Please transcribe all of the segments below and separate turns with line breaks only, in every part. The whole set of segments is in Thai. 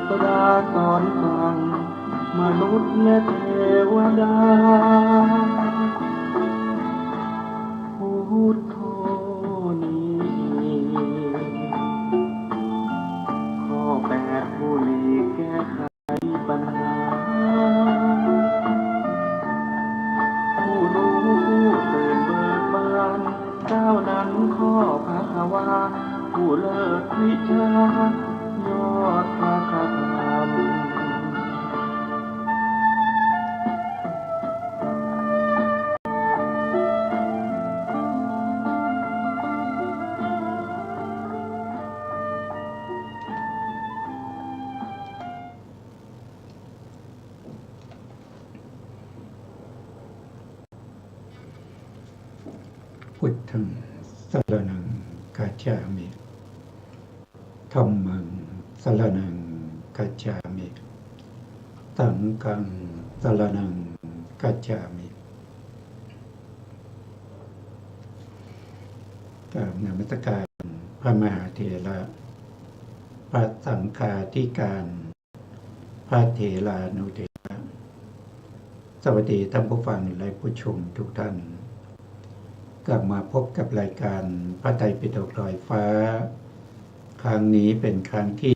ตราสอนฟังมนุษย์และเทวดาพุทโธนี้ข้อแปดผู้หลีกแก้ไขปัญหาผู้รู้ผู้ตื่นเบิกบานเจ้านั้นข้อภควาผู้เลิศวิชายอดพระธรรม
พุทธังสรณังคัจฉามิธัมมังสรณังคัจฉามิสังฆังสรณังคัจฉามิกราบนมัสการพระมหาเถระพระสังฆาธิการพระเถรานุเถระสวัสดีท่านผู้ฟังและผู้ชมทุกท่านกลับมาพบกับรายการพระไตรปิฎกลอยฟ้าครั้งนี้เป็นครั้งที่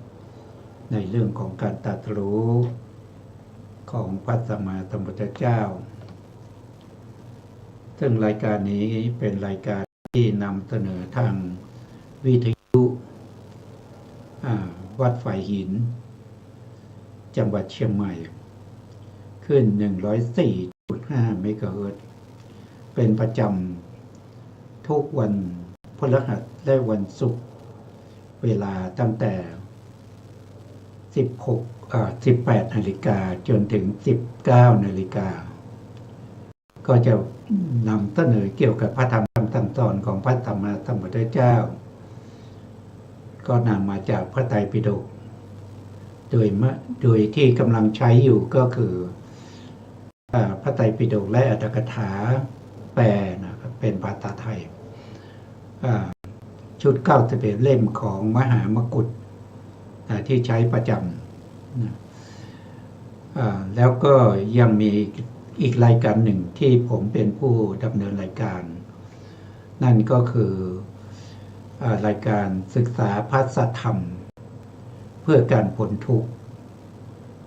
18ในเรื่องของการตรัสรู้ของพระสัมมาสัมพุทธเจ้าซึ่งรายการนี้เป็นรายการที่นำเสนอทางวิทยุวัดฝายหินจังหวัดเชียงใหม่ขึ้น 104.5 เมกะเฮิรตซ์เป็นประจำทุกวันพฤหัสและวันศุกร์เวลาตั้งแต่18 นาฬิกาจนถึง 19 นาฬิกาก็จะนำเสนอเกี่ยวกับพระธรรมคำสั่งสอนของพระสัมมาสัมพุทธเจ้าก็นำมาจากพระไตรปิฎกโดยที่กำลังใช้อยู่ก็คือพระไตรปิฎกและอรรถกถาแปลนะครับเป็นภาษาไทยชุด91เล่มของมหามกุฏที่ใช้ประจำแล้วก็ยังมีอีกรายการหนึ่งที่ผมเป็นผู้ดำเนินรายการนั่นก็คือรายการศึกษาพระสัทธรรมเพื่อการพ้นทุกข์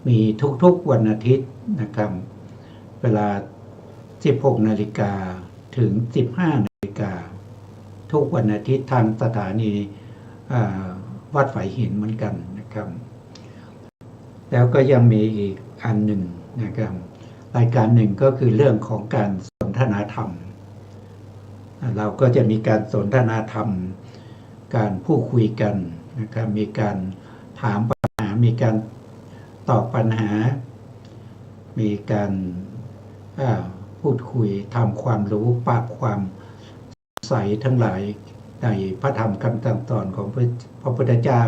มีทุกๆวันอาทิตย์นะครับเวลา16 นาฬิกาถึง 15 นาฬิกาทุกวันอาทิตย์ทางสถานีวัดฝายหินเหมือนกันนะครับแล้วก็ยังมีอีกอันหนึ่งนะครับรายการหนึ่งก็คือเรื่องของการสนทนาธรรมเราก็จะมีการสนทนาธรรมการพูดคุยกันนะครับมีการถามปัญหามีการตอบปัญหามีการพูดคุยทำความรู้ปราบความใสทั้งหลายในพระธรรมคำสั่งสอนของพระพุทธเจ้า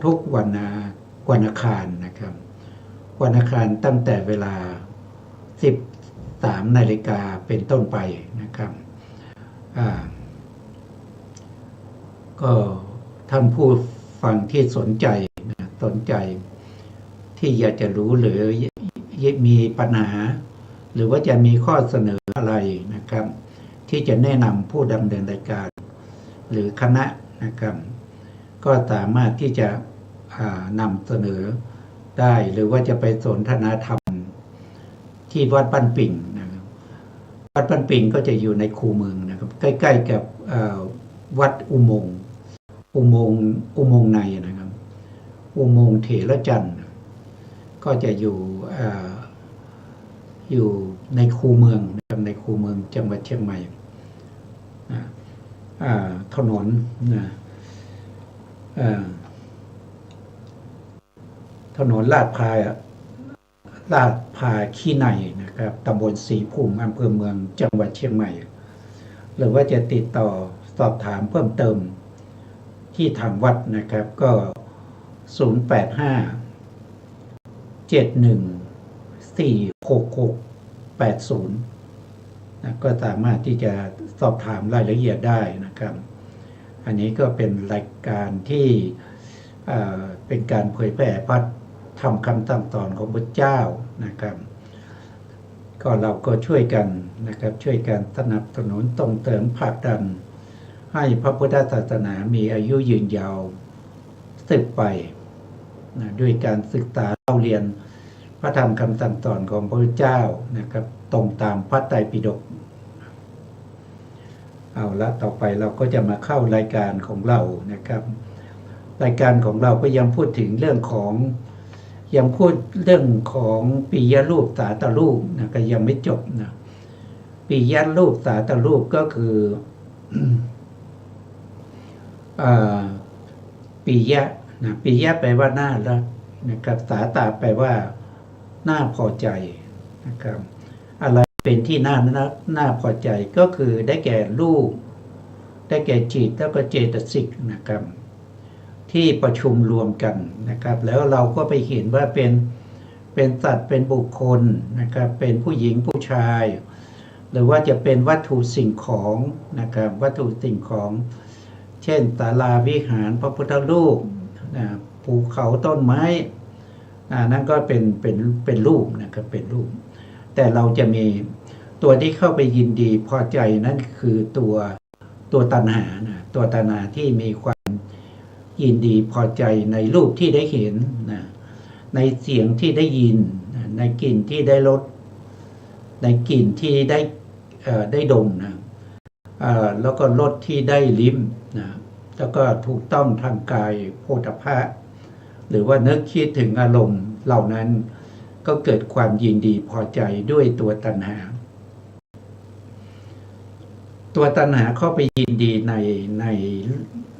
ทุกวันอังคารนะครับวันอังคารตั้งแต่เวลา 13 นาฬิกาเป็นต้นไปนะครับก็ท่านผู้ฟังที่สนใจที่อยากจะรู้หรือมีปัญหาหรือว่าจะมีข้อเสนออะไรนะครับที่จะแนะนำผู้ดำเนินรายการหรือคณะนะครับก็สามารถที่จะนำเสนอได้หรือว่าจะไปสนทนาธรรมที่วัดบ้านปิ่งนะครับวัดบ้านปิ่งก็จะอยู่ในคูเมืองนะครับใกล้ๆกับวัดอุโมงค์ในนะครับอุโมงค์เถรจันทร์ก็จะอยู่ในคูเมืองนะครับในคูเมืองจังหวัดเชียงใหม่ถนนถนนลาดพร้าวขี้ในนะครับตำบลศรีภูมิอำเภอเมืองจังหวัดเชียงใหม่หรือว่าจะติดต่อสอบถามเพิ่มเติมที่ทางวัดนะครับก็085-71-46680ก็สามารถที่จะสอบถามรายละเอียดได้นะครับอันนี้ก็เป็นรายการที่ เป็นการเผยแผ่พระธรรมคำสั่งสอนของพระเจ้านะครับก็เราก็ช่วยกันนะครับช่วยกันสนับสนุนส่งเสริมผลักดันให้พระพุทธศาสนามีอายุยืนยาวสืบไปนะด้วยการศึกษาเล่าเรียนพระธรรมคำสั่งสอนของพระพุทธเจ้านะครับตรงตามพระไตรปิฎกเอาละต่อไปเราก็จะมาเข้ารายการของเรานะครับรายการของเราก็ยังพูดถึงเรื่องของปิยรูปสาตรูปนะก็ยังไม่จบนะปิยรูปสาตรูปก็คือปิยะนะปิยะแปลว่าน่ารักนะครับสาตาแปลว่าน่าพอใจนะครับอะไรเป็นที่น่าพอใจก็คือได้แก่รูปได้แก่จิตแล้วก็เจตสิกนะครับที่ประชุมรวมกันนะครับแล้วเราก็ไปเห็นว่าเป็นสัตว์เป็นบุคคลนะครับเป็นผู้หญิงผู้ชายหรือว่าจะเป็นวัตถุสิ่งของนะครับวัตถุสิ่งของเช่นศาลาวิหารพระพุทธรูปภูเขาต้นไม้นั่นก็เป็นรูปนะครับเป็นรูปแต่เราจะมีตัวที่เข้าไปยินดีพอใจนั่นคือตัวตัณหานะตัวตัณหาที่มีความยินดีพอใจในรูปที่ได้เห็นนะในเสียงที่ได้ยินในกลิ่นที่ได้รสในกลิ่นที่ได้ดมนะแล้วก็รสที่ได้ลิ้มนะแล้วก็ถูกต้องทางกายโผฏฐัพพะหรือว่านึกคิดถึงอารมณ์เหล่านั้นก็เกิดความยินดีพอใจด้วยตัวตัณหาตัวตัณหาเข้าไปยินดี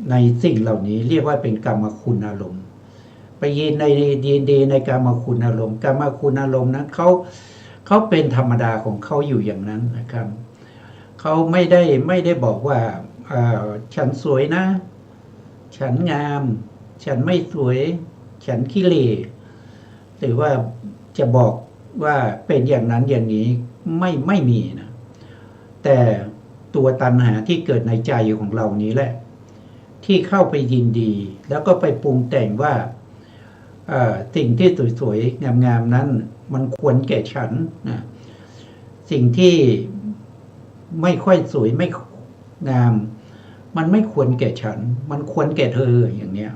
ในสิ่งเหล่านี้เรียกว่าเป็นกรรมคุณอารมณ์ไปยินดีในกรรมคุณอารมณ์กรรมคุณอารมณ์นั้นเขาเป็นธรรมดาของเขาอยู่อย่างนั้นนะครับเขาไม่ได้บอกว่าฉันสวยนะฉันงามฉันไม่สวยฉันขี้เหร่หรือว่าจะบอกว่าเป็นอย่างนั้นอย่างนี้ไม่มีนะแต่ตัวตัณหาที่เกิดในใจของเรานี้แหละที่เข้าไปยินดีแล้วก็ไปปรุงแต่งว่าสิ่งที่สวยๆงามๆนั้นมันควรแก่ฉันนะสิ่งที่ไม่ค่อยสวยไม่งามมันไม่ควรแก่ฉันมันควรแก่เธออย่างเนี้ย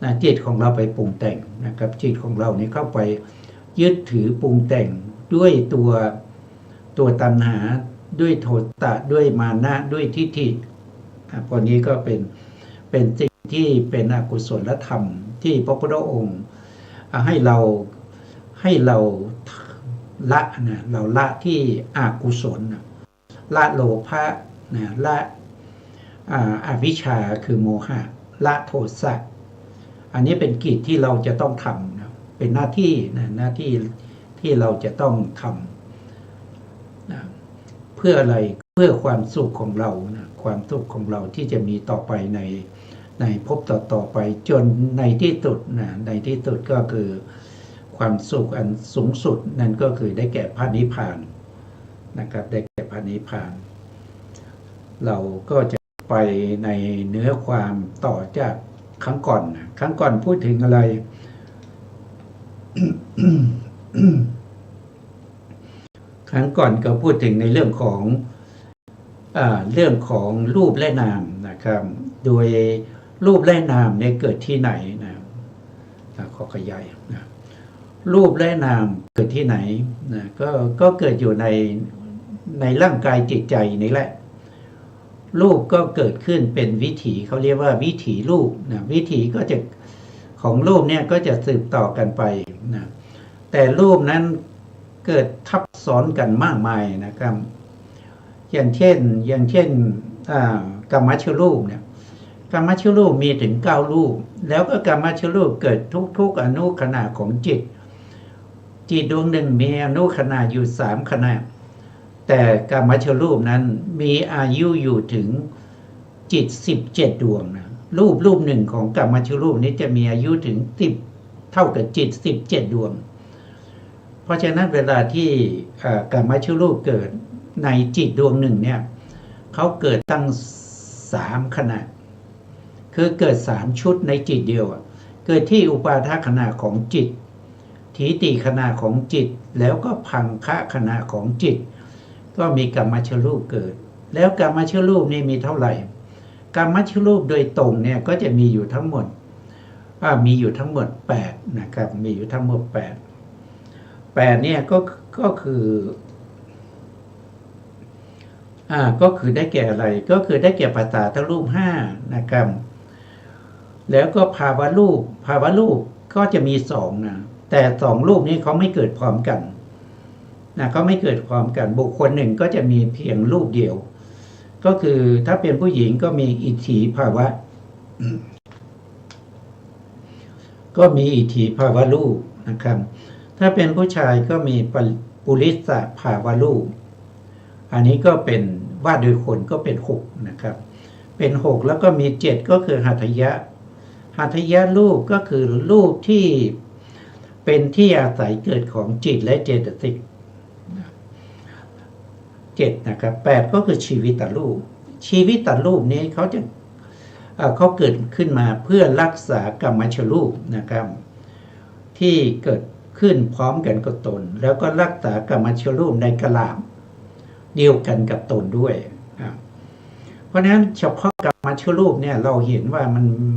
นะจิตของเราไปปรุงแต่งนะครับจิตของเรานี่เข้าไปยึดถือปรุงแต่งด้วยตัวตัณหาด้วยโทสะด้วยมานะด้วยทิฏฐิพวกนี้ก็เป็นสิ่งที่เป็นอกุศลธรรมที่พระพุทธองค์ให้เราละนะเราละที่อกุศลละโลภะนะละอวิชชาคือโมหะละโทสะอันนี้เป็นกิจที่เราจะต้องทำนะเป็นหน้าที่นะหน้าที่ที่เราจะต้องทำนะเพื่ออะไรเพื่อความสุขของเรานะความสุขของเราที่จะมีต่อไปในภพต่อไปจนในที่สุดนะในที่สุดก็คือความสุขอันสูงสุดนั่นก็คือได้แก่พระนิพพานนะครับได้แก่พระนิพพานเราก็จะไปในเนื้อความต่อจากครั้งก่อนพูดถึงอะไร ครั้งก่อนก็พูดถึงในเรื่องของรูปและนามนะครับโดยรูปและนามเนี่ยเกิดที่ไหนนะขอขยายนะรูปและนามเกิดที่ไหนนะก็เกิดอยู่ในร่างกายจิตใจนี่แหละรูปก็เกิดขึ้นเป็นวิถีเขาเรียกว่าวิถีรูปนะวิถีก็จะของรูปเนี่ยก็จะสืบต่อกันไปนะแต่รูปนั้นเกิดทับซ้อนกันมากมายนะครับอย่างเช่นกรรมชรูปเนี่ยกรรมชรูปมีถึง9รูปแล้วก็กรรมชรูปเกิดทุกอนุขณะของจิตดวงหนึ่งมีอนุขณะอยู่3ขณะแต่กรรมชรูปนั้นมีอายุอยู่ถึงจิต17ดวงนะรูปหนึ่งของกรรมชรูปนี้จะมีอายุถึง10เท่ากับจิต17ดวงเพราะฉะนั้นเวลาที่กรรมชรูปเกิดในจิตดวงหนึ่งเนี่ยเขาเกิดตั้ง3ขณะคือเกิด3ชุดในจิตเดียว เกิดที่อุปาทขณะของจิตถีติขณะของจิตแล้วก็พังคะขณะของจิตก็มีกรรมชรูปเกิดแล้วกรรมชรูปนี่มีเท่าไหร่กรรมชรูปโดยตรงเนี่ยก็จะมีอยู่ทั้งหมด8นะครับมีอยู่ทั้งหมด8เนี่ยก็คือได้แก่อะไรก็คือได้แก่ปัสสาทรูป5นะครับแล้วก็ภาวะรูปก็จะมี2นะแต่2รูปนี้เขาไม่เกิดพร้อมกันนะเขาไม่เกิดพร้อมกันบุคคลหนึ่งก็จะมีเพียงรูปเดียวก็คือถ้าเป็นผู้หญิงก็มีอิทธิภาวะก็มีอิทธิภาวะรูปนะครับถ้าเป็นผู้ชายก็มีปุริสภาวะรูปอันนี้ก็เป็นว่าโดยคนก็เป็น6นะครับเป็น6แล้วก็มี7ก็คือหัตถยะรูปก็คือรูปที่เป็นที่อาศัยเกิดของจิตและเจตสิก7นะครับ8ก็คือชีวิตรูปนี้เขาเกิดขึ้นมาเพื่อรักษากรรมชรูปนะครับที่เกิดขึ้นพร้อมกันกับตนแล้วก็รักษากรรมชรูปในกลามเดียวกันกับตนด้วยเพราะฉะนั้นเฉพาะกรรมชรูปเนี่ยเราเห็นว่า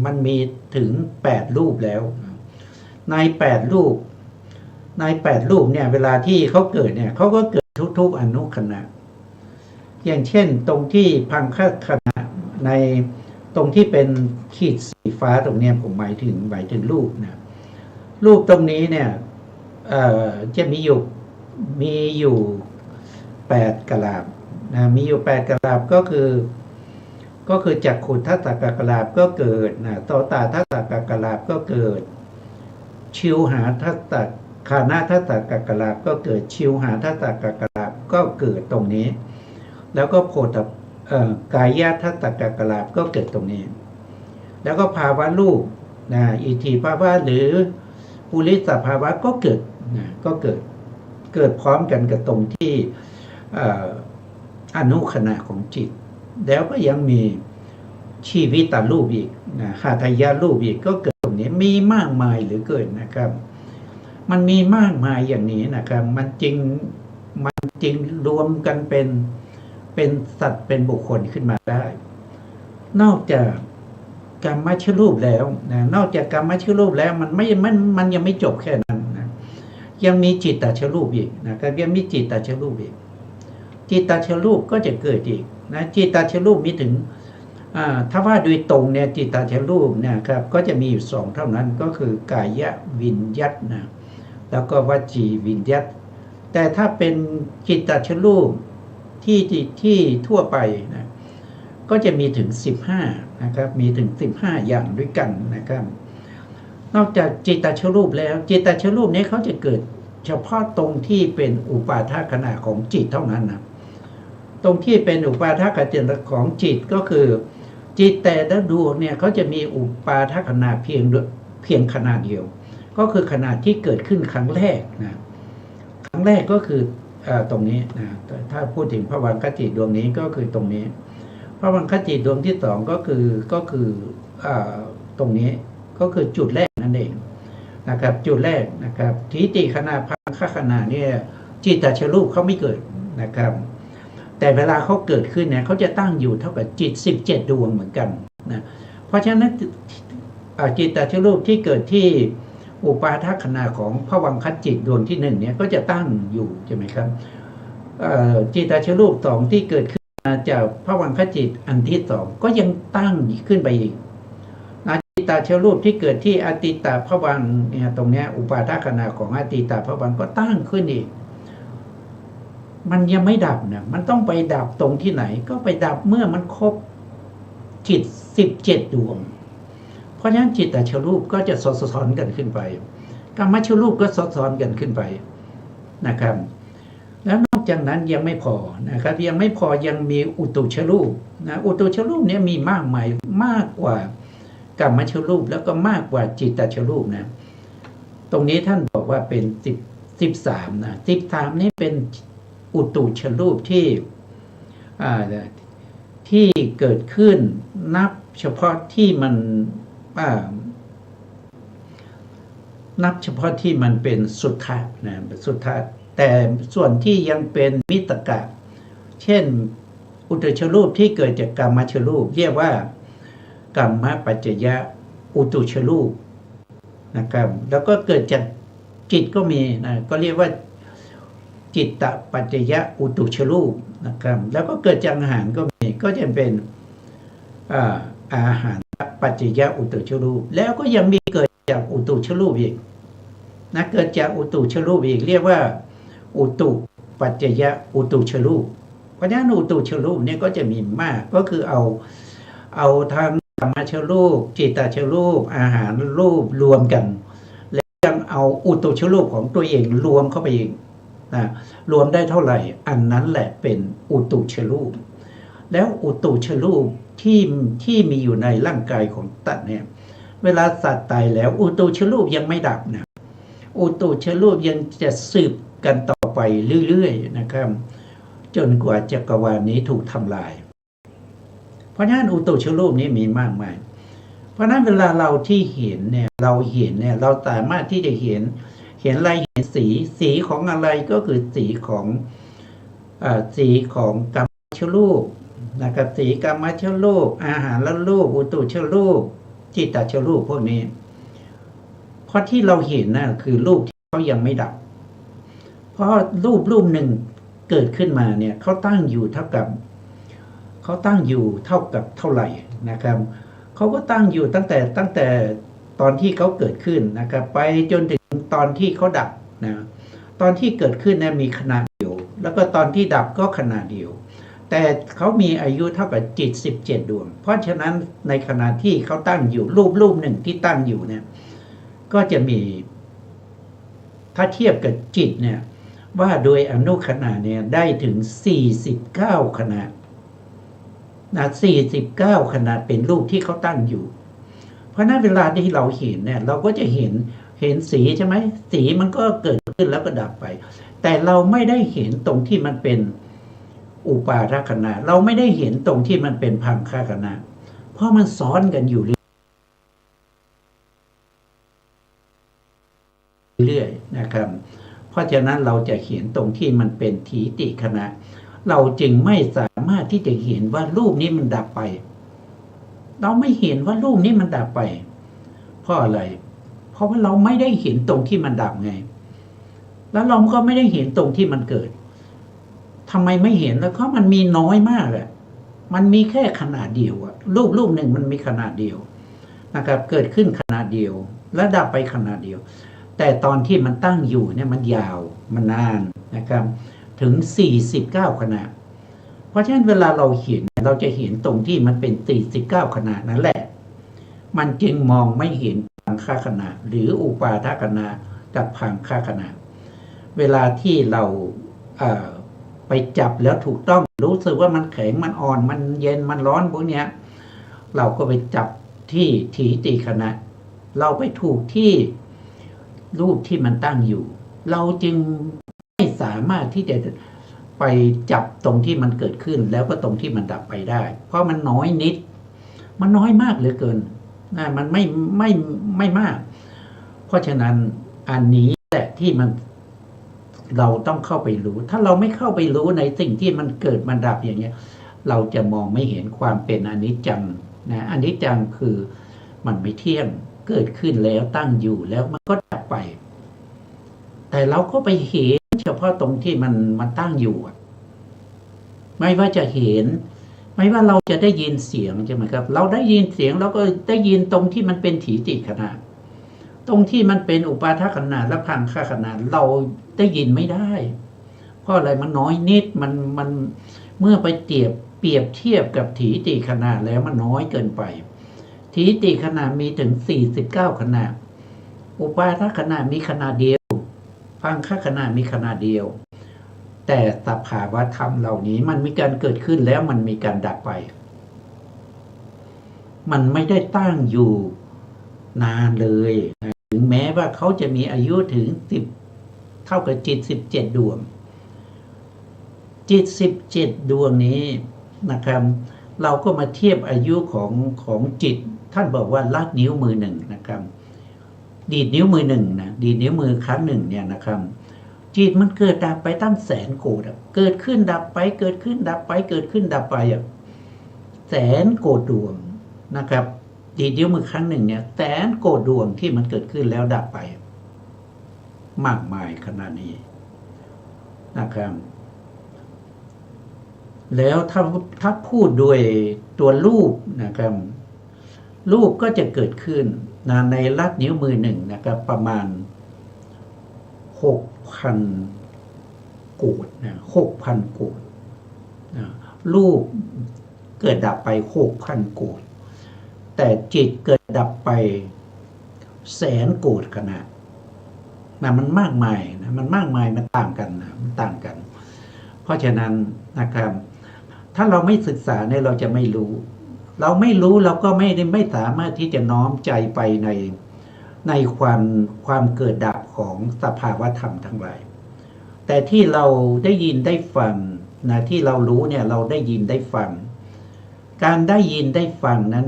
มันมีถึง8รูปแล้วใน8รูปเนี่ยเวลาที่เขาเกิดเนี่ยเขาก็เกิดทุกๆอนุขณะอย่างเช่นตรงที่พังคขณะในตรงที่เป็นขีดสีฟ้าตรงนี้ผมหมายถึงรูปนะรูปตรงนี้เนี่ยจะมีอยู่8กลาบนะมีอยู่8กลาบก็คือจักขุทัสสะกลาบก็เกิดนะโสตทัสสะกลาบก็เกิดชิวหาทัสสะคานะทัสสะกลาบก็เกิดชิวหาทัสสะกลาบก็เกิดตรงนี้แล้วก็โพธกายทัสสะกลาบก็เกิดตรงนี้แล้วก็ภาวะรูปนะอิทธิภาวะหรือปุริสภาวะก็เกิดนะก็เกิดพร้อมกันกับตรงที่อนุขณะของจิตแล้วก็ยังมีชีวิตรูปอีกนะหัตถยรูปอีกก็เกิดตรงนี้มีมากมายเหลือเกินนะครับมันมีมากมายอย่างนี้นะครับมันจริงรวมกันเป็นสัตว์เป็นบุคคลขึ้นมาได้นอกจากกรรมชรูปแล้วนะนอกจากกรรมชรูปแล้วมันยังไม่จบแค่นั้นนะยังมีจิตตชรูปอีกนะครับยังมีจิตตชรูปอีกจิตตชรูปก็จะเกิดอีกนะจิตตชรูปมีถึงถ้าว่าโดยตรงเนี่ยจิตตชรูปเนี่ยครับก็จะมีอยู่2เท่านั้นก็คือกายวิญญัตนะแล้วก็วจีวิญญัตแต่ถ้าเป็นจิตตชรูปที่ทั่วไปนะก็จะมีถึง15นะครับมีถึง15อย่างด้วยกันนะครับนอกจากจิตตชรูปแล้วจิตตชรูปนี้เขาจะเกิดเฉพาะตรงที่เป็นอุปาทขณะของจิตเท่านั้นนะตรงที่เป็นอุปาทขณะของจิตก็คือจิตแต่ละดวงเนี่ยเขาจะมีอุปาทขณะเพียงขณะเดียวก็คือขณะที่เกิดขึ้นครั้งแรกนะครั้งแรกก็คือตรงนี้นะถ้าพูดถึงภวังคจิตดวงนี้ก็คือตรงนี้ภวังคจิตดวงที่2ก็คือตรงนี้ก็คือจุดแรกนั่นเองนะครับจุดแรกนะครับทิฏฐิขณะพังคขณะเนี่ยจิตตชรูปเขาไม่เกิดนะครับแต่เวลาเขาเกิดขึ้นเนี่ยเขาจะตั้งอยู่เท่ากับจิต17ดวงเหมือนกันนะเพราะฉะนั้นจิตตชรูปที่เกิดที่อุปาทขณะของภวังคจิตดวงที่1เนี่ยก็จะตั้งอยู่ใช่ไหมครับจิตตชรูป2ที่เกิดขึ้นมาจากภวังคจิตอันที่2ก็ยังตั้งขึ้นไปอีกจิตตชรูปที่เกิดที่อติตภวังเนี่ยตรงเนี้ยอุปาทขณะของอติตภวังก็ตั้งขึ้นอีกมันยังไม่ดับนะมันต้องไปดับตรงที่ไหนก็ไปดับเมื่อมันครบจิต17ดวงเพราะฉะนั้นจิตตชรูปก็จะซ้อนกันขึ้นไปกรรมชรูปก็ซ้อนกันขึ้นไปนะครับแล้วนอกจากนั้นยังไม่พอนะครับยังไม่พอยังมีอุตุชรูปนะอุตุชรูปเนี่ยมีมากมายมากกว่ากรรมชรูปแล้วก็มากกว่าจิตตชรูปนะตรงนี้ท่านบอกว่าเป็น13นะ13นี่เป็นอุตุชรูปที่เกิดขึ้นนับเฉพาะที่มัน นับเฉพาะที่มันเป็นสุทธะนะสุทธะแต่ส่วนที่ยังเป็นมิตกะเช่นอุตุชรูปที่เกิดจากกรรมชรูปเรียกว่ากรรมปัจจยะอุตุชรูปนะครับแล้วก็เกิดจากจิตก็มีนะก็เรียกว่าจิตตปัจจยะอุตุชรูปนะครับแล้วก็เกิดจากอาหารก็มีก็จะเป็นอาหารปัจจยะอุตุชรูปแล้วก็ยังมีเกิดจากอุตุชรูปอีกนะเกิดจากอุตุชรูปอีกเรียกว่าอุตุปัจจยะอุตุชรูปเพราะฉะนั้นอุตุชรูปเนี่ยก็จะมีมากก็คือเอาทางกรรมชรูปจิตตชรูปอาหารรูปรวมกันแล้วยังเอาอุตุชรูปของตัวเองรวมเข้าไปอีกนะรวมได้เท่าไหร่อันนั้นแหละเป็นอุตุชรูปแล้วอุตุชรูปที่มีอยู่ในร่างกายของสัตว์เนี่ยเวลาสัตว์ตายแล้วอุตุชรูปยังไม่ดับนะอุตุชรูปยังจะสืบกันต่อไปเรื่อยๆนะครับจนกว่าจักรวาลนี้ถูกทำลายเพราะฉะนั้นอุตุชรูปนี้มีมากมายเพราะฉะนั้นเวลาเราที่เห็นเนี่ยเราสามารถที่จะเห็นอะไรเห็นสีของอะไรก็คือสีของกรรมชรูปนะครับสีกรรมชรูปอาหารและรูปอุตุชรูปจิตตชรูปพวกนี้เพราะที่เราเห็นน่ะคือรูปที่เขายังไม่ดับเพราะรูปหนึ่งเกิดขึ้นมาเนี่ยเขาตั้งอยู่เท่ากับเท่าไหร่นะครับเขาก็ตั้งอยู่ตั้งแต่ตอนที่เขาเกิดขึ้นนะครับไปจนถึงตอนที่เขาดับนะตอนที่เกิดขึ้นเนี่ยมีขนาดเดียวแล้วก็ตอนที่ดับก็ขนาดเดียวแต่เขามีอายุเท่ากับจิต17 ดวงเพราะฉะนั้นในขณะที่เขาตั้งอยู่รูปหนึ่งที่ตั้งอยู่เนี่ยก็จะมีถ้าเทียบกับจิตเนี่ยว่าโดยอนุขณะเนี่ยได้ถึง49ขณะนะ49ขณะเป็นรูปที่เขาตั้งอยู่เพราะนั้นเวลาที่เราเห็นเนี่ยเราก็จะเห็นสีใช่ไหมสีมันก็เกิดขึ้นแล้วก็ดับไปแต่เราไม่ได้เห็นตรงที่มันเป็นอุปาทขณะเราไม่ได้เห็นตรงที่มันเป็นพังคขณะเพราะมันซ้อนกันอยู่เรื่อยๆนะครับเพราะฉะนั้นเราจะเห็นตรงที่มันเป็นถีติขณะเราจึงไม่สามารถที่จะเห็นว่ารูปนี้มันดับไปเราไม่เห็นว่ารูปนี้มันดับไปเพราะอะไรเพราะว่าเราไม่ได้เห็นตรงที่มันดับไงแล้วเราก็ไม่ได้เห็นตรงที่มันเกิดทำไมไม่เห็นแล้วเพราะมันมีน้อยมากอะมันมีแค่ขนาดเดียวอะรูปหนึ่งมันมีขนาดเดียวนะครับเกิดขึ้นขนาดเดียวและดับไปขนาดเดียวแต่ตอนที่มันตั้งอยู่เนี่ยมันยาวมันนานนะครับถึง49ขณะเพราะฉะนั้นเวลาเราเห็นเราจะเห็นตรงที่มันเป็น49ขณะนั่นแหละมันจึงมองไม่เห็นพังคขณะหรืออุปาทขณะกับพังคขณะเวลาที่เราไปจับแล้วถูกต้องรู้สึกว่ามันแข็งมันอ่อนมันเย็นมันร้อนพวกเนี้ยเราก็ไปจับที่ถีติขณะเราไปถูกที่รูปที่มันตั้งอยู่เราจึงไม่สามารถที่จะไปจับตรงที่มันเกิดขึ้นแล้วก็ตรงที่มันดับไปได้เพราะมันน้อยนิดมันน้อยมากเหลือเกินนะมันไม่มากเพราะฉะนั้นอันนี้แหละที่มันเราต้องเข้าไปรู้ถ้าเราไม่เข้าไปรู้ในสิ่งที่มันเกิดมันดับอย่างเงี้ยเราจะมองไม่เห็นความเป็นอนิจจังนะอนิจจังคือมันไม่เที่ยงเกิดขึ้นแล้วตั้งอยู่แล้วมันก็ดับไปแต่เราก็ไปเห็นเฉพาะตรงที่มันตั้งอยู่ไม่ว่าจะเห็นไม่ว่าเราจะได้ยินเสียงใช่ไหมครับเราได้ยินเสียงเราก็ได้ยินตรงที่มันเป็นถีติขณะตรงที่มันเป็นอุปาทขณะและพังคขณะเราได้ยินไม่ได้เพราะอะไรมันน้อยนิดมันเมื่อไปเปรียบเทียบกับถีติขณะแล้วมันน้อยเกินไปถีติขณะมีถึง49ขณะอุปาทขณะมีขณะเดียวพังคขณะมีขณะเดียวแต่สภาวะธรรมเหล่านี้มันมีการเกิดขึ้นแล้วมันมีการดับไปมันไม่ได้ตั้งอยู่นานเลยถึงแม้ว่าเขาจะมีอายุถึง10เท่ากับจิต17 ดวงจิต17 ดวงนี้นะครับเราก็มาเทียบอายุของจิตท่านบอกว่าลัดนิ้วมือหนึ่งนะครับ ดีดนิ้วมือหนึ่งนะดีดนิ้วมือครั้งหนึ่งเนี่ยนะครับจิตมันเกิดดับไปตั้งแสนโกรธเกิดขึ้นดับไปเกิดขึ้นดับไปเกิดขึ้นดับไปแสนโกรธดวงนะครับดีดนิ้วมือครั้งหนึ่งเนี่ยแสนโกรธดวงที่มันเกิดขึ้นแล้วดับไปมากมายขนาดนี้นะครับแล้วถ้าพูดด้วยตัวรูปนะครับรูปก็จะเกิดขึ้นในลัดนิ้วมือหนึ่งนะครับประมาณ 6,000 โกฏนะ6,000 โกฏนะรูปเกิดดับไป 6,000 โกฏแต่จิตเกิดดับไปแสนโกฏขนาดนะมันมากมายนะมันมากมายมันต่างกันนะมันต่างกัน เพราะฉะนั้นนะครับถ้าเราไม่ศึกษาเนี่ยเราจะไม่รู้เราก็ไม่สามารถที่จะน้อมใจไปในความเกิดดับของสภาวธรรมทั้งหลายแต่ที่เราได้ยินได้ฟังนะที่เรารู้เนี่ยเราได้ยินได้ฟังการได้ยินได้ฟังนั้น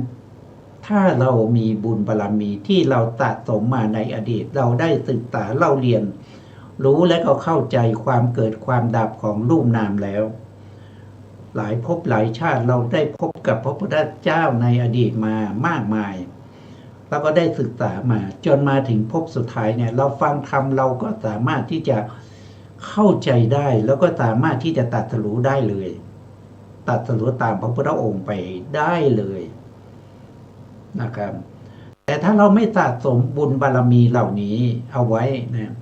ถ้าเรามีบุญบารมีที่เราสะสมมาในอดีตเราได้ศึกษาเราเรียนรู้และก็เข้าใจความเกิดความดับของรูปนามแล้วหลายภพหลายชาติเราได้พบกับพระพุทธเจ้าในอดีตมามากมายเราก็ได้ศึกษามาจนมาถึงภพสุดท้ายเนี่ยเราฟังธรรมเราก็สามารถที่จะเข้าใจได้แล้วก็สามารถที่จะตรัสรู้ได้เลยตรัสรู้ตามพระพุทธองค์ไปได้เลยนะครับแต่ถ้าเราไม่สะสมบุญบารมีเหล่านี้เอาไว้นะ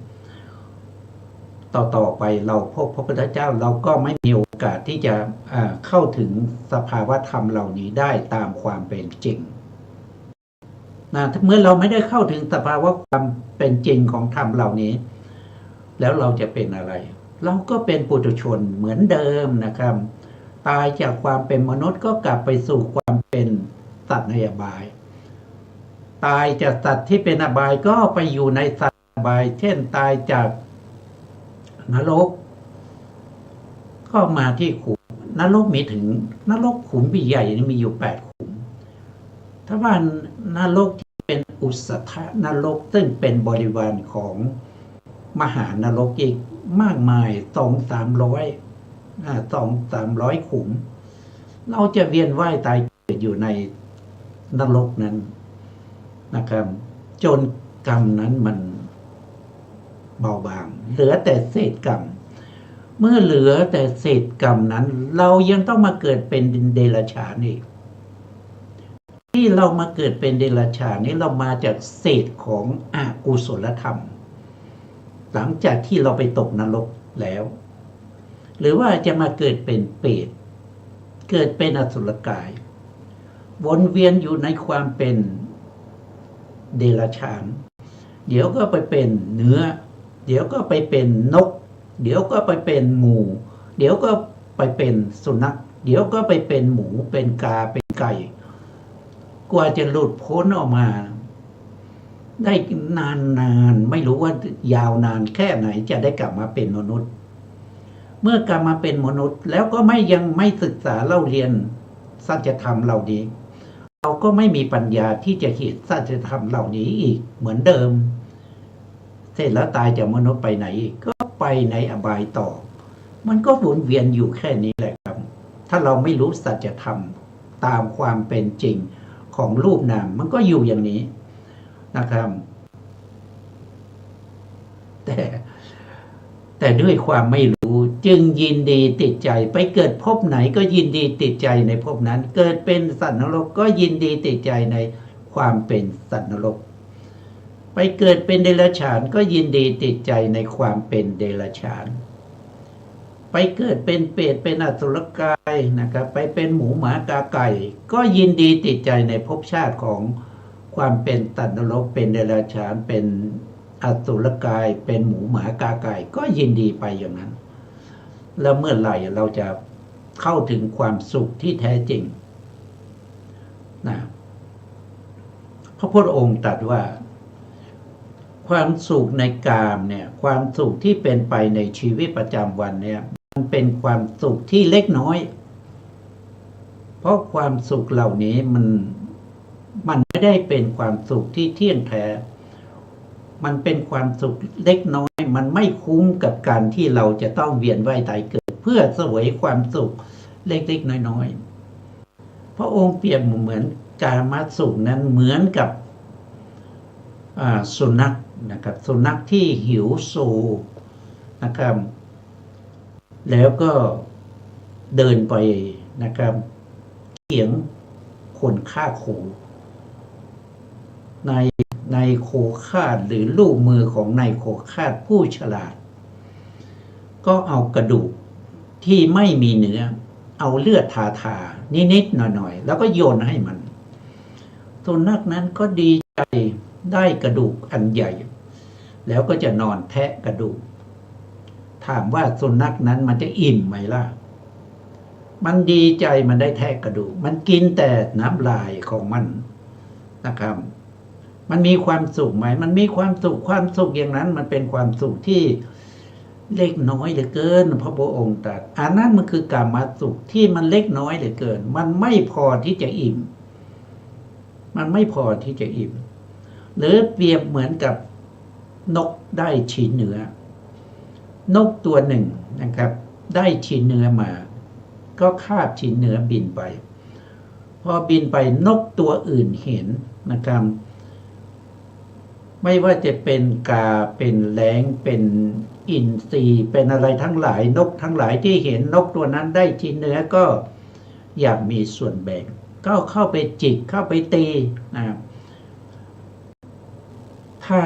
ต่อไปเราพบพระพุทธเจ้าเราก็ไม่มีโอกาสที่จะเข้าถึงสภาวะธรรมเหล่านี้ได้ตามความเป็นจริงนะเมื่อเราไม่ได้เข้าถึงสภาวะความเป็นจริงของธรรมเหล่านี้แล้วเราจะเป็นอะไรเราก็เป็นปุถุชนเหมือนเดิมนะครับตายจากความเป็นมนุษย์ก็กลับไปสู่ความเป็นสัตว์ในอบายตายจากสัตว์ที่เป็นอบายก็ไปอยู่ในสัตว์อบายเช่นตายจากนรกก็มาที่ขุมนรกมีถึงนรกขุมใหญ่ๆนี่มีอยู่8 ขุมถ้าว่านรกที่เป็นอุสธนรกซึ่งเป็นบริวารของมหานรกอีกมากมาย200-300 ขุมเราจะเวียนว่ายตายเกิดอยู่ในนรกนั้นนะครับจนกรรมนั้นมันเบาบางเหลือแต่เศษกรรมเมื่อเหลือแต่เศษกรรมนั้นเรายังต้องมาเกิดเป็นเดรัจฉานอีกที่เรามาเกิดเป็นเดรัจฉานนี้เรามาจากเศษของอกุศลธรรมหลังจากที่เราไปตกนรกแล้วหรือว่าจะมาเกิดเป็นเปรตเกิดเป็นอสุรกายวนเวียนอยู่ในความเป็นเดรัจฉานเดี๋ยวก็ไปเป็นเนื้อเดี๋ยวก็ไปเป็นนกเดี๋ยวก็ไปเป็นงูเดี๋ยวก็ไปเป็นสุนัขเดี๋ยวก็ไปเป็นหมูเป็นกาเป็นไก่กว่าจะหลุดพ้นออกมาได้นานไม่รู้ว่ายาวนานแค่ไหนจะได้กลับมาเป็นมนุษย์เมื่อกลับมาเป็นมนุษย์แล้วก็ยังไม่ศึกษาเล่าเรียนสัจธรรมเหล่านี้เราก็ไม่มีปัญญาที่จะเห็นสัจธรรมเหล่านี้อีกเหมือนเดิมเสร็จแล้วตายจากมนุษย์ไปไหนก็ไปในอบายต่อมันก็วนเวียนอยู่แค่นี้แหละครับถ้าเราไม่รู้สัจธรรมตามความเป็นจริงของรูปนามมันก็อยู่อย่างนี้นะครับแต่ด้วยความไม่รู้จึงยินดีติดใจไปเกิดภพไหนก็ยินดีติดใจในภพนั้นเกิดเป็นสัตว์นรกก็ยินดีติดใจในความเป็นสัตว์นรกไปเกิดเป็นเดรัจฉานก็ยินดีติดใจในความเป็นเดรัจฉานไปเกิดเป็นเปรตเป็นอสุรกายนะครับไปเป็นหมูหมากาไก่ก็ยินดีติดใจในภพชาติของความเป็นสัตว์นรกเป็นเดรัจฉานเป็นอสุรกายเป็นหมูหมากาไก่ก็ยินดีไปอย่างนั้นแล้วเมื่อไหร่เราจะเข้าถึงความสุขที่แท้จริงนะพระพุทธองค์ตรัสว่าความสุขในกามเนี่ยความสุขที่เป็นไปในชีวิตประจำวันเนี่ยมันเป็นความสุขที่เล็กน้อยเพราะความสุขเหล่านี้มันไม่ได้เป็นความสุขที่เที่ยงแท้ มันเป็นความสุขเล็กน้อย มันไม่คุ้มกับการที่เราจะต้องเวียนว่ายตายเกิด เพื่อเสวยความสุขเล็กๆน้อยๆพระองค์เปรียบเหมือนกามสุขนั้นเหมือนกับสุนัขนะครับสุนัขที่หิวโซนะครับแล้วก็เดินไปนะครับเขียงคนฆ่าโคในโคฆ่าหรือลูกมือของนายโคฆ่าผู้ฉลาดก็เอากระดูกที่ไม่มีเนื้อเอาเลือดทานิดๆหน่อยๆแล้วก็โยนให้มันสุนัขนั้นก็ดีใจได้กระดูกอันใหญ่แล้วก็จะนอนแทะกระดูกถามว่าสุนัขนั้นมันจะอิ่มไหมล่ะมันดีใจมันได้แทะกระดูกมันกินแต่น้ำลายของมันนะครับมันมีความสุขไหมมันมีความสุขอย่างนั้นมันเป็นความสุขที่เล็กน้อยเหลือเกินพระพุทธองค์ตรัสอันนั้นมันคือกามสุขที่มันเล็กน้อยเหลือเกินมันไม่พอที่จะอิ่มมันไม่พอที่จะอิ่มหรือเปรียบเหมือนกับนกได้ชิ้นเนื้อนกตัวหนึ่งนะครับได้ชิ้นเนื้อมาก็คาบชิ้นเนื้อบินไปพอบินไปนกตัวอื่นเห็นนะครับไม่ว่าจะเป็นกาเป็นแร้งเป็นอินทรีเป็นอะไรทั้งหลายนกทั้งหลายที่เห็นนกตัวนั้นได้ชิ้นเนื้อก็อยากมีส่วนแบ่งก็เข้าไปจิกเข้าไปตีนะครับถ้า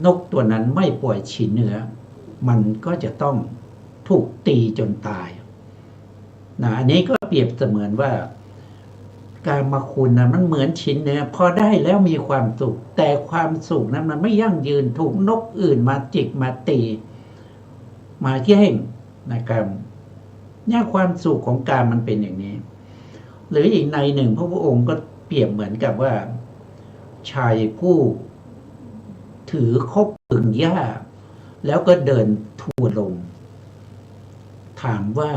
นกตัวนั้นไม่ปล่อยชิ้นเนื้อมันก็จะต้องถูกตีจนตายนะอันนี้ก็เปรียบเสมือนว่าการมาคุณนะมันเหมือนชิ้นเนื้อพอได้แล้วมีความสุขแต่ความสุขนั้นมันไม่ยั่งยืนถูกนกอื่นมาจิกมาตีมาแย่งนะครับเนี่ยความสุขของการมันเป็นอย่างนี้หรืออีกในหนึ่งพระพุทธองค์ก็เปรียบเหมือนกับว่าชายผู้ถือคบพึงหญ้าแล้วก็เดินทั่วลมถามว่า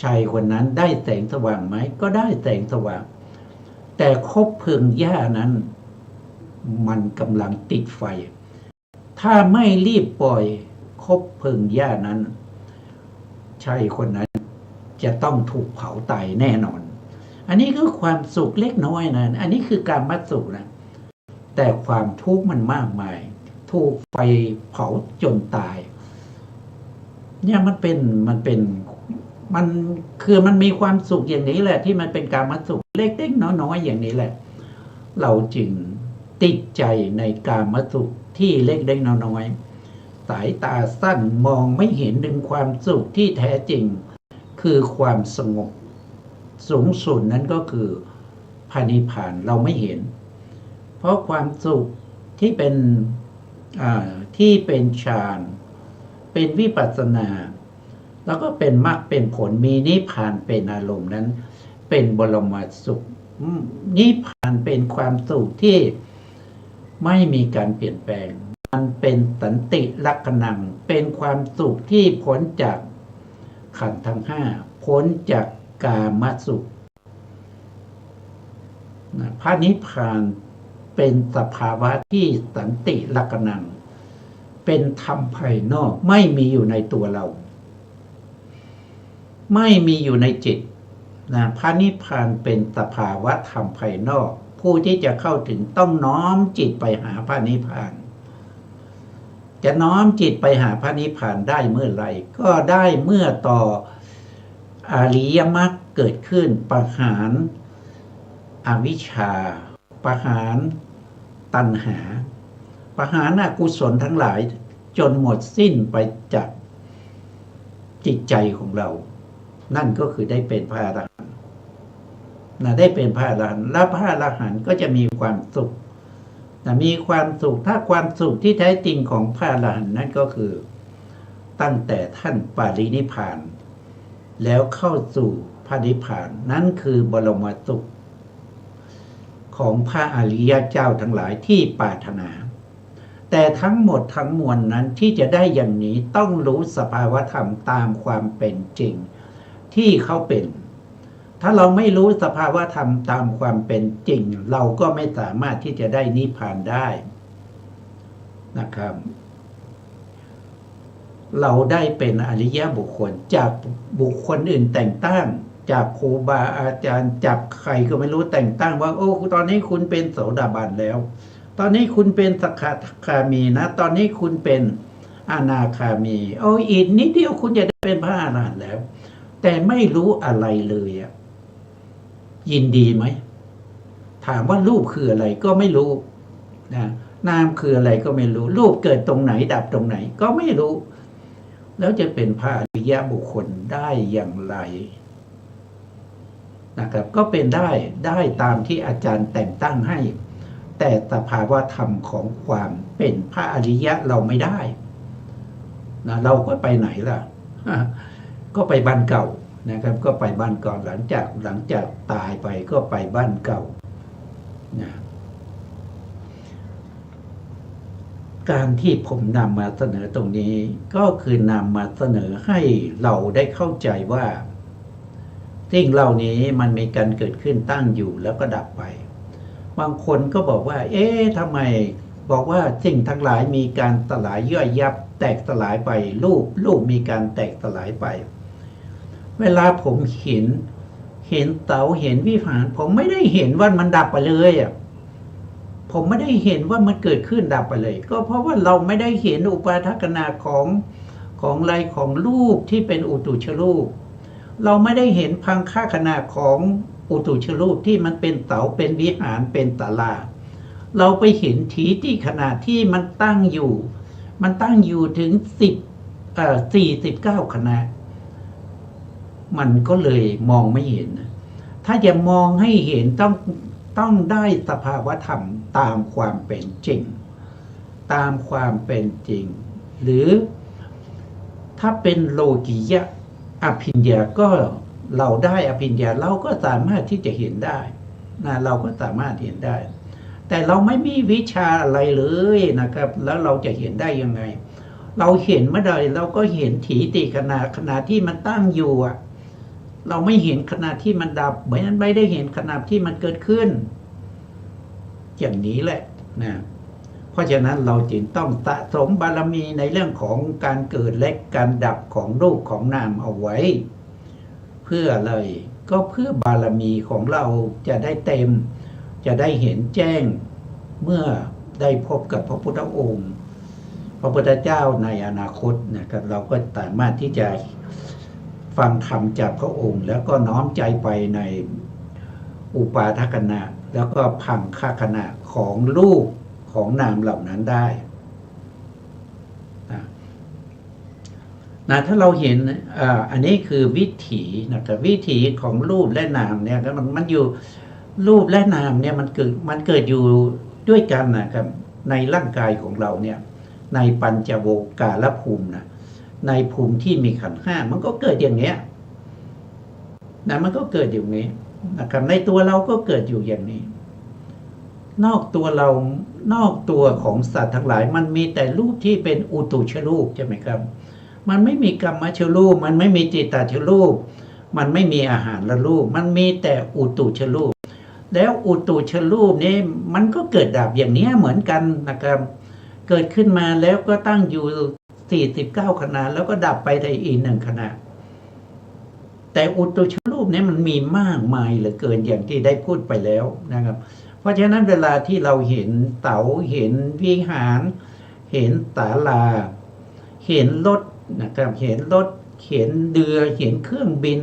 ชายคนนั้นได้แสงสว่างไหมก็ได้แสงสว่างแต่คบเพลิงหญ้านั้นมันกำลังติดไฟถ้าไม่รีบปล่อยคบเพลิงหญ้านั้นชายคนนั้นจะต้องถูกเผาตายแน่นอนอันนี้คือความสุขเล็กน้อยนะอันนี้คือการมัดสุขนะแต่ความทุกข์มันมากมายถูกไฟเผาจนตายเนี่ยมันคือมันมีความสุขอย่างนี้แหละที่มันเป็นการมัดสุขเล็กๆน้อยๆอย่างนี้แหละเราจึงติดใจในการมัดสุขที่เล็กๆน้อยๆสายตาสั้นมองไม่เห็นถึงความสุขที่แท้จริงคือความสงบสูงสุดนั้นก็คือพระนิพพานเราไม่เห็นเพราะความสุขที่เป็นฌานเป็นวิปัสสนาแล้วก็เป็นมรรคเป็นผลมีนิพพานเป็นอารมณ์นั้นเป็นบรมสุขนิพพานเป็นความสุขที่ไม่มีการเปลี่ยนแปลงมันเป็นสันติลักขณังเป็นความสุขที่พ้นจากขันธ์ทั้งห้าพ้นจากกามสุขพระนิพพานเป็นสภาวะที่สันติลักขณังเป็นธรรมภายนอกไม่มีอยู่ในตัวเราไม่มีอยู่ในจิตนะพระนิพพานเป็นสภาวะธรรมภายนอกผู้ที่จะเข้าถึงต้องน้อมจิตไปหาพระนิพพานจะน้อมจิตไปหาพระนิพพานได้เมื่อไหร่ก็ได้เมื่อต่ออริยมรรคเกิดขึ้นประหารอวิชชาประหารตัณหาประหารอกุศลทั้งหลายจนหมดสิ้นไปจากจิตใจของเรานั่นก็คือได้เป็นพระอรหันต์ได้เป็นพระอรหันต์และพระอรหันต์ก็จะมีความสุขมีความสุขถ้าความสุขที่แท้จริงของพระอรหันต์นั่นก็คือตั้งแต่ท่านปรินิพพานแล้วเข้าสู่พระนิพพานนั่นคือบรมสุขของพระอริยเจ้าทั้งหลายที่ปรารถนาแต่ทั้งหมดทั้งมวลนั้นที่จะได้อย่างนี้ต้องรู้สภาวธรรมตามความเป็นจริงที่เขาเป็นถ้าเราไม่รู้สภาวธรรมตามความเป็นจริงเราก็ไม่สามารถที่จะได้นิพพานได้ นะครับ เราได้เป็นอริยบุคคลจากบุคคลอื่นแต่งตั้งจากครูบาอาจารย์จับใครก็ไม่รู้แต่งตั้งว่าโอ้ตอนนี้คุณเป็นโสดาบันแล้ว ตอนนี้คุณเป็นสกทาคามีนะตอนนี้คุณเป็นอนาคามีโอ้อีกนิดเดียวคุณจะได้เป็นพระอรหันต์แล้ว แต่ไม่รู้อะไรเลยอ่ะยินดีไหมถามว่ารูปคืออะไรก็ไม่รู้นะนามคืออะไรก็ไม่รู้รูปเกิดตรงไหนดับตรงไหนก็ไม่รู้แล้วจะเป็นพระอริยบุคคลได้อย่างไรนะครับก็เป็นได้ตามที่อาจารย์แต่งตั้งให้แต่สภาวะธรรมของความเป็นพระอริยะเราไม่ได้นะเราก็ไปไหนล่ะก็ไปบ้านเก่านะครับก็ไปบ้านเก่าหลังจากตายไปก็ไปบ้านเก่านะการที่ผมนำมาเสนอตรงนี้ก็คือนำมาเสนอให้เราได้เข้าใจว่าสิ่งเหล่านี้มันมีการเกิดขึ้นตั้งอยู่แล้วก็ดับไปบางคนก็บอกว่าเอ๊ะทำไมบอกว่าสิ่งทั้งหลายมีการสลายย่อยยับแตกสลายไปรูปมีการแตกสลายไปเวลาผมเห็นเต๋าเห็นวิหารผมไม่ได้เห็นว่ามันดับไปเลยอ่ะผมไม่ได้เห็นว่ามันเกิดขึ้นดับไปเลยก็เพราะว่าเราไม่ได้เห็นอุปาทัศนาของอะไรของรูปที่เป็นอุตุชรูปเราไม่ได้เห็นพังค่าขนาดของอุตุชรูปที่มันเป็นเต๋าเป็นวิหารเป็นศาลาเราไปเห็นถีที่ขนาดที่มันตั้งอยู่ถึง49 ขนาดมันก็เลยมองไม่เห็นถ้าจะมองให้เห็นต้องได้สภาวธรรมตามความเป็นจริงตามความเป็นจริงหรือถ้าเป็นโลกิยะอภิญญาก็เราได้อภิญญาเราก็สามารถที่จะเห็นได้นะเราก็สามารถเห็นได้แต่เราไม่มีวิชาอะไรเลยนะครับแล้วเราจะเห็นได้ยังไงเราเห็นเมื่อใดเราก็เห็นถีติขณะที่มันตั้งอยู่อ่ะเราไม่เห็นขณะที่มันดับเหมือนไม่ได้เห็นขณะที่มันเกิดขึ้นอย่างนี้แหละนะเพราะฉะนั้นเราจึงต้องสะสมบารมีในเรื่องของการเกิดและการดับของรูปของนามเอาไว้เพื่ออะไรก็เพื่อบารมีของเราจะได้เต็มจะได้เห็นแจ้งเมื่อได้พบกับพระพุทธองค์พระพุทธเจ้าในอนาคตนะครับเราก็สามารถที่จะฟังธรรมจากพระองค์แล้วก็น้อมใจไปในอุปาทขณะแล้วก็พังค่าขณะของรูปของนามเหล่านั้นได้นะถ้าเราเห็นอันนี้คือวิถีนะครับวิถีของรูปและนามเนี่ยมันอยู่รูปและนามเนี่ยมันเกิดอยู่ด้วยกันนะครับในร่างกายของเราเนี่ยในปัญจโวการภูมินะในภูมิที่มีขันธ์ห้ามันก็เกิดอย่างนี้นะมันก็เกิดอย่างนี้นะครับในตัวเราก็เกิดอยู่อย่างนี้นอกตัวของสัตว์ทั้งหลายมันมีแต่รูปที่เป็นอุตุชรูปใช่ไหมครับมันไม่มีกรรมชรูปมันไม่มีจิตตชรูปมันไม่มีอาหารละรูปมันมีแต่อุตุชรูปแล้วอุตุชรูปนี้มันก็เกิดดับอย่างนี้เหมือนกันนะครับเกิดขึ้นมาแล้วก็ตั้งอยู่49 ขณะแล้วก็ดับไปในอีก1 ขณะแต่อุตุชรูปนี้มันมีมากมายเหลือเกินอย่างที่ได้พูดไปแล้วนะครับเพราะฉะนั้นเวลาที่เราเห็นเต๋าเห็นวิหารเห็นศาลาเห็นรถนะครับเห็นรถเห็นเรือเห็นเครื่องบิน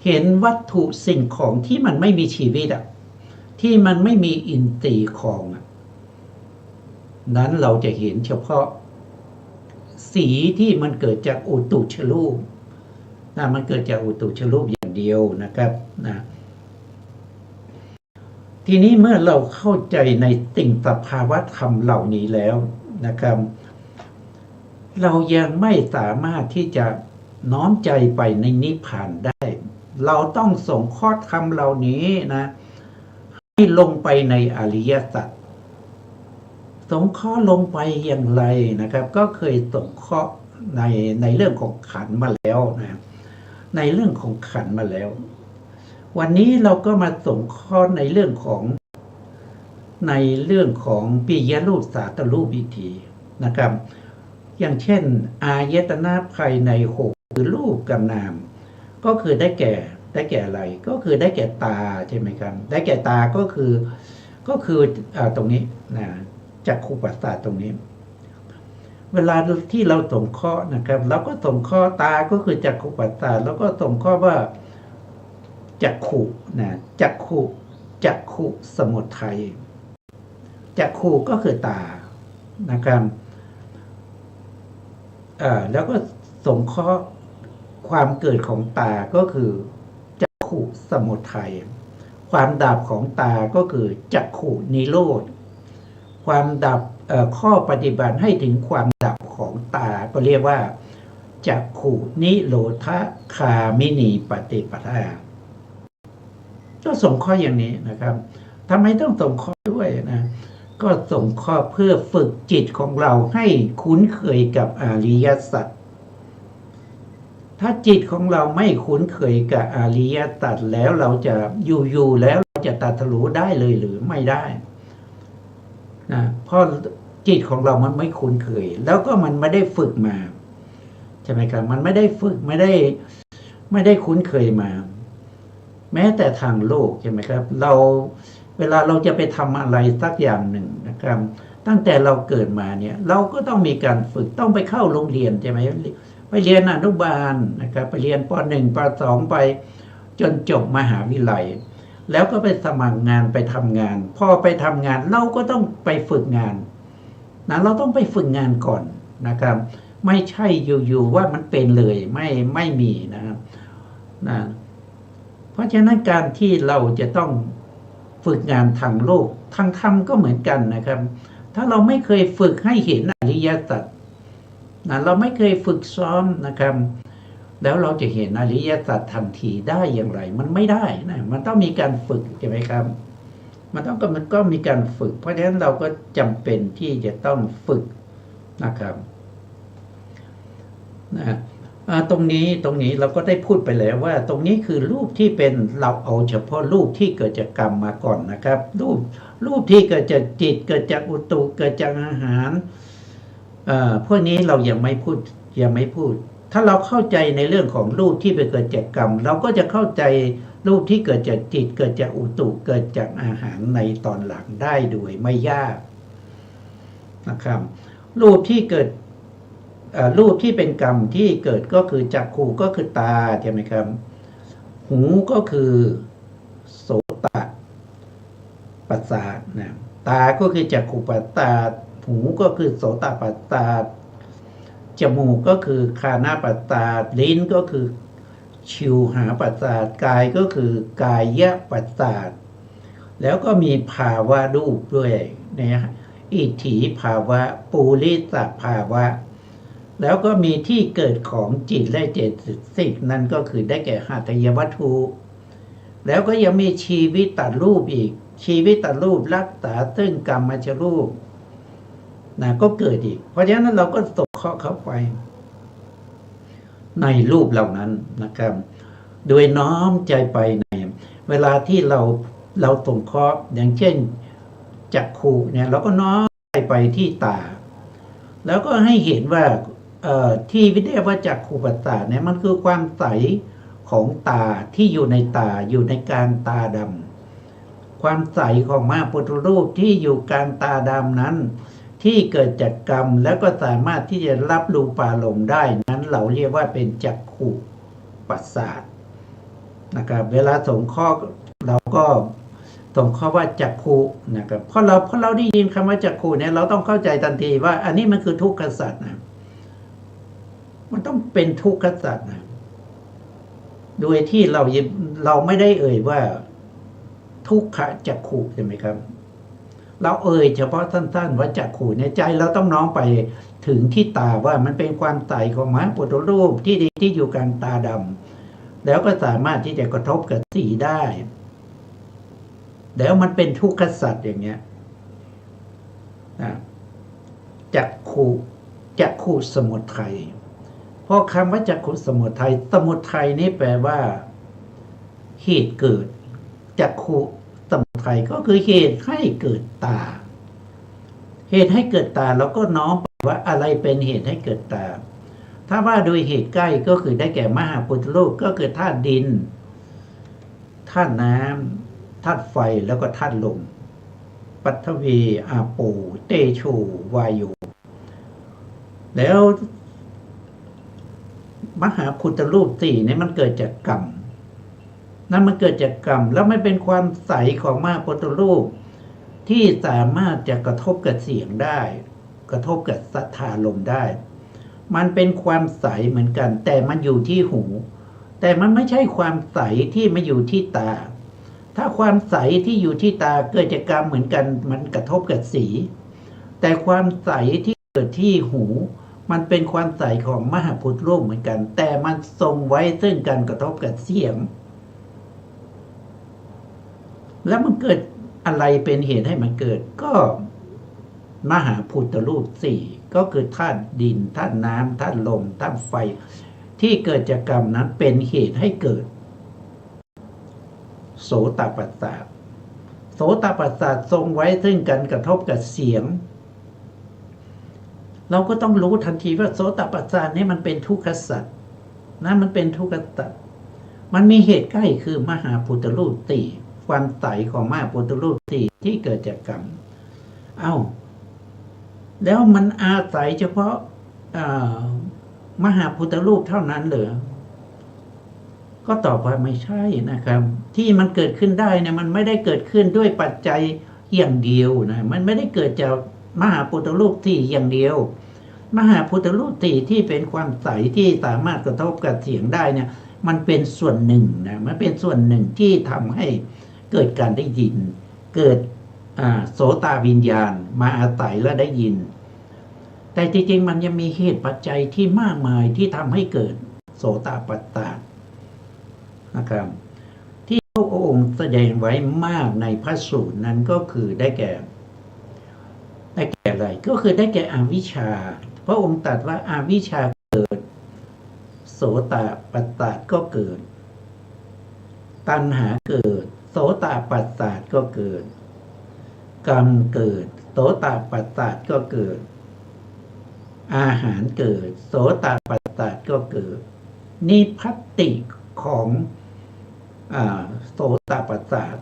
เห็นวัตถุสิ่งของที่มันไม่มีชีวิตอ่ะที่มันไม่มีอินทรีย์ของนั้นเราจะเห็นเฉพาะสีที่มันเกิดจากอุตุชรูปนะมันเกิดจากอุตุชรูปอย่างเดียวนะครับนะทีนี้เมื่อเราเข้าใจในสิ่งสภาวะธรรมเหล่านี้แล้วนะครับเรายังไม่สามารถที่จะน้อมใจไปในนิพพานได้เราต้องส่งข้อธรรมเหล่านี้นะให้ลงไปในอริยสัจสงเคราะห์ลงไปอย่างไรนะครับก็เคยสงเคราะห์ในเรื่องของขันธ์มาแล้วนะในเรื่องของขันธ์มาแล้ววันนี้เราก็มาสงเคราะห์ในเรื่องของ ในเรื่องของปิยรูปสาตรูปอีกทีนะครับอย่างเช่นอายตนะภายในหกคือรูปกับนามก็คือได้แก่อะไรก็คือได้แก่ตาใช่ไหมครับได้แก่ตาก็คือตรงนี้นะจักขุประสาทตรงนี้เวลาที่เราสงเคราะห์นะครับเราก็สงเคราะห์ตาก็คือจักขุประสาทแล้วก็สงเคราะห์ว่าจักขุนะจักขุสมุทัยจักขุก็คือตานะครับแล้วก็สงเคราะห์ความเกิดของตาก็คือจักขุสมุทัยความดับของตาก็คือจักขุนิโรธความดับข้อปฏิบัติให้ถึงความดับของตาก็เรียกว่าจักขุนิโรธคามินีปฏิปทาก็สงเคราะห์อย่างนี้นะครับทำไมต้องสงเคราะห์ด้วยนะก็สงเคราะห์เพื่อฝึกจิตของเราให้คุ้นเคยกับอริยสัจถ้าจิตของเราไม่คุ้นเคยกับอริยสัจแล้วเราจะอยู่แล้วเราจะตัดรู้ได้เลยหรือไม่ได้นะเพราะจิตของเรามันไม่คุ้นเคยแล้วก็มันไม่ได้ฝึกมาใช่ไหมครับมันไม่ได้ฝึกไม่ได้คุ้นเคยมาแม้แต่ทางโลกใช่ไหมครับเวลาเราจะไปทำอะไรสักอย่างหนึ่งนะครับตั้งแต่เราเกิดมาเนี่ยเราก็ต้องมีการฝึกต้องไปเข้าโรงเรียนใช่ไหมไปเรียนอนุบาลนะครับไปเรียนป .1 ป .2 ไปจนจบมหาวิทยาลัยแล้วก็ไปสมัครงานไปทำงานพอไปทำงานเราก็ต้องไปฝึกงานนะเราต้องไปฝึกงานก่อนนะครับไม่ใช่อยู่ๆว่ามันเป็นเลยไม่มีนะครับนะเพราะฉะนั้นการที่เราจะต้องฝึกงานทางโลกทางธรรมก็เหมือนกันนะครับถ้าเราไม่เคยฝึกให้เห็นอริยสัจนะเราไม่เคยฝึกซ้อมนะครับแล้วเราจะเห็นอริยสัจทันทีได้อย่างไรมันไม่ได้นะมันต้องมีการฝึกใช่ไหมครับมันก็มีการฝึกเพราะฉะนั้นเราก็จำเป็นที่จะต้องฝึกนะครับนะตรงนี้เราก็ได้พูดไปแล้วว่าตรงนี้คือรูปที่เป็นเราเอาเฉพาะรูปที่เกิดจากกรรมมาก่อนนะครับรูปที่เกิดจากจิตเกิดจากอุตุเกิดจากอาหารพวกนี้เรายังไม่พูดถ้าเราเข้าใจในเรื่องของรูปที่ไปเกิดจากกรรมเราก็จะเข้าใจรูปที่เกิดจากจิตเกิดจากอุตุเกิดจากอาหารในตอนหลังได้โดยไม่ยากนะครับรูปที่เป็นกรรมที่เกิดก็คือจักขุก็คือตาใช่ไหมครับหูก็คือโสตประสาทนะตาก็คือจักขุประสาทหูก็คือโสตประสาทจมูกก็คือคานาประสาทลิ้นก็คือชิวหาประสาทกายก็คือกายประสาทแล้วก็มีภาวะรูปด้วยนะอิทธิภาวะปุริสภาวะแล้วก็มีที่เกิดของจิตและเจตสิกนั่นก็คือได้แก่หัตถยวัตถุแล้วก็ยังมีชีวิตตัดรูปอีกชีวิตตัดรูปรักษาซึ่งกรรมชรูปนะก็เกิดอีกเพราะฉะนั้นเราก็สงเคราะห์เข้าไปในรูปเหล่านั้นนะครับโดยน้อมใจไปในเวลาที่เราสงเคราะห์อย่างเช่นจักขุเนี่ยเราก็น้อมใจไปที่ตาแล้วก็ให้เห็นว่าที่วิทยาวัจจักขุประสาทเนี่ยมันคือความใสของตาที่อยู่ในตาอยู่ในกลางตาดำความใสของมหาพุทธรูปที่อยู่กลางตาดำนั้นที่เกิดจากกรรมแล้วก็สามารถที่จะรับรูปารมณ์ได้นั้นเราเรียกว่าเป็นจักขุประสาทนะครับเวลาสงเคราะห์เราก็สงเคราะห์ว่าจักขุนะครับเพราะเราได้ยินคำว่าจักขุเนี่ยเราต้องเข้าใจทันทีว่าอันนี้มันคือทุกขสัจนะมันต้องเป็นทุกขสัจนะโดยที่เราไม่ได้เอ่ยว่าทุกขจักขุใช่ไหมครับเราเอ่ยเฉพาะสั้นๆว่าจักขุในใจเราต้องน้อมไปถึงที่ตาว่ามันเป็นความใสของมหาพุทธรูปที่อยู่กลางตาดำแล้วก็สามารถที่จะกระทบกับสีได้แล้วมันเป็นทุกขสัจอย่างเงี้ยจักขุสมุทัยเพราะคำว่าจักขุสมุทัยนี่แปลว่าเหตุเกิดจักขุ สมุทัยก็คือเหตุให้เกิดตา เหตุให้เกิดตาเราก็น้อมไปว่าอะไรเป็นเหตุให้เกิดตา ถ้าว่าโดยเหตุใกล้ก็คือได้แก่มหาพุทธรูปก็คือธาตุดินธาตุน้ำธาตุไฟแล้วก็ธาตุลมปัทวีอาโปเตโชวายุแล้วมหาพุทธรูปสี่เนี่ยมันเกิดจากกรรมนั่นมันเกิดจากกรรมแล้วไม่เป็นความใสของมหาพุทธรูปที่สามารถจะกระทบกับเสียงได้กระทบกับสัทธาลมได้มันเป็นความใสเหมือนกันแต่มันอยู่ที่หูแต่มันไม่ใช่ความใสที่มาอยู่ที่ตาถ้าความใสที่อยู่ที่ตาเกิดจากกรรมเหมือนกันมันกระทบกับสีแต่ความใสที่เกิดที่หูมันเป็นความใสของมหาพุทธรูปเหมือนกันแต่มันทรงไว้ซึ่งการกระทบกับเสียงแล้วมันเกิดอะไรเป็นเหตุให้มันเกิดก็มหาพุทธรูปสี่ก็คือธาตุดินธาตุน้ำธาตุลมธาตุไฟที่เกิดจากกรรมนั้นเป็นเหตุให้เกิดโสตปัสสาทโสตปัสสาททรงไว้ซึ่งการกระทบกับเสียงเราก็ต้องรู้ทันทีว่าโสตปัสสาทนี้มันเป็นทุกขสัตว์นะมันเป็นทุกขสัตว์มันมีเหตุใกล้คือมหาพุทธรูปสี่ความใสของมหาพุทธรูปสี่ที่เกิดจากกรรมแล้วมันอาศัยเฉพาะมหาพุทธรูปเท่านั้นเหรอก็ตอบว่าไม่ใช่นะครับที่มันเกิดขึ้นได้เนี่ยมันไม่ได้เกิดขึ้นด้วยปัจจัยอย่างเดียวนะมันไม่ได้เกิดจากมหาพุทธรูปสี่อย่างเดียวมหาพุทธรูปสี่ที่เป็นความใสที่สามารถกระทบกับเสียงได้เนี่ยมันเป็นส่วนหนึ่งนะมันเป็นส่วนหนึ่งที่ทำให้เกิดการได้ยินเกิดโสตวิญญาณมาอาศัยและได้ยินแต่จริงๆมันยังมีเหตุปัจจัยที่มากมายที่ทำให้เกิดโสตปัสสาทนะครับที่พระองค์แสดงไว้มากในพระสูตรนั้นก็คือได้แก่อะไรก็คือได้แก่อวิชชาพระองค์ตรัสว่าอวิชชาเกิดโสตปัสสาทก็เกิดตัณหาเกิดโสตปัสสาทก็เกิดกรรมเกิดโสตปัสสาทก็เกิดอาหารเกิดโสตปัสสาทก็เกิดนิพพัตติของโสตปัสสาท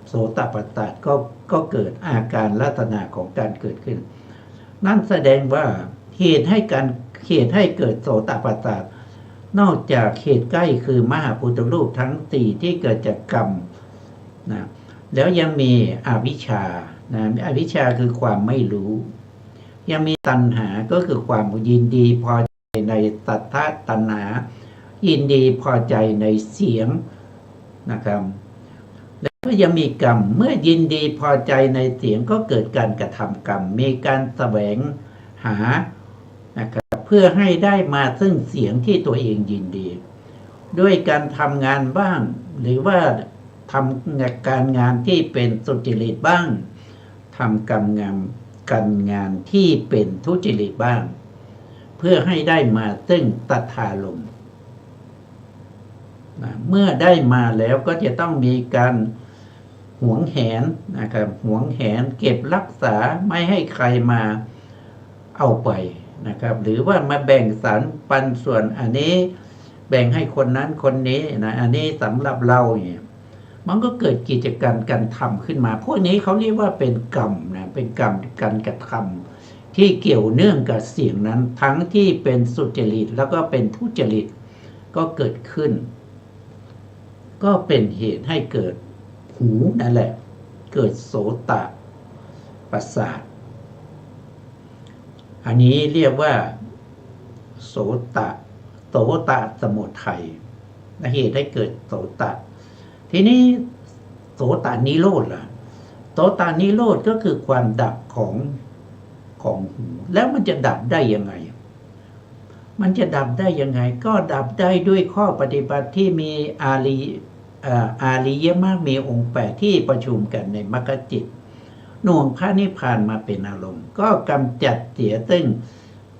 โสตปัสสาทก็เกิดอาการลักษณะของการเกิดขึ้นนั่นแสดงว่าเหตุให้เกิดโสตปัสสาทนอกจากเหตุใกล้คือมหาพุทธรูปทั้งสี่ที่เกิดจากกรรมนะแล้วยังมีอวิชชานะอวิชชาคือความไม่รู้ยังมีตัณหาก็คือความยินดีพอใจในสัทธะตัณหายินดีพอใจในเสียงนะครับแล้วก็ยังมีกรรมเมื่อยินดีพอใจในเสียงก็เกิดการกระทำกรรมมีการแสวงหานะครับเพื่อให้ได้มาซึ่งเสียงที่ตัวเองยินดีด้วยการทำงานบ้างหรือว่าทำการงานที่เป็นสุจริตบ้างทำการงานที่เป็นทุจริตบ้างเพื่อให้ได้มาซึ่งตัทธารมณ์เมื่อได้มาแล้วก็จะต้องมีการหวงแหนนะครับหวงแหนเก็บรักษาไม่ให้ใครมาเอาไปนะครับหรือว่ามาแบ่งสรรปันส่วนอันนี้แบ่งให้คนนั้นคนนี้นะอันนี้สำหรับเราเนี่ยมันก็เกิดกิจการการทำขึ้นมาพวกนี้เขาเรียกว่าเป็นกรรมนะเป็นกรรมการกระทำที่เกี่ยวเนื่องกับเสียงนั้นทั้งที่เป็นสุจริตแล้วก็เป็นทุจริตก็เกิดขึ้นก็เป็นเหตุให้เกิดหูนั่นแหละเกิดโสตปัสสาทอันนี้เรียกว่าโสตสมุทัยเหตุให้เกิดโสตทีนี้โสตนิโรธล่ะโสตนิโรธก็คือความดับของหูแล้วมันจะดับได้ยังไงมันจะดับได้ยังไงก็ดับได้ด้วยข้อปฏิบัติที่มีอาริยมรรคมีองค์8ที่ประชุมกันในมรรคจิตหน่วงพระนิพพานมาเป็นอารมณ์ก็กำจัดเสียซึ่ง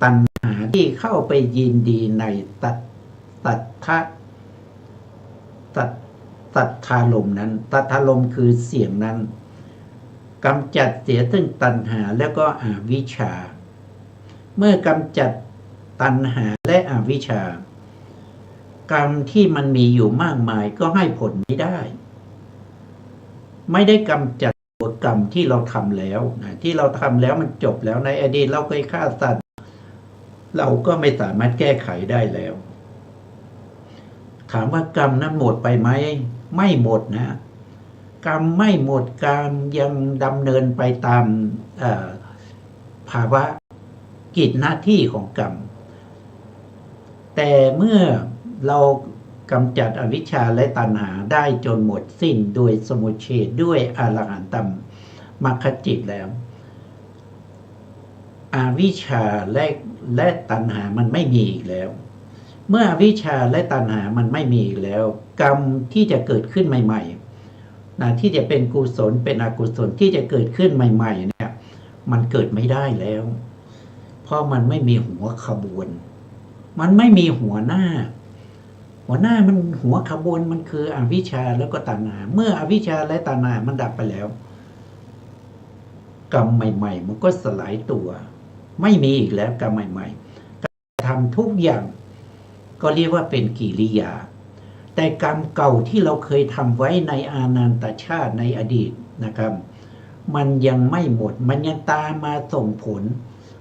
ตัณหาที่เข้าไปยินดีในสั สัทธารมณ์นั้นสัทธารมณ์คือเสียงนั้นกำจัดเสียซึ่งตัณหาและก็อวิชชาเมื่อกำจัดตัณหาและอวิชชากรรมที่มันมีอยู่มากมายก็ให้ผลไม่ได้กำจัดตัวกรรมที่เราทำแล้วที่เราทำแล้วมันจบแล้วในอดีตเราเคยฆ่าสัตว์เราก็ไม่สามารถแก้ไขได้แล้วถามว่ากรรมนั้นหมดไปไหมไม่หมดนะกรรมไม่หมดกรรมยังดำเนินไปตามภาวะกิจหน้าที่ของกรรมแต่เมื่อเรากำจัดอวิชชาและตัณหาได้จนหมดสิ้นโดยสมุจเฉทด้วยอรหันตมรรคจิตแล้วอวิชชาและตัณหามันไม่มีอีกแล้วเมื่ออวิชชาและตัณหามันไม่มีอีกแล้วกรรมที่จะเกิดขึ้นใหม่ๆนะที่จะเป็นกุศลเป็นอกุศลที่จะเกิดขึ้นใหม่ๆเนี่ยมันเกิดไม่ได้แล้วเพราะมันไม่มีหัวขบวนมันไม่มีหัวหน้ามันหัวขบวนมันคืออวิชชาแล้วก็ตัณหาเมื่ออวิชชาและตัณหามันดับไปแล้วกรรมใหม่ๆมันก็สลายตัวไม่มีอีกแล้วกรรมใหม่ๆการทำทุกอย่างก็เรียกว่าเป็นกิริยาแต่กรรมเก่าที่เราเคยทำไว้ในอานันตชาติในอดีตนะครับมันยังไม่หมดมันยังตามมาส่งผล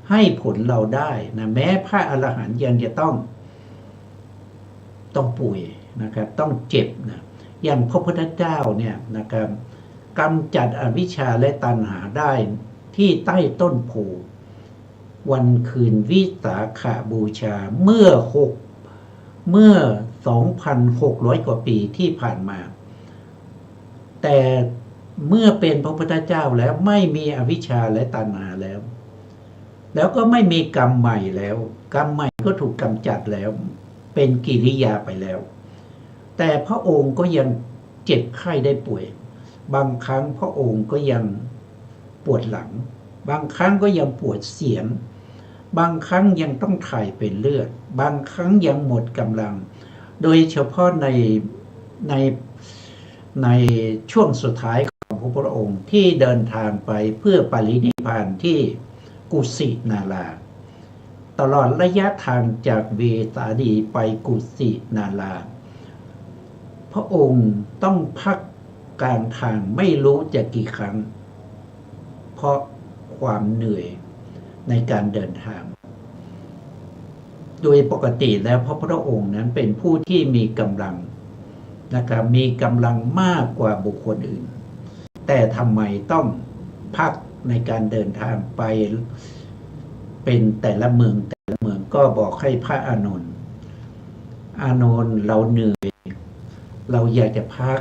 ให้ผลเราได้นะแม้พระอรหันต์ยังจะต้องป่วยนะครับต้องเจ็บนะอย่างพระพุทธเจ้าเนี่ยนะครับกำจัดอวิชชาและตัณหาได้ที่ใต้ต้นโพวันคืนวิสาขบูชาเมื่อ 2,600 กว่าปีที่ผ่านมาแต่เมื่อเป็นพระพุทธเจ้าแล้วไม่มีอวิชชาและตัณหาแล้วก็ไม่มีกรรมใหม่แล้วกรรมใหม่ก็ถูกกำจัดแล้วเป็นกิริยาไปแล้วแต่พระองค์ก็ยังเจ็บไข้ได้ป่วยบางครั้งพระองค์ก็ยังปวดหลังบางครั้งก็ยังปวดเสียนบางครั้งยังต้องถ่ายเป็นเลือดบางครั้งยังหมดกำลังโดยเฉพาะในช่วงสุดท้ายของพระองค์ที่เดินทางไปเพื่อปรินิพพานที่กุสินาราตลอดระยะทางจากเวสาลีไปกุสินาราพระองค์ต้องพักกลางทางไม่รู้จะกี่ครั้งเพราะความเหนื่อยในการเดินทางโดยปกติแล้วพระพุทธองค์นั้นเป็นผู้ที่มีกำลังนะครับมีกำลังมากกว่าบุคคลอื่นแต่ทำไมต้องพักในการเดินทางไปเป็นแต่ละเมืองก็บอกให้พระอานนท์เราเหนื่อยเราอยากจะพัก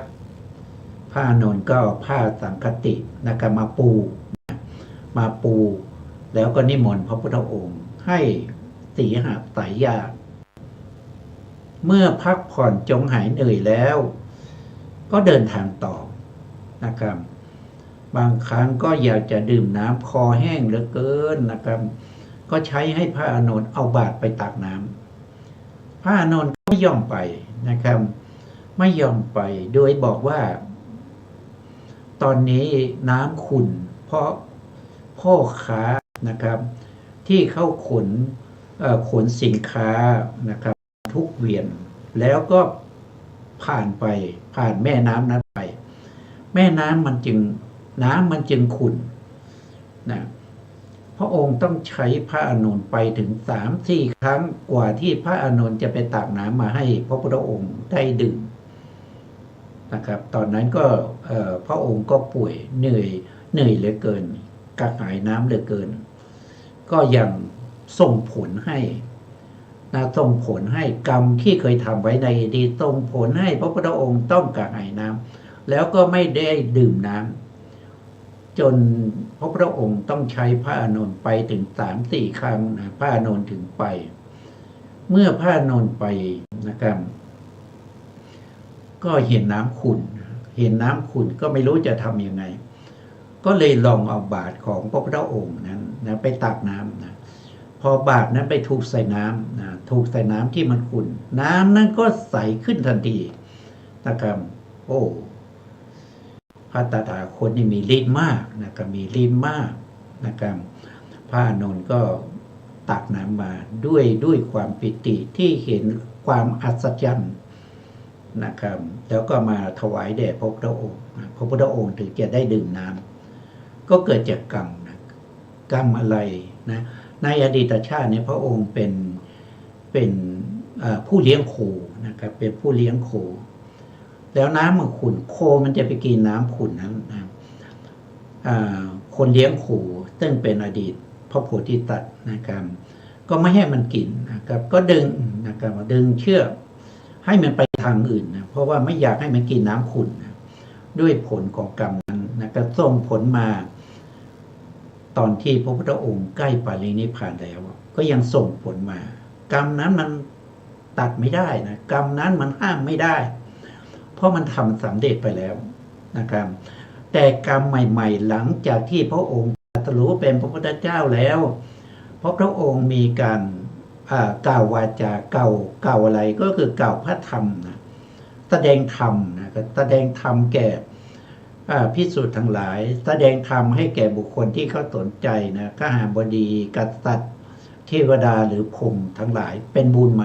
พระอานนท์ก็ผ้าสังคตินะครับมาปูแล้วก็นิมนต์พระพุทธองค์ให้สีหสายยาเมื่อพักผ่อนจงหายเหนื่อยแล้วก็เดินทางต่อนะครับบางครั้งก็อยากจะดื่มน้ำคอแห้งเหลือเกินนะครับก็ใช้ให้พระอานนท์เอาบาตรไปตักน้ำพระอานนท์ไม่ยอมไปนะครับไม่ยอมไปโดยบอกว่าตอนนี้น้ำขุ่นเพราะพ่อค้านะครับที่เข้าขนสินค้านะครับทุกเวียนแล้วก็ผ่านแม่น้ำนั้นไปแม่น้ำมันจึงขุ่นนะพระองค์ต้องใช้พระอานนท์ไปถึง 3-4 ครั้งกว่าที่พระอานนท์จะไปตักน้ำมาให้พระพุทธองค์ได้ดื่มนะครับตอนนั้นก็พระองค์ก็ป่วยเหนื่อยเหลือเกินกระหายน้ำเหลือเกินก็ยังส่งผลให้กรรมที่เคยทำไว้ในอดีตส่งผลให้พระพุทธองค์ต้องกระหายน้ำแล้วก็ไม่ได้ดื่มน้ำจนพระพุทธองค์ต้องใช้พระอานนท์ไปถึง 3-4 ครั้งนะพระอานนท์ถึงไปเมื่อพระอานนท์ไปนะครับก็เห็นน้ำขุ่นก็ไม่รู้จะทำยังไงก็เลยลองเอาบาตรของพระพุทธองค์นั้นนะไปตักน้ำนะพอบาตรนั้นไปถูกใส่น้ำนะถูกใส่น้ำที่มันขุ่นน้ำนั้นก็ใสขึ้นทันทีนะครับ โอ้พระตถาคตนี่มีฤทธิ์มากนะครับมีฤทธิ์มากนะครับพระอานนท์ก็ตักน้ำมาด้วยความปิติที่เห็นความอัศจรรย์นะครับแล้วก็มาถวายแด่พระพุทธองค์พระพุทธองค์ถึงจะได้ดื่มน้ำก็เกิดจากกรรมนะกรรมอะไรนะในอดีตชาติเนี่ยพระองค์เป็นผู้เลี้ยงโคนะครับเป็นผู้เลี้ยงโคแล้วน้ำมันขุ่นโคมันจะไปกินน้ำขุ่นนั้นนะคนเลี้ยงโคซึ่งเป็นอดีตพระโพธิสัตว์นะครับก็ไม่ให้มันกินนะครับก็ดึงนะครับดึงเชือกให้มันไปทางอื่นนะเพราะว่าไม่อยากให้มันกินน้ำขุ่นนะด้วยผลของกรรมนั้นนะครับส่งผลมาตอนที่พระพุทธองค์ใกล้ปรินิพพานแล้วก็ยังส่งผลมากรรมนั้นมันตัดไม่ได้นะกรรมนั้นมันห้ามไม่ได้เพราะมันทำสำเร็จไปแล้วนะครับแต่กรรมใหม่ๆหลังจากที่พระองค์ตรัสรู้เป็นพระพุทธเจ้าแล้วเพราะพระองค์มีการกล่าววาจาเก่าอะไรก็คือกล่าวพระธรรมนะแสดงธรรมนะแสดงธรรมแก่ภิกษุทั้งหลายแสดงธรรมให้แก่บุคคลที่เขาสนใจนะข้าหาบดีกษัตริย์เทวดาหรือพรหมทั้งหลายเป็นบุญไหม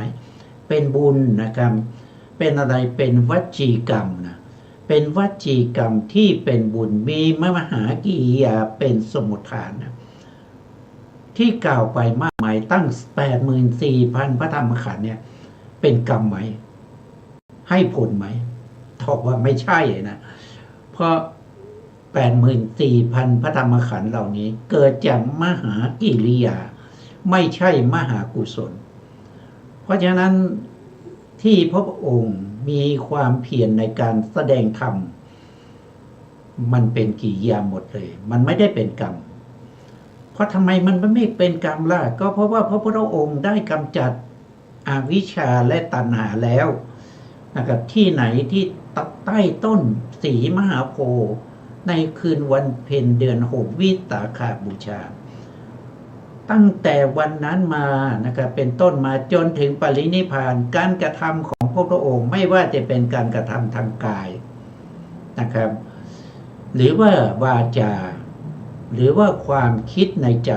เป็นบุญนะครับเป็นอะไรเป็นวจีกรรมนะเป็นวจีกรรมที่เป็นบุญมีมหากิริยาเป็นสมุทฐานนะที่กล่าวไปมากมายตั้ง 84,000 พระธรรมขันธ์เนี่ยเป็นกรรมไหมให้ผลไหมตอบว่าไม่ใช่นะเพราะ 84,000 พระธรรมขันธ์เหล่านี้เกิดจากมหากิริยาไม่ใช่มหากุศลเพราะฉะนั้นที่พระองค์มีความเพียรในการแสดงธรรมมันเป็นกิริยาหมดเลยมันไม่ได้เป็นกรรมเพราะทำไมมันไม่เป็นกรรมล่ะก็เพราะว่าพระพุทธองค์ได้กำจัดอวิชชาและตัณหาแล้วนะครับที่ไหนที่ใต้ต้นสีมหาโพธิ์ในคืนวันเพ็ญเดือน 6วิสาขบูชาตั้งแต่วันนั้นมานะครับเป็นต้นมาจนถึงปรินิพพานการกระทำของพระพุทธองค์ไม่ว่าจะเป็นการกระทำทางกายนะครับหรือว่าวาจาหรือว่าความคิดในใจ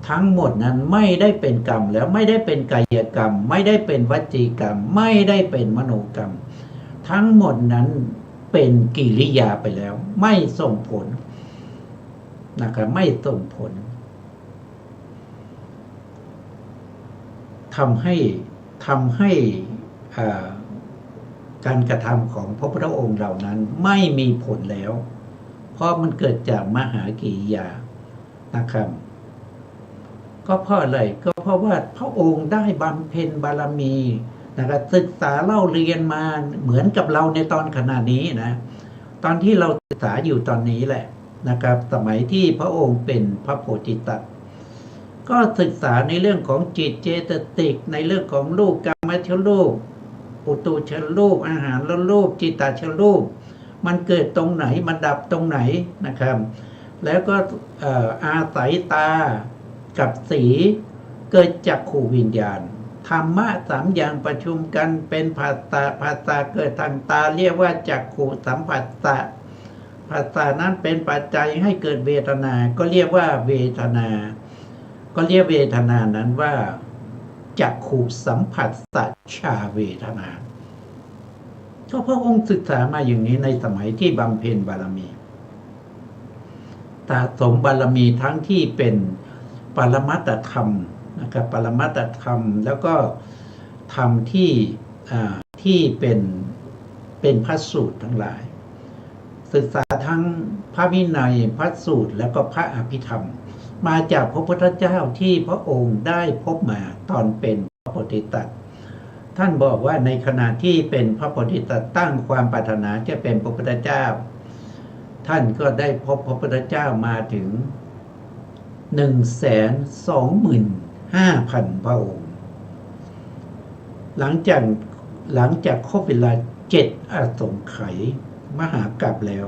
ทั้งหมดนั้นไม่ได้เป็นกรรมแล้วไม่ได้เป็นกายกรรมไม่ได้เป็นวจีกรรมไม่ได้เป็นมโนกรรมทั้งหมดนั้นเป็นกิริยาไปแล้วไม่ส่งผลนะครับไม่ส่งผลทำให้การกระทำของพระพุทธองค์เหล่านั้นไม่มีผลแล้วเพราะมันเกิดจากมหากิริยานะครับก็เพราะอะไรก็เพราะว่าพระองค์ได้บำเพ็ญบารมีนะครับศึกษาเล่าเรียนมาเหมือนกับเราในตอนขณะนี้นะตอนที่เราศึกษาอยู่ตอนนี้แหละนะครับสมัยที่พระองค์เป็นพระโพธิสัตว์ก็ศึกษาในเรื่องของจิตเจตสิกในเรื่องของรูปกามชรูปอุตุชรูปอาหารและรูปจิตตชรูปมันเกิดตรงไหนมันดับตรงไหนนะครับแล้วก็อาศัยตากับสีเกิดจากขูวิญญาณธรรมะ3อย่างประชุมกันเป็นภาษาเกิดทางตาเรียกว่าจักขุสัมผัสสะภาษานั้นเป็นปัจจัยให้เกิดเวทนาก็เรียกว่าเวทนาก็เรียกเวทนานั้นว่าจักขุสัมผัสสะชาเวทนาก็พระองค์ศึกษามาอย่างนี้ในสมัยที่บำเพ็ญบารมีสะสมบารมีทั้งที่เป็นปรมัตถธรรมนะครับปรมัตถธรรมแล้วก็ธรรมที่เป็นพระสูตรทั้งหลายศึกษาทั้งพระวินัยพระสูตรแล้วก็พระอภิธรรมมาจากพระพุทธเจ้าที่พระองค์ได้พบมาตอนเป็นพระโพธิสัตว์ท่านบอกว่าในขณะที่เป็นพระโพธิสัตว์ตั้งความปรารถนาจะเป็นพระพุทธเจ้าท่านก็ได้พบพระพุทธเจ้ามาถึง 125,000 พระองค์หลังจากครบเวลา7อสงไขยมหากัปแล้ว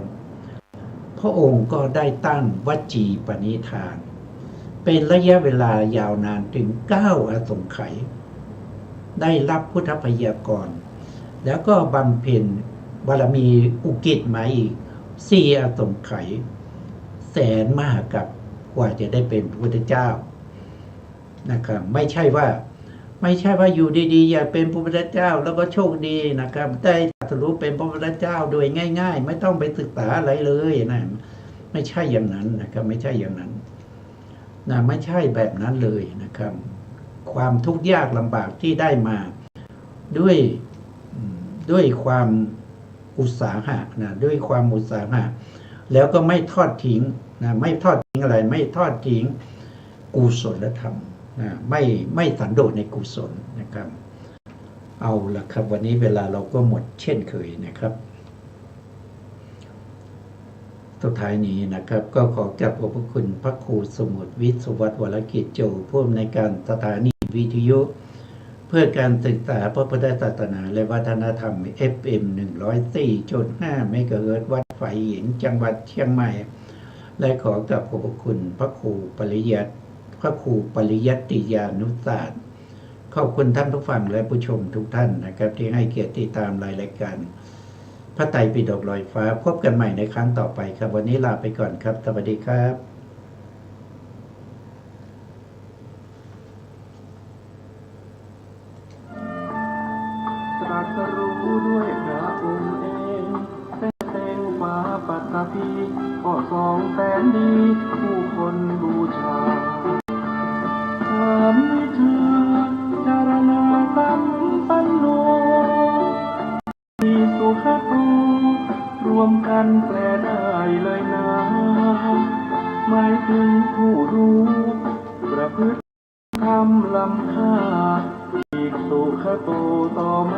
พระองค์ก็ได้ตั้งวจีปณิธานเป็นระยะเวลายาวนานถึง9อสงไขยได้รับพุทธพยากรแล้วก็บำเพ็ญ บารมีอุกิจมาอีก4อสงไขยแสนมหากัปกว่าจะได้เป็นพระพุทธเจ้านะครับไม่ใช่ว่าอยู่ดีๆอยากเป็นพระพุทธเจ้าแล้วก็โชคดีนะครับได้ตรัสรู้เป็นพระพุทธเจ้าโดยง่ายๆไม่ต้องไปศึกษาอะไรเลยนะไม่ใช่อย่างนั้นนะครับไม่ใช่อย่างนั้นนะไม่ใช่แบบนั้นเลยนะครับความทุกข์ยากลำบากที่ได้มาด้วยความอุตสาหะนะด้วยความอุตสาหะแล้วก็ไม่ทอดทิ้งนะไม่ทอดทิ้งอะไรไม่ทอดทิ้งกุศลธรรมนะไม่สันโดษในกุศลนะครับเอาละครับวันนี้เวลาเราก็หมดเช่นเคยนะครับสุดท้ายนี้นะครับก็ขอกราบขอบพระคุณพระครูสมุทรวิศวัตรวรกิจโจผู้อำนวยการสถานีวิทยุเพื่อการศึกษาพระพุทธศาสนาและวัฒนธรรม FM 104.5 เมกะเฮิรตซ์วัดไฝหญิงจังหวัดเชียงใหม่และขอกราบขอบพระคุณพระครูปริยัติยานุศาสตร์ขอบคุณท่านผู้ฟังและผู้ชมทุกท่านนะครับที่ให้เกียรติติดตามรายการพระไตรปิฎกลอยฟ้าพบกันใหม่ในครั้งต่อไปครับวันนี้ลาไปก่อนครับสวัสดีครับ
ตรัสรู้ด้วยพระองค์เองแต่เต็งฟ้าปัตตภีก็2 แสนดีผู้คนบูชาถามวิเธอจารณาสัมปันโนมีสุขโตรวมกันแปลได้เลยนะหมายถึงผู้รู้ประพฤติธรรมล้ำค่าอีกสุขโตต่อม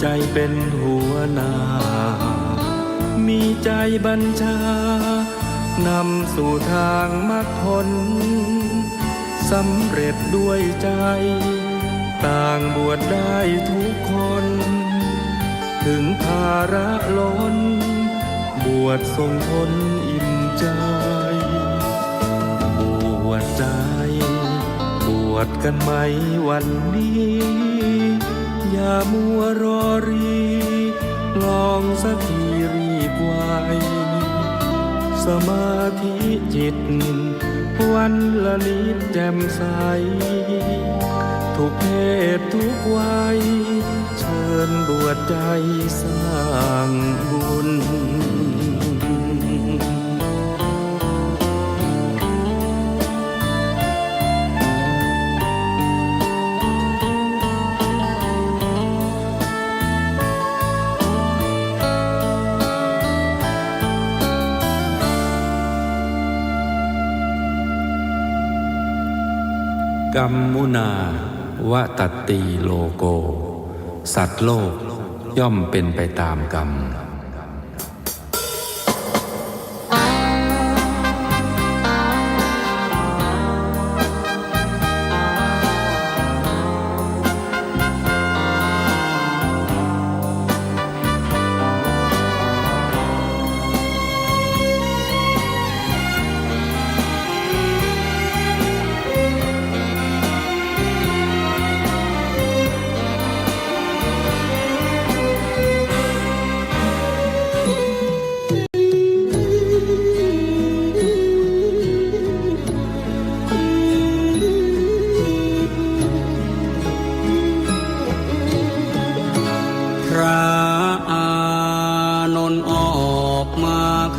ใจเป็นหัวหน้ามีใจบัญชานำสู่ทางมรรคผลสำเร็จด้วยใจต่างบวชได้ทุกคนถึงภาระล้นบวชทรงผลอิ่มใจบวชใจบวชกันไหมวันนี้อย่ามัวรอรีลองสักทีรีบไวสมาธิจิตวันละนิดแจ่มใสทุกเพศทุกวัยเชิญบวชใจสร้างบุญกัมมุนาวะตัตติโลโกสัตว์โลกย่อมเป็นไปตามกรรม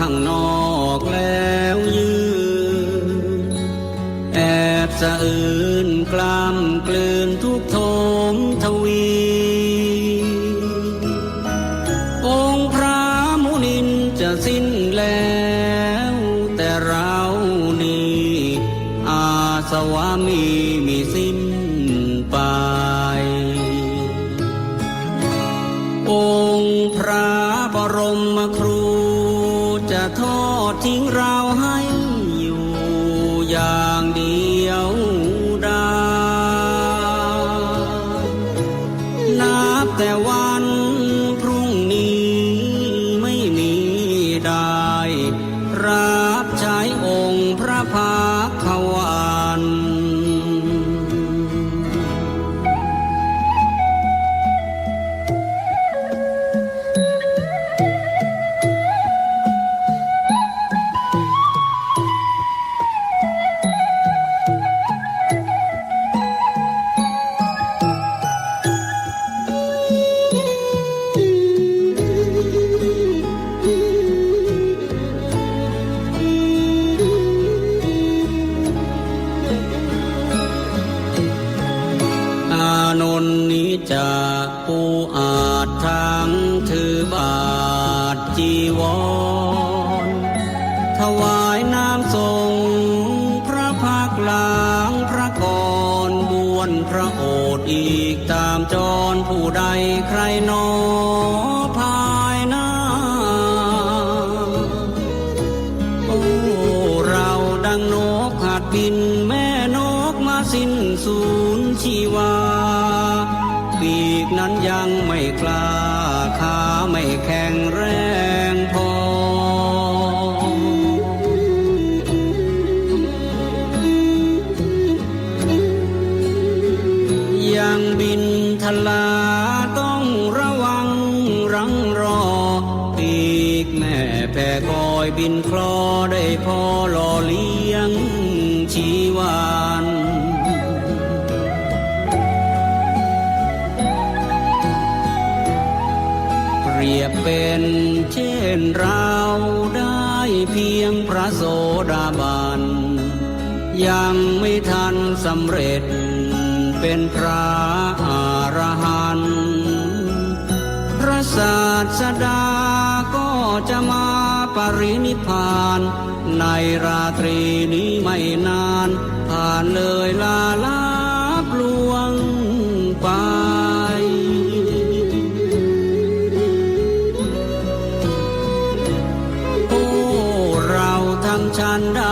ข้างนอกแล้วยืนแอบสะ
อื่นกล้ำกลืนทุกโทมทวี องค์พระมุนินจะสิ้นแล้วแต่เรานี้อาสวามีสิ้นไป องค์พระบรมครูจะทอดทิ้งเราให้อยู่อย่างเดียวดายนับแต่วันพรุ่งนี้ไม่มีได้รับใช้องค์พระภาควัน อานนท์นี้จะปูอาจทั้งถือบาทจีวรถวายน้ำทรงพระพักหลังพระกรบวนพระโอษฐ์อีกตามจรผู้ใดใครหนอภายหน้า โอ้เราดังนกหัดบินแม่นกมาสิ้นสูญชีวา ปีกนั้นยังไม่กล้าขาไม่แข็งแรงพอ ยังบินทลาต้องระวังรังรอ ปีกแม่แผ่คอยบินคลอได้พอหล่อเลี้ยงชีวานเปรียบเป็นเช่นเราได้เพียงพระโสดาบัน ยังไม่ทันสำเร็จเป็นพระอรหันต์พระศาสดาก็จะมาปรินิพพานในราตรีนี้ไม่นานผ่านเลยลาลับลวงไป โอ้เราทำชันใด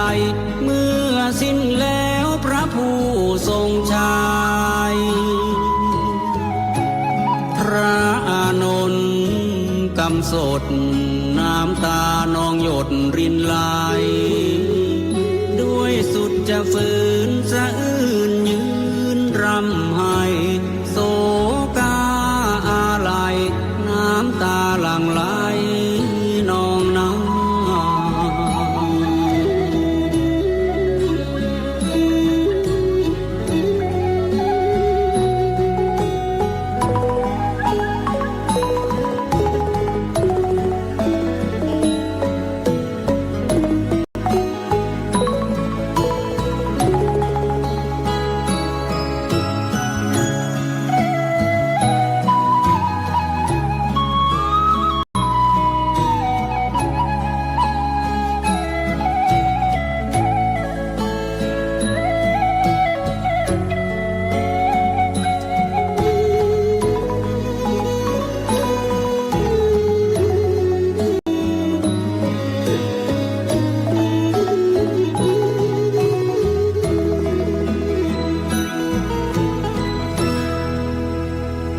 เมื่อสิ้นแล้วพระผู้ทรงชัย พระอานนท์กำสดน้ำตานองหยดรินไหลด้วยสุดจะฝืนสะอื้นยืนรำไห้โศกาอาลัยน้ำตาหลั่งไหลนองน้ำ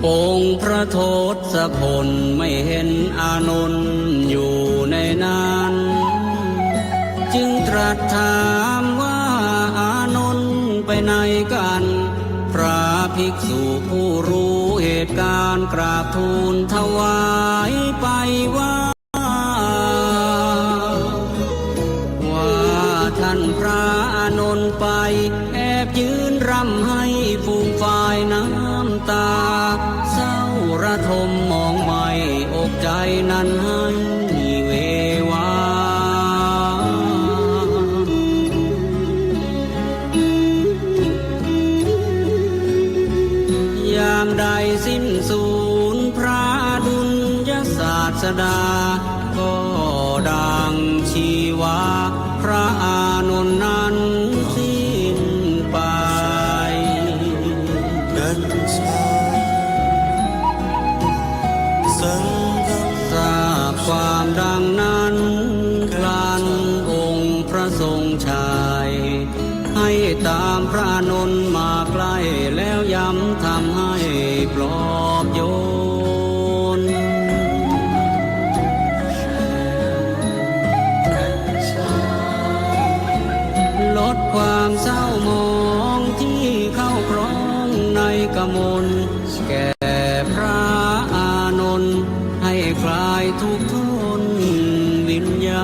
องค์พระโทศพลไม่เห็นอานนท์อยู่ในนั้น จึงตรัสถามว่าอานนท์ไปไหนกัน พระภิกษุผู้รู้เหตุการณ์กราบทูลถวายไปว่าท่านพระอานนท์ไปแอบยืนรำให้ฟูงฝ่ายน้ำตาเศร้าระทมมองไม่อกใจนั้นให้เววา อ สดาก็ดังชีวาพระอานนท์นั้นสิ้นไปกัญชาสังฆทราบความดังนั้นคลันองค์พระทรงชัยให้ตามพระนนท์มาใกล้แล้วย้ำทำให้ปลอบโยนลดความเศร้าหมองที่เข้าครองในกมลแก่พระอานนท์ให้คลายทุกข์ทนวิญญา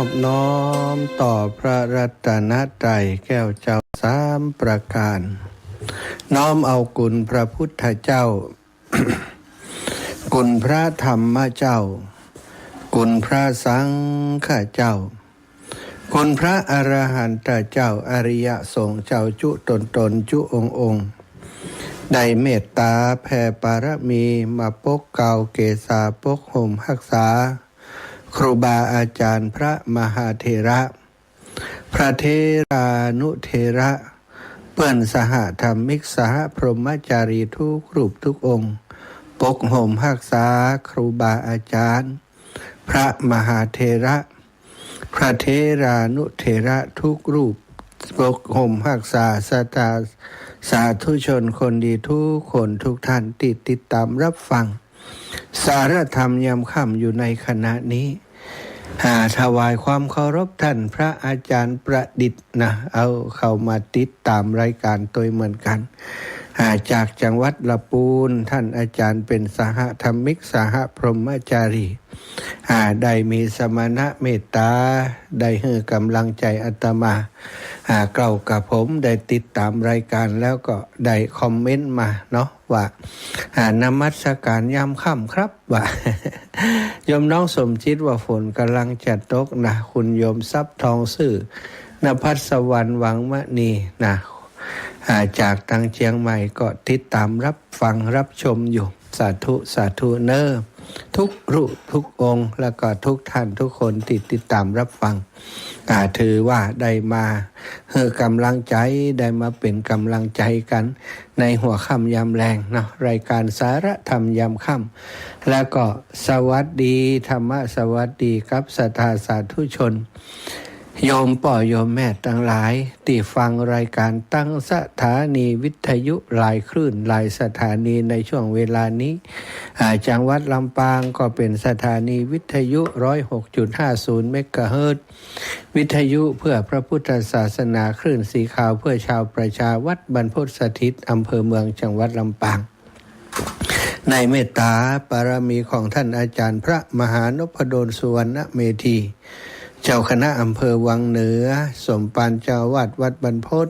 อบน้อมต่อพระรัตนตรัยแก้วเจ้าสามประการ น้อมเอาคุณพระพุทธเจ้า คุณพระธรรมเจ้า คุณพระสังฆเจ้า คุณพระอรหันตเจ้าอริยสงฆ์เจ้าจุตนจุองค์ได้เมตตาแผ่ปารมีมาปกเกลาเกษาปกห่มรักษาครูบาอาจารย์พระมหาเถระพระเทรานุเถระเพื่อนสหธรรมิกสหพรหมจารีทุกรูปทุกองค์ปกห่มรักษาครูบาอาจารย์พระมหาเถระพระเทรานุเถระทุกรูปปกห่มรักษาสาธุชนคนดีทุกคนทุกท่านติดตามรับฟังสารธรรมยามค่ำอยู่ในขณะนี้ถวายความเคารพท่านพระอาจารย์ประดิษฐ์นะเอาเข้ามาติดตามรายการตัวเหมือนกันจากจังหวัดลำพูนท่านอาจารย์เป็นสหธรรมิกสหพรหมจารีได้มีสมณะเมตตาได้ให้กำลังใจอาตมาเก่ากับผมได้ติดตามรายการแล้วก็ได้คอมเมนต์มาเนาะว่านมัสการยามค่ำครับว่า โยมน้องสมจิตว่าฝนกำลังจะตกนะคุณโยมทรัพย์ทองซื่อนภัสวรรค์หวังมณีนะจากทางเชียงใหม่ก็ติดตามรับฟังรับชมอยู่สาธุเนอทุกรูปทุกองค์แล้วก็ทุกท่านทุกคนติดตามรับฟังถือว่าได้มาให้กำลังใจได้มาเป็นกำลังใจกันในหัวค่ำยามแรงเนาะรายการสารธรรมยามค่ำแล้วก็สวัสดีธรรมะสวัสดีครับศรัทธาสาธุชนโยมป่อโยมแม่ทั้งหลายที่ฟังรายการตั้งสถานีวิทยุหลายคลื่นหลายสถานีในช่วงเวลานี้จังหวัดลำปางก็เป็นสถานีวิทยุ 106.50 เมกะเฮิรตซ์วิทยุเพื่อพระพุทธศาสนาคลื่นสีขาวเพื่อชาวประชาวัดบรรพตสถิตอำเภอเมืองจังหวัดลำปางในเมตตาบารมีของท่านอาจารย์พระมหานพดลสุวรรณเมธีเจ้าคณะอำเภอวังเหนือสมปานเจ้าวาดวัดบรรพต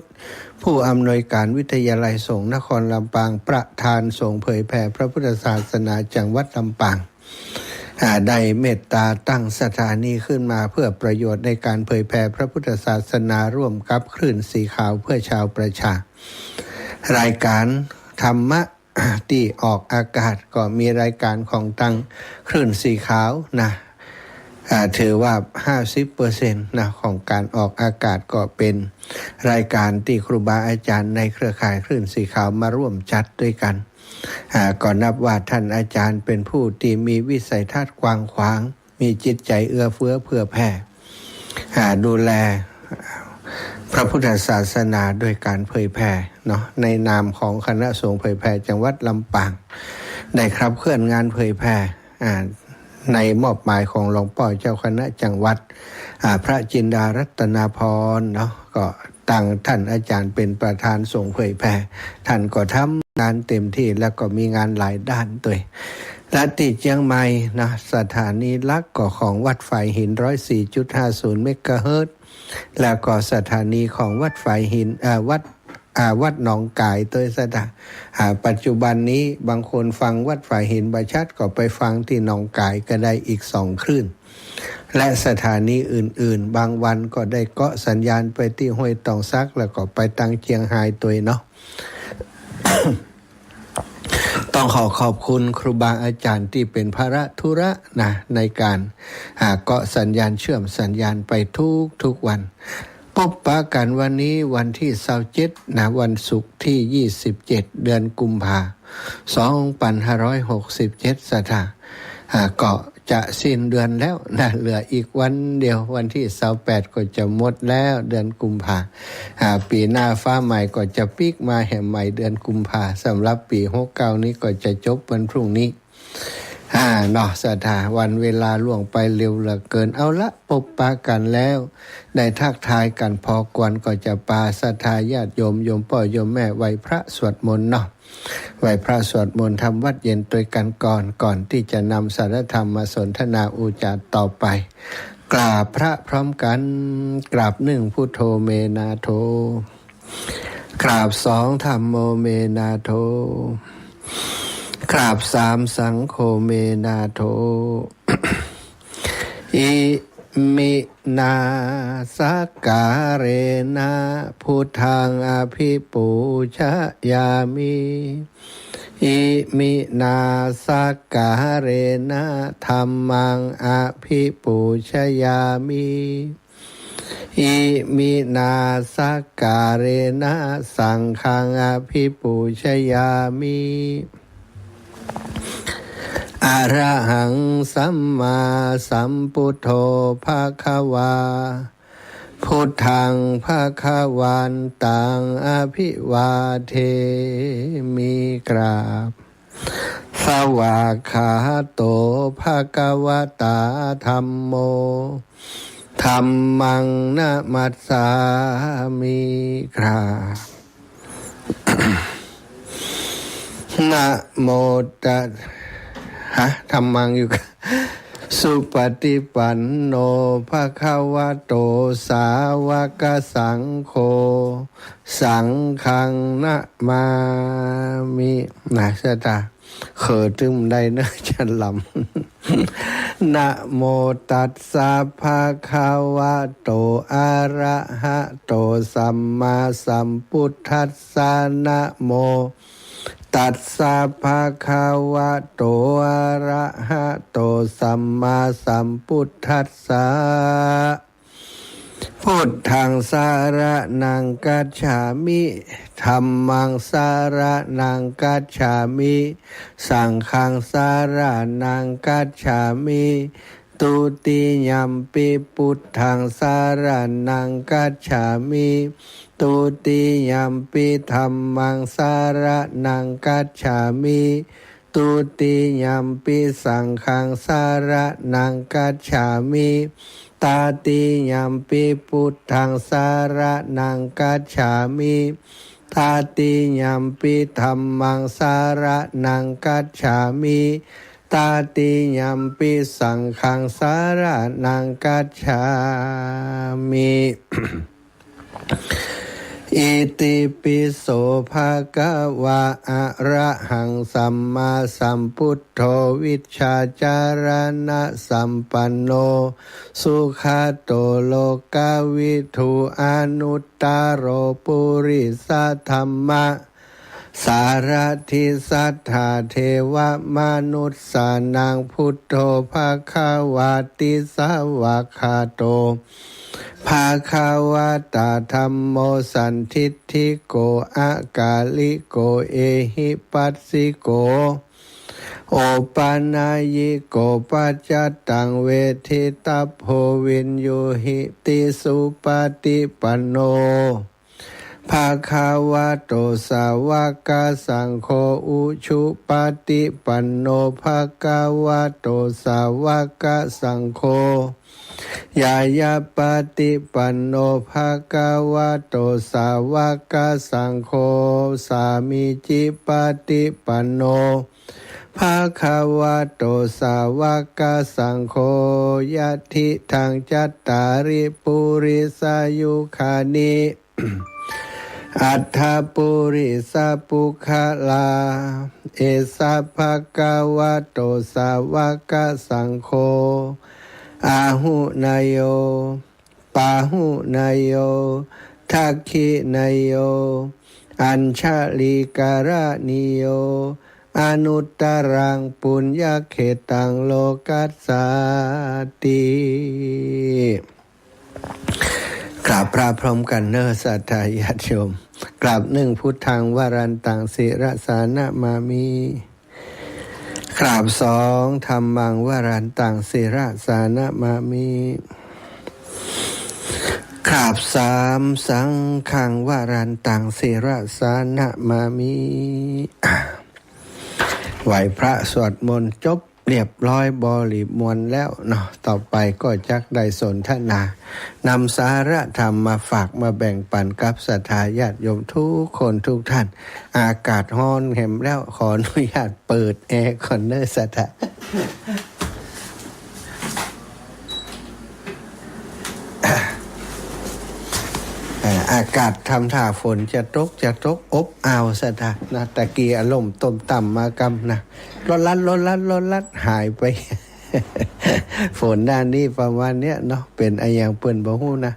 ผู้อำนวยการวิทยาลัยสงฆ์นครลำปางประธานสงฆ์เผยแผ่พระพุทธศาสนาจังหวัดลำปางได้เมตตาตั้งสถานีขึ้นมาเพื่อประโยชน์ในการเผยแผ่พระพุทธศาสนาร่วมกับคลื่นสีขาวเพื่อชาวประชารายการธรรมะที่ออกอากาศก็มีรายการของตั้งคลื่นสีขาวนะถือว่า 50% นะของการออกอากาศก็เป็นรายการที่ครูบาอาจารย์ในเครือข่ายคลื่นสีขาวมาร่วมจัดด้วยกันก็นับว่าท่านอาจารย์เป็นผู้ที่มีวิสัยทัศน์กว้างขวางมีจิตใจเอื้อเฟื้อเผื่อแผ่ดูแลพระพุทธศาสนาโดยการเผยแผ่เนาะในนามของคณะสงฆ์เผยแผ่จังหวัดลำปางได้ขับเคลื่อนงานเผยแผ่ในมอบหมายของหลวงพ่อเจ้าคณะจังหวัดพระจินดารัตนาพรเนาะก็ตั้งท่านอาจารย์เป็นประธานสงฆ์เผยแผ่ท่านก็ทำงานเต็มที่แล้วก็มีงานหลายด้านด้วยและที่เชียงใหม่นะสถานีหลักก็ของวัดฝ่ายหิน 104.50 เมกะเฮิรตซ์แล้วก็สถานีของวัดฝ่ายหินวัดหนองกายตัวสถานปัจจุบันนี้บางคนฟังวัดฝ่ายหินบาชัดก็ไปฟังที่หนองกายก็ได้อีก2คลื่นและสถานีอื่นๆบางวันก็ได้เกาะสัญญาณไปที่ห้วยตองซักแล้วก็ไปตังเชียงไฮ้ตัวเนาะ ต้องขอบคุณครูบาอาจารย์ที่เป็นภาระธุระนะในการเกาะสัญญาณเชื่อมสัญญาณไปทุกวันพบปะกันวันนี้วันที่27นะวันศุกร์ที่27เดือนกุมภาพันธ์2567ก็จะสิ้นเดือนแล้วนะเหลืออีกวันเดียววันที่28ก็จะหมดแล้วเดือนกุมภาปีหน้าฟ้าใหม่ก็จะปีกมาแห่งใหม่เดือนกุมภาสำหรับปี69นี้ก็จะจบวันพรุ่งนี้เนาะสถาวันเวลาล่วงไปเร็วเหลือเกินเอาละพบปะกันแล้วได้ทักทายกันพอกวนก็จะปาศรัทธาญาติโยมพ่อโยมแม่ไหว้พระสวดมนต์เนาะไหว้พระสวดมนต์ทำวัดเย็นตัวกันก่อนที่จะนำสารธรรมมาสนทนาอุจจาระต่อไป กราบพระพร้อมกันกราบหนึ่งพุทโธเมนาโธกราบสองธัมโมเมนาโธกราบสามสังโฆเมนาโธ อิมินาสการเรนะพุทธังอภิปูชยามิอิมินาสการเรนะธัมมังอภิปูชยามิอิมินาสการเรนะสังฆังอภิปูชยามิอะระหังสัมมาสัมพุทโธภควาพุทธังภควันตังอภิวาเทมิกราบสวากขาโตภควตาธัมโมธัมมังนะมัสสามิกราบ นะโมตัสธัมมังอยู่กันสุปฏิปันโนภควโตสาวกสังโฆสังฆังนะมามินะสตาเขิดตึมได้เนอะฉันลำ นะโมตัสสะภะคะวะโตอะระหะโตสัมมาสัมพุทธัสสะนะโมตัสสะภะคะวะโตอะระหะโตสัมมาสัมพุทธัสสะพุทธังสารนังกัจฉามิธัมมังสารนังกัจฉามิสังฆังสารนังกัจฉามิตุติยัมปิพุทธังสารนังกัจฉามิตุติยัมปิธัมมังสารนังกัจฉามิตุติยัมปิสังฆังสารนังกัจฉามิตาติยัมปิพุทธังสารนังกัจฉามิตาติยัมปิธัมมังสารนังกัจฉามิตาติยัมปิสังฆังสารนังกัจฉามิ อิติปิโสภะคะวะอะระหังสัมมาสัมพุทโธวิชชาจารณะสัมปันโนสุขโตโลกวิทูอนุตตโรปุริสธัมมะสารทิสัทธาเทวมนุษสานังพุทโธภะคะวะติสาวะคาโตภะคะวะตาธัมโมสันทิฏฐิโกอากาลิโกเอหิปัสสิโกโอปานายิโกปัจจตังเวทิตาโพวินยูหิติสุปฏิปันโนภะคะวะโตสาวกสังโฆอุชุปฏิปันโนภะคะวะโตสาวกสังโฆยายาปฏิปันโนภะคะวะโตสาวกสังโฆสามิจิปฏิปันโนภะคะวะโตสาวกสังโฆยะทิทังจัตตาริปุริสายุคานิ อัฏฐปุริสปุคลาเอสะภะคะวะโตสาวกสังโฆอาหุนายโยปาหุนายโยทักขินายโยอัญชลิการนิโยอนุตตรังปุญญเขตังโลกัสสติกราบพระพร้อมกันเนอสัทธาญาติโยมกราบหนึ่งพุทธังวรันตังศิรสานะมามิกราบสองธัมมังวรันตังศิรสานะมามิกราบสามสังฆังวรันตังศิรสานะมามิไหวพระสวดมนต์จบเรียบร้อยบริมวลแล้วเนาะต่อไปก็จักได้สนทนานำสาระธรรมมาฝากมาแบ่งปันกับศรัทธาญาติโยมทุกคนทุกท่านอากาศร้อนแหมแล้วขออนุญาตเปิดแอร์คอนเนอร์ศรัทธา อากาศทำท่าฝนจะตกอบอ้าวซะนะตะกี้อารมณ์ต้มต่ำมากำนะลดลัดหายไป ฝนด้านนี้ประมาณเนี้ยเนาะเป็นอย่างเปิ้นบ่ฮู้นะ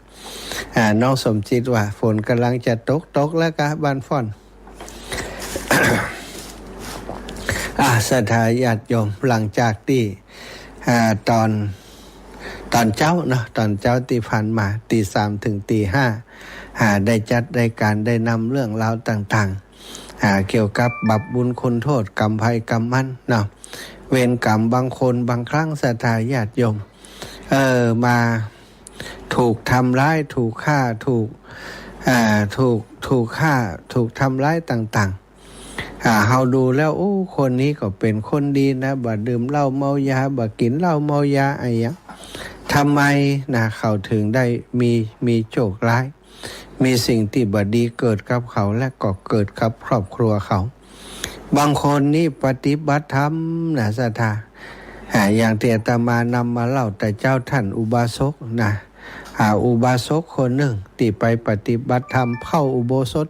น้องสมจิตว่าฝนกำลังจะตกแล้วกะบ้านฟ่อน ศรัทธาญาติโยมหลังจากที่ตอนเจ้าเนาะตอนเจ้าที่ผ่านมาตี 3 ถึงตี 5ได้จัดรายการได้นำเรื่องราวต่างๆเกี่ยวกับบาปบุญคุณโทษกรรมภัยกรรมมันเนาะเวรกรรมบางคนบางครั้งศรัทธาญาติโยมมาถูกทำร้ายถูกฆ่าถูกฆ่าถูกทำร้ายต่างๆเฮาดูแล้วโอ้คนนี้ก็เป็นคนดีนะบ่ดื่มเหล้าเมายาบ่กินเหล้าเมายาอะไรอย่างทำไมนะเขาถึงได้มีโชคร้ายมีสิ่งที่บ่ดีเกิดกับเขาและก็เกิดกับครอบครัวเขาบางคนนี่ปฏิบัติธรรมนะศรัทธาอย่างที่อาตมานำมาเล่าแต่เจ้าท่านอุบาสกนะอุบาสกคนหนึ่งที่ไปปฏิบัติธรรมเข้าอุโบสถ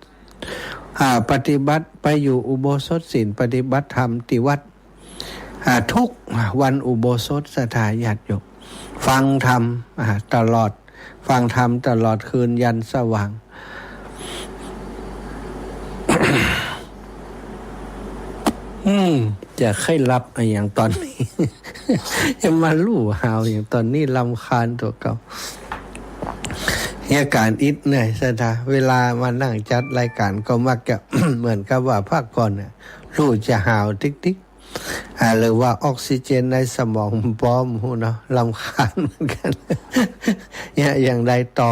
ปฏิบัติไปอยู่อุโบสถศีลปฏิบัติธรรมที่วัดทุกวันอุโบสถศรัทธาญาติโยมฟังธรรมตลอดฟังธรรมตลอดคืนยันสว่าง จะค่อยรับอย่างตอนนี้ จะมาลู่หาวอย่างตอนนี้รำคาญตัวเก่าเหตุการณ์อิดเหนื่อยศรัทธาเวลามานั่งจัดรายการก็มักจะ เหมือนกับว่าพักผ่อนลู่จะหาวติ๊กหรือว่าออกซิเจนในสมองปลอมเนาะรำคาญเหมือนกัน อย่างใดต่อ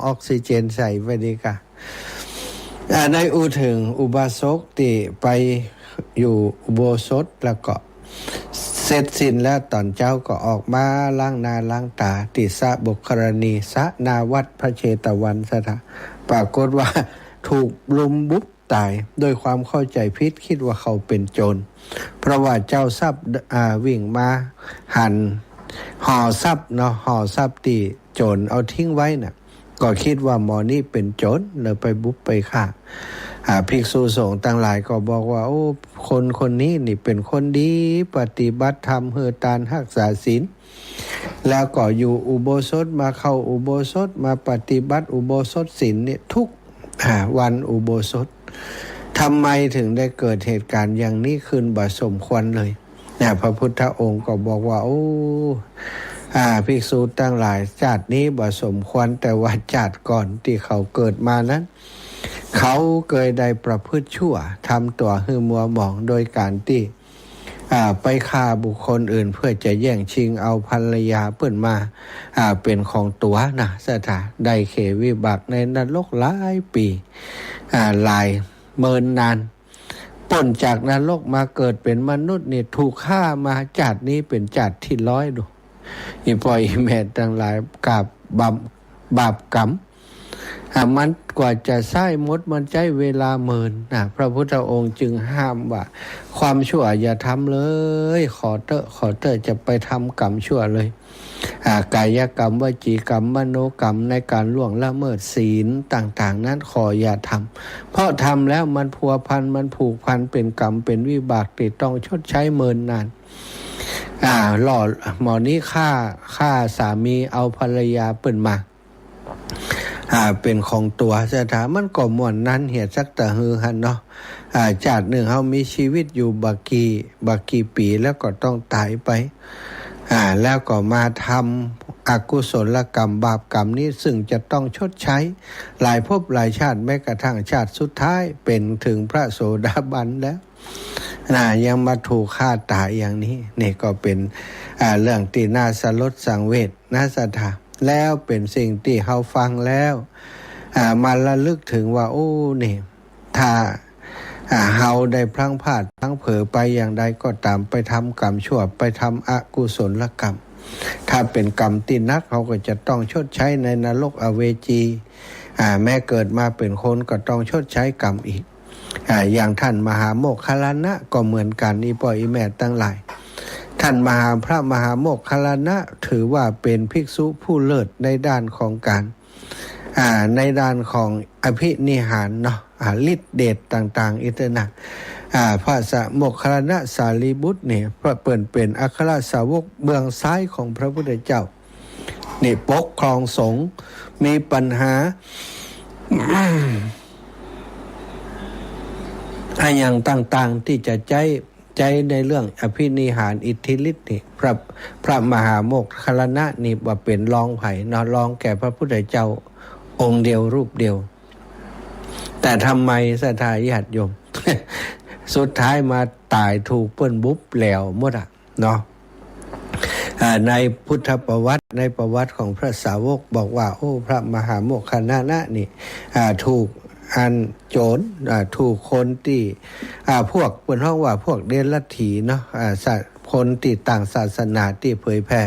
ออกซิเจนใส่ไปดีกว่าได้อูถึงอุบาสกที่ไปอยู่อุโบสถแล้วก็เสร็จสิ้นแล้วตอนเจ้าก็ออกมาล้างหน้าล้างตาติสะบุครณีสะนาวัดพระเชตวันสถาปรากฏว่าถูกลุมบุบตายโดยความเข้าใจผิดคิดว่าเขาเป็นโจรเพราะว่าเจ้าทรัพย์วิ่งมาหั่นห่อทรัพย์เนาะห่อทรัพย์ที่โจรเอาทิ้งไว้น่ะก็คิดว่าหมอนี่เป็นโจรเลยไปบุบไปฆ่าภิกษุสงฆ์ต่างหลายก็บอกว่าโอ้คนนี้นี่เป็นคนดีปฏิบัติธรรมเฮือตานรักษาศีลแล้วก็อยู่อุโบสถมาเข้าอุโบสถมาปฏิบัติอุโบสถศีลเนี่ยทุกวันอุโบสถทำไมถึงได้เกิดเหตุการณ์อย่างนี้ขึ้นบ่สมควรเลยพระพุทธองค์ก็บอกว่าโอ้ภิกษุทั้งหลายชาตินี้บ่สมควรแต่ว่าชาติก่อนที่เขาเกิดมานั้นเขาเคยได้ประพฤติชั่วทำตัวให้มัวหมองโดยการที่ไปฆ่าบุคคลอื่นเพื่อจะแย่งชิงเอาภรรยาเปิ้นมาเป็นของตัวนะสถาได้เขวิบัติในนรกหลายปีหลายเมินนานพ้นจากนรกมาเกิดเป็นมนุษย์นี่ถูกฆ่ามาชาตินี้เป็นชาติที่100ดูอีพ่ออีแม่ทั้งหลายกับบาปกรรมมันกว่าจะใช้มดมันใช้เวลาเมินพระพุทธองค์จึงห้ามว่าความชั่วอย่าทำเลยขอเถอะจะไปทำกรรมชั่วเลยกายกรรมวจีกรรมมโนกรรมในการล่วงละเมิดศีลต่างๆนั้นขออย่าทำเพราะทำแล้วมันพัวพันมันผูกพันเป็นกรรมเป็นวิบากที่ต้องชดใช้เมินนานหล่อหมอนี้ฆ่าสามีเอาภรรยาเปิ่นมาเป็นของตัวสถามันก็ม่วนนั้นเหตุสักแต่ฮือหันเนาะชาติหนึ่งเฮามีชีวิตอยู่บักกี่ปีแล้วก็ต้องตายไปแล้วก็มาทำอกุศลกรรมบาปกรรมนี้ซึ่งจะต้องชดใช้หลายภพหลายชาติแม้กระทั่งชาติสุดท้ายเป็นถึงพระโสดาบันแล้วยังมาถูกฆ่าตายอย่างนี้นี่ก็เป็นเรื่องที่น่าสลดสังเวชน่าสะท้านแล้วเป็นสิ่งที่เราฟังแล้วมาระลึกถึงว่าโอ้นี่ถ้าเฮาได้พลั้งพลาดพลั้งเผลอไปอย่างใดก็ตามไปทำกรรมชั่วไปทำอกุศลกรรมถ้าเป็นกรรมที่นักเขาก็จะต้องชดใช้ในนรกอเวจีแม้เกิดมาเป็นคนก็ต้องชดใช้กรรมอีกอย่างท่านมหาโมคคัลลานะก็เหมือนกันอีพ่ออีแม่ทั้งหลายท่านพระมหาโมคคัลลานะถือว่าเป็นภิกษุผู้เลิศในด้านของการ ในด้านของอภินิหารเนาะฤทธิเดชต่างๆอิตนะพระสมุขคารณะสารีบุตรเนี่ยพระเปิ่นเป็นอัครสาวกเบื้องซ้ายของพระพุทธเจ้านี่ปกครองสงฆ์มีปัญหา อย่างต่างๆที่จะใจในเรื่องอภินิหารอิทธิฤทธิ์นี่พระมหาโมคคัลลานะนี่ว่าเป็นรองไผ่นอรองแก่พระพุทธเจ้าองค์เดียวรูปเดียวแต่ทำไมศรัทธาญาติโยม สุดท้ายมาตายถูกเปิ้นบุบแล้วหมดเนาะในพุทธประวัติในประวัติของพระสาวกบอกว่าโอ้พระมหาโมคคัลลานะนี่ถูกอันโจรถูกคนที่พวกเป็นห้องว่าพวกเดรัจฉีเนาะคนที่ต่างศาสนาที่เผยแพร่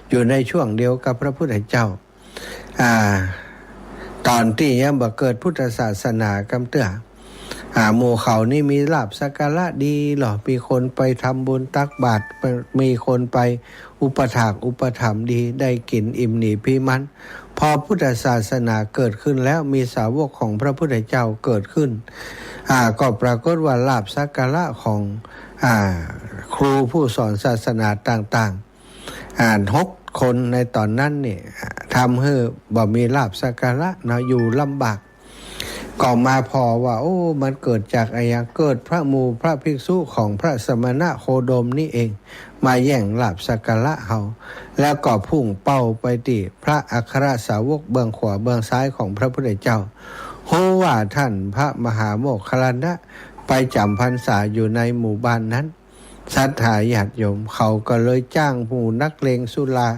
อยู่ในช่วงเดียวกับพระพุทธเจ้าตอนที่ยังบ่เกิดพุทธศาสนากำเตื้อหมู่เขานี่มีลาภสักการะดีหรอมีคนไปทำบุญตักบาตรมีคนไปอุปถากอุปถัมภ์ดีได้กินอิ่มหนีพิมันพอพุทธศาสนาเกิดขึ้นแล้วมีสาวกของพระพุทธเจ้าเกิดขึ้นก็ปรากฏว่าลาภสักการะของครูผู้สอนศาสนาต่างๆ6 คนในตอนนั้นเนี่ยทำให้บ่มีลาภสักการะนะอยู่ลำบากก็มาพอว่าโอ้มันเกิดจากอะไรเกิดพระภิกษุของพระสมณะโคดมนี่เองมาแย่งลาภสักการะเขาแล้วก็พุ่งเป้าไปที่พระอัครสาวกเบื้องขวาเบื้องซ้ายของพระพุทธเจ้าโหว่าท่านพระมหาโมคคัลลานะไปจำพรรษาอยู่ในหมู่บ้านนั้นศรัทธาญาติโยมเขาก็เลยจ้างผู้นักเลงสุรา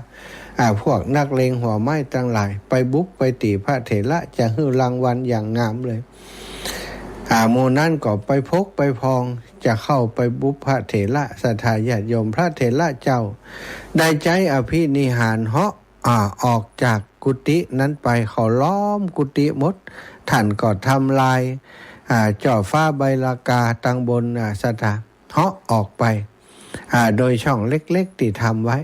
พวกนักเลงหัวไม้ทั้งหลายไปบุกไปตีพระเถระจะให้รางวัลอย่างงามเลยหมู่นั้นก็ไปพกไปพองจะเข้าไปบุกพระเถระศรัทธาญาติโยมพระเถระเจ้าได้ใจอภินิหารเหาะออกจากกุฏินั้นไปเขาล้อมกุฏิหมดท่านก็ทำลายจ่อฟ้าใบลากาตั้งบนศรัทธาเหาะออกไปโดยช่องเล็กๆที่ทำไว้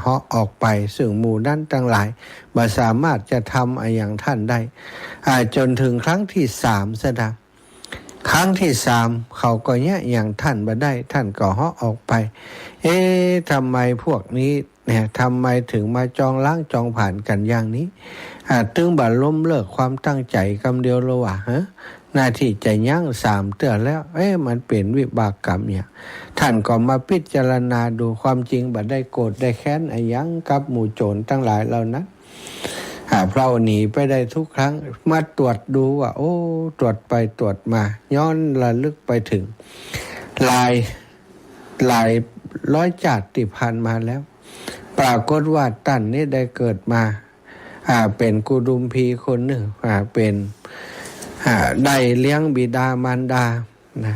เหาะออกไปซึ่งหมู่นั้นทั้งหลายบ่สามารถจะทำอย่างท่านได้จนถึงครั้งที่3ซะนะครั้งที่3เขาก็แย่อย่างท่านบ่ได้ท่านก็เหาะออกไปทำไมพวกนี้เนี่ยทำไมถึงมาจองล้างจองผ่านกันอย่างนี้ตึงบ่ล้มเลิกความตั้งใจคำเดียวเลยว่ะหน้าที่จะยั้ง3เตือนแล้วมันเป็นวิบากกรรมอย่างท่านก็มาพิจารณาดูความจริงบ่ได้โกรธได้แค้นยังกับหมู่โจรทั้งหลายเหล่านั้นเพราหนีไปได้ทุกครั้งมาตรวจดูว่าโอ้ตรวจไปตรวจมาย้อนระลึกไปถึงหลายร้อยชาติผ่านมาแล้วปรากฏว่าท่านนี่ได้เกิดมาเป็นกุดุมพีคนหนึ่งเป็นได้เลี้ยงบิดามารดานะ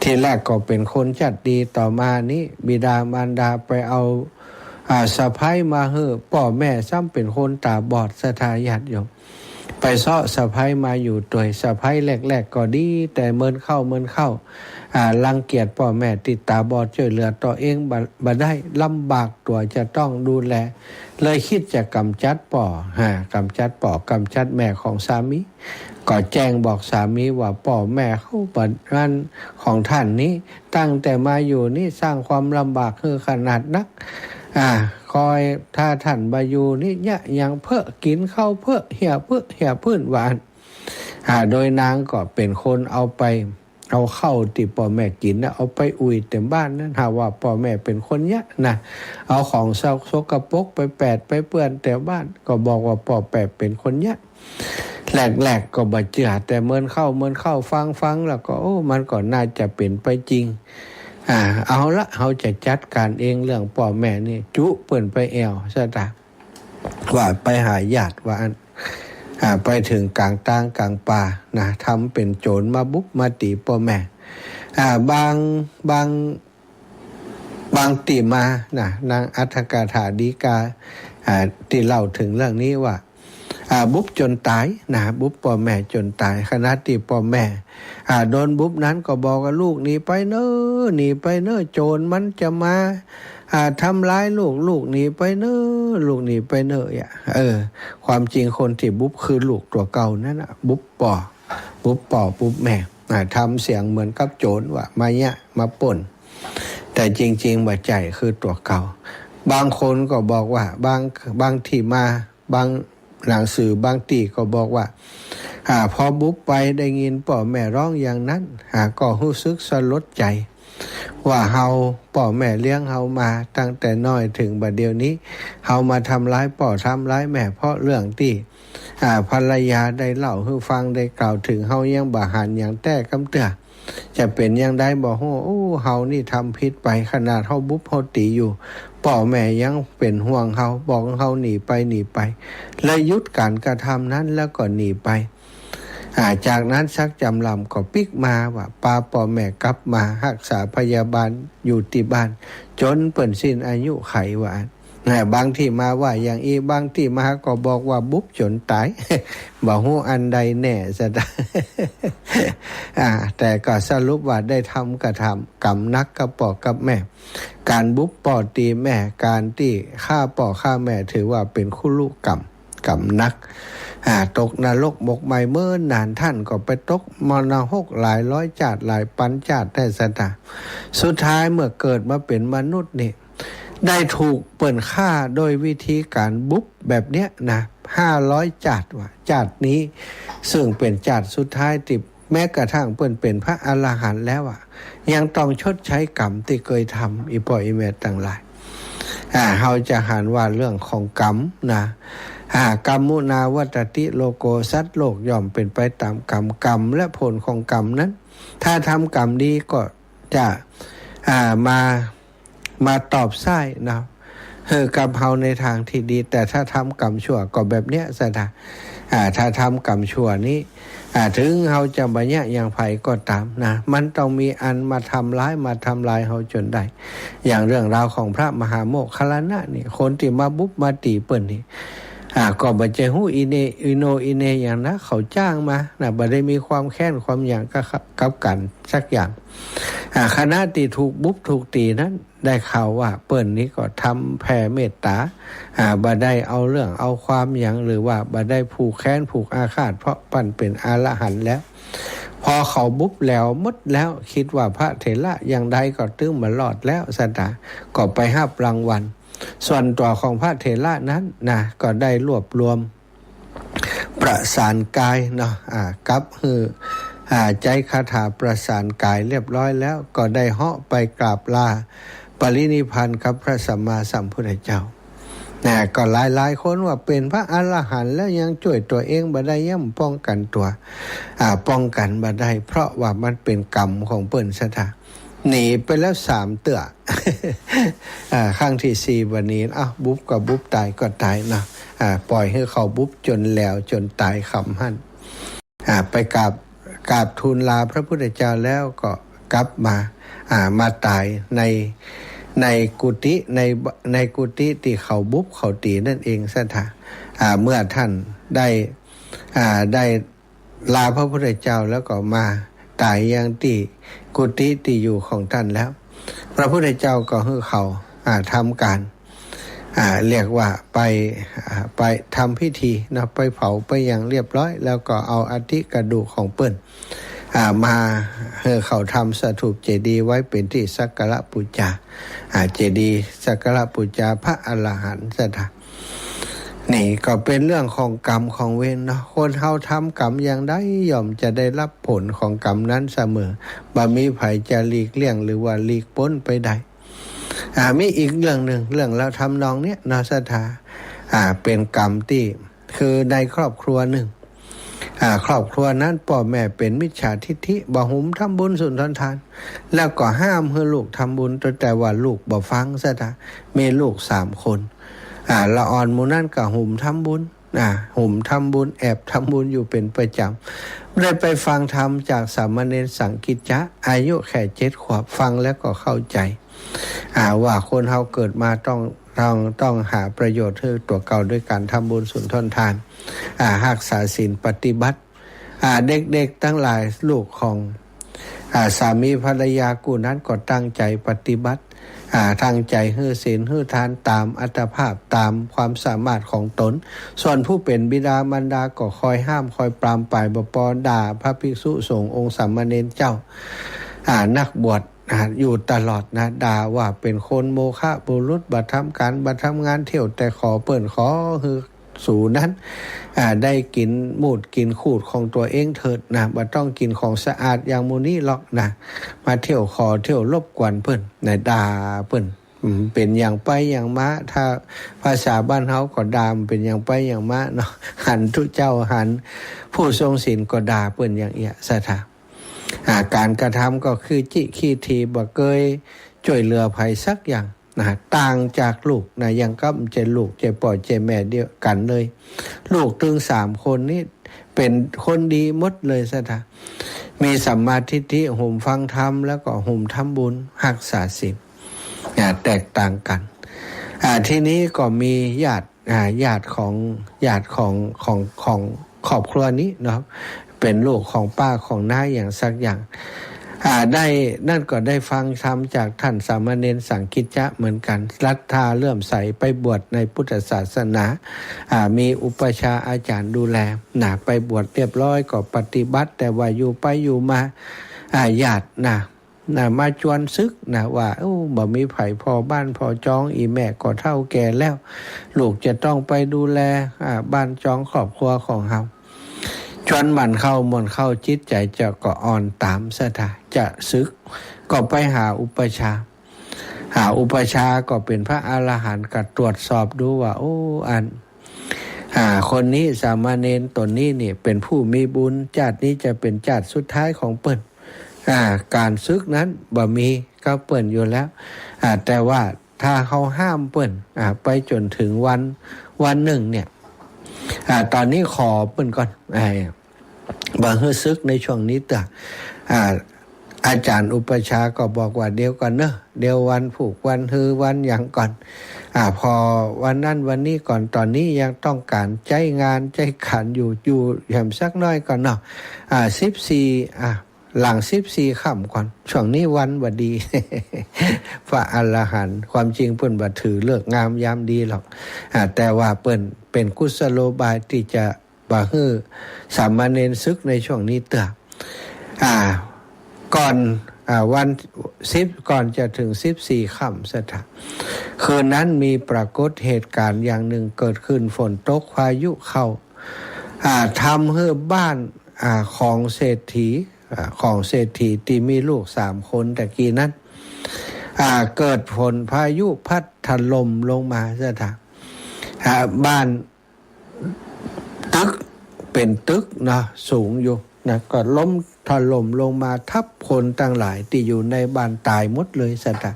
ทีแรกก็เป็นคนจัดดีต่อมานี้บิดามารดาไปเอาสะใภ้มาให้พ่อแม่ซ้ำเป็นคนตาบอดศรัทธาญาติโยมไปเสาะสะใภ้มาอยู่ตัวสะใภ้แรกๆก็ดีแต่เมินเข้ารังเกียจพ่อแม่ติดตาบอดช่วยเหลือตัวเองบ่ได้ลำบากตัวจะต้องดูแลเลยคิดจะกำจัดกำจัดแม่ของสามีก็แจ้งบอกสามีว่าพ่อแม่เขาบัดนั้นของท่านนี้ตั้งแต่มาอยู่นี่สร้างความลำบากคือขนาดนักคอยถ้าท่านบาอยู่นี่เนี่ยยังเพื่อกินข้าวเพื่อเหี่ยพื้นหวานโดยนางก็เป็นคนเอาเข้าที่พ่อแม่กินนะเอาไปอุ่ยเต็มบ้านนั้นหาว่าพ่อแม่เป็นคนเนี้ยนะเอาของสกปรกไปแปดไปเปื้อนแต่บ้านก็บอกว่าพ่อแปดเป็นคนเนี้ยแรกก็บ่เชื่อแต่เมินเข้าฟังแล้วก็โอ้มันก็น่าจะเป็นไปจริงเอาละเขาจะจัดการเองเรื่องพ่อแม่นี่จุเปิ่นไปแอวซะตาว่าไปหาญาติว่าไปถึงกลางตางกลางป่านะทำเป็นโจรมาบุกมาตีพ่อแม่บางตีมานะนางอัฏฐกถาฎีกาที่เล่าถึงเรื่องนี้ว่าบุบจนตายนะบุบพ่อแม่จนตายขณะที่พ่อแม่โดนบุบนั้นก็บอกกับลูกหนีไปเน้อโจรมันจะมา ทำร้ายลูกหนีไปเนอะลูกหนีไปเนอะความจริงคนที่บุ๊บคือลูกตัวเก่านั่นน่ะบุ๊บป่อบุ๊บแม่ทำเสียงเหมือนกับโจรว่ามาเนี่ยมาป่นแต่จริงๆว่าใจคือตัวเก่าบางคนก็บอกว่าบางที่มาบางหนังสือบางตีก็บอกว่าพอบุ๊บไปได้ยินพ่อแม่ร้องอย่างนั้นก็รู้สึกสลดใจว่าเฮาพ่อแม่เลี้ยงเฮามาตั้งแต่น้อยถึงบัดเดี๋ยวนี้เฮามาทำร้ายพ่อทำร้ายแม่เพราะเรื่องที่ภรรยาได้เล่าให้ฟังได้กล่าวถึงเฮายังบ่หันอย่างแต่กำเตือจะเป็นยังได้บ่ฮู้เฮานี่ทำผิดไปขนาดเฮาบุ๊บเฮาตีอยู่พ่อแม่ยังเป็นห่วงเฮาบอกเฮาหนีไปเลยหยุดการกระทำนั้นแล้วก็หนีไปจากนั้นชักจำลำก็ปิกมาว่าปาพ่อแม่กลับมารักษาพยาบาลอยู่ที่บ้านจนเปิ่นสิ้นอายุไขว่าบางที่มาว่าอย่างบางที่มาก็บอกว่าบุ๊บจนตาย บ่ฮู้อันใดแน่ซะ แต่ก็สรุปว่าได้ทำกระทำกรรมนักกับพ่อกับแม่การบุ๊บพ่อตีแม่การที่ฆ่าพ่อฆ่าแม่ถือว่าเป็นคู่ลูกกรรมนักตกนรกหมกไหมเมื่อนานท่านก็ไปตกมรณะหลายร้อยจาดหลายปันจาดได้สตาสุดท้ายเมื่อเกิดมาเป็นมนุษย์นี่ได้ถูกเปิ่นฆ่าโดยวิธีการบุ๊บแบบเนี้ยนะ500จาดว่าจาดนี้ซึ่งเป็นจาดสุดท้ายที่แม้กระทั่งเปิ่นเป็นพระอรหันต์แล้วยังต้องชดใช้กรรมที่เคยทำอีพ่ออีแม่ต่างหลายเฮาจะหันว่าเรื่องของกรรมนะกรรมมุนาวัตติโลโกสัตว์โลกย่อมเป็นไปตามกรรมและผลของกรรมนั้นถ้าทำกรรมดีก็จะมาตอบไส้นะกับเฮาในทางที่ดีแต่ถ้าทำกรรมชั่วก็แบบเนี้ยซะนะถ้าทำกรรมชั่วนี้ถึงเฮาจะบ่ยะอย่างไผก็ตามนะมันต้องมีอันมาทำร้ายเฮาจนได้อย่างเรื่องราวของพระมหาโมคคัลลานะนี่คนที่มาบุ๊บมาตีเปิ้นนี่ก็บ่ใจฮู้อีเนอย่างนะเขาจ้างมานะบ่ได้มีความแค้นความหยังกับกันสักอย่างคณะที่ถูกบุ๊บถูกตีนั้นได้ข่าวว่าเปิ้นนี้ก็ทำแผ่เมตตาบ่ได้เอาเรื่องเอาความหยังหรือว่าบ่ได้ผูกแค้นผูกอาฆาตเพราะปั้นเป็นอรหันต์แล้วพอเขาบุ๊บแล้วหมดแล้วคิดว่าพระเถระอย่างใดก็ตึงมารอดแล้วสตาก็ไปรับรางวัลส่วนตัวของพระเถระนั้นนะก็ได้รวบรวมประสานกายเนาะกับใจคาถาประสานกายเรียบร้อยแล้วก็ได้เหาะไปกราบลาปรินิพพานกับพระสัมมาสัมพุทธเจ้าก็หลายคนว่าเป็นพระอรหันต์แล้วยังช่วยตัวเองบ่ได้ย่ำป้องกันตัวป้องกันบ่ได้เพราะว่ามันเป็นกรรมของเปิ้นซะท่าหนีไปแล้ว3เตื้อ ครั้งที่4วันนี้บุ๊บก็บุ๊บตายก็ตายนะปล่อยให้เขาบุ๊บจนแล้วจนตายคำหั่นไปกราบทูลลาพระพุทธเจ้าแล้วก็กลับมาตายในกุฏิในกุฏิที่เขาบุ๊บเขาตีนั่นเองซะท่าเมื่อท่านได้ลาพระพุทธเจ้าแล้วก็มาตายยังที่กุฏิที่อยู่ของท่านแล้วพระพุทธเจ้าก็ให้เขาทำการเรียกว่าไปทำพิธีนะไปเผาไปอย่างเรียบร้อยแล้วก็เอาอัฐิกระดูกของเปิ้นมาให้เขาทำสถูปเจดีย์ไว้เป็นที่สักการะบูชาเจดีย์สักการะบูชาพระอรหันต์ซะท่านี่ก็เป็นเรื่องของกรรมของเวรเนาะคนเฮาทำกรรมอย่างใดย่อมจะได้รับผลของกรรมนั้นเสมอบ่มีไผจะหลีกเลี่ยงหรือว่าหลีกพ้นไปได้มีอีกเรื่องหนึ่งเรื่องเราทำนองเนี้ยนาสถาเป็นกรรมที่คือในครอบครัวหนึ่งครอบครัวนั้นพ่อแม่เป็นมิจฉาทิฐิบ่หุมทำบุญสุนทรทานแล้วก็ห้ามให้ลูกทำบุญแต่ว่าลูกบ่ฟังซะท่ามีลูก3คนละอ่อนหมู่นั้นก็หุมทำบุญหุมทำบุญแอบทำบุญอยู่เป็นประจำได้ไปฟังธรรมจากสามเณรสังกิจจะอายุแค่7 ขวบฟังแล้วก็เข้าใจว่าคนเฮาเกิดมาต้องหาประโยชน์ให้ตัวเก่าด้วยการทำบุญสุนทรทานรักษาศีลปฏิบัติเด็กๆทั้งหลายลูกของ สามีภรรยากูนั้นก็ตั้งใจปฏิบัติตั้งใจฮื้อศีลฮื้อทานตามอัตภาพตามความสามารถของตนส่วนผู้เป็นบิดามารดาก็คอยห้ามคอยปรามป่ายบ่ปอด่าพระภิกษุสงฆ์องค์สามเณรเจ้านักบวชอยู่ตลอดนะด่าว่าเป็นคนโมฆะบุรุษบัทำการบัทำงานเที่ยวแต่ขอเปิ่นขอคือสู่นั้นได้กินมูดกินขูดของตัวเองเถิดนะบ่ต้องกินของสะอาดอย่างมูนี่หรอกนะมาเที่ยวขอเที่ยวรบกวนเพิ่นนะด่าเพิ่นเป็นอย่างไปอย่างมะถ้าภาษาบ้านเฮาก็ด่าเป็นอย่างไปอย่างมะเนาะหันทุเจ้าหันผู้ทรงศีลก็ด่าเพิ่นอย่างเอียสถาการกระทำก็คือจิขี้ทีบ่เคยช่วยเหลือภัยสักอย่างนะต่างจากลูกนะยังก็เจลูกเจปล่อยเจแม่เดียวกันเลยลูกถึง3คนนี้เป็นคนดีหมดเลยซะท่ามีสัมมาทิฏฐิห่มฟังธรรมแล้วก็ห่มทำบุญรักษาศีลแตกต่างกันทีนี้ก็มีญาติของครอบครัวนี้เนาะเป็นลูกของป้าของน้าอย่างสักอย่างได้นั่นก็ได้ฟังธรรมจากท่านสามเณรสังคิจจะเหมือนกันศรัทธาเลื่อมใสไปบวชในพุทธศาสนามีอุปชาอาจารย์ดูแลไปบวชเรียบร้อยก็ปฏิบัติแต่ว่าอยู่ไปอยู่มาญาติมาชวนซึกว่าบ่มีไผพอบ้านพอจองอีแม่ก็เฒ่าแก่แล้วลูกจะต้องไปดูแลบ้านจองครอบครัวของเฮาชวนมันเข้ามนเข้าจิตใจจะก็อ่อนตามซะท่าจะซึกก็ไปหาอุปชาก็เป็นพระอรหันต์ก็ตรวจสอบดูว่าคนนี้สามเณรตนนี้นี่เป็นผู้มีบุญชาตินี้จะเป็นชาติสุดท้ายของเปิ้นการซึกนั้นบ่มีก็เปิ้นอยู่แล้วแต่ว่าถ้าเขาห้ามเปิ้นไปจนถึงวันหนึ่งเนี่ยตอนนี้ขอเปิ้นก่อนบ่ฮื้อซึกในช่วงนี้ตะอาจารย์อุปชาก็บอกว่าเดี๋ยวก่อนเนอะเดี๋ยววันผูกวันฮือวันอย่างก่อนพอวันนั้นวันนี้ก่อนตอนนี้ยังต้องการใจงานใจขันอยู่แหมสักน้อยก่อนเนาะ14หลัง14ค่ำก่อนช่วงนี้วันบ่ดี พระอรหันต์ความจริงเปิ้นบ่ถือเลิกงามยามดีหรอกแต่ว่าเปิ้นเป็นกุศโลบายที่จะบ่ฮื้อสามเณรศึกในช่วงนี้เตอก่อนวัน10ก่อนจะถึง14ค่ำซะท่าคืนนั้นมีปรากฏเหตุการณ์อย่างหนึ่งเกิดขึ้นฝนตกพายุเข้าทำให้บ้านของเศรษฐีที่มีลูก3คนตะกี้นั้นเกิดฝนพายุพัดถล่มลงมาซะท่าบ้านตึกเป็นตึกเนาะสูงอยู่นะก็ล้มถล่มลงมาทับคนต่างหลายที่อยู่ในบ้านตายหมดเลยซะท่า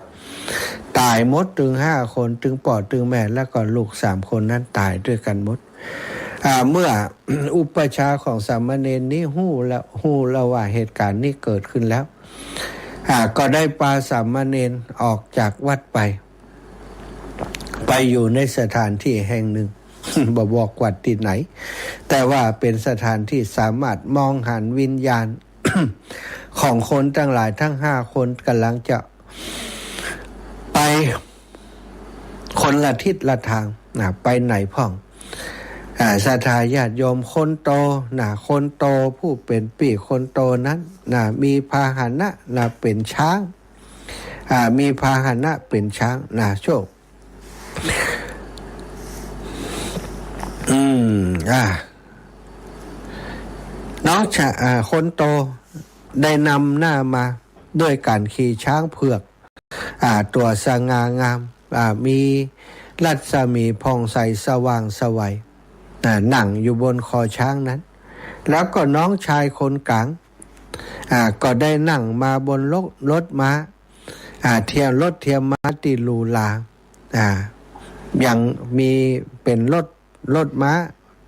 ตายหมดถึง5คนถึงพ่อถึงแม่แล้วก็ลูก3คนนั้นตายด้วยกันหมดเมื่อ อุปชาของสามเณรนี้ฮู้แล้วว่าเหตุการณ์นี้เกิดขึ้นแล้วก็ได้พาสามเณรออกจากวัดไปอยู่ในสถานที่แห่งหนึ่ง บอกวัดที่ไหนแต่ว่าเป็นสถานที่สามารถมองเห็นวิญญาณ ของคนทั้งหลายทั้ง5คนกำลังจะไปคนละทิศละทางไปไหนพ่องศรัทธาญาติโยมคนโตคนโตผู้เป็นปี่คนโตนั้นมีพาหนะเป็นช้างมีพาหนะเป็นช้างโชคน้องคนโตได้นำหน้ามาด้วยการขี่ช้างเผือกตัวสง่างามมีรัศมีผ่องใสสว่างไสวนั่งอยู่บนคอช้างนั้นแล้วก็น้องชายคนกลางก็ได้นั่งมาบนรถม้าเทียมรถเทียมม้าติลูลายังมีเป็นรถม้า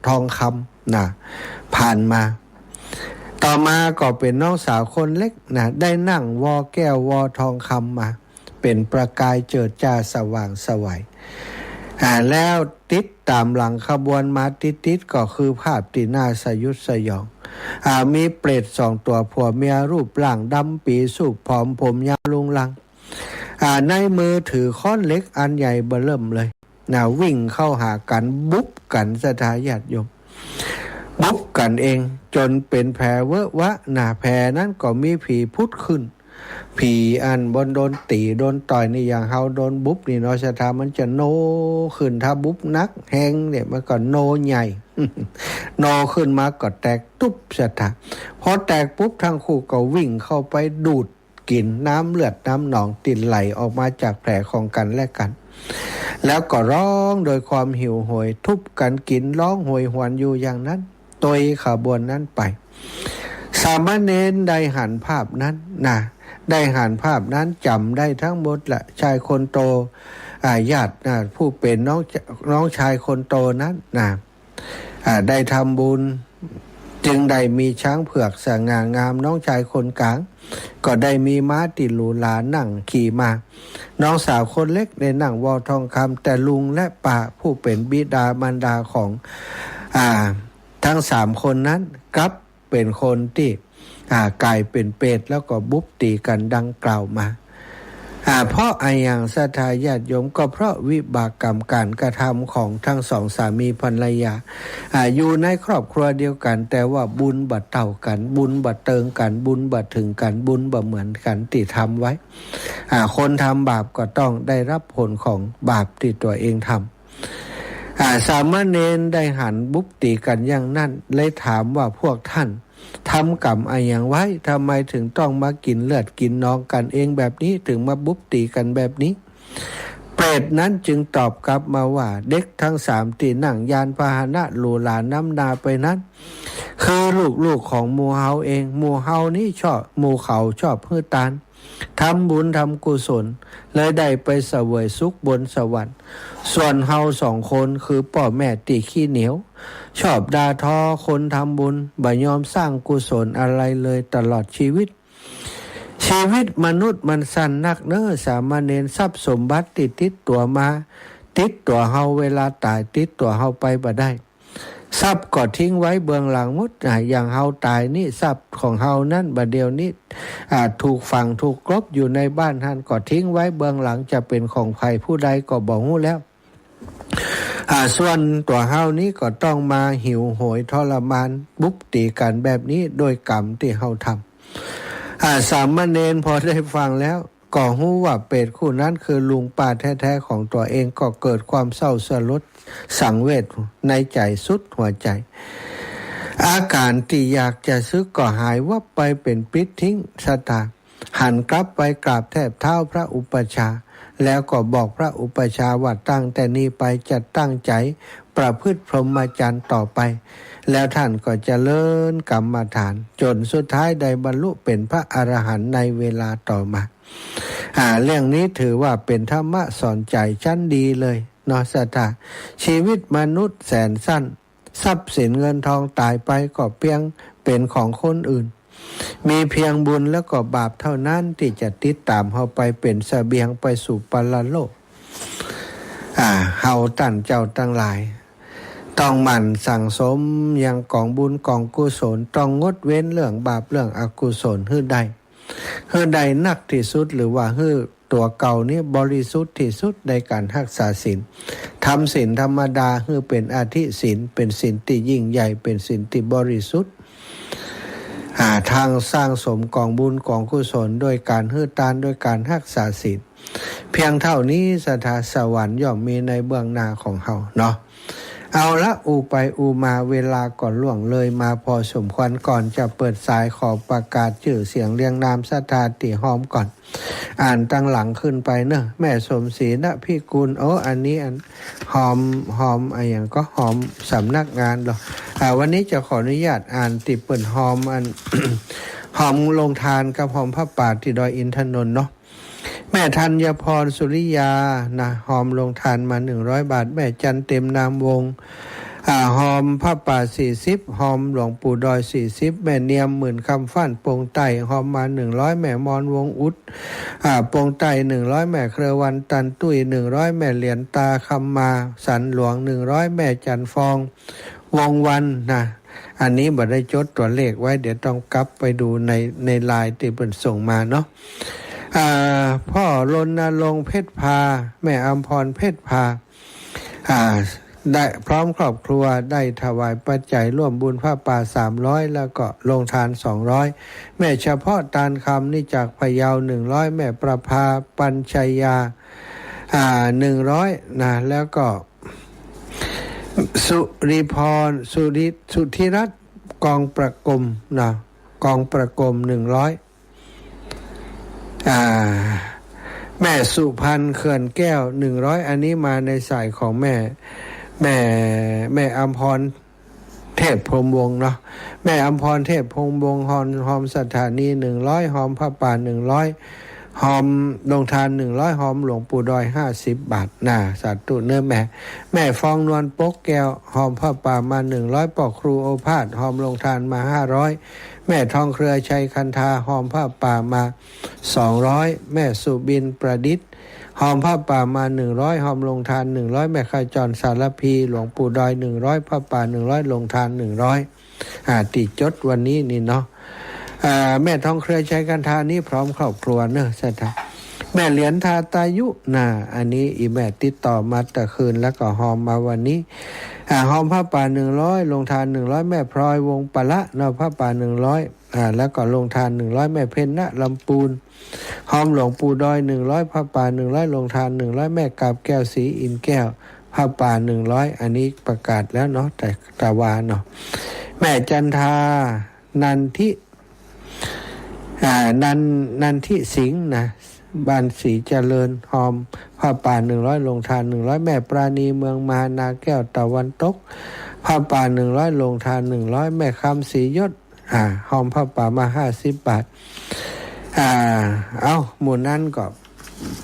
ทองคำผ่านมาต่อมาก็เป็นน้องสาวคนเล็กได้นั่งวอแก้ววอทองคำมาเป็นประกายเจิดจ้าสว่างไสวแล้วติดตามหลังขบวนมาติดก็คือภาพที่น่าสยุดสยอง มีเปรต2 ตัวผัวเมียรูปร่างดำปีสูบผอมผมยาวลุงลังในมือถือค้อนเล็กอันใหญ่เบ้อเริ่มเลยวิ่งเข้าหากันบุบกันสถาญาติโยมบุบกันเองจนเป็นแผลเวอะวะแผลนั้นก็มีผีพุทธขึ้นผีอันบนโดนตีโดนต่อยนี่อย่างเฮาโดนบุบนี่เนาะสถามันจะโนขึ้นถ้าบุบนักแหงเนี่ยมันก็โนใหญ่ โนขึ้นมาก็แตกตุ๊บสถาพอแตกปุ๊บทั้งคู่ก็วิ่งเข้าไปดูดกินน้ำเลือดน้ำหนองติดไหลออกมาจากแผลของกันและกันแล้วก็ร้องโดยความหิวโหยทุบกันกินร้องโหยหวนอยู่อย่างนั้นโดยขบวนนั้นไปสามเณรได้หันภาพนั้นได้หันภาพนั้นจำได้ทั้งหมดละชายคนโตญาติผู้เป็นน้องชายคนโตนั้นได้ทำบุญจึงได้มีช้างเผือกสง่างามน้องชายคนกลางก็ได้มีม้าติดหรูหรานั่งขี่มาน้องสาวคนเล็กได้นั่งวอทองคำแต่ลุงและป้าผู้เป็นบิดามารดาของทั้ง3 คนนั้นกลับเป็นคนที่กลายเป็นเปรตแล้วก็บุบตีกันดังกล่าวมาเพราะอย่างศรัทธาญาติโยมก็เพราะวิบากกรรมการกระทำของทั้ง2 สามีภรรยาอยู่ในครอบครัวเดียวกันแต่ว่าบุญบัดเท่ากันบุญบัดเติงกันบุญบัดถึงกันบุญบัดเหมือนกันที่ทำไว้คนทำบาปก็ต้องได้รับผลของบาปที่ตัวเองทำสามเณรได้หันบุบตีกันอย่างนั้นเลยถามว่าพวกท่านทำกรรมอย่างไว้ทำไมถึงต้องมากินเลือดกินนองกันเองแบบนี้ถึงมาบุบตีกันแบบนี้เปรตนั้นจึงตอบกลับมาว่าเด็กทั้ง3ที่นั่งยานพาหนะหรูหราน้ำนาไปนั้นคือลูกของหมู่เฮาเองหมู่เฮานี่ชอบหมู่เขาชอบฮื้อตานทำบุญทำกุศลเลยได้ไปเสวยสุขบนสวรรค์ส่วนเฮา2 คนคือพ่อแม่ตีขี้เหนียวชอบด่าทอคนทำบุญบ่ยอมสร้างกุศลอะไรเลยตลอดชีวิตมนุษย์มันสั้นนักสามเณรทรัพย์สมบัติติดตัวมาติดตัวเฮาเวลาตายติดตัวเฮาไปบ่ได้ทรัพย์ก็ทิ้งไว้เบื้องหลังหมดอย่างเฮาตายนี่ทรัพย์ของเฮานั้นบัดเดียวนี้ถูกฝังถูกกลบอยู่ในบ้านท่านก็ทิ้งไว้เบื้องหลังจะเป็นของใครผู้ใดก็บ่ฮู้แล้วส่วนตัวเฮานี้ก็ต้องมาหิวโหยทรมานบุบตีกันแบบนี้โดยกรรมที่เฮาทำสามเณรพอได้ฟังแล้วก็ฮู้ว่าเปรตคู่นั้นคือลุงป้าแท้ๆของตัวเองก็เกิดความเศร้าสลดสังเวชในใจสุดหัวใจอาการที่อยากจะซึกก็หายวับไปเป็นปลิดทิ้งชะตาหันกลับไปกราบแทบเท้าพระอุปัชฌาย์แล้วก็บอกพระอุปัชฌาย์ว่าตั้งแต่นี้ไปจะตั้งใจประพฤติพรหมจรรย์ต่อไปแล้วท่านก็เจริญกรรมฐานจนสุดท้ายได้บรรลุเป็นพระอรหันต์ในเวลาต่อมาเรื่องนี้ถือว่าเป็นธรรมะสอนใจชั้นดีเลยเนาะสัตตาชีวิตมนุษย์แสนสั้นทรัพย์สินเงินทองตายไปก็เพียงเป็นของคนอื่นมีเพียงบุญแล้วก็บาปเท่านั้นที่จะติดตามเราไปเป็นเสบียงไปสู่ปรโลกเฮาท่านเจ้าทั้งหลายต้องหมั่นสั่งสมยังกองบุญกองกุศลต้องงดเว้นเรื่องบาปเรื่องอกุศลให้ได้นักที่สุดหรือว่าให้ตัวเก่านี่บริสุทธิ์ที่สุดในการรักษาศีลทำศีลธรรมดาให้เป็นอธิศีลเป็นศีลที่ยิ่งใหญ่เป็นศีลที่บริสุทธิ์ทางสร้างสมกองบุญกองกุศลโดยการให้ทานโดยการรักษาศีลเพียงเท่านี้สถานสวรรค์ย่อมมีในเบื้องหน้าของเฮาเนาะเอาละอูไปอูมาเวลาก่อนล่วงเลยมาพอสมควรก่อนจะเปิดสายขอประกาศชื่อเสียงเรียงนามศรัทธาติหอมก่อนอ่านตั้งหลังขึ้นไปเนอะแม่สมศรีณพี่กุลอันนี้อันหอมอย่างก็หอมสำนักงานหรอวันนี้จะขออนุญาตอ่านติเปิดหอมอัน หอมลงทานกับหอมพระป่าที่ดอยอินทนนท์เนาะแม่ธัญพรสุริยานะหอมลงทานมา100 บาทแม่จันเต็มนามวงหอมพระป่า40หอมหลวงปู่ดอย40แม่เนียมหมื่นคำฟั่นปงไต่หอมมา100แม่มอนวงอุดปงไต่100แม่เครือวันตันตุ้ย100แม่เหรียญตาคำมาสันหลวง100แม่จันฟองวงวันนะ อันนี้บ่ได้จดตัวเลขไว้เดี๋ยวต้องกลับไปดูในไลน์ที่เพิ่นส่งมาเนาะพ่อรณรงค์เพชรพาแม่อำพรเพชรพาได้พร้อมครอบครัวได้ถวายปัจจัยร่วมบุญผ้าป่า300แล้วก็ลงทาน200แม่เฉพาะตาลคำนี่จากพะเยา100แม่ประภาปัญชัยยา100นะแล้วก็สุริพรสุธิรัตน์กองประกรมนะกองประกรม100แม่สุพรรณเขื่อนแก้ว100อันนี้มาในสายของแม่อำพรเทพพรหมวงศ์เนาะแม่อำพรเทพพรหมวงศ์หอมสถานี100หอมผ้าป่า100หอมลงทาน100หอมหลวงปู่ดอย50 บาทนะสาธุเนื้อแม่ฟองนวลปกแก้วหอมผ้าป่ามา100ปอกครูโอภาสหอมลงทานมา500แม่ทองเครือชัยคันธาหอมผ้าป่ามา200แม่สุบินประดิษฐ์หอมผ้าป่ามา100หอมลงทาน100แม่ขจรสารพีหลวงปู่ดอย100ผ้าป่า100ลงทาน100ติดจดวันนี้นี่เนาะแม่ทองเครือชัยคันธานี่พร้อมครอบครัวเนอะสัตว์แม่เหรียญทาตายุอันนี้อีแม่ติดต่อมาแต่คืนแล้วก็หอมมาวันนี้หอมผ้าป่า100ลงทาน100แม่พลอยวงปะละเนาะผ้าป่า100แล้วก็ลงทาน100แม่เพ็ญณลำปูนหอมหลวงปู่ดอย100ผ้าป่า100ลงทาน100แม่กาบแก้วสีอินแก้วผ้าป่า100อันนี้ประกาศแล้วเนาะแต่ตะวาเนาะแม่จันทานันทินันทิสิงห์นะบ้านศรีเจริญหอมผ้าป่า100ลงทาน100แม่ปราณีเมืองมานาแก้วตะวันตกผ้าป่า100ลงทาน100แม่คำศรียศหอมผ้าป่ามา50 บาทหมู่นั้นก็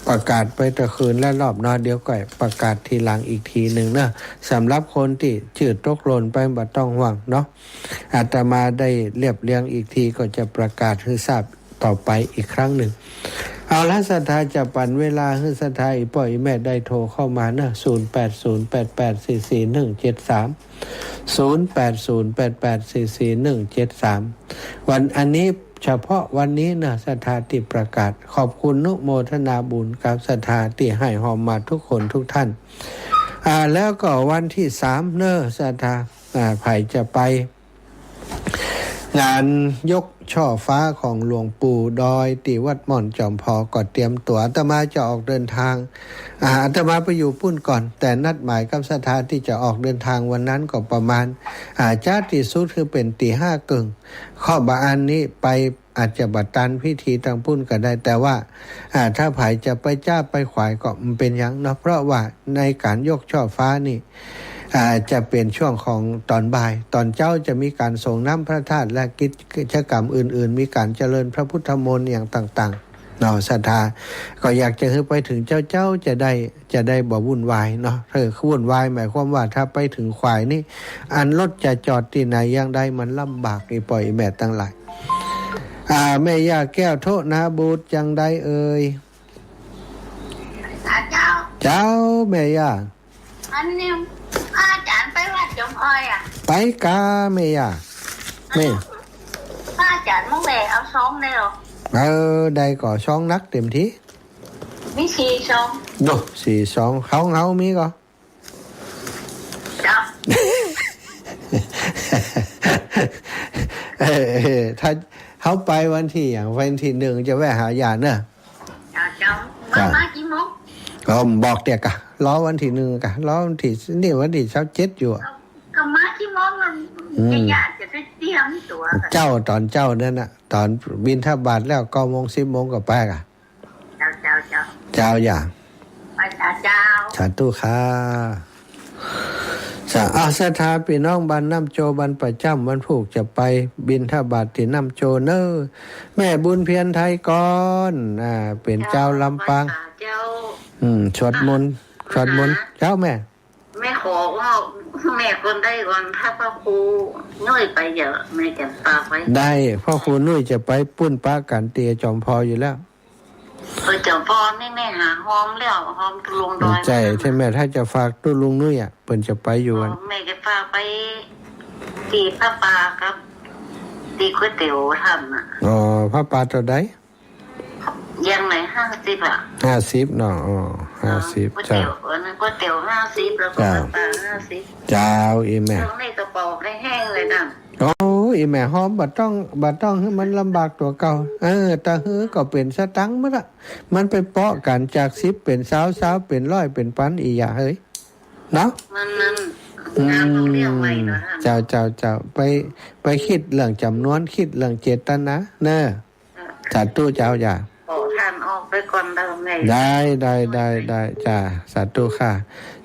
ประกาศไปตะคืนและรอบนอนเดี๋ยวก่อนประกาศทีหลังอีกทีหนึ่งนะสำหรับคนที่จืดตกหล่นไปบ่ต้องห่วงเนาะอาตมาได้เรียบเรียงอีกทีก็จะประกาศให้ทราบต่อไปอีกครั้งหนึ่งเอาละศรัทธาจะปั่นเวลาให้ศรัทธาอีป่อยแม่ได้โทรเข้ามานะ0808844173วันอันนี้เฉพาะวันนี้นะศรัทธาที่ประกาศขอบคุณนุโมทนาบุญกับศรัทธาที่ให้หอมมาทุกคนทุกท่านแล้วก็วันที่3เนอะศรัทธาไผ่จะไปงานยกช่อฟ้าของหลวงปู่ดอยที่วัดม่อนจอมพอก็เตรียมตั๋วอาตมาจะออกเดินทางอาตมาไปอยู่ปุ้นก่อนแต่นัดหมายกับศรัทธาที่จะออกเดินทางวันนั้นก็ประมาณจ้าที่สุดคือเป็นตี 5 กึ่งข้อบาอันนี้ไปอาจจะบัดตันพิธีทางปุ้นก็ได้แต่ว่าถ้าไผจะไปจ้าไปขวายก็มันเป็นอย่างเนาะเพราะว่าในการยกช่อฟ้านี่จะเป็นช่วงของตอนบ่ายตอนเจ้าจะมีการส่งน้ำพระธาตุและกิจกรรมอื่นๆมีการเจริญพระพุทธมนต์อย่างต่างๆเนาะศรัทธาก็อยากจะให้ไปถึงเจ้าจะได้บ่วุ่นวายเนาะวุ่นวายหมายความว่าถ้าไปถึงขวายนี่อันรถจะจอดที่ไหนอย่างใดมันลำบากปล่อยแม่ตั้งหลายแม่ย่าแก้วโทษนาบูตรจังใดเอ่ยเจ้าแม่ย่า
อันนี้อาจารย์ไปวัดจอมพอย
ไปกาแม่ย่าแม่
อาจารย์มึงแหล่เอาซองได้หรอ
ได้ก่อช่องนักเต็มที่
มี4 ซอง
โน่4 ซองเฮามีก่อ
จ้ะ
ถ้าเฮาไปวันที่อย่างวันที่1จะแวะหายาเนอะ
จ้ะมากี่โมง
ก็บอกเด็กอะรอวันที่1กะรอวันที่นี่วันที่27อยู่
ก็มากี่โมงมันอยากจะได้เตรียมตัว
เจ้าตอนเจ้านั่นน่ะตอนบิณฑบาตแล้ว9 โมง 10 โมงก็ไปอ่ะเจ้าอย่าง
ไปเจ้า
สาธุค่ะศรัทธาพี่น้องบ้านน้ำโจบ้านประจำวันผูกจะไปบิณฑบาตที่น้ำโจเนอแม่บุญเพียรไทยก่อนเป็นเจ้าลำปางสวดมนต์เจ้าแม่
ขอว่าแม่คนได้ก่อนถ้าพ่อครูนุ่ยไปเยอะแม่จะฝากไว้
ได้พ่อครูนุ่ยจะไปปุ้นป้ากันเตียจอมพออยู่แล้ว
จอมพอนี่แม่หาหอมแล้วหอมตุลุงดอย
ใจใช่ไหมถ้าจะฝากตุลุงนุ่ยเปิ้นจะไปอยู่
แม่จะฝากไป ตีผ้าปลาครับตีก๋วยเตี๋ยวทำอ่ะ
อ๋อพระปาตัวใด
ยังไหน50อ่ะ
50เนาะอ๋อ50
ก๋วย
จ้า
เตี๋ยวอันนั้นก๋วยเตี๋ยว50แล้วก็ผ้าปลา50
เจ้าอีแม่
ตรงนี้กระเป๋าได้แห้งเลยนะ
โอ้อีแม่หอมบ่ต้องให้มันลำบากตัวเก่าตาฮือก็เป็นสตังค์มั้ละมันไปเปาะกันจาก10เป็น20เป็น100เป็นพันอีหยาเฮ้ยเนาะ
มันงานต้องเรียกใหม่หน่อยนะ
เจ้าไปคิดเรื่องจำนวนคิดเรื่องเจตนาเนอะสาธุเจ้าอย่า
ขอท่านออกไปก่อนเดิมไง
ได้จ้าสาธุค่ะ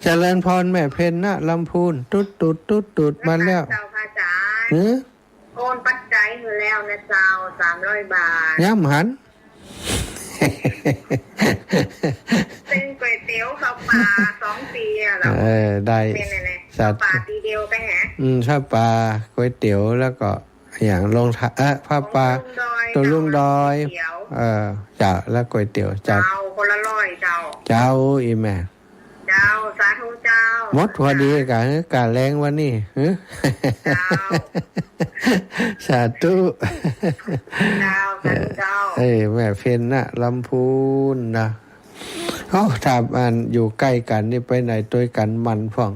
เจริญพรแม่เพ็ญนะลำพูนตุดมาแล้ว
เจ้าพระอาจารย์
หือ
โอนปัจจัยอยู่แล้วนะเจ้า300 บาท
ย้ำหัน
เป็นก๋วยเตี๋ยวข้าวปลา2 ปีอะเหรอ
ได้
เป็นอะไร
สา
ข้าวปลา
ธุ
ทีเดียวไปฮะ
ข้าวปลาก๋วยเตี๋ยวแล้วก็อย่างลงผ้าปลาตัวลุงดอยจ้าแล้วก๋วยเตี๋ยวจ้า
เจ้าคนละ100เจ้า
เจ้าอีแม่
เจ้าสาธุเจ้า
หมดพอดีกะแรงวันนี้ฮึ
เจ้า
สาธุ
เจ้าสาธุเจ้า
แม่เพ็ญนะลำพูนนะถ้าอันอยู่ใกล้กันนี่ไปไหนตัวกันมันพ่อง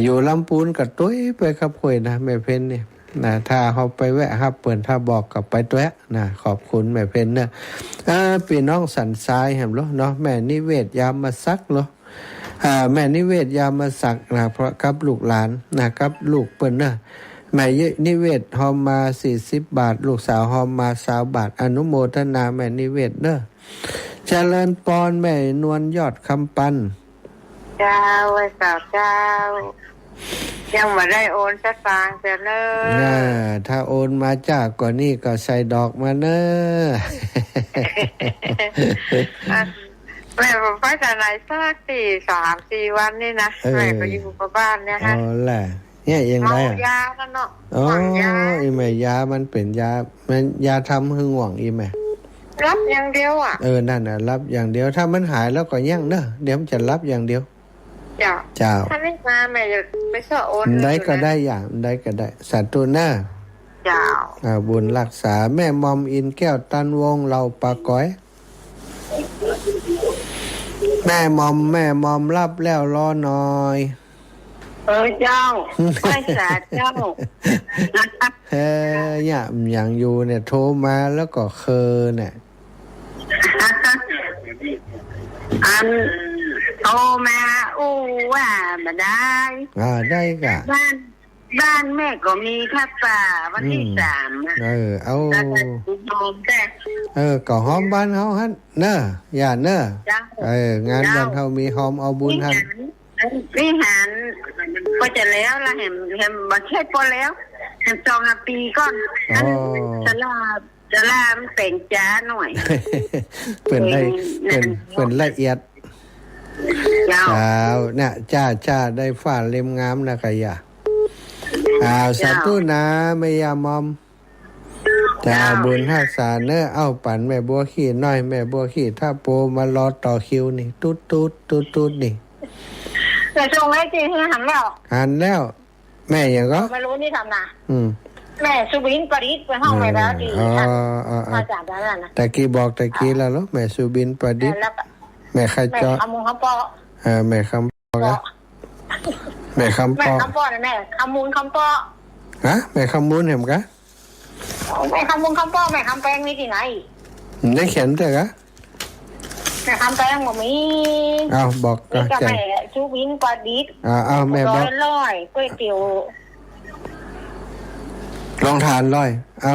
อยู่ลำพูนกับตัวไปครับคุยนะแม่เพ็ญนี่นะถ้าเขาไปแวะครับเปิ่นถ้าบอกกับไปตัวนะขอบคุณแม่เพ็ญนะพี่น้องสันทรายแหมเนาะแม่นิเวศยามมาซักเนาะแม่นิเวศยามมาสักนะเพราะกับลูกหลานนะครับลูกเปิ้นนะแม่นิเวศหอมมา40 บาทลูกสาวหอมมา20 บาทอนุโมทนาแม่นิเวศเด้อเจริญปอนแม่นวลยอดคำปัน
เจ้าไว้สาวเจ้ายังไม่ได้โอนสตางค์เลย
ถ้าโอนมาจากกว่านี้ก็ใส่ดอกมาเนอะ
แม่ผมไปจากไหนสัก3-4 วันนี่นะแม่ก็อยู่กับบ้านเนี่ยฮะ
แหละเนี่ยยังไง
เมายาแล้วเนาะ
อีแม่ยามันเป็นยามันยาทำให้ง่วงอีแม่
รับอย่างเดียวอ่ะ
นั่นน่ะรับอย่างเดียวถ้ามันหายแล้วก็ยั่งเนอะเดี๋ยวมันจะรับอย่างเดียว เจ้า
ถ้าไม่มาแม่จะไปช่วยโอน
ได้ก็ได้อย่างได้ก็ได้สาธุนะ
เจ้า
บุญรักษาแม่มอมอินแก้วตันวงเราปาก้อย แม่มอมรับแล้วรอหน่อย
เจ้าไม่สาเจ้า
อย่างอยู่เนี่ยโทรมาแล้วก็เนี่ย
อันโตมาว่ามาได้
ได้กะ
บ้านแม่ก็มีผ้าป่าวันที่3
เอา
แต่
ก็หอมบ้านเฮาหั่นเนอะอย่าเนอะงานบ้านเฮามีหอมเอาบุญหั่น
วิหารก็จะแล้วละเห็นบ่ใช่พอแล้วเห็น2 ปีก่อนจะลามันแต่งจ้าหน่อย
เป็นละเอียดเจ้าเนี่ยจ้าได้ฟ้าเล่มงามนะกะยะสาธุนะแม่ยามอมจ้าบุญรักษาเนอะเอาปั่นแม่บัวขี้น้อยแม่บัวขี้ถ้าโปมารอต่อคิวนี่ตุ๊ดนี่
แต่ส่งให้จีที่หัน
แล้วแม่ยังก็
ไม่รู้นี่ทำนะแม่สุบินประดิษฐ์ไปห้องไปแล้วดีมาจากนั้นนะ
ตะกี้บอกตะกี้แล้วแม่สุบินประดิษฐ์แม่ใครจอ
คำมูลคำปอ
แม่คำปอแม่คำปอ
นะแม่คำมูลคำปอ
แม่คำมูลเห็นกะ
แม่คำมูลคำปอแม่คำแปลงมีที่ไหน
ได้เขียนแต่กะ
แม่คำแปลงบ่มี
บอก
ก็แม่สุบินประดิษฐ์
แม่บอก
ร้อยก๋วยเตี๋ยว
ลองทานร้อย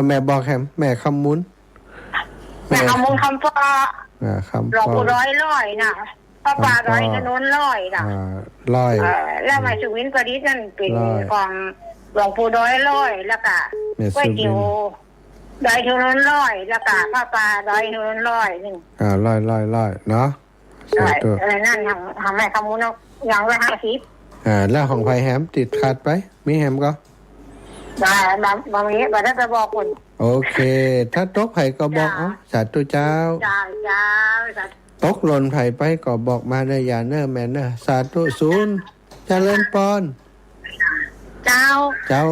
แม่บอกแฮมแม่คำมูล
แม่คำมูลคำปอ
คำ
หลวงปู่ร้อยนะพ่อปลาร้อยถนนร้อยนะแล้วแม่สุบินประดิษฐ์นั่นเป็นของหลวงปู่ร้อยแล้วก็ก๋วยเตี๋ยวร้อยถนนร้อยแล้วก็พ่อปลาร้อยถนนร้อยนึง
ร้อยเนาะ
นั่นทำแม่คำมูลอย่าง150
แล้วของไผ่แฮมติดขาดไปมีแฮมก็
บางนี้บัดจะบอกคุณ
โอเคถ้าตกไผ่ก็บอกสาธุเจ้าตกหล่นไผ่ไปก็บอกมาเนอะอย่าเนอะแม่เนอะสาธุศูนย์เจริญปอน
เจ้า
เจ้า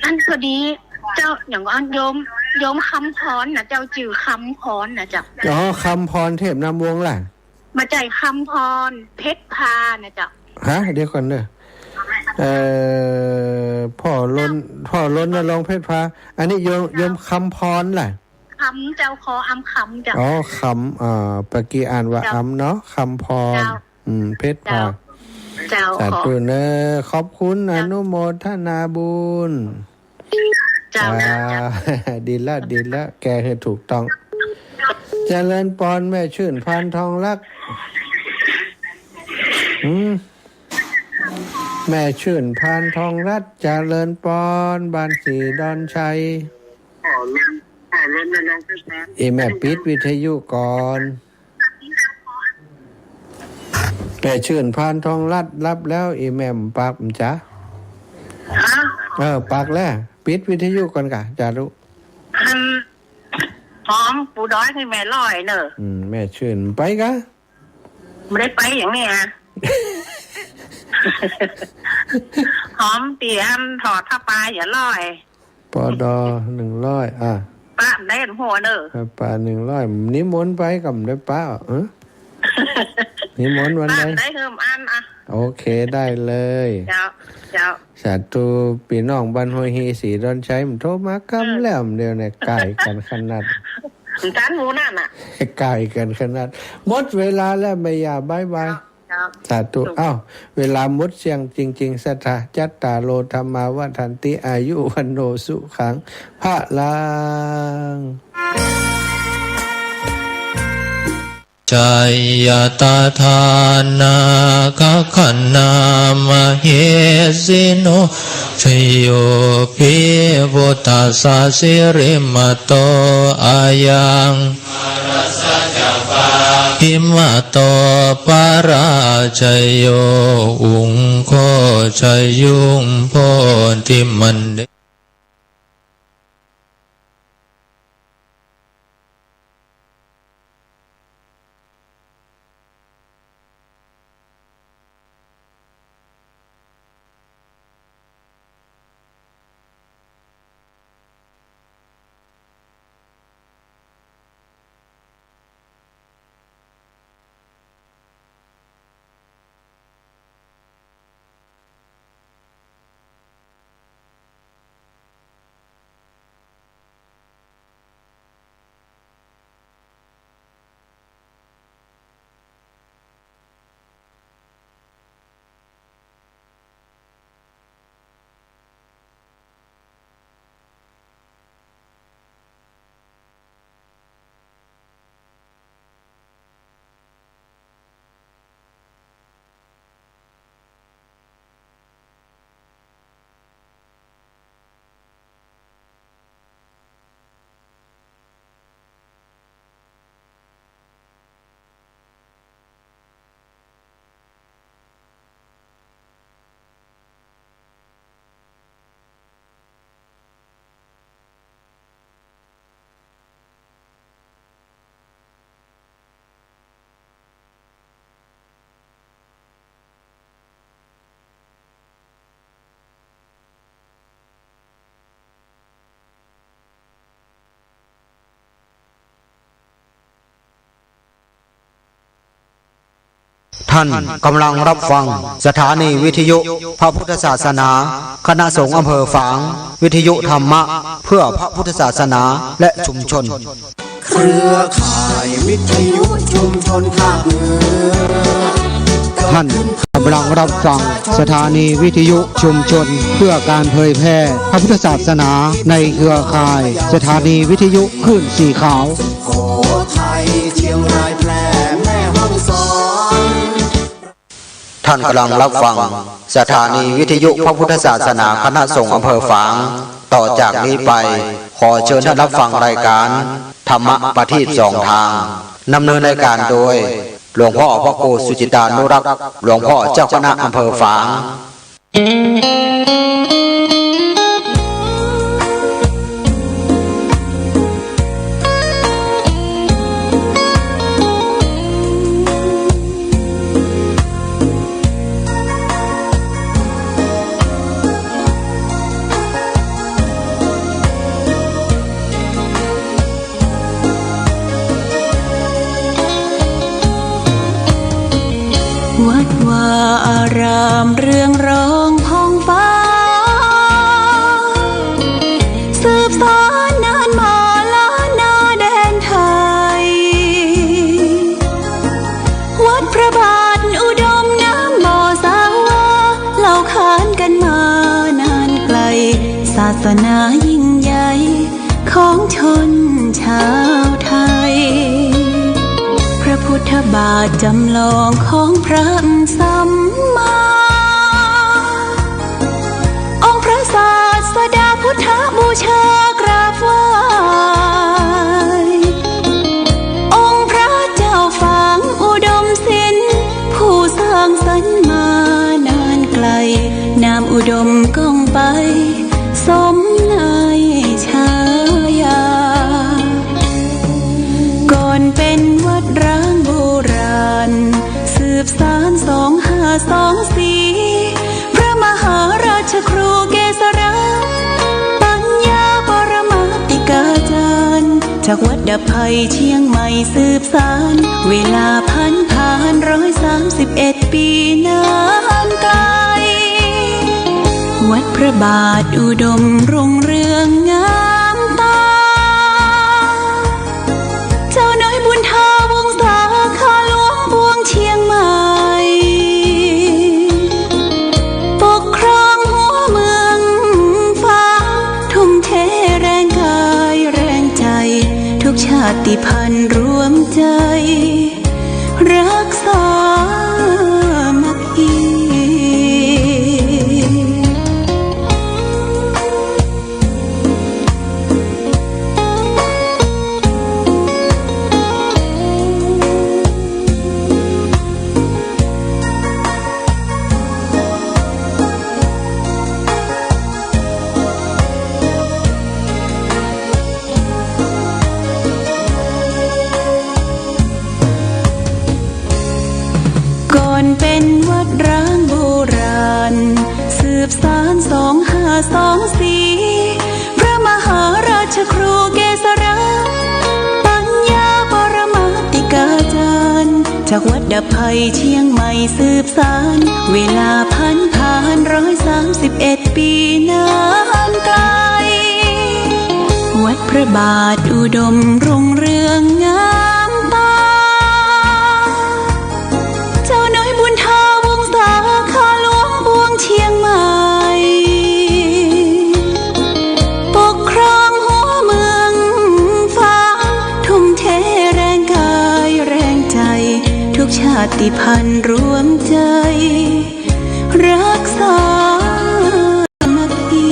อันพอดีเจ้าอย่างอันโยมคำพรนะเจ้าจื่อคำพรนะเจ้า
อ๋อคำพรเทพนามวงล่ะ
มาใจคำพรเพชรพานะเจ้า
ฮะเดี๋ยวก่อนเด้อพ่อล้นนะลองเพชรพาอันนี้โยมคำพรล่ะ
คำเจ้าคออำคำเจ้า
อ๋อคำปะกี้อ่านว่าอำเนาะคำพรเพชรพา
เจ้า
สาธุเนอขอบคุณอนุโมทนาบุญ
เจ้า
ดีละแกให้ถูกต้องเจริญปอนแม่ชื่นพันทองรักแม่ชื่นพันทองรัตเจริญปอนบ้านสีดอนชัยแม่ปิดวิทยุก่อนแม่ชื่นพันทองรัตรับแล้วแม่ปักจ๊ะปักแล้วปิดวิทยุก่อนกะจ้าลูก
หอมปูด้อยให้แม่ลอยเนอะ
แม่ชื่นไปกะ
ไม่ได้ไปอย่างนี้อ่ะหอมเตรียมถอดผ้าปลาอย่าลอย
ปอดอ100
ป้าได้หัวเนอะ
ปลา100นิมนต์ไปกับได้ป้านิมนต์วันไหน
ได้เพิ่มอันอ่ะ
โอเคได้เลย
เจ้า
สาธุพี่น้องบ้านห้วยฮีสีดอนชัยมันโทรมากำแล้วเดียวเนี่ยไก่กันขนาด
จานหมูนั่นน่ะ
ไก่กันขนาดหมดเวลาแล้วไม่อย่าบายสาธุเวลาหมดเสียงจริงๆสัทธาจัตตาโลธรรมาวัฏันติอายุวันโนสุขังพระลัง
ชัยยตาทานาคะขันนามเหสิโนชัยโยภิพุทธัสสะสิริมโตอายังหิมโตปาราชัยโยอุงโคชัยยุงโพธิมันเด
ท่านกำลังรับฟังสถานีวิทยุพระพุทธศาสนาคณะสงฆ์อำเภอฝางวิทยุธรรมะเพื่อพระพุทธศาสนาและชุมชน
เครือข่ายวิทยุชุมชนภาคเหนือ
ท่านกำลังรับฟังสถานีวิทยุชุมชนเพื่อการเผยแพร่พระพุทธศาสนาในเครือข่ายสถานีวิทยุคลื่นสีขาว
โขทัยเชียงรายแพร่แม่ฮ่องสอน
ท่านกำลังรับฟังสถานีวิทยุพระพุทธศาสนาคณะสงฆ์อำเภอฝางต่อจากนี้ไปขอเชิญท่านรับฟังรายการธรรมะประทีปสองทางดำเนินรายการโดยหลวงพ่อพระโกสุจิตานุรักษ์หลวงพ่อเจ้าคณะอำเภอฝาง
วัดวาอารามเรืองรองพ้องฟ้าสืบสานนานมาล้านนาแดนไทยวัดพระบาทอุดมน้ำบ่อสาวาเล่าขานกันมานานไกลศาสนายิ่งใหญ่ของชนชาวไทยพระพุทธบาทจำลองของพระสัมมาองค์พระศาสดาพุทธบูชากราบไหว้องค์พระเจ้าฝางอุดมศิลป์ผู้สร้างสรรค์มานานไกลนามอุดมก้องไปสมนายชายาก่อนเป็นวัดร้างโบราณสืบสาน2524พระมหาราชครูเกษราปัญญาปรมาติกาจารย์จากวัดดับภัยเชียงใหม่สืบสานเวลาผ่าน131 ปีนานไกลวัดพระบาทอุดมรุ่งเรืองงามตาเจ้าน้อยบุญทาวงศาข้าหลวงพวงเชียงใหม่ปกครองหัวเมืองฟ้าทุ่มเทแรงกายแรงใจทุกชาติพันธุ์รวมใจรักษามัคคีก่อนเป็นวัดร้างโบราณสืบสาน2524พระมหาราชครูเกษราปัญญาปรมาติกาจารย์จากวัดดับภัยเชียงใหม่สืบสานเวลาผ่าน131 ปีนานไกลวัดพระบาทอุดมรุ่งเรืองงามตาเจ้าน้อยบุญทาวงศาข้าหลวงพวงเชียงใหม่ปกครองหัวเมืองฟ้าทุ่มเทแรงกายแรงใจทุกชาติพันธุ์รวมใจรักษามัคคี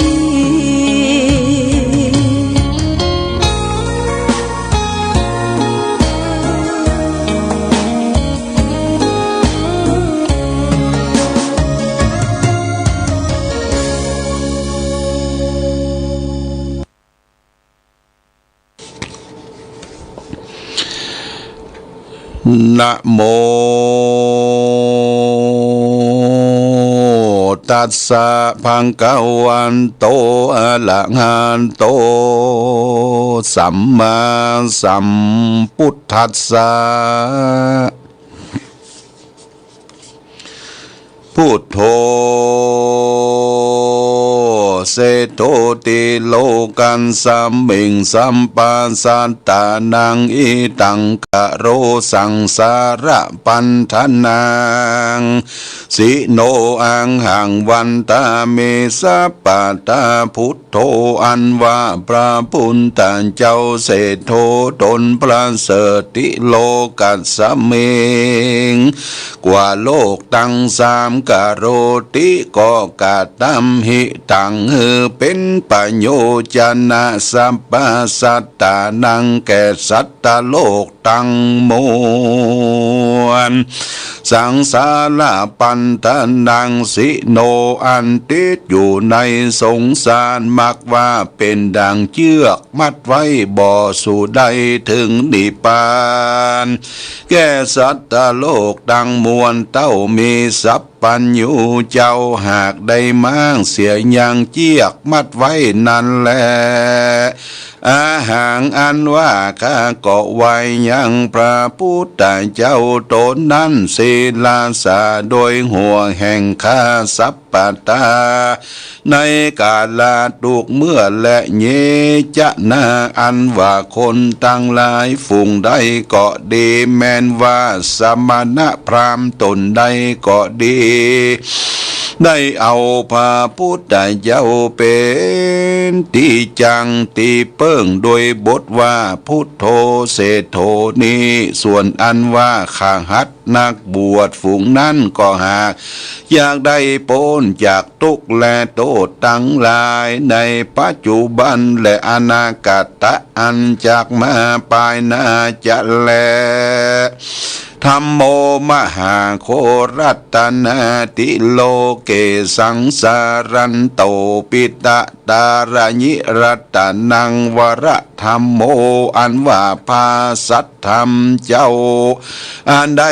นะโมตัสสะภะคะวันโตอะระหะโตสัมมาสัมพุทธัสสะพุทโธเสโตติโลกันสัมมิงสัมปัสสัตตานังอิตังกะโรสังสาระปันธนังสิโนอังหังวันตาเมสัปปะตาพุทโธอันว่าพระพุทธเจ้าเสโทตนประเสริฐติโลกัสสะเมงกว่าโลกตั้งสามกะโรติก็กะตัมหิตังเป็นประโยชนะสัพพสัตตานังแก่สัตตโลกตั้งมวลสังสารปันธนังสิโนอันติดอยู่ในสงสารมักว่าเป็นดังเชือกมัดไว้บ่อสู่ใดถึงนิพพานแก่สัตตโลกตั้งมวลเต้ามีสัพพ ปัญญูเจ้าหากได้มั่งเสียอย่างเจียกมัดไว้นั่นแหละอาหางอันว่าข้าเกาะไว้ยังพระพุทธเจ้าตนนั้นศีลาสาโดยหัวแห่งข้าสัพปตาในกาลาตุกเมื่อและเยจะนาอันว่าคนตั้งหลายฝูงใดเกาะดีแม้นว่าสมณะพราหมณ์ตนใดเกาะดีได้เอาพระพุทธเจ้าเป็นที่จังตีเปิ้งโดยบทว่าพุทโธเศโธนี้ส่วนอันว่าข้าหัดนักบวชฝูงนั้นก็หากอยากได้พ้นจากทุกข์และโทษทั้งหลายในปัจจุบันและอนาคตอันจากมาภายหน้าจะแลธัมโมมหาโครัตนาติโลเกสังสารันโตปิตะตารญิรัตนังวระธัมโมอันว่าภาสัทธรรมเจ้าอันได้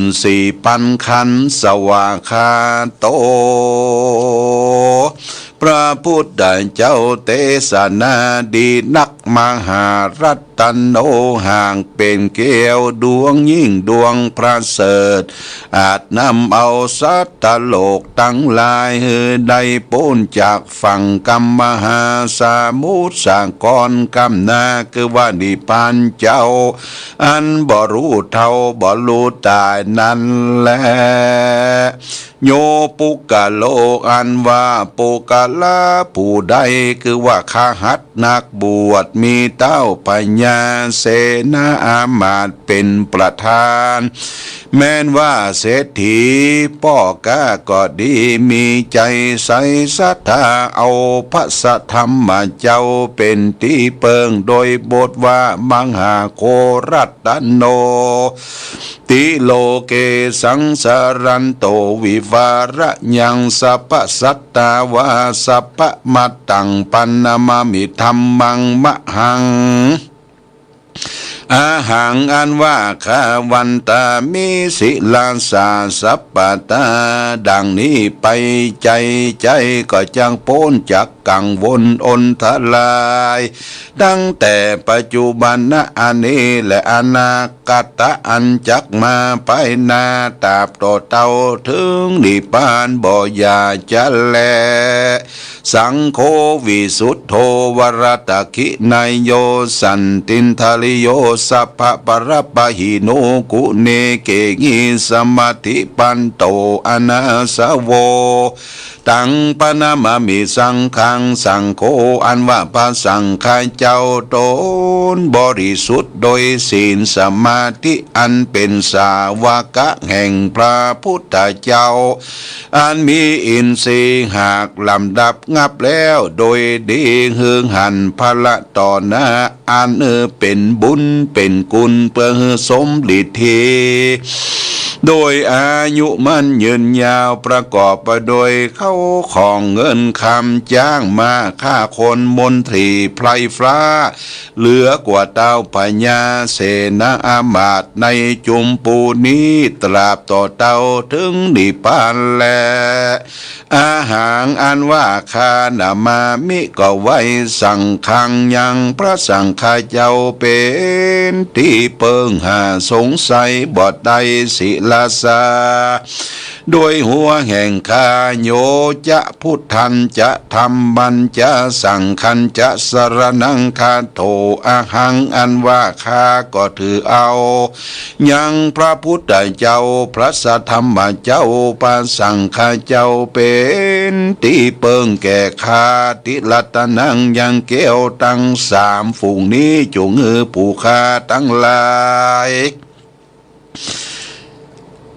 84,000 ขันธ์สวาคาโตพระพุทธเจ้าเทศนาดีนักมหารัตโนห่างเป็นแก้วดวงยิ่งดวงประเสริฐอาจนำเอาสัตว์โลกทั้งหลายได้พ้นจากฝั่งกรรมมหาสมุทรสากรกำนาคือว่านิพพานเจ้าอันบ่รู้เท่าบ่รู้ตายนั่นแหละโยปุกะโลอันว่าปุกะลาผู้ใดคือว่าข้าหัดนักบวชมีเต้าปัญญาเสนาอามาตย์เป็นประธานแม้นว่าเศรษฐีพ่อกาก็ดีมีใจใสศรัทธาเอาพระสัทธรรมเจ้าเป็นที่เปิงโดยบทว่ามหาโครัตโนติโลเกสังสารันโตวิวาระยังสัพพสัตตาวาสัพพมัตตังปันนามามิธัมมังมะหังอาหังอันว่าข้าวันตามิสิลาสาสัพปตาดังนี้ไปใจก็จังพ้นจากกังวลอนทลายตั้งแต่ปัจจุบันอันนี้และอนาคตอันจักมาไปนาตราบต่อเต่าถึงนิพพานบ่อยาจะแลสังโฆวิสุทโธวรตคินายโยสันตินทาลิโยสัพพะปรปะหิโนกุเนเกงิสมาธิปันโตอนาสโวตังปนามามิสังขังสังโฆอันว่าพระสังฆเจ้าตนบริสุทธิ์โดยศีลสมาธิอันเป็นสาวกะแห่งพระพุทธเจ้าอันมีอินทรีย์หากลำดับงับแล้วโดยดีหึงหันพละต่อหน้าอันเป็นบุญเป็นกุลเพื่อสมฤทธิ์โดยอายุมั่นยืนยาวประกอบไปโดยเข้าของเงินคำจ้างมาฆ่าคนมนตรีไพรฟ้าเหลือกว่าเต้าพญาเสนาอามาตย์ในจุมปูนี้ตราบต่อเต้าถึงนิพพานแลอาหารอันว่าคานามามิก็ไว้สั่งคังยังพระสังฆเจ้าเป็นที่เปิงหาสงสัยบอดใดศิลาสาโดยหัวแห่งคาโยจะพุทธันจะธรรมันจะสังคันจะสรนังคาโถอาหังอันว่าคาก็ถือเอายังพระพุทธเจ้าพระสัทธรรมเจ้าพระสังฆเจ้าเป็นที่เปิงแก่คาติลัตนังยังเกี้ยวตั้ง3ฝูงนี้จงผู้คาทั้งหลาย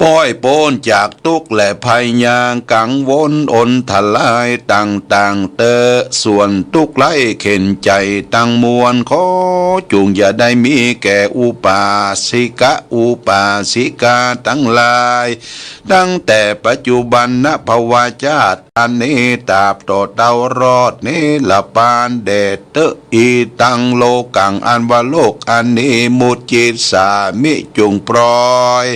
ป้อยโปนจากทุกข์และภัยยางกังวลอนทลายต่างเตอส่วนทุกข์ไล่เข็นใจตั้งมวลขอจุงอย่าได้มีแก่อุปาสิกาทั้งหลายตั้งแต่ปัจจุบันณภวาชาติอันนี้ตราบต่อเต้ารอดนี้ละปานเดชเตอีตังโลกังอันว่าโลกอันนี้มุจิตสามิจุงปล่อย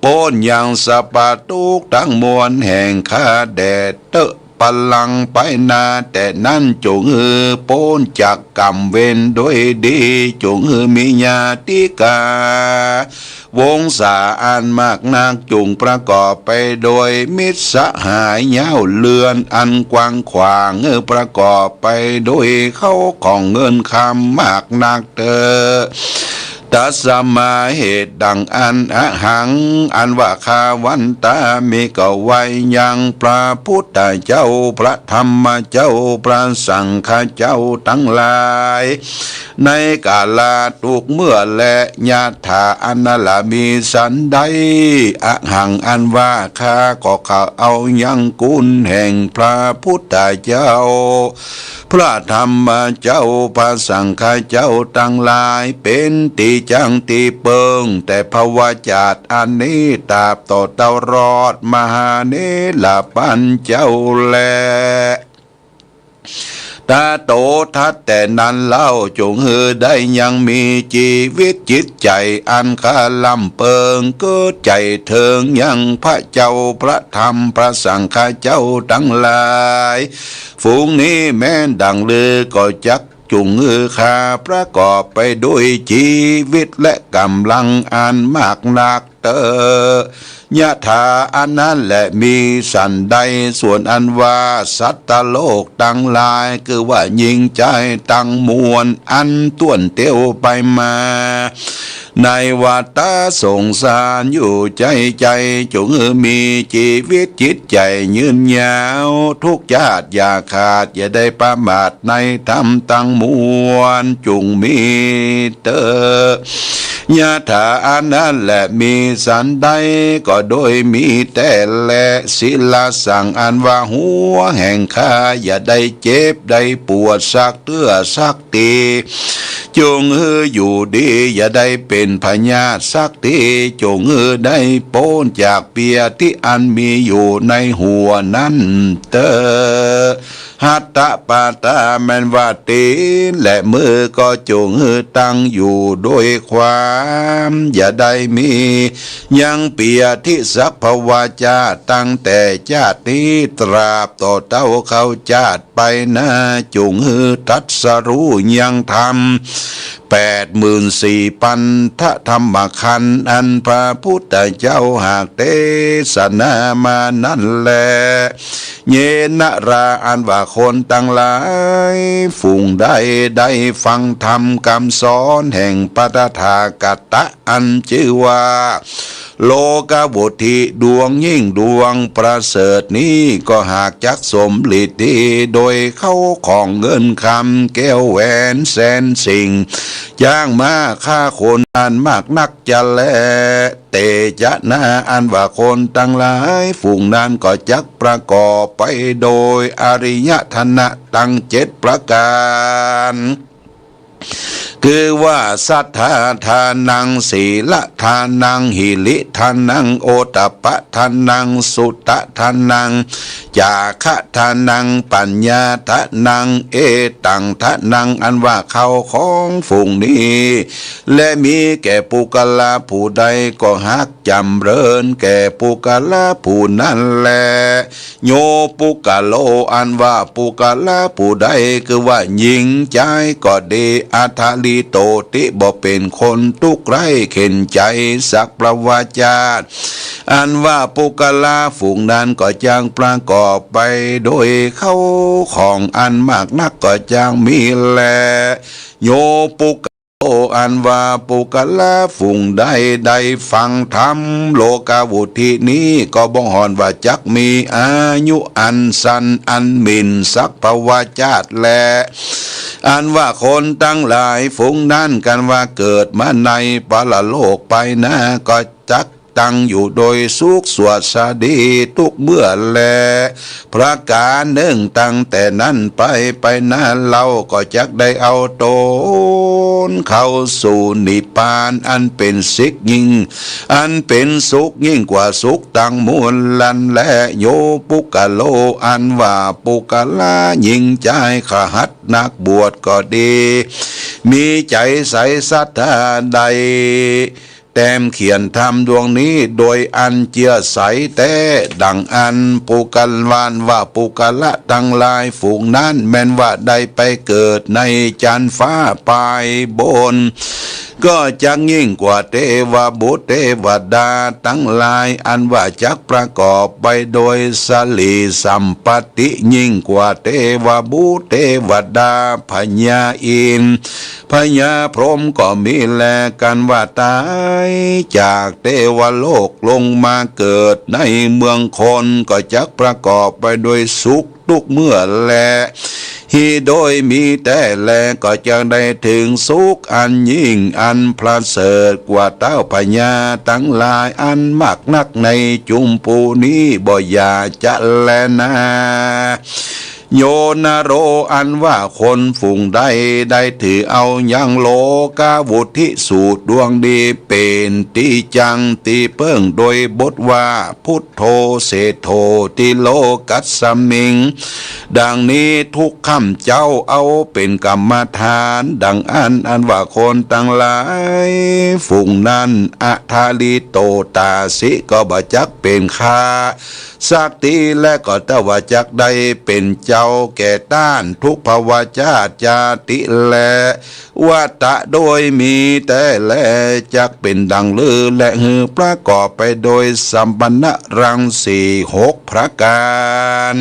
ป้นยังสะปาตุกทั้งมวลแห่งข้าแดดเตอะพลังไปนาแต่นั่นจงโป้นจากกรรมเวรด้วยดีจงมีญาติกาวงศาอันมากนักจุงประกอบไปโดยมิตรสหายเย้าเลือนอันกว้างขวางประกอบไปโดยเข้าของเงินคำมากนักเตอตัสมาเหตุดังอันอหังอันว่าคาวันตามีก็ไว้ยังพระพุทธเจ้าพระธรรมเจ้าพระสังฆเจ้าทั้งหลายในกาลาทุกเมื่อและญาถาอันนละมีสันใดอหังอันว่าข้าก็เขาเอายังกุลแห่งพระพุทธเจ้าพระธรรมเจ้าพระสังฆเจ้าทั้งหลายเป็นติจังติเปิงแต่ภวจาตอันนี้ตราบต่อเตารอดมหาเนลปัญเจ้าแลตาโตทัดแต่นั้นเล่าจงได้ยังมีชีวิตจิตใจอันคาลำเปิงก็ใจเถิงยังพระเจ้าพระธรรมพระสังฆเจ้าทั้งหลายฝูงนี้แม้นดังลือก็จักจุงข้าประกอบไปด้วยชีวิตและกำลังอันมากนักเตอยะถาอันนั้นแหละมีสันใดส่วนอันว่าสัตตโลกตั้งหลายคือว่ายิงใจตั้งมวลอันต้วนเตียวไปมาในวัฏสงสารอยู่ใจจงมีชีวิตจิตใจยืนยาวทุกญาติอย่าขาดอย่าได้ประมาทในธรรมตั้งมวลจงมีเตอยะถาอันนั้นแหละมีสันใดก็โดยมีแต่แลศิลาสั่งอันว่าหัวแห่งข้าอย่าได้เจ็บได้ปวดสักเตื้อสักตีจงอยู่ดีอย่าได้เป็นพญาติสักทีจงได้โป้นจากเปียที่อันมีอยู่ในหัวนั้นเตอหัตตะปาตาแมนว่าตีนและมือก็จงตั้งอยู่ด้วยความอย่าได้มียังเปียที่สัพพวาจาตั้งแต่ชาตินี้ตราบต่อเต้าเขาชาติไปนะจงทัศรู้ยังธรรม84,000 ธรรมขันธ์อันพระพุทธเจ้าหากเทศนามานั่นแลเยนะราอันว่าคนตั้งหลายฝูงได้ฟังธรรมคำสอนแห่งปฐทากัตตะอันชื่อว่าโลกบุตรดวงยิ่งดวงประเสริฐนี้ก็หากจักสมฤทธิโดยเข้าของเงินคำแก้วแหวนแสนสิ่งจ้างมาฆ่าคนอันมากนักจะแลเตจะนาอันว่าคนตั้งหลายฝูงนั้นก็จักประกอบไปโดยอริยธนะตั้ง7 ประการคือว่าสัทธาทานังศีลทานังหิริทานังโอตปะทานังสุตตทานังจาคะทานังปัญญาทานังเอตังทานังอันว่าเขาของฝูงนี้และมีแก่ปุกลาผู้ใดก็ฮักจำเริญแก่ปุกลาผู้นั้นแลโยปุกโลอันว่าปุกลาผู้ใดคือว่ายิงใจก็ดีอัทลิโตติบ่เป็นคนทุกข์ไร้เข็นใจสักประวาจาตอันว่าปุกลาฝูงนั้นก็จางประกอบไปโดยเข้าของอันมากนักก็จางมีแลโยปุกโออันว่าปุกลาฝูงได้ฟังธรรมโลกาวุธินี้ก็บ่ฮอนว่าจักมีอายุอันสันอันมินสักภวาจาตแลอันว่าคนตั้งหลายฝูงนั้นกันว่าเกิดมาในปรโลกไปนะก็จักตั้งอยู่โดยสุขสวดสดีทุกเมื่อแลประการหนึ่งตั้งแต่นั้นไปนั้นเราก็จักได้เอาตนเข้าสู่นิพพานอันเป็นสิกยิ่งอันเป็นสุขยิ่งกว่าสุขตั้งมวลลันและโยปุกโลอันว่าปุกลายิ่งใจขหัดนักบวชก็ดีมีใจใสศรัทธาใด แต้มเขียนทำดวงนี้โดยอันเจียใสแต่ดังอันปูกันวานว่าปูกะละทั้งหลายฝูงนั้นแม้นว่าได้ไปเกิดในจันทร์ฟ้าปลายบนก็จักยิ่งกว่าเทวบุตรเทวดาทั้งหลายอันว่าจักประกอบไปโดยสลีสัมปติยิ่งกว่าเทวบุตรเทวดาพญาอินทร์พญาพรหมก็มีแลกันว่าตายจากเทวโลกลงมาเกิดในเมืองคนก็จักประกอบไปโดยสุขทุกเมื่อแลฮีโดยมีแต่แลก็จะได้ถึงสุขอันยิ่งอันประเสริฐกว่าเต้าพญาทั้งหลายอันมากนักในจุมปูนี้บ่อยากจะแลนะโยนาโรอันว่าคนฝูงใดได้ถือเอายังโลกาวุธิสูตรดวงดีเป็นตีจังตีเปิ้งโดยบทว่าพุทโธเสโธติโลกัสสมิงดังนี้ทุกคำเจ้าเอาเป็นกรรมฐานดังอันว่าคนตั้งหลายฝูงนั้นอัทาลิโตตาสิก็บ่จักเป็นข้าสักทีและก็ตวาจักได้เป็นเจ้าแก่ต้านทุกภวาจาจาติแลวัตะโดยมีแต่แลจักเป็นดังลือและหือประกอบไปโดยสัมปันนรังสี6ประการ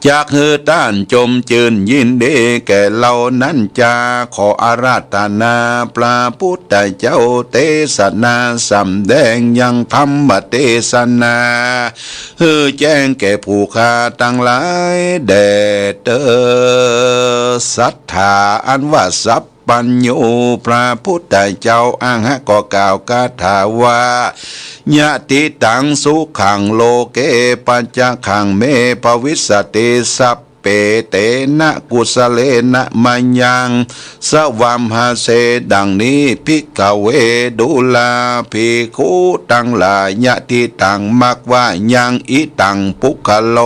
จากเฮือต้านจมจืนยินดีแก่เรานั้นจาขออาราธนาพระพุทธเจ้าเทศนาสำแดงยังธรรมเทศนาเฮือแจ้งแก่ผู้ข้าทั้งหลายแด่เตอศรัทธาอันว่าสัพปัญโยพระพุทธเจ้าอ้างฮะก็กล่าวคาถาว่ายะติตังสุขังโลเกปัญจขังเมภวิสติสัพเปเตนะกุสเลนะมัญญังสวัมหาเสดังนี้ภิกขเวดุลาภิกขุตั้งหลายยะติตังมักว่ายังอิตังปุคโล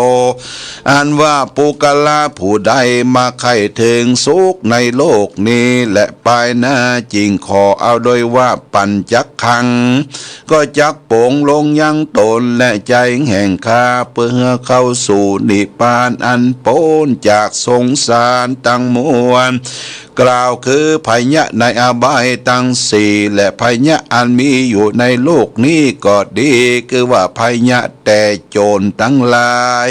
อันว่าปุคลาผู้ใดมาใครถึงสุขในโลกนี้และไปหน้าจริงขอเอาโดยว่าปัญจขังก็จักโป่งลงยังตนและใจแห่งข้าเพื่อเข้าสู่นิพพานอันโปจากสงสารตั้งมวลกล่าวคือภัยยะในอบายตั้งสี่และภัยยะอันมีอยู่ในโลกนี้ก็ดีคือว่าภัยยะแต่โจรทั้งหลาย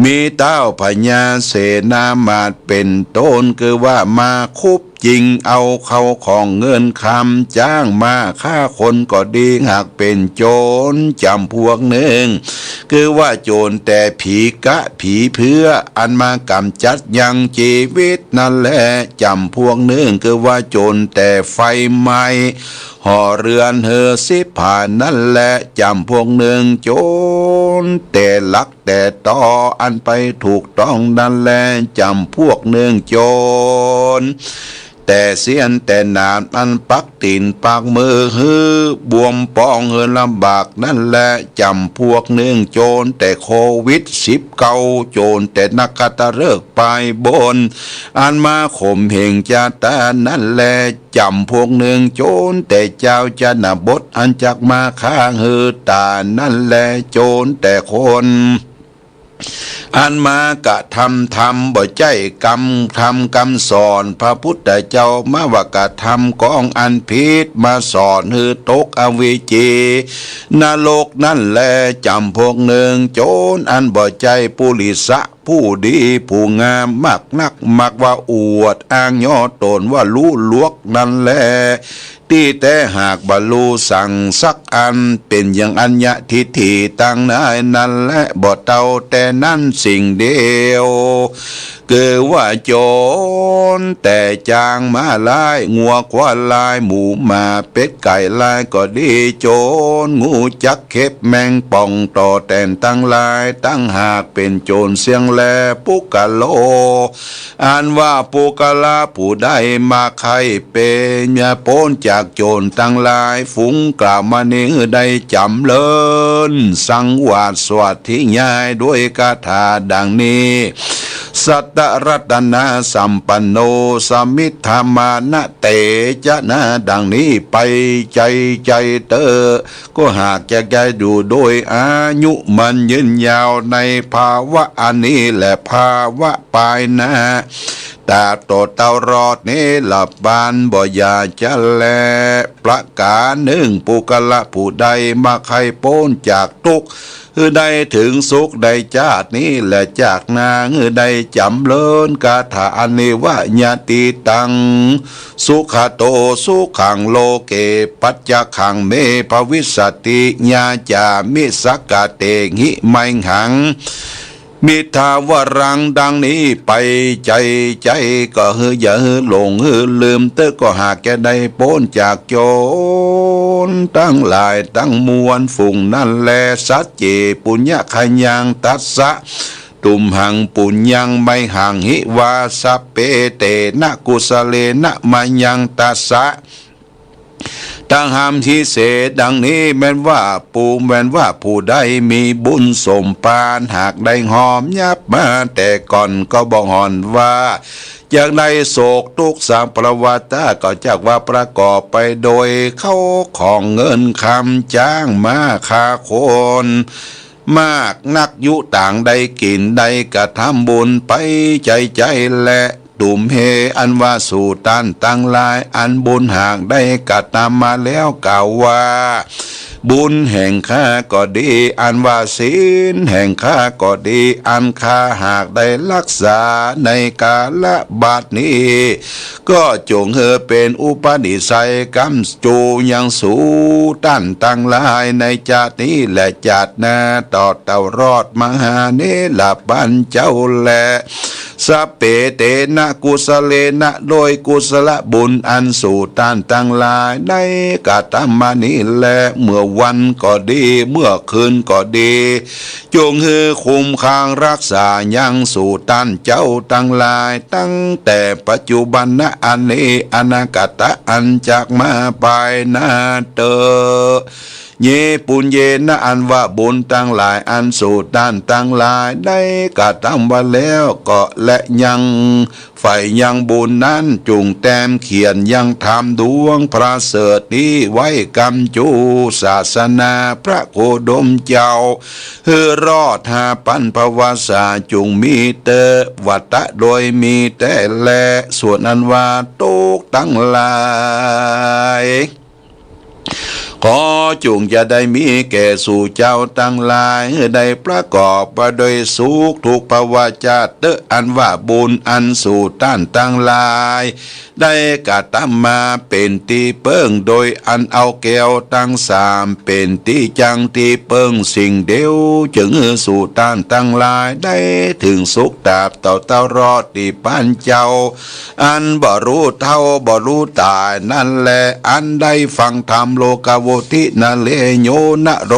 มีเต้าพญาเสนามาตเป็นต้นคือว่ามาคุบจริงเอาเขาของเงินคำจ้างมาฆ่าคนก็ดีหากเป็นโจรจำพวกหนึ่งคือว่าโจรแต่ผีกะผีเพื่ออันมากำจัดยังชีวิตนั่นแหละจำพวกหนึ่งคือว่าโจรแต่ไฟไหม้ห่อเรือนเฮอสิผ่านนั่นแหละจำพวกหนึ่งโจรแต่ลักแต่ต่ออันไปถูกต้องนั่นแหละจำพวกหนึ่งโจรแต่เสียนแต่นามอันปักตีนปากมือฮือบวมปองเฮินลำบากนั่นแหละจำพวกหนึ่งโจรแต่โควิด19โจรแต่นักกตฤกษ์ไปบนอันมาข่มเหงจาตานั่นแหละจำพวกหนึ่งโจรแต่เจ้าจนบทอันจักมาฆ่าฮือตานั่นแหละโจรแต่คนอันมากะทำบ่ใจกรรมทำกรรมสอนพระพุทธเจ้ามาวากะทำกองอันพิษมาสอนฮือตกอวิจีนรกนั่นแลจำพวกหนึ่งโจรอันบ่ใจปุริสะผู้ดีผู้งามมากนักมักว่าอวดอ้างย่อตนว่ารู้ลวกนั่นแลที่แต่หากบรรลุสั่งสักอันเป็นอย่างอัญญทิฏฐิตั้งนายนั่นและบ่เท่าแต่นั่นสิ่งเดียวคือว่าโจรแต่จางมาลายงัวควายลายหมูหมาเป็ดไก่ลายก็ดีโจรงูจักเข็บแมงป่องต่อแต่นตั้งลายตั้งหากเป็นโจรเสียงแลปุกะโลอันว่าปุกะลาผู้ใดมาใครเป็นยาพ้นจากโจรตั้งลายฟุ้งกล่าวมานี้ได้จำเลินสังวาสสวัสดิ์ที่ง่ายด้วยคาถาดังนี้ สัตตรัตนาสัมปันโนสมิทธามานะเตจะนะดังนี้ไปใจเตอก็หากจะแกอยู่โดยอายุมันยืนยาวในภาวะอันนี้และภาวะปลายนะแต่ตัวเตารอดนี้หลับบานบ่อยาจะแลประกาศหนึ่งปุกละผู้ใดมาใครโป้นจากทุกข์ได้ถึงสุขได้จาตินี้และจากนางได้จำเลินกาถาอเนวะญาติตังสุขโตสุขังโลเกปัจจขังเมภวิสติญาจามิสักกะเตหิไมหังมิทาวรังดังนี้ไปใจก็อย่าหลงลืมเตอก็หากแกได้พ้นจากโจรตั้งหลายตั้งมวลฝุ่งนั่นแลสัจเจปุญญขยังตัสสะตุมหังปุญญังไม่หังหิวาสเปเตนะกุสเลนะมายังตัสสะตั้งหามที่เสดังนี้แม้นว่าผู้ใดมีบุญสมปานหากได้หอมยับมาแต่ก่อนก็บอกหอนว่าจากในโศกทุกข์สามประวัติก็จากว่าประกอบไปโดยเข้าของเงินคำจ้างมาคาคนมากนักยุต่างได้กินได้กระทำบุญไปใจและตุมเฮอันว่าสู่ตันตั้งลายอันบุญหากได้กระทำมาแล้วกล่าวว่าบุญแห่งข้าก็ดีอันว่าศีลแห่งข้าก็ดีอันข้าหากได้รักษาในกาลบัดนี้ก็จงเป็นอุปนิสัยกรรมจูยังสู่ตันตั้งลายในจาตินี้และจาติหน้าต่อเต่ารอดมหาเนลปัญเจ้าและสัพเพเตนะกุสเลนะโดยกุศลบุญอันสู่ตานตั้งหลายได้กะทำมานี้แลเมื่อวันก็ดีเมื่อคืนก็ดีจงคุ้มครองรักษายังสู่ตานเจ้าตั้งหลายตั้งแต่ปัจจุบันนะอันนี้อนาคตอันจากมาไปนาเตอเยปุญเยนะอันว่าบุญตั้งหลายอันสู่ด้านตั้งหลายได้กระทำมาแล้วก็และยังฝ่ายยังบุญนั้นจุงแต้มเขียนยังทำดวงพระเสริฐนี้ไว้กำจูศาสนาพระโคดมเจ้ารอดหาปันภวาสาจุงมีเตวัตตะโดยมีแต่แลส่วนอันว่าตุกตั้งหลายขอจุงจะได้มีแก่สู่เจ้าตั้งหลายได้ประกอบไปโดยสุขทุกภาวะจาตอันว่าบุญอันสู่ต้านตั้งหลายได้กระทำมาเป็นที่เปิ้งโดยอันเอาแก้วตั้งสามเป็นที่จังที่เปิ้งสิ่งเดียวจึงสู่ต้านตั้งหลายได้ถึงสุขตาบต่อเต้ารอดที่ปันเจ้าอันบ่รู้เท่าบ่รู้ตายนั่นแหละอันได้ฟังธรรมโลกาวทินาเลโยนะโร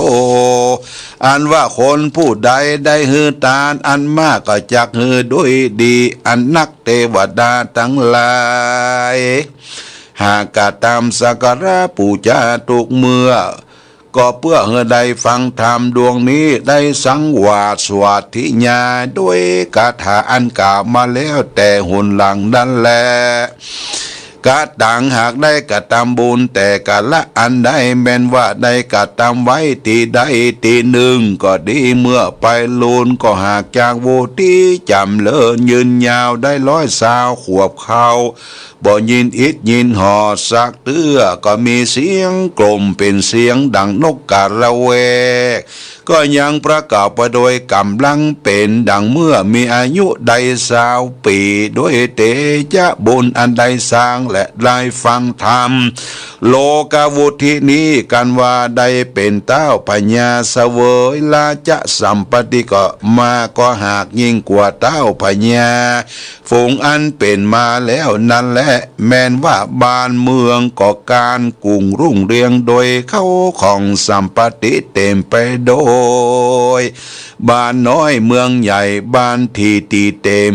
อันว่าคนผู้ใดได้ฮือตานอันมากก็จักฮือด้วยดีอันนักเทวดาทั้งหลายหากกะตามสักการะปูชาทุกเมื่อก็เพื่อให้ได้ฟังธรรมดวงนี้ได้สังวาสสวัสดิญาด้วยคาถาอันกล่าวมาแล้วแต่หุ่นหลังนั่นแหละกะต่างหากได้กะทำบุญแต่กะละอันได้แม้นว่าได้กะทำไว้ตีใดตีหนึ่งก็ดีเมื่อไปลูนก็หากจากโวที่จำเลินยืนยาวได้120 ขวบเขาบ่ยินอิดยินหอสักเตื้อก็มีเสียงกลมเป็นเสียงดังนกกาละเวกก็ยังประกอบไปโดยกำลังเป็นดังเมื่อมีอายุได้20 ปีด้วยเตจะบุญอันใดสร้างและได้ฟังธรรมโลกาวุธินี้กันว่าได้เป็นเต้าพญาเสวยลาจะสัมปติก็มาก็หากยิ่งกว่าเต้าพญาฝูงอันเป็นมาแล้วนั่นแหละแม้นว่าบ้านเมืองก็การกุ่งรุ่งเรืองโดยเข้าของสัมปติเต็มไปโดยบ้านน้อยเมืองใหญ่บ้านที่ตีเต็ม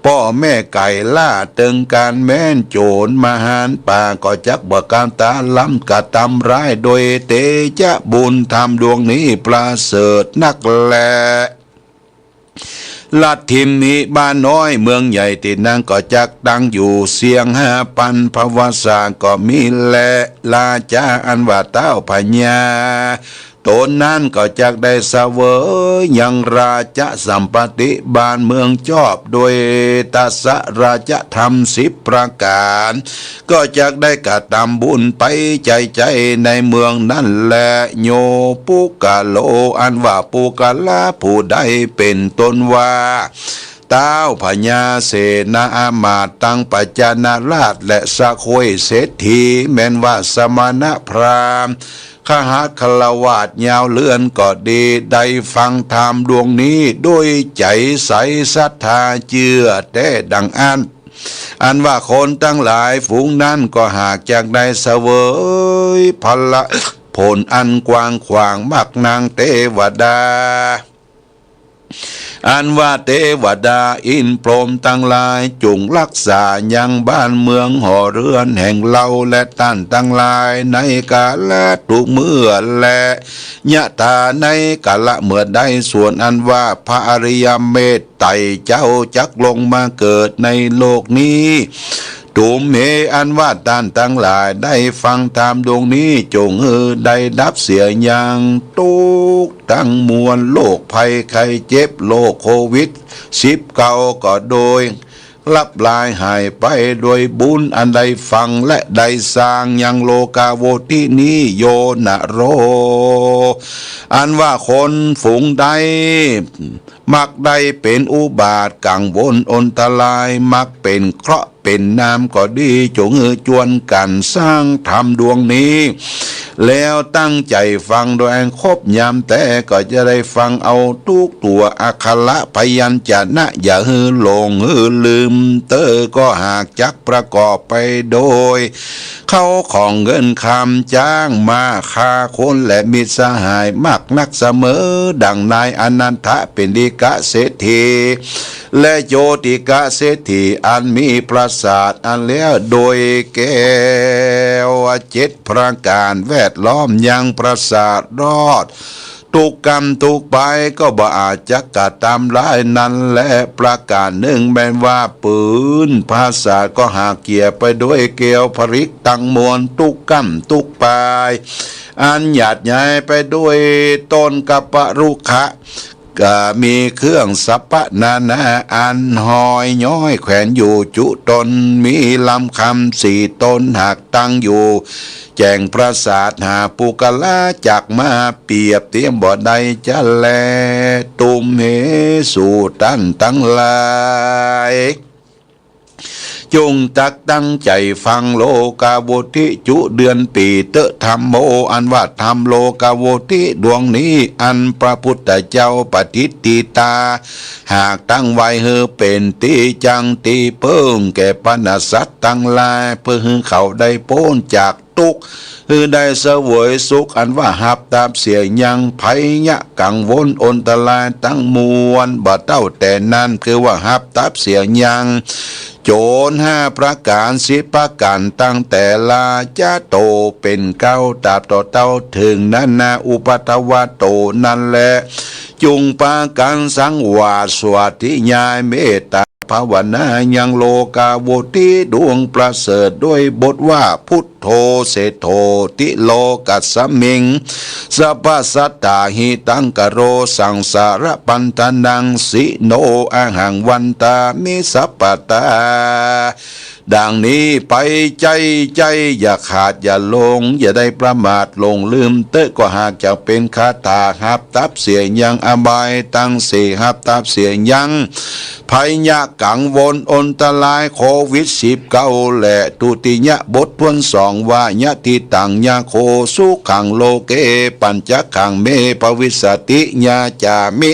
พ่อแม่ไก่ล่าเตึงการแม่นโจรมหานป่าก็จักบ่การตาล้ำกะทำร้ายโดยเตจะบุญทำดวงนี้ประเสริฐนักแล ลัดทิมมีบ้านน้อยเมืองใหญ่ติดนางก็จักดังอยู่เสียง5,000ภวสาก็มีแลลาจาอันว่าเต้าพญาตนนั้นก็จักได้เสวยยังราชสัมปติบ้านเมืองจอบโดยตัสสะราชธรรม10ประการก็จักได้กระทำบุญไปใจในเมืองนั่นแหละโยปุกะโลอันว่าปุกะลาผู้ใดเป็นต้นว่าเต้าพญาเสนาอามาตย์ตั้งปัจจานาราชและสะโคยเศรษฐีแม้นว่าสมณพราหมณ์ขหาคลาวาสยาวเลื่อนก็ดีได้ฟังธรรมดวงนี้ด้วยใจใสศรัทธาเชื่อแต่ดังอันว่าคนตั้งหลายฝูงนั้นก็หากจากได้เสวยพละผลอันกว้างขวางมักนางเทวดาอันว่าเทวดาอินพรหมตั้งหลายจุงรักษายังบ้านเมืองหอเรือนแห่งเราและท่านตั้งหลายในกาลทุกเมื่อและยะตาในกาละเมื่อใดส่วนอันว่าพระอริยเมตไตรเจ้าจักลงมาเกิดในโลกนี้ตุมเมอันว่าท่านทั้งหลายได้ฟังธรรมดวงนี้จงได้ดับเสียอย่างทุกทั้งมวลโรคภัยไข้เจ็บโรคโควิด19ก็โดยลับลายหายไปโดยบุญอันใดฟังและได้สร้างยังโลกาโวตินี้โยนะโรอันว่าคนฝูงใดมักได้เป็นอุบาทกังวลอนตรายมักเป็นเคราะห์เป็นน้ำก็ดีจงจวนกันสร้างธรรมดวงนี้แล้วตั้งใจฟังโดยครบยามแต่ก็จะได้ฟังเอาทุกตัวอักขระพยัญชนะอย่าหลงลืมก็หากจักประกอบไปโดยเข้าของเงินคำจ้างมาค่าคนและมิตรสหายมักนักเสมอดังนายอนันทะเป็นดิกะเศรษฐีและโยติกะเศรษฐีอันมีปราสาทอันแล้วโดยแก้ว7ประการแวดล้อมยังปราสาทรอดทุกกรรมทุกไปก็บ่อาจจะกระทำร้ายนั้นและประการหนึ่งแม้ว่าปืนภาษาก็หากเกี่ยไปด้วยเกลียวผริกตั้งมวลทุกกรรมทุกปายอันหยาดใหญ่ไปด้วยต้นกัปปรุขะก็มีเครื่องสัพพนานาอันหอยย้อยแขวนอยู่จุตนมีลำคำ4ต้นหักตั้งอยู่แจงปราสาทหาปุกลาจักมาเปรียบเทียมบ่ใดจะแลตุมเหสู่ตันทั้งหลายจงตักตั้งใจฟังโลกาโวทิจุเดือนปีเตธรรมโมอันว่าธรรมโลกาโวทิดวงนี้อันพระพุทธเจ้าปฏิติตาหากตั้งไว้เป็นตีจังตีเพิ่งแก่ปนัสสัตตั้งหลายเพื่อเขาได้พ้นจากทุกข์ได้เสวยสุขอันว่าหับตามเสียยังภัยยะกังวลอนตรายตั้งมวลบ่เต้าแต่นั้นคือว่าหับตามเสียยังโจร5ประการ10ประการตั้งแต่ลาจะโตเป็นเก้าตราบต่อเต้าถึงนานาอุปตวะโตนั่นแหละจุงปากันสังวาสวัสดิญาเมตตาภาวนายังโลกาโวติดวงประเสริฐด้วยบทว่าพุทโธเสโธติโลกัสสมิงสัพพสัตตาหิตังกโรสังสารปันตนังสิโนอาหังวันตามิสัพปตาดังนี้ไปใจอย่าขาดอย่าลงอย่าได้ประมาทลงลืมก็หากจะเป็นคาถาหับตับเสียยังอบายตั้งสี่หับตับเสียยังภัยยะกังวลอนตรายโควิด19และตุติยะบททวน2ว่ายะทิตังยาโคสุขังโลเกปัญจขังเมภวิสติญาจามิ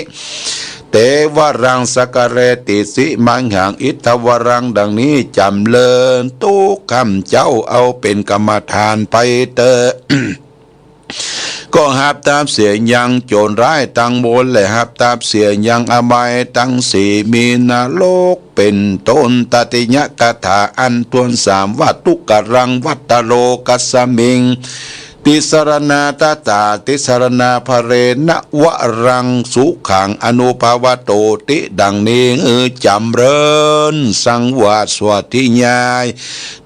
เตวรังสกเรติสิมังหังอิทธวรังดังนี้จำเลินทุกคำเจ้าเอาเป็นกรรมฐานไปเตอ ก็หับตามเสียยังโจรร้ายตั้งบนและหับตามเสียยังอบายตั้งสี่มีนาโลกเป็นต้นตติยกถาอันทวน3ว่าทุกกรังวัตโรกัสสมิงติ ติสรณาตตาติสรณาภเรณวรังสุขังอนุภาวโตติดังนี้จำเริญสังวาสสวดที่ยาย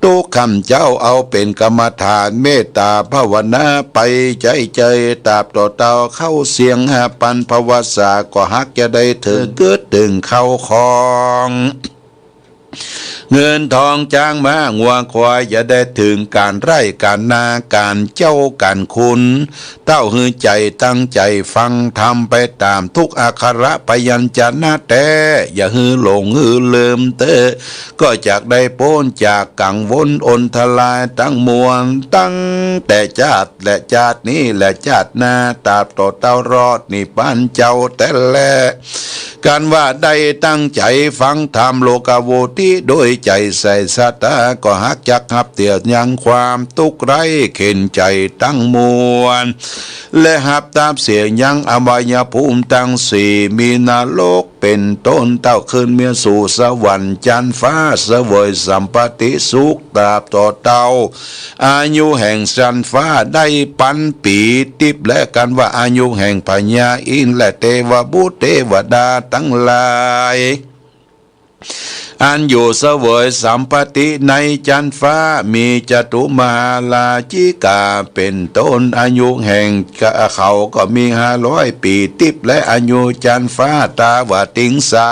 ตุกคำเจ้าเอาเป็นกรรมฐานเมตตาภาวนาไปใจตาบต่อเตาเข้าเสียงหาปันภวสาก็ฮักจะได้ถึงเกิดถึงเข้าคองเงินทองจ้างมางัวควายจะได้ถึงการไร่การนาการเจ้าการคุณเต้าหือใจตั้งใจฟังทำไปตามทุกอักขระพยัญชนะแต่อย่าหือหลงหือลืมเตอก็จากได้พ้นจากกังวลอนทลายตั้งมวลตั้งแต่ชาติและชาตินี้และชาติหน้าตราบต่อเต้ารอดนี่ปานเจ้าแต่แลการว่าได้ตั้งใจฟังธรรมโลกาโวติโดยใจใส่สัตตาก็ฮักจักหับเตียยังความทุกข์ไร้เข็นใจตั้งมวลและหับตามเสียงยังอบายภูมิตั้งสี่มีนรกเป็นต้นเต้าขึ้นเมียสู่สวรรค์จันทร์ฟ้าเสวยสัมปติสุขตราบต่อเต้าอายุแห่งจันทร์ฟ้าได้ปันปีติบและกันว่าอายุแห่งพญาอินทร์และเทวบุตรเทวดาทั้งหลายอันอยู่เสวยสัมปติในจันทร์ฟ้ามีจตุมาลาจิกาเป็นต้นอายุแห่งเขาก็มี500 ปีติบและอายุจันทร์ฟ้าตาวติงสา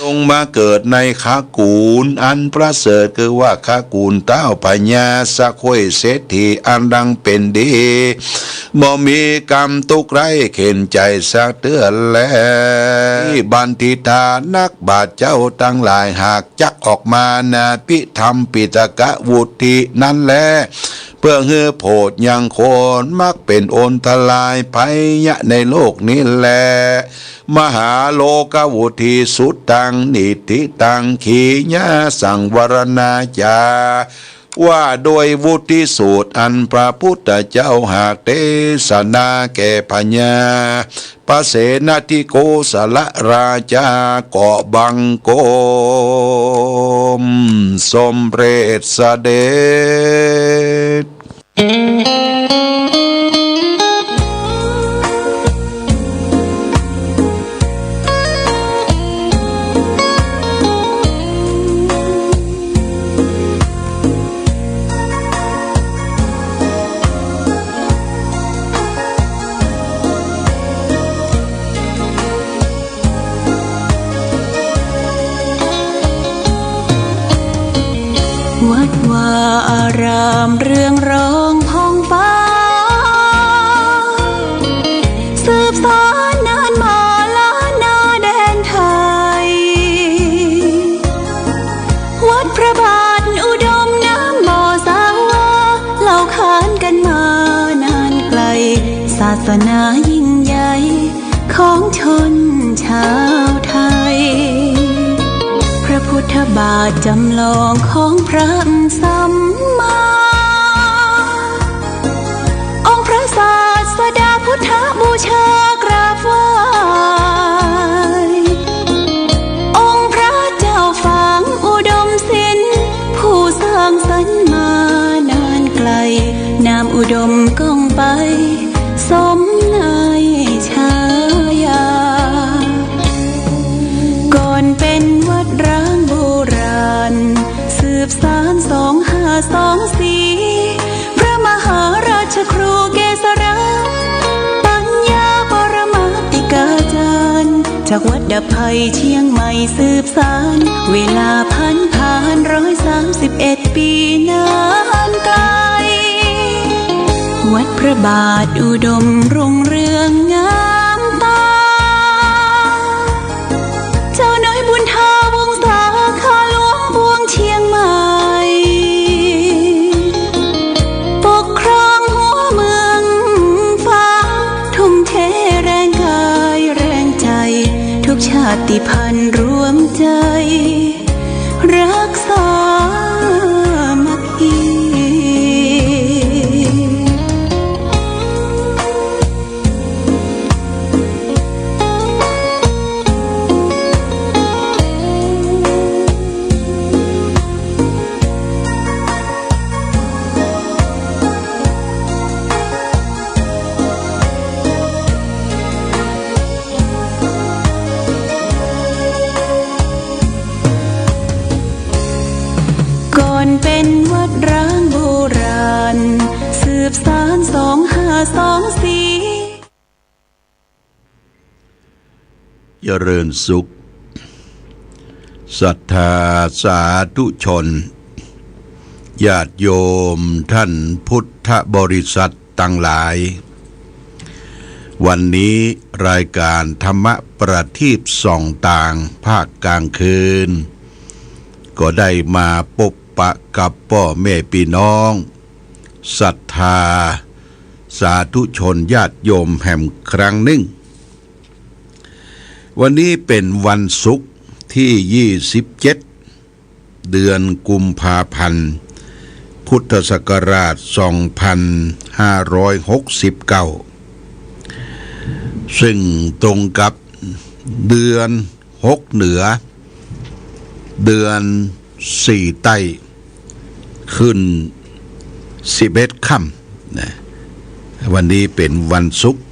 ลงมาเกิดในขากูลอันประเสริฐคือว่าขากูลเต้าพญาสะควยเศรษฐีอันดังเป็นดีบ่มีกรรมทุกข์ไร้เข็นใจสักเตือนแลบันทิตานักบาทเจ้าทั้งหลายหากจักออกมานาพิธรรมปิตกะวุฒินั้นแลเพื่อเฮือโพดยังโคนมักเป็นโอนทลายภัยยะในโลกนี้แลมหาโลกวุฒิสุดตังนิติตังขีญาสังวรณาจาว่าโดยวุฒิสูตรอันพระพุทธเจ้าหากเทศนาแก่พญาพระเสนาธิโกศลราชาเกาะบังโกมสมเร็จเสด็จ
วัดวาอารามเรื่องร้องพ้องฟ้าสืบสานนานมาล้านนาแดนไทยวัดพระบาทอุดมน้ำบ่อสาวาเล่าขานกันมานานไกลศาสนายิ่งใหญ่ของชนชาวไทยพระพุทธบาทจำลองของพระสัมมาองค์พระศาสดาพุทธบูชากราบไหว้องค์พระเจ้าฝางอุดมศิลป์ผู้สร้างสรรค์มานานไกลนามอุดมก้องไปสมนายชายาก่อนเป็นวัดร้างโบราณสืบสาน2524พระมหาราชครูเกษราปัญญาปรมาติกาจารย์จากวัดดับภัยเชียงใหม่สืบสานเวลาผ่าน131 ปีนานไกลวัดพระบาทอุดมรุ่งเรืองงามตาเจ้าน้อยบุญทาวงศาข้าหลวงพวงเชียงใหม่ปกครองหัวเมืองฟ้าทุ่มเทแรงกายแรงใจทุกชาติพันธุ์รวมใจรักษามัคคี สองสี
เจริญสุขศรัทธาสาธุชนญาติโยมท่านพุทธบริษัททั้งหลายวันนี้รายการธรรมประทีปส่องต่างภาคกลางคืนก็ได้มาพบปะกับพ่อแม่พี่น้องศรัทธาสาธุชนญาติโยมแห่งครั้งหนึ่งวันนี้เป็นวันศุกร์ที่27เดือนกุมภาพันธ์พุทธศักราช2569ซึ่งตรงกับเดือน6เหนือเดือน4ใต้ขึ้น11ค่ำนะวันนี้เป็นวันศุกร์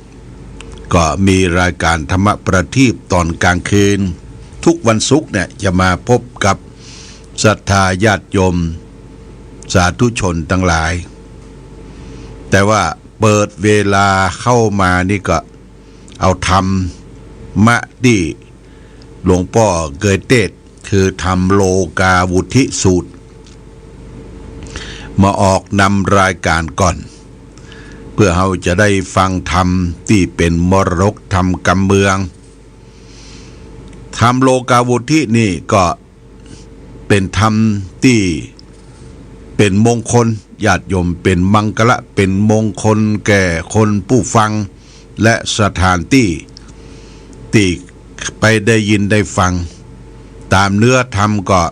ก็มีรายการธรรมประทีปตอนกลางคืนทุกวันศุกร์เนี่ยจะมาพบกับศรัทธาญาติโยมสาธุชนทั้งหลายแต่ว่าเปิดเวลาเข้ามานี่ก็เอาธรรมะที่หลวงพ่อเกยเทศคือธรรมโลกาวุธิสูตรมาออกนำรายการก่อนเพื่อเราจะได้ฟังธรรมที่เป็นมรดกธรรมกำเมืองธรรมโลกาวุธินี่ก็เป็นธรรมที่เป็นมงคลญาติโยมเป็นมังคละเป็นมงคลแก่คนผู้ฟังและสถานที่ที่ไปได้ยินได้ฟังตามเนื้อธรรมก็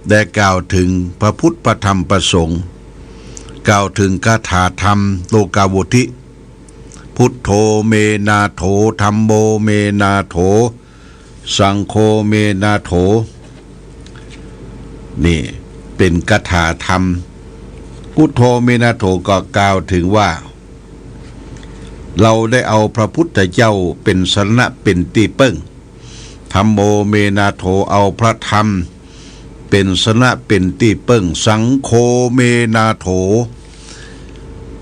ได้กล่าวถึงพระพุทธพระธรรมพระสงฆ์กล่าวถึงคาถาธรรมโลกาวุธิพุทโธเมนาโถธัมโมเมนาโถสังโฆเมนาโถนี่เป็นคาถาธรรมพุทโธเมนาโถก็กล่าวถึงว่าเราได้เอาพระพุทธเจ้าเป็นสรณะเป็นที่พึ่งธัมโมเมนาโถเอาพระธรรมเป็นสรณะเป็นที่พึ่งสังโฆเมนาโถ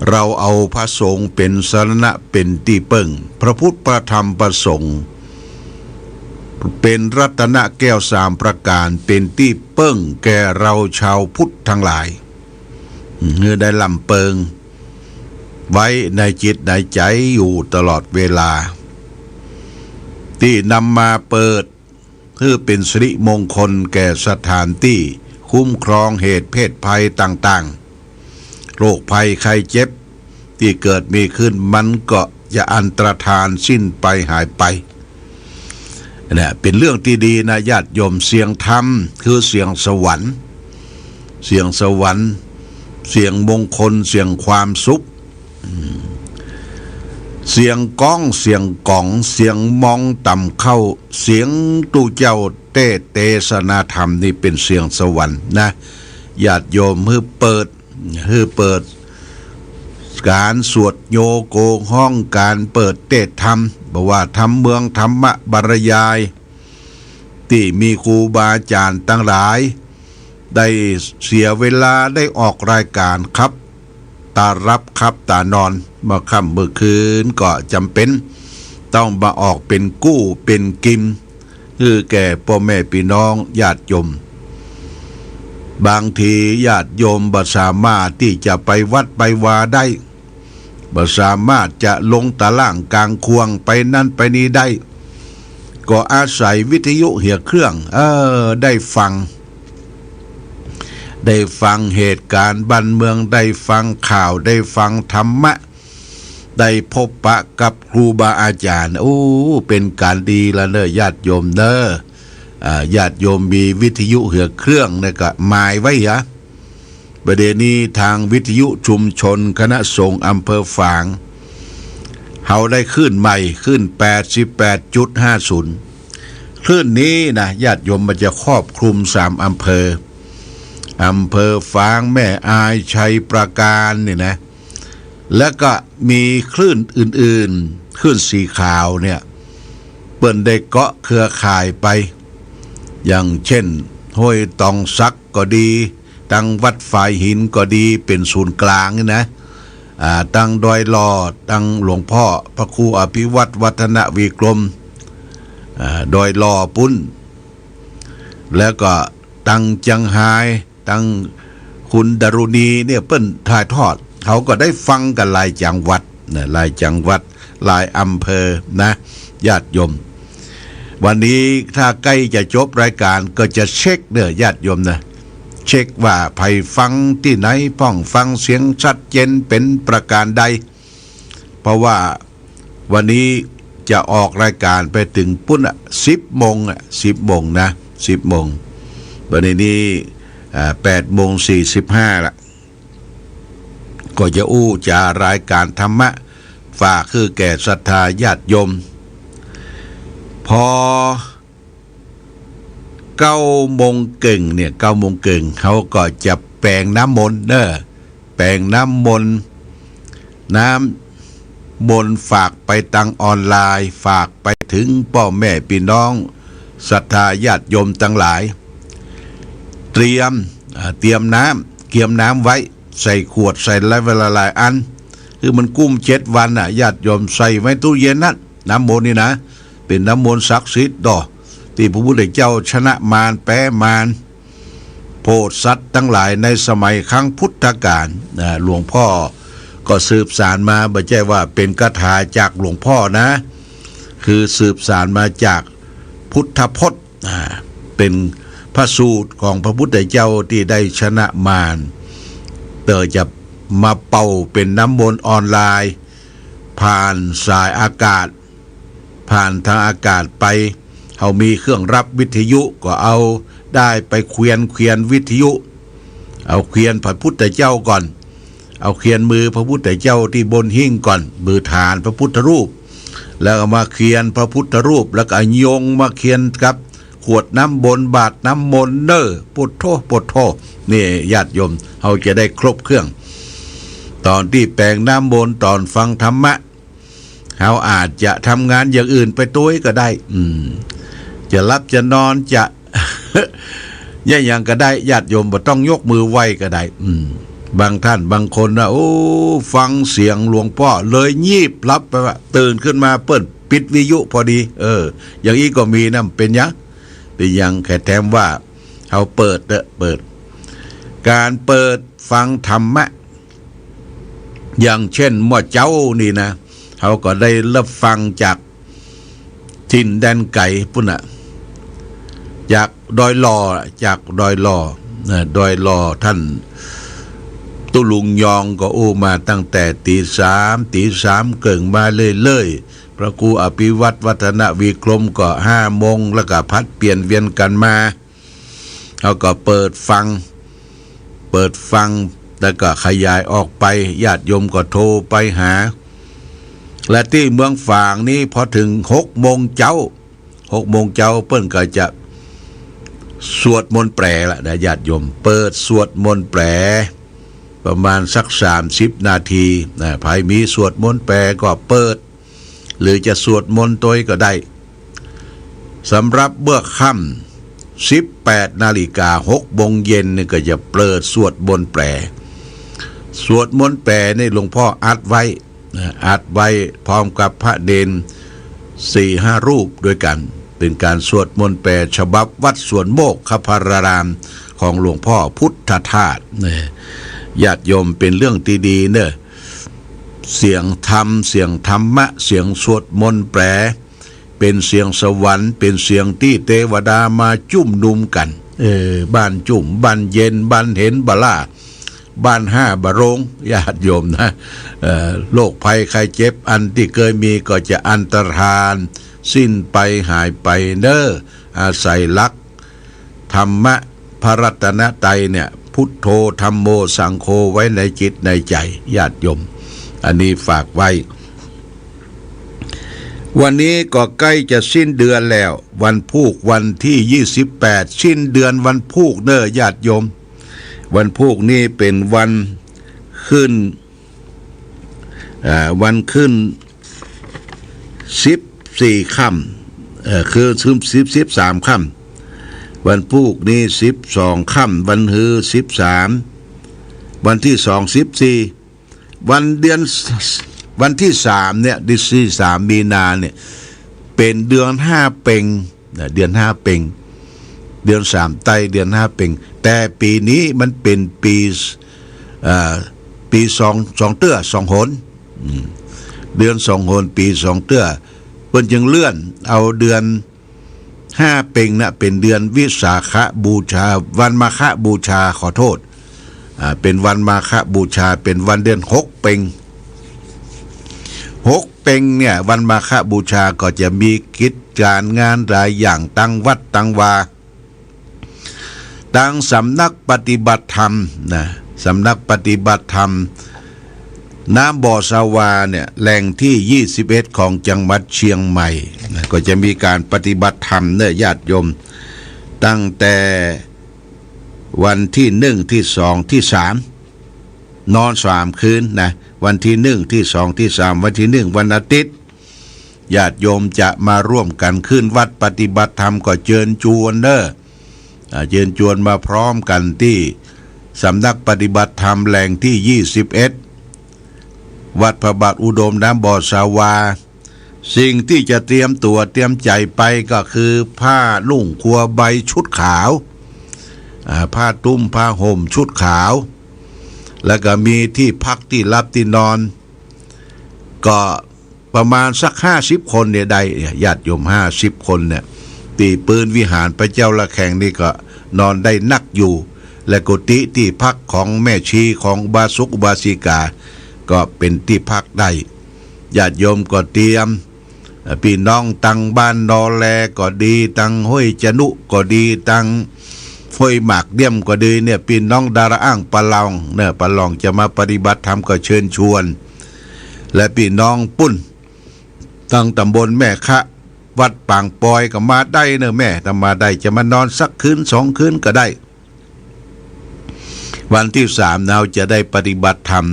เราเอาพระสงฆ์เป็นสรณะเป็นที่พึ่งพระพุทธพระธรรมพระสงฆ์เป็นรัตนแก้วสามประการเป็นที่เปิ้งแก่เราชาวพุทธทั้งหลายเมื่อได้ลำเปิงไว้ในจิตในใจอยู่ตลอดเวลาที่นำมาเปิดเพื่อเป็นสิริมงคลแก่สถานที่คุ้มครองเหตุเพศภัยต่างๆโรคภัยไข้เจ็บที่เกิดมีขึ้นมันก็จะอันตรธานสิ้นไปหายไปเนี่ยเป็นเรื่องที่ดีนะญาติโยมเสียงธรรมคือเสียงสวรรค์เสียงสวรรค์เสียงมงคลเสียงความสุขเสียงก้องเสียงกล่องเสียงมองต่ำเข้าเสียงตู้เจ้าเทศนาธรรมนี่เป็นเสียงสวรรค์นะญาติโยมฮือเปิดการสวดโยโกห้องการเปิดเทศธรรมบอกว่าธรรมเมืองธรรมบรรยายที่มีครูบาอาจารย์ตั้งหลายได้เสียเวลาได้ออกรายการครับตารับครับตานอนเมื่อค่ำเมื่อคืนก็จำเป็นต้องมาออกเป็นกู้เป็นกิมคือแก่พ่อแม่พี่น้องญาติโยมบางทีญาติโยมบ่สามารถที่จะไปวัดไปวาได้บ่สามารถจะลงตะล่างกลางควงไปนั่นไปนี้ได้ก็อาศัยวิทยุเหี่ยเครื่องได้ฟังเหตุการณ์บ้านเมืองได้ฟังข่าวได้ฟังธรรมะได้พบปะกับครูบาอาจารย์เป็นการดีละเนอะญาติโยมเนอะญาติโยมมีวิทยุเหี่ยเครื่องเนี่ยก็หมายไว้ฮะประเดี๋ยวนี้ทางวิทยุชุมชนคณะสงฆ์อำเภอฝางเขาได้ขึ้นใหม่ขึ้น 88.50 คลื่นนี้นะญาติโยมมันจะครอบคลุม3อำเภอฝางแม่อายชัยปราการเนี่ยนะแล้วก็มีคลื่นอื่นๆคลื่นสีขาวเนี่ยเปิ้นได้เกาะเครือข่ายไปอย่างเช่นห้วยตองซักก็ดีตังวัดฝ่ายหินก็ดีเป็นศูนย์กลางนะ ตั้งดอยลอตั้งหลวงพ่อพระครูอภิวัตรวัฒนวีกรมดอยลอปุ้นแล้วก็ตั้งจังไฮตั้งคุณดารุณีเนี่ยเปิ้นถ่ายทอดเขาก็ได้ฟังกันหลายจังหวัดนะหลายจังหวัดหลายอำเภอนะญาติโยมวันนี้ถ้าใกล้จะจบรายการก็จะเช็คเด้อญาติโยมนะเช็คว่าไผฟังที่ไหนป้องฟังเสียงชัดเจนเป็นประการใดเพราะว่าวันนี้จะออกรายการไปถึงปุ้น10 โมง10 โมงนะ10 โมงวันนี้8 โมง 45ละก็จะจะรายการธรรมะฝากคือแก่ศรัทธาญาติโยมพอ9 โมงเก่งเนี่ย9 โมงเก่งเขาก็จะแปลงน้ำมนต์แปลงน้ำมนต์ฝากไปทางออนไลน์ฝากไปถึงพ่อแม่พี่น้องศรัทธาญาติโยมทั้งหลายเตรียมน้ำเกียมน้ำไว้ใส่ขวดใส่เวลาหลายอันคือมันกุ้ม7 วันญาติโยมใส่ไว้ตู้เย็นนั่นน้ำมนต์นี่นะเป็นน้ำมนต์ศักดิ์สิทธิ์ที่พระพุทธเจ้าชนะมารแพ้มารโพธิสัตว์ทั้งหลายในสมัยครั้งพุทธกาลหลวงพ่อก็สืบสานมาไม่ใช่ว่าเป็นคาถาจากหลวงพ่อนะคือสืบสานมาจากพุทธพจน์เป็นพระสูตรของพระพุทธเจ้าที่ได้ชนะมารจะมาเป่าเป็นน้ำมนต์ออนไลน์ผ่านสายอากาศผ่านทางอากาศไปเขามีเครื่องรับวิทยุก็เอาได้ไปเขวียนวิทยุเอาเขวียนพระพุทธเจ้าก่อนเอาเขวียนมือพระพุทธเจ้าที่บนหิ้งก่อนมือฐานพระพุทธรูปแล้วก็มาเขวียนพระพุทธรูปแล้วก็โยงมาเขวียนกับขวดน้ำบนบาทน้ำมนต์พุทโธนี่ญาติโยมเขาจะได้ครบเครื่องตอนที่แปลงน้ำมนต์ตอนฟังธรรมะเขาอาจจะทำงานอย่างอื่นไปตัวก็ได้จะรับจะนอนจะ อย่างก็ได้ญาติโยมบ่ต้องยกมือไหว้ก็ได้บางท่านบางคนนะฟังเสียงหลวงพ่อเลยงีบรับไปว่าตื่นขึ้นมาเปิ้นปิดวิทยุพอดีอย่างนี้ก็มีนะเป็นยังแค่แถมว่าเขาเปิดการเปิดฟังธรรมะอย่างเช่นหม้อเจ้านี่นะเขาก็ได้รับฟังจากถิ่นแดนไก่ปุ่นจากดอยลอท่านตุลุงยองก็มาตั้งแต่ตีสามเกิ่งมาเรื่อยพระครูอภิวัตรวัฒนวีกรมก็5 โมงแล้วก็พัดเปลี่ยนเวียนกันมาเขาก็เปิดฟังแล้วก็ขยายออกไปญาติโยมก็โทรไปหาและที่เมืองฝางนี้พอถึง6 โมงเจ้าเปิ้นก็จะสวดมนต์แปลละนะญาติโยมเปิดสวดมนต์แปลประมาณสัก30 นาทีใครมีสวดมนต์แปลก็เปิดหรือจะสวดมนต์ตัวก็ได้สำหรับเมื่อค่ำ18 นาฬิกา6 โมงเย็นนี่ก็จะเปิดสวดมนต์แปลในหลวงพ่ออัดไว้พร้อมกับพระเนน 4-5 รูปด้วยกันเป็นการสวดมนต์แปลฉบับวัดสวนโมกขพารารามของหลวงพ่อพุทธทาสญาติโยมเป็นเรื่องที่ดีเสียงธรรมเสียงธรรมะเสียงสวดมนต์แปลเป็นเสียงสวรรค์เป็นเสียงที่เทวดามาจุ่มนุมกันบ้านจุ่มบ้านเย็นบ้านเห็นบล่าบ้าน5 บะโรงญาติโยมนะโรคภัยไข้เจ็บอันที่เคยมีก็จะอันตรธานสิ้นไปหายไปอาศัยลักธรรมะพระรัตนตรัยเนี่ยพุทโธธัมโมสังโฆไว้ในจิตในใจญาติโยมอันนี้ฝากไว้วันนี้ก็ใกล้จะสิ้นเดือนแล้ววันพุธวันที่28สิ้นเดือนวันพุธญาติโยมวันพุธนี้เป็นวันขึ้น14 ค่ำคือ13 ค่ำวันพุธนี้12 ค่ำวันฮือ13วันที่2 14 วันที่3เนี่ยดิซี่3 มีนาเนี่ยเป็นเดือน5 เพ็งเดือน5 เพ็งเดือน3 ไต้เดือน5 เพ็งแต่ปีนี้มันเป็นปี2 เตื้อ2 หนเดือน2 หนปี2 เตื้อเพิ่นจึงเลื่อนเอาเดือน5 เพ็งนะเป็นเดือนวิสาขบูชาวันมาฆบูชาขอโทษเป็นวันมาฆบูชาเป็นวันเดือน6 เพ็ง6 เพ็งเนี่ยวันมาฆบูชาก็จะมีกิจการงานหลายอย่างตั้งวัดตั้งวาตั้งสำนักปฏิบัติธรรมนะสำนักปฏิบัติธรรมน้ำบ่อสาวาเนี่ยแหล่งที่21ของจังหวัดเชียงใหม่นะก็จะมีการปฏิบัติธรรมเนี่ยญาติโยมตั้งแต่วันที่1ที่2ที่3นอน3 คืนนะวันที่1ที่2ที่3วันที่1วันอาทิตย์ญาติโยมจะมาร่วมกันขึ้นวัดปฏิบัติธรรมก็เชิญชวนเด้อเชิญชวนมาพร้อมกันที่สำนักปฏิบัติธรรมแหล่งที่21วัดพระบาทอุดมน้ำบ่อสาวาสิ่งที่จะเตรียมตัวเตรียมใจไปก็คือผ้านุ่งครัวใบชุดขาวผ้าตุ้มผ้าห่มชุดขาวแล้วก็มีที่พักที่รับที่นอนก็ประมาณสัก50 คนเนี่ยได้ญาติโยม50 คนเนี่ยตีปืนวิหารพระเจ้าละแข่งนี่ก็นอนได้นักอยู่และกุฏิที่พักของแม่ชีของบาสุกบาสิกาก็เป็นที่พักได้ญาติโยมก็เตรียมพี่น้องตังบ้านนอแลก็ดีตังห้วยจนุก็ดีตังห้วยหมากเดี่ยมก็ดีเนี่ยพี่น้องดาราอ้างปะลองเนี่ยปะลองจะมาปฏิบัติธรรมก็เชิญชวนและพี่น้องปุ้นตั้งตำบลแม่คะวัดปางปอยก็มาได้เนอะแม่ถ้ามาได้จะมานอนสักคืน2 คืนก็ได้วันที่3เราจะได้ปฏิบัติธรรม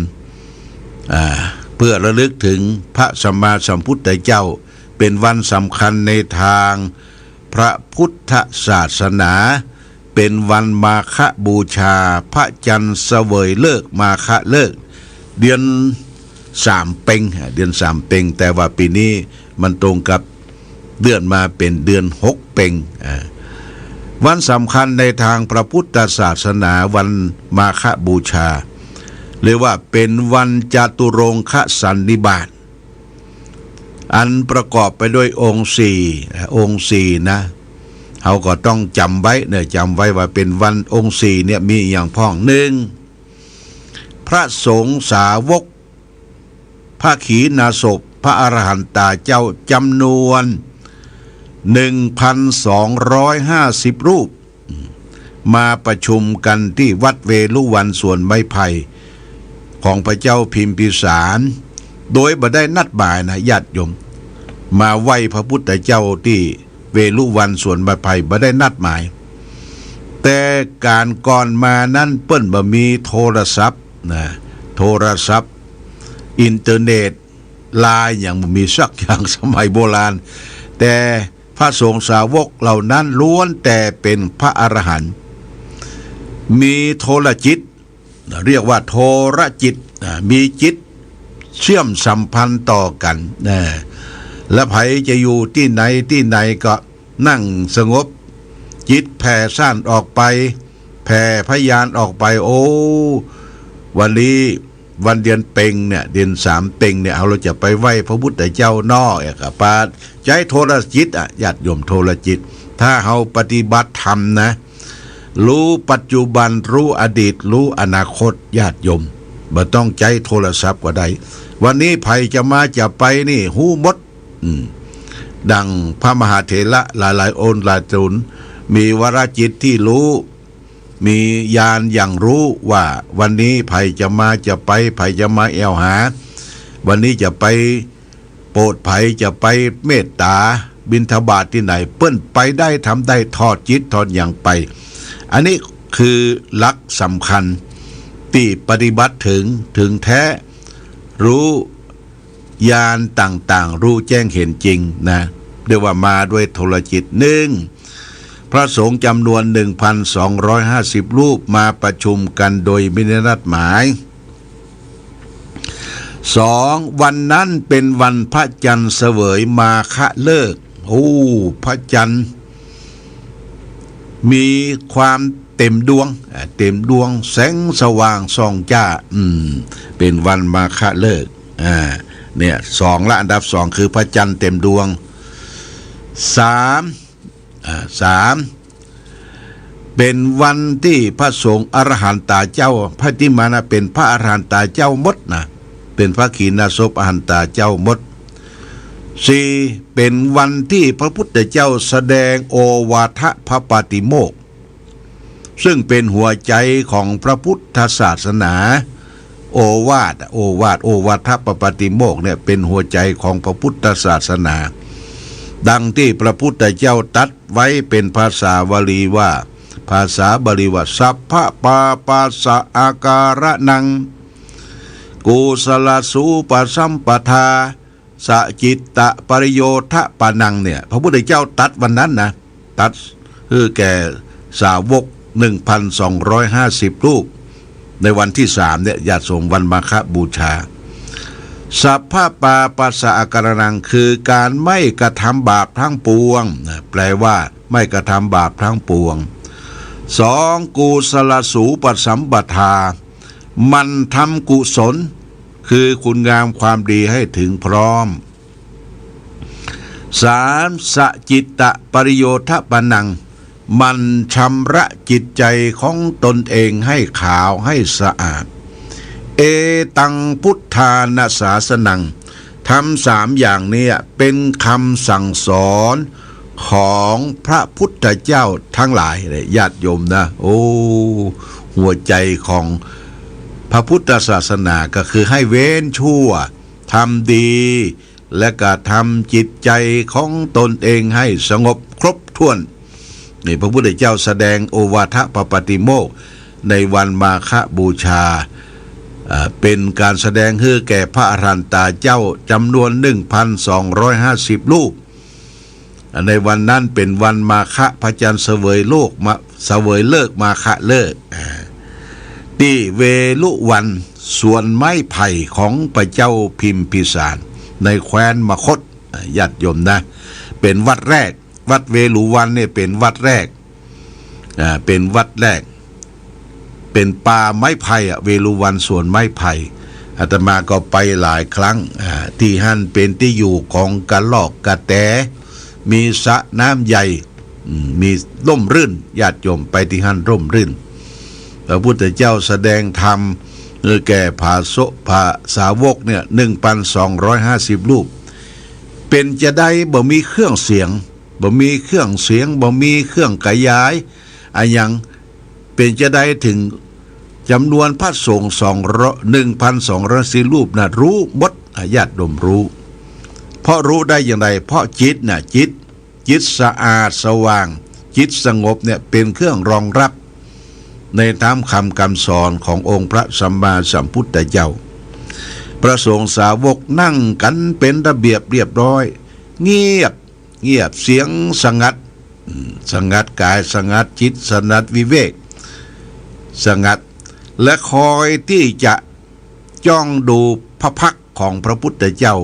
เพื่อระลึกถึงพระสัมมาสัมพุทธเจ้าเป็นวันสำคัญในทางพระพุทธศาสนาเป็นวันมาฆบูชาพระจันทร์เสวยเลิกมาฆเลิกเดือน3 เพ็งเดือน3 เพ็งแต่ว่าปีนี้มันตรงกับเดือนมาเป็นเดือน6 เพ็งวันสำคัญในทางพระพุทธศาสนาวันมาฆบูชาเรียกว่าเป็นวันจตุรงคสันนิบาตอันประกอบไปด้วยองค์4นะเขาก็ต้องจำไว้เนี่ยจำไว้ว่าเป็นวันองค์4เนี่ยมีอย่างพ้อง1พระสงฆ์สาวกพระขีณาสพพระอรหันตาเจ้าจำนวน 1,250 รูปมาประชุมกันที่วัดเวลุวันสวนไม้ไผ่ของพระเจ้าพิมพิสารโดยบ่ได้นัดหมายนะญาติโยมมาไหว้พระพุทธเจ้าที่เวลุวันสวนไม้ไผ่บ่ได้นัดหมายแต่การก่อนมานั้นเปิ้นบ่มีโทรศัพท์นะโทรศัพท์อินเทอร์เน็ตไลน์อย่างบ่มีสักอย่างสมัยโบราณแต่พระสงฆ์สาวกเหล่านั้นล้วนแต่เป็นพระอรหันต์มีโทรจิตเรียกว่าโทรจิตมีจิตเชื่อมสัมพันธ์ต่อกันและไผจะอยู่ที่ไหนก็นั่งสงบจิตแผ่ซ่านออกไปแผ่พยานออกไปโอ้วันนี้วันเดือนเพ็งเนี่ยเดือน3 เพ็งเนี่ยเราจะไปไหว้พระพุทธเจ้านอกกับปาใจโทรจิตญาติโยมโทรจิตถ้าเราปฏิบัติธรรมนะรู้ปัจจุบันรู้อดีตรู้อนาคตญาติโยมบ่ต้องใจโทรศัพท์ก็ได้วันนี้ไผจะมาจะไปนี่หูหมดดังพระมหาเถระหลายๆองค์หลายตนมีวรจิตที่รู้มีญาณอย่างรู้ว่าวันนี้ไผจะมาจะไปไผจะมาแอวหาวันนี้จะไปโปรดไผจะไปเมตตาบิณฑบาตที่ไหนเปิ้นไปได้ทำได้ทอดจิตทอดอย่างไปอันนี้คือหลักสำคัญที่ปฏิบัติถึงแท้รู้ญาณต่างๆรู้แจ้งเห็นจริงนะเรียกว่ามาด้วยโทรจิต1พระสงฆ์จำนวน 1,250 รูปมาประชุมกันโดยไม่ได้นัดหมาย 2. วันนั้นเป็นวันพระจันทร์เสวยมาฆฤกษ์พระจันทร์มีความเต็มดวงแสงสว่างส่องจ้าเป็นวันมาฆฤกษ์เนี่ย2ละอันดับ2คือพระจันทร์เต็มดวง3เป็นวันที่พระสงฆ์อรหันตาเจ้าพระติมานะเป็นพระอรหันตาเจ้าหมดนะเป็นพระขีณาสพอรหันตาเจ้าหมด 4. เป็นวันที่พระพุทธเจ้าแสดงโอวาทพระปาติโมกข์ซึ่งเป็นหัวใจของพระพุทธศาสนาโอวาทพระปาติโมกข์เนี่ยเป็นหัวใจของพระพุทธศาสนาดังที่พระพุทธเจ้าตรัสไว้เป็นภาษาบาลีว่าสัพพะปาปัสสะอาการะนังกุศลสูปสัมปทาสจิตตปริโยทะปานังเนี่ยพระพุทธเจ้าตรัสวันนั้นนะตรัสคือแก่สาวก 1,250 รูปในวันที่3เนี่ยญาติโยมวันมาฆบูชาสัพพะปาปัสสะอาการะนังคือการไม่กระทำบาปทั้งปวงแปลว่าไม่กระทำบาปทั้งปวง 2. กุศลสูปสัมปทามันทำกุศลคือคุณงามความดีให้ถึงพร้อม 3. สจิตตปริโยทปานังมันชำระจิตใจของตนเองให้ขาวให้สะอาดเอตังพุทธานาสาสนังทำ3อย่างนี้เป็นคำสั่งสอนของพระพุทธเจ้าทั้งหลายญาติโยมนะหัวใจของพระพุทธศาสนาก็คือให้เว้นชั่วทำดีและก็ทำจิตใจของตนเองให้สงบครบถ้วนนี่พระพุทธเจ้าแสดงโอวาทปปาติโมกข์ในวันมาฆบูชาเป็นการแสดงให้แก่พระอรหันตาเจ้าจำนวน 1,250 รูปในวันนั้นเป็นวันมาฆพระจันทร์เสวยเลิกมาฆฤกษ์ที่เวลุวันส่วนไม้ไผ่ของพระเจ้าพิมพิสารในแคว้นมคธญาติโยมนะเป็นวัดแรกวัดเวลุวันเนี่ยเป็นวัดแรกเป็นวัดแรกเป็นป่าไม้ไผ่เวลุวันส่วนไม้ไผ่อาตมาก็ไปหลายครั้งที่หั่นเป็นที่อยู่ของกระรอกกระแตมีสระน้ำใหญ่มีร่มรื่นญาติโยมไปที่หั่นร่มรื่นพระพุทธเจ้าแสดงธรรมแก่ภาสาวกเนี่ย 1,250 รูปเป็นจะได้บ่มีเครื่องเสียงบ่มีเครื่องขยายอย่างเป็นจะได้ถึงจำนวนพระสงฆ์ 1,200 รูปนะรู้หมดญาติโยมรู้เพราะรู้ได้อย่างไรเพราะจิตสะอาดสว่างจิตสงบเนี่ยเป็นเครื่องรองรับในธรรมคำสอนขององค์พระสัมมาสัมพุทธเจ้าพระสงฆ์สาวกนั่งกันเป็นระเบียบเรียบร้อยเงียบเสียงสงัดกายสงัดจิตสงัดวิเวกสงัดและคอยที่จะจ้องดูพระพักตร์ของพระพุทธเจ้า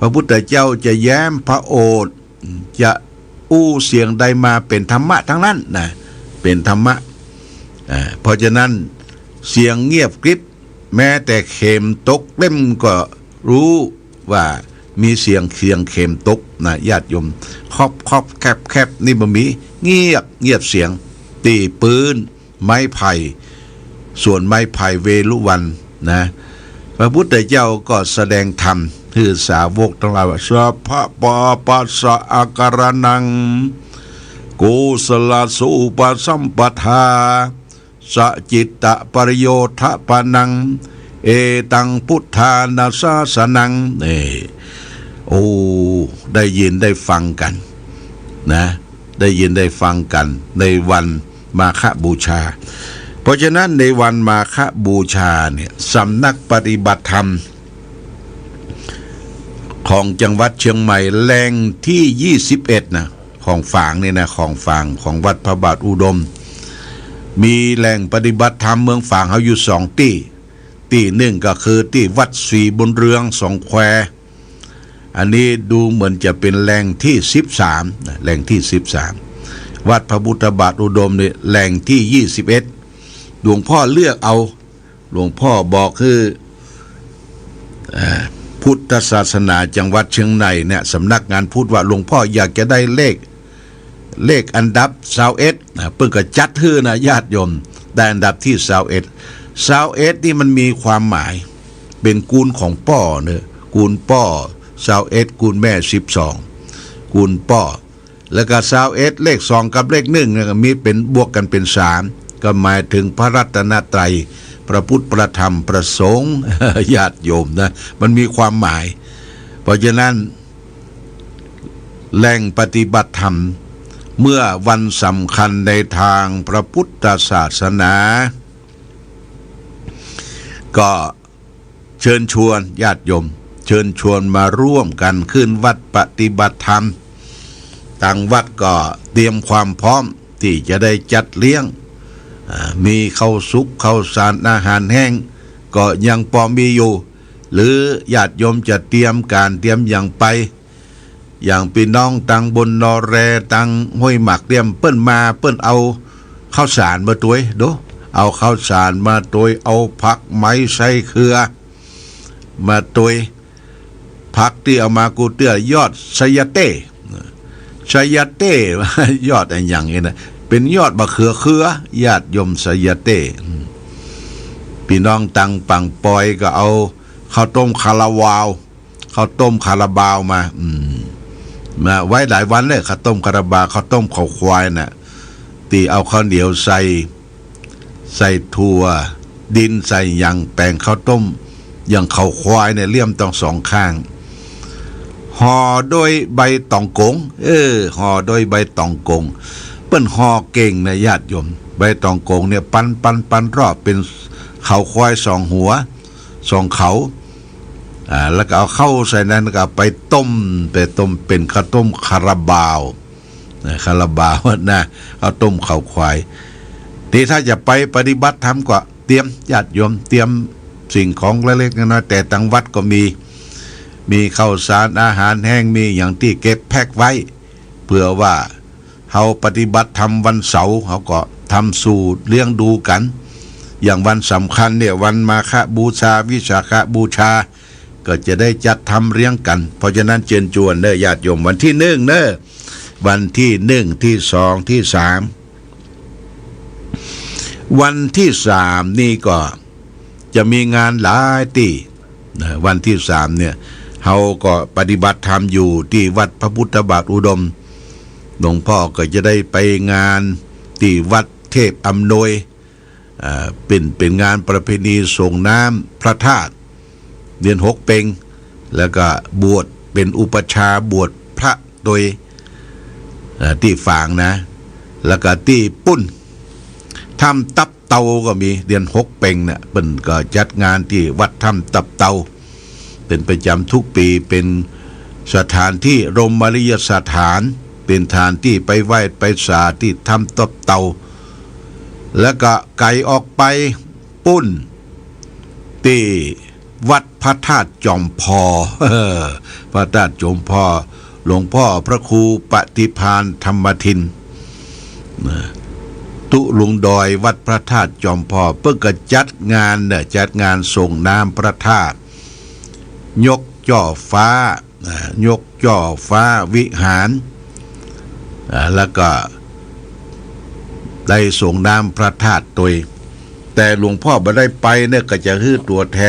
พระพุทธเจ้าจะแย้มพระโอษฐ์จะเสียงใดมาเป็นธรรมะทั้งนั้นนะเป็นธรรมะเพราะฉะนั้นเสียงเงียบกริบแม้แต่เข็มตกเล่มก็รู้ว่ามีเสียงเข็มตกนะญาติโยมครอบแคบนี่บ่มีเงียบเสียงตีปืนไม้ไผ่ส่วนไม้ไผ่เวลุวันนะพระพุทธเจ้าก็แสดงธรรมคือสาวกทั้งหลายว่าสัพพะปาปัสสะอาการะนังกุศลสูปสัมปทาสจิตตปริโยทปานังเอตังพุทธานาสาสนังได้ยินได้ฟังกันนะได้ยินได้ฟังกันในวันมาฆบูชาเพราะฉะนั้นในวันมาฆบูชาเนี่ยสำนักปฏิบัติธรรมของจังหวัดเชียงใหม่แหล่งที่21นะของฝางเนี่ยนะของฝางของวัดพระบาทอุดมมีแหล่งปฏิบัติธรรมเมืองฝางเขาอยู่2 ที่หนึ่งก็คือที่วัดศรีบุญเรืองสองแควอันนี้ดูเหมือนจะเป็นแหล่งที่13แหล่งที่13วัดพระพุทธบาทอุดมเนี่ยแหล่งที่21หลวงพ่อเลือกเอาหลวงพ่อบอกคือพุทธศาสนาจังหวัดเชียงใหม่เนี่ยสำนักงานพุทธว่าหลวงพ่ออยากจะได้เลขอันดับ21เพิ่งก็จัดฮื้อนะญาติโยมได้อันดับที่21นี่มันมีความหมายเป็นกูลของป้อเนอะกูลป้อ21กูลแม่12กูลป้อแล้วก็21เลข2กับเลข1เนี่ยก็มีเป็นบวกกันเป็น3ก็หมายถึงพระรัตนตรัยพระพุทธพระธรรมพระสงฆ์ญาติโยมนะมันมีความหมายเพราะฉะนั้นแหล่งปฏิบัติธรรมเมื่อวันสำคัญในทางพระพุทธศาสนาก็เชิญชวนญาติโยมเชิญชวนมาร่วมกันขึ้นวัดปฏิบัติธรรมทางวัดก็เตรียมความพร้อมที่จะได้จัดเลี้ยงมีข้าวสุกข้าวสารอาหารแห้งก็ยังพอมีอยู่หรือญาติโยมจะเตรียมอย่างไปอย่างพี่น้องตังบนนอแรตังห้วยหมักเตรียมเปิ้นเอาข้าวสารมาตัวดูเอาข้าวสารมาตัวเอาผักไม้ใส่เครือมาตัวผักที่เอามากูเตื้อยอดไซยาเต้ยอดอะไรอย่างนี้นะเป็นยอดมะเขือญาติโยมไซยาเต้พี่น้องตังปังปอยก็เอาข้าวต้มคาราบาวมาไว้หลายวันเลยข้าวต้มคาราบาวข้าวต้มข้าวควายน่ะตีเอาข้าวเหนียวใส่ถั่วดินใส่อย่างแป้งข้าวต้มอย่างข้าวควายเนี่ยเลี่ยมต้องสองข้างห่อด้วยใบตองกงห่อด้วยใบตองกงเปิ้นห่อเก่งนะญาติโยมใบตองกงเนี่ยปันรอบเป็นเขาควายสองหัวสองเขาแล้วก็เอาเข้าใส่นั้นก็ไปต้มเป็นข้าวต้มคาราบาวนะข้าวต้มข้าวควายที่ถ้าจะไปปฏิบัติธรรมก็เตรียมญาติโยมเตรียมสิ่งของเล็กๆน้อยๆแต่ทางวัดก็มีข้าวสารอาหารแห้งมีอย่างที่เก็บแพ็คไว้เพื่อว่าเขาปฏิบัติธรรมวันเสาร์เขาก็ทำสู่เลี้ยงดูกันอย่างวันสำคัญเนี่ยวันมาฆบูชาวิสาขบูชาก็จะได้จัดทำเลี้ยงกันเพราะฉะนั้นเชิญชวนเด้อญาติโยมวันที่1เด้อวันที่1ที่2ที่3วันที่3นี่ก็จะมีงานหลายที่วันที่3เนี่ยเขาก็ปฏิบัติธรรมอยู่ที่วัดพระพุทธบาทอุดมหลวงพ่อก็จะได้ไปงานที่วัดเทพอำนวยเป็นงานประเพณีส่งน้ำพระธาตุเดือน6เพ็งแล้วก็บวชเป็นอุปชาบวชพระโดยที่ฝางนะแล้วก็ที่ปุ้นทำตับเตาก็มีเดือน6เพ็งเนี่ยเป็นก็จัดงานที่วัดถ้ำตับเตาเป็นประจำทุกปีเป็นสถานที่รมริยสถานเป็นฐานที่ไปไหว้ไปสาที่ถ้ำตับเตาแล้วก็ไก่ออกไปปุ้นที่วัดพระธาตุจอมพอพระธาตุจอมพอหลวงพ่อพระครูปฏิภาณธรรมทินตุลุงดอยวัดพระธาตุจอมพอเพื่อจัดงานส่งน้ำพระธาตุยกจ่อฟ้าวิหารแล้วก็ได้ส่งน้ำพระธาตุตัวแต่หลวงพ่อไม่ได้ไปเนี่ยก็จะฮื้อตัวแท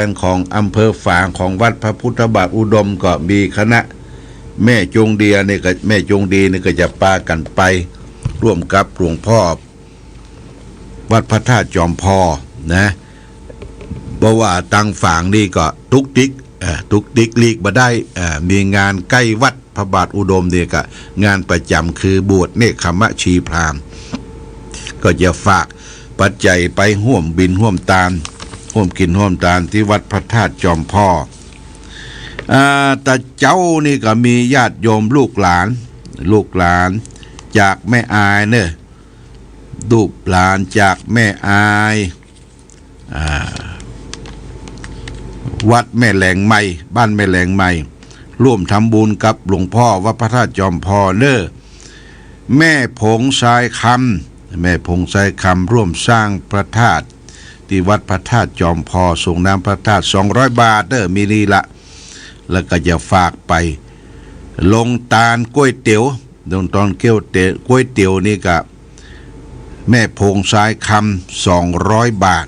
นของอำเภอฝางของวัดพระพุทธบาทอุดมก็มีคณะแม่จงเดียเนี่ยก็แม่จงดีเนี่ยก็จะพากันไปร่วมกับหลวงพ่อวัดพระธาตุจอมพอนะเพราะว่าตังฝางนี่ก็ทุกดิกลีกมาได้มีงานใกล้วัดพระบาทอุดมเนี่ยก็งานประจำคือบวชเนคขมะชีพราหมณ์ก็จะฝากปัจจัยไปห่วมบินห่วมตาลห่วมกินห่วมตาลที่วัดพระธาตุจอมพ่อแต่เจ้านี่ก็มีญาติโยมลูกหลานจากแม่อายเนี่ยลูกหลานจากแม่อาย วัดแม่แหลงใหม่บ้านแม่แหลงใหม่ร่วมทำบุญกับหลวงพ่อวัดพระธาตุจอมพอเนอแม่ผงทรายคำแม่ผงทรายคำร่วมสร้างพระธาตุที่วัดพระธาตุจอมพอส่งน้ำพระธาตุ200 บาทเด้อมีนี่ละแล้วก็จะฝากไปลงตาลก๋วยเตี๋ยวลงตอนก๋วยเตี๋ยวนี่กับแม่พงทรายคำ200 บาท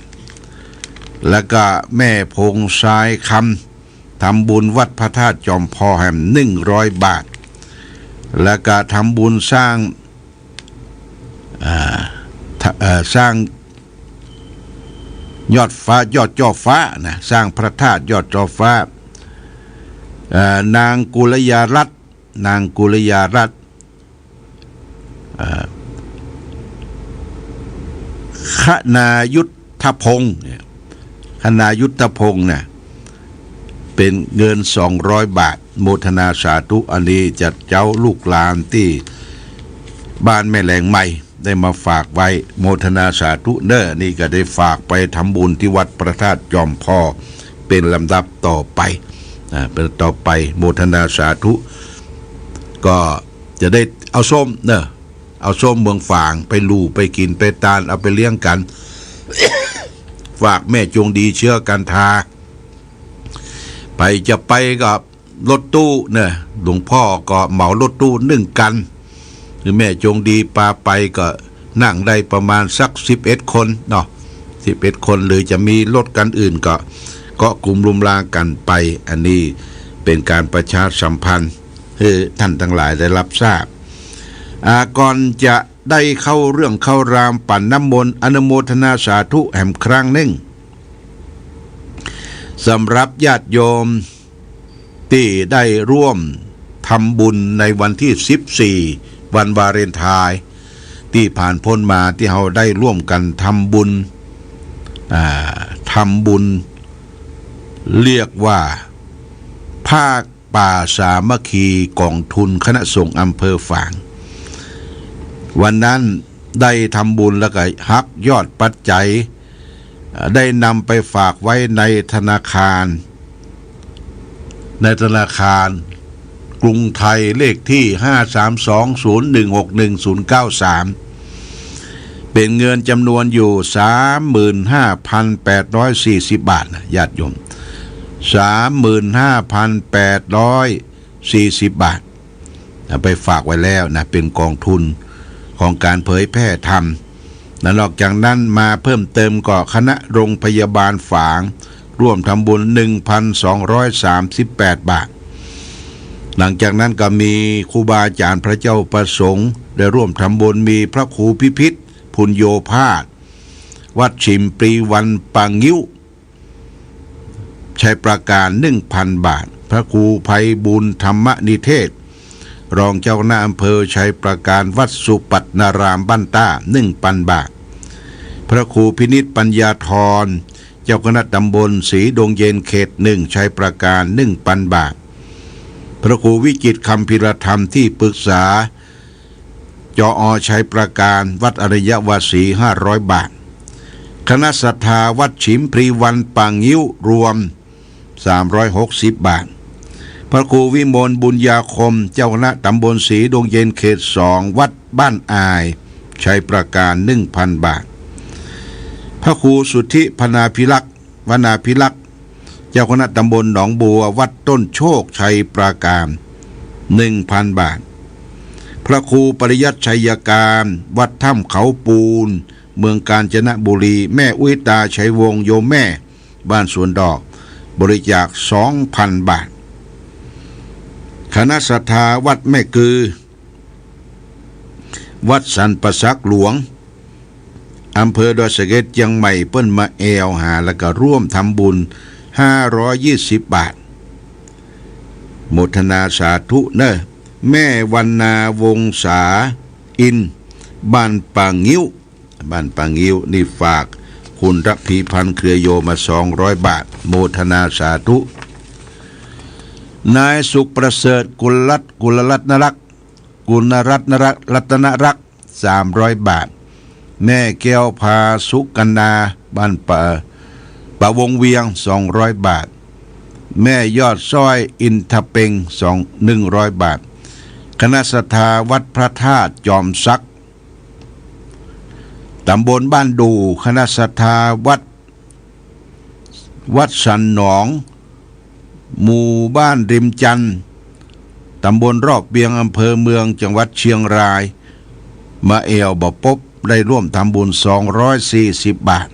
แล้วก็แม่พงทรายคำทำบุญวัดพระธาตุจอมพอแห่ม100 บาทแล้วก็ทำบุญสร้างยอดฟ้ายอดจ่อฟ้านะสร้างพระธาตุยอดจ่อฟ้านางกุลยารัตน์คณายุทธพงศ์เนี่ยเป็นเงิน200 บาทโมทนาสาธุอันนี้จัดเจ้าลูกหลานที่บ้านแม่แหลงใหม่ได้มาฝากไว้โมทนาสาธุเนอนี่ก็ได้ฝากไปทำบุญที่วัดพระธาตุจอมพอเป็นลำดับต่อไปเป็นต่อไปโมทนาสาธุก็จะได้เอาส้มเนอะเอาส้มเมืองฝางไปลูไปกินไปตาลเอาไปเลี้ยงกัน ฝากแม่จงดีเชื่อกันทาไปจะไปกับรถตู้เนี่ยหลวงพ่อก็เหมารถตู้1 กันหรือแม่จงดีพาไปก็นั่งได้ประมาณสัก11 คนเนาะ11 คนหรือจะมีรถกันอื่นก็กลุ่มรุมรางกันไปอันนี้เป็นการประชาสัมพันธ์ให้ท่านทั้งหลายได้รับทราบก่อนจะได้เข้าเรื่องเข้ารามปั่นน้ำมนต์อนุโมทนาสาธุแห่งครั้งหนึ่งสำหรับญาติโยมที่ได้ร่วมทำบุญในวันที่14วันวาเลนไทน์ที่ผ่านพ้นมาที่เราได้ร่วมกันทำบุญเรียกว่าภาคป่าสามัคคีกองทุนคณะสงฆ์อำเภอฝางวันนั้นได้ทำบุญแล้วก็หักยอดปัจจัยได้นำไปฝากไว้ในธนาคารกรุงไทยเลขที่53201619093เป็นเงินจำนวนอยู่ 35,840 บาทนะญาติโยม 35,840 บาทไปฝากไว้แล้วนะเป็นกองทุนของการเผยแพร่ธรรมและนอกจากนั้นมาเพิ่มเติมก็คณะโรงพยาบาลฝางร่วมทำบุญ 1,238 บาทหลังจากนั้นก็มีครูบาอาจารย์พระเจ้าประสงค์ได้ร่วมทำบุญมีพระครูพิพิธพุญโยภาสวัดชิมปรีวันปางงิ้วชัยประการ 1,000 บาทพระครูไพบุญธรรมนิเทศรองเจ้าคณะอำเภอชัยประการวัดสุปัตนารามบ้านต้า 1,000 บาทพระครูพินิจปัญญาธรเจ้าคณะตำบลศรีดงเย็นเขต 1ชัยประการ 1,000 บาทพระครูวิจิตรคำพิรธรรมที่ปรึกษาจอชัยประการวัดอริยวาสี500 บาทคณะศรัทธาวัดฉิมพรีวันปางงิ้วรวม360 บาทพระครูวิมลบุญญาคมเจ้าคณะตำบลศรีดงเย็นเขต 2วัดบ้านอายชัยประการ 1,000 บาทพระครูสุทธิพนาภิลักษ์วนาภิลักษ์เจ้าคณะตำบลหนองบัววัดต้นโชคชัยประการ 1,000 บาทพระครูปริยัติชัยการวัดถ้ำเขาปูนเมืองกาญจนบุรีแม่อุ้ยตาชัยวงศ์โยมแม่บ้านสวนดอกบริจาค 2,000 บาทคณะศรัทธาวัดแม่กือวัดสันปสักหลวงอำเภอดอยสะเก็ดเชียงใหม่เปิ้นมาแอวหาแล้วก็ร่วมทำบุญ520 บาทโมทนาสาธุเนอะแม่วรรณาวงศาอินบ้านปางงิ้วนี่ฝากคุณรักพีพันธ์เครือโยมา200 บาทโมทนาสาธุนายสุขประเสริฐกุลรัตนรักรัตนรัก300 บาทแม่แก้วพาสุกันนาบ้านป่า ปะวงเวียง200 บาทแม่ยอดซ้อยอินทเปง100 บาทคณะศรัทธาวัดพระธาตุจอมซักตำบลบ้านดูคณะศรัทธาวัดสันหนองหมู่บ้านริมจันทร์ตำบลรอบเบียงอำเภอเมืองจังหวัดเชียงรายมาเอวบ่ปบได้ร่วมทำบุญ240 บาท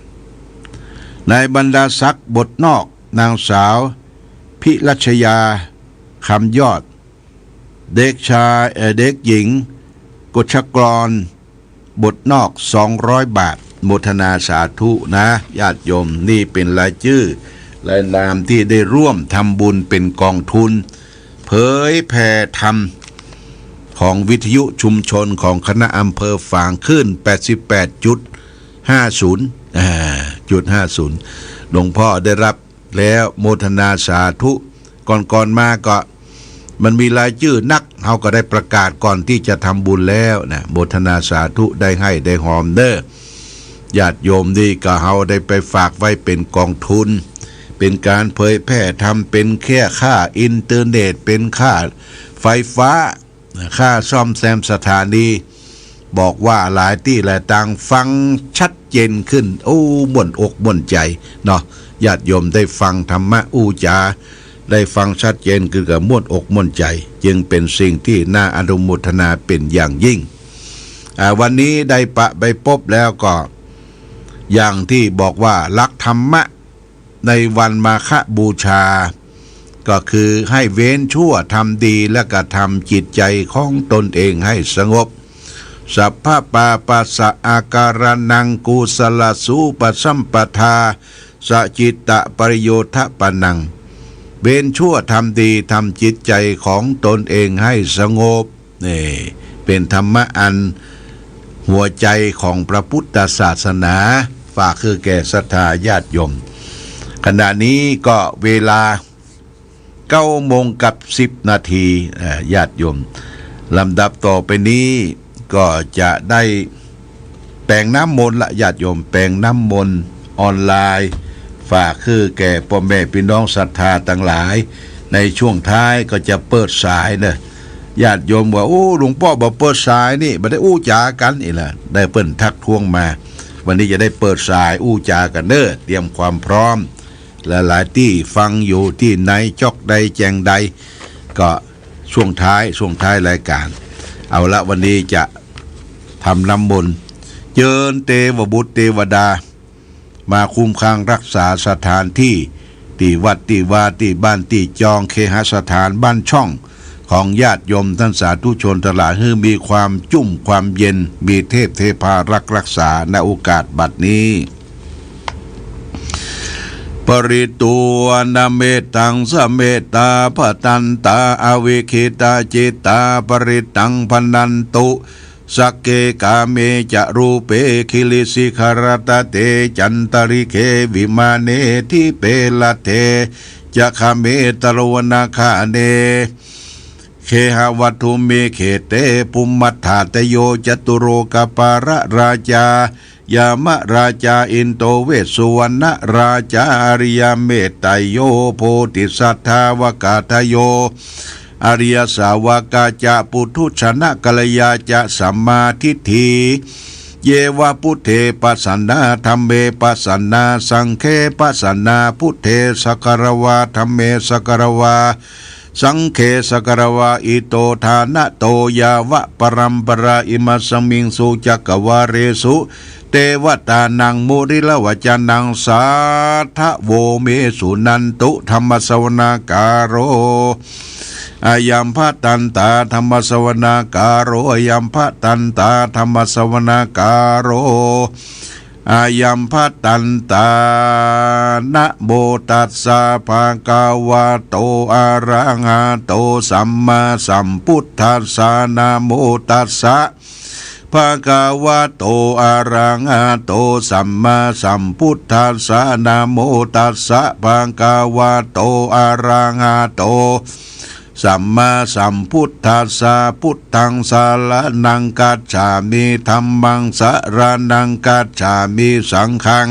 ในบรรดาศักดิ์บทนอกนางสาวพิรัชยาคำยอดเด็กหญิงกฎชกรบทนอก200 บาทโมทนาสาธุนะญาติโยมนี่เป็นรายชื่อรายนามที่ได้ร่วมทำบุญเป็นกองทุนเผยแผ่ธรรมของวิทยุชุมชนของคณะอำเภอฝางขึ้น 88.50 .50 หลวงพ่อได้รับแล้วโมทนาสาธุก่อนมาก็มันมีรายชื่อนักเขาก็ได้ประกาศก่อนที่จะทำบุญแล้วนะโมทนาสาธุได้ให้ได้หอมเด้อญาติโยมนี่ก็เขาได้ไปฝากไว้เป็นกองทุนเป็นการเผยแพร่ทำเป็นแค่ค่าอินเทอร์เน็ตเป็นค่าไฟฟ้าค่าซ่อมแซมสถานีบอกว่าหลายที่หลายต่างฟังชัดเจนขึ้นโอ้ม่วนอกม่วนใจเนาะญาติโยมได้ฟังธรรมะอู้จาได้ฟังชัดเจนคือกับม่วนอกม่วนใจจึงเป็นสิ่งที่น่าอนุโมทนาเป็นอย่างยิ่งวันนี้ได้ปะไปพบแล้วก็อย่างที่บอกว่ารักธรรมะในวันมาฆบูชาก็คือให้เว้นชั่วทำดีและกระทำจิตใจของตนเองให้สงบสัพพะปาปัสสะอาการนังกุศลสูปสัมปทาสจิตตะปริโยทะปนังเว้นชั่วทำดีทำจิตใจของตนเองให้สงบนี่เป็นธรรมะอันหัวใจของพระพุทธศาสนาฝากคือแก่ศรัทธาญาติโยมขณะนี้ก็เวลา9:10 ญาติโยมลำดับต่อไปนี้ก็จะได้แปลงน้ำมนต์ละญาติโยมแปลงน้ำมนต์ออนไลน์ฝากคือแก่พ่อแม่พี่น้องศรัทธาทั้งหลายในช่วงท้ายก็จะเปิดสายเนอะญาติโยมว่าโอ้หลวงพ่อบอกเปิดสายนี่บ่ได้อู้จากันอีกละได้เปิ้นทักท้วงมาวันนี้จะได้เปิดสายอู้จากันเด้อเตรียมความพร้อมและหลายที่ฟังอยู่ที่ไหนจอกใดแจงใดก็ช่วงท้ายรายการเอาละวันนี้จะทำน้ำมนต์เจิญเทวบุตรเทวดามาคุ้มครองรักษาสถานที่วัดวาบ้านจองเคหสถานบ้านช่องของญาติโยมท่านสาธุชนตลาดให้มีความจุ่มความเย็นมีเทพเทพารักษาในโอกาสบัดนี้ปริตูนาเมตังสเมตาปตันตาอวิคิตาจิตาปริตังพนันตุสักเกกาเมจะรูเปคิลิสิขารตเตจันตริเควิมาเนทิเปลเทจะคาเมตรวนาคาเนเคหวัตุเมเขเตปุมมัฏฐาตโยจตุโรกปาระราชายามราชาอินโตเวสสุวรรณราชาอริยเมตไตโยโพธิสัทธาวกาทโยอริยสาวกาจะปุถุชนะกัลยาจะสัมมาทิฏฐิเยวะพุทเทปัสสนาธัมเมปัสสนาสังฆปัสสนาพุทเทสักรวาธัมเมสักรวาสังฆสักรวาอิโตทานะโตยาวะปรัมปราอิมัสมิงสุจักวาเรสุเทวตานังมุริลวจานังสาทะโวเมสุนันตุธรรมสวนาการโรอายัมภะตันตาธรรมสวนาการโรอายัมภะตันตาธรรมสวนาการโรอายัมภะตันตานะโมตัสสะภะคะวะโตอะระหะโตสัมมาสัมพุทธัสสะนะโมตัสสะภะคะวะโตอะระหะโตสัมมาสัมพุทธัสสะนะโมตัสสะภะคะวะโตอะระหะโตสัมมาสัมพุทธัสสะพุทธังสารนังกัจฉามิธัมมังสารนังกัจฉามิสังฆัง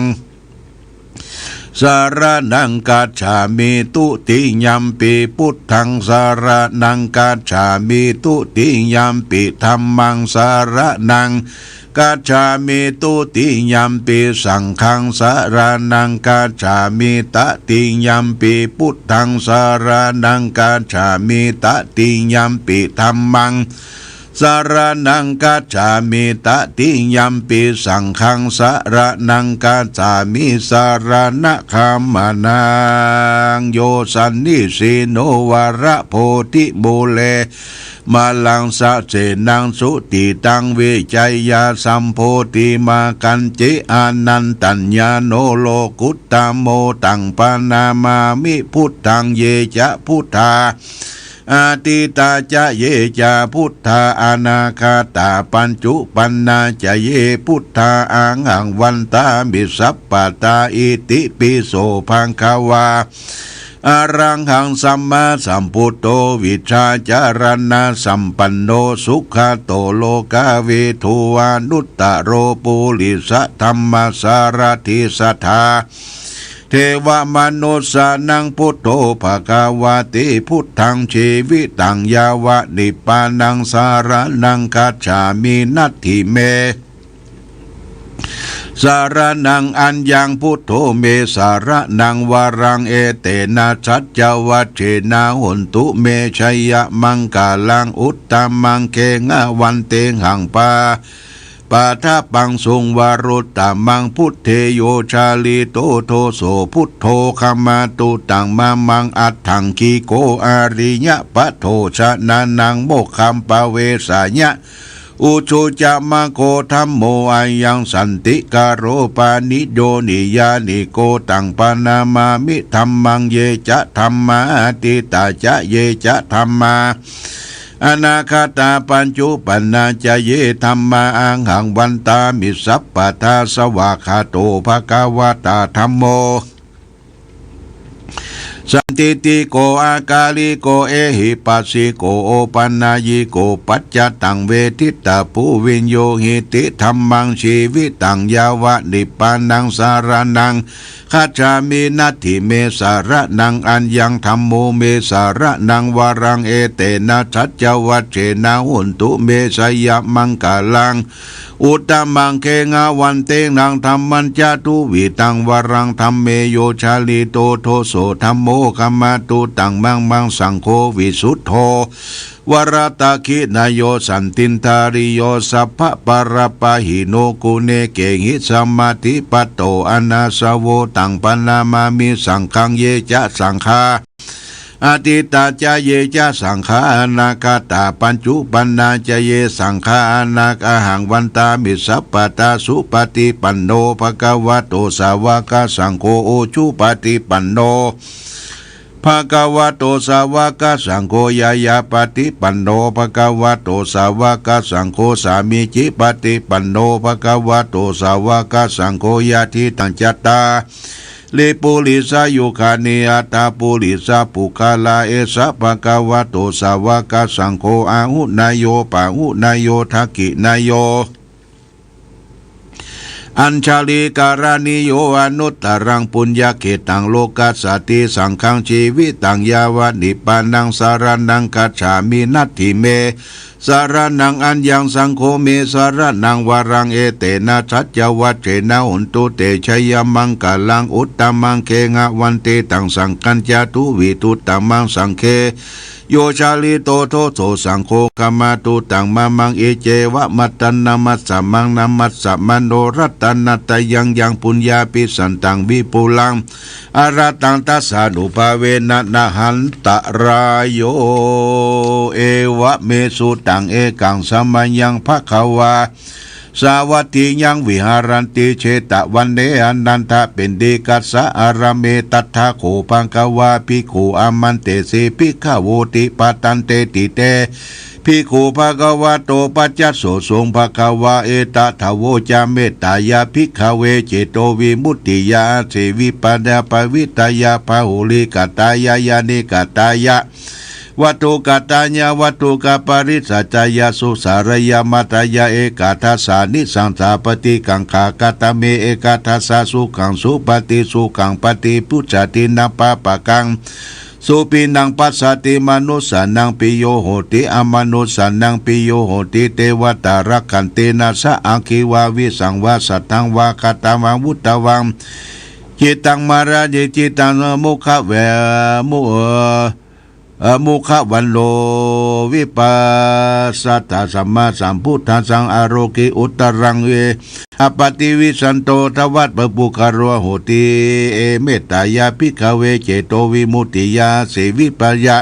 สารนังกัจฉามิตุติยัมปิพุทธังสารนังกัจฉามิตุติยัมปิธัมมังสารนังกัจฉามิตุติยัมปิสังฆังสารนังกัจฉามิตติยัมปิพุทธังสารนังกัจฉามิตติยัมปิธัมมังสารนังกัจฉามิตติยัมปิสังฆังสารนังกัจฉามิสารณะคัมมานังโยสันนิสีโนวาระโพธิบูเลมาลังสะเจนังสุติตังวิจัยยาสัมโพธิมากันจิอานันตัญญาโนโลกุตตโมตังปานามามิพุทธังเยจะพุทธาอาติตาจะเยจะพุทธาอนาคาตาปัญจุปันนาจะเยพุทธาอังหังวันตามิสัพปตาอิติปิโสภังคาวาอารังหังสัมมาสัมพุทโธวิชาจารณะสัมปันโนสุขโตโลกาเวทุวานุตตโรปุริสธรรมสารทิสัทธาเทวมนุสานังพุทโธภควาติพุทธังชีวิตังยาวะนิปานังสารนังกัจฉามินัตถิเมสารนังอัญญังพุทโธเมสารนังวารังเอเตนะชัจจวัชเชนะหุนตุเมชัยยะมังกาลังอุตตมังเคงะวันเตหังปาปาทาปังสุงวารุตตมังพุทเทโยชาลีโตโทโสพุทโธคามาตุตังมามังอัตถังคีโกอาริยะปะโทชะนานังโมคัมปะเวสายะอุชุจะมะโกธัมโมอายังสันติกาโรปานิโยนิยานิโกตังปานามามิธัมมังเยจะธัมมาติตาจะเยจะธัมมาอนาคาตาปัญจุปันนาจะเยธัมมาอังหังวันตามิสัพปทาสวากขาโตภควตาธัมโมสันติติโกอากาลิโกเอหิปัสสิโกโอปันนายิโกปัจจตังเวทิตาภูวินโยหิติธัมมังชีวิตังยาวะนิปานังสารนังคัจฉามินัตถิเมสารนังอัญญังธัมโมเมสารนังวารังเอเตนะชัจจวัชเชนะหุนตุเมสยมังกาลังอุตตมังเคงาวันเตนังธรรมันจตุวิตังวรังธรรมเมโยชาลิโตโทโสธัมโมคัมมาตุตังมังมังสังโฆวิสุทโธวรตาคินายโยสันตินทาริโยสัพพะปรปะหิโนกุเนเกหิสมาธิปัตโตอนาสโวตังปนามามิสังฆังเยจะสังฆาอาติตาจเยจะสังฆาอนาคาตาปัญจุปันนาจเยสังฆาอนาคาหังวันตามิสัพปตาสุปฏิปันโนภควโตสาวกสังโฆโอชุปฏิปันโนภควโตสาวกสังโฆยายาปฏิปันโนภควโตสาวกสังโฆสามิจิปฏิปันโนภควโตสาวกสังโฆยาทิตังจัตตาเลปุลิสายุคานิอัตตาปุลิสาปุคาลาเอสะภะคะวะโตสาวกสังโฆอาหุนายโยปะหุนายโยทักขินายโยอัญชาลีการานิโยอนุตตรังปุญญาเขตังโลกัสสติสังฆังชีวิตังยาวะนิปานังสารนังกัจฉามินัตถิเมสารนังอัญญังสังโฆเมสารนังวารังเอเตนะชัจจวัชเชนะหุนตุเตชัยมังกาลังอุตตมังเคงะวันเตตังสังกัญจตุวิตุตตมังสังเคโยชาลิโตโทโสสังโฆกามาตุตังมามังเอเจวะมัตตันนามัสสะมังนามัสสะมโนรัตนัตยังยังปุญญาปิสันตังวิปุลังอาราตังตัสสะนุภาเวนะนะหันตรายโยเอวะเมสุตังเอกังสมัญยังภควาสาวัตถิยังวิหารันติเชตวันเนอนันทะเป็นดีกัสสะอารเมตัทธาโขปังกวาภิกขุอามันเตเสภิกขโวติปตันเตติเตภิกขุภควะโตปัจจโสสงภควาเอตถาวจาเมตตายาภิกขเวเจโตวิมุตติยาเสวิปัญญาปวิตายาภาหุลิกตายายานิกตายะว วัตถุกตาญาวัตถุกปริสัจจายาสุสารยามัตยาเอกาทัสสานิสังสาปฏิกังขากตเมเอกาทัสสาสุขังสุปฏิสุขังปฏิปุจจตินาปะปะกังสุปินังปัสสติมนุสานังปิโยโหติอมนุสานังปิโยโหติเทวตารักขันเตนะสะอังคิวาวิสังวาสัตตังวาคตามังวุตตวังจิตังมาราเยจิตังมุขเวมุขวันโลวิปัสสตสัมมาสัมพุทธัสสังอโรกิอุตตรังเวอปติวิสันโตทวัตปปุคารวโหติเอเมตตายาภิกขเวเจโตวิมุตติยาเสวิปัญญา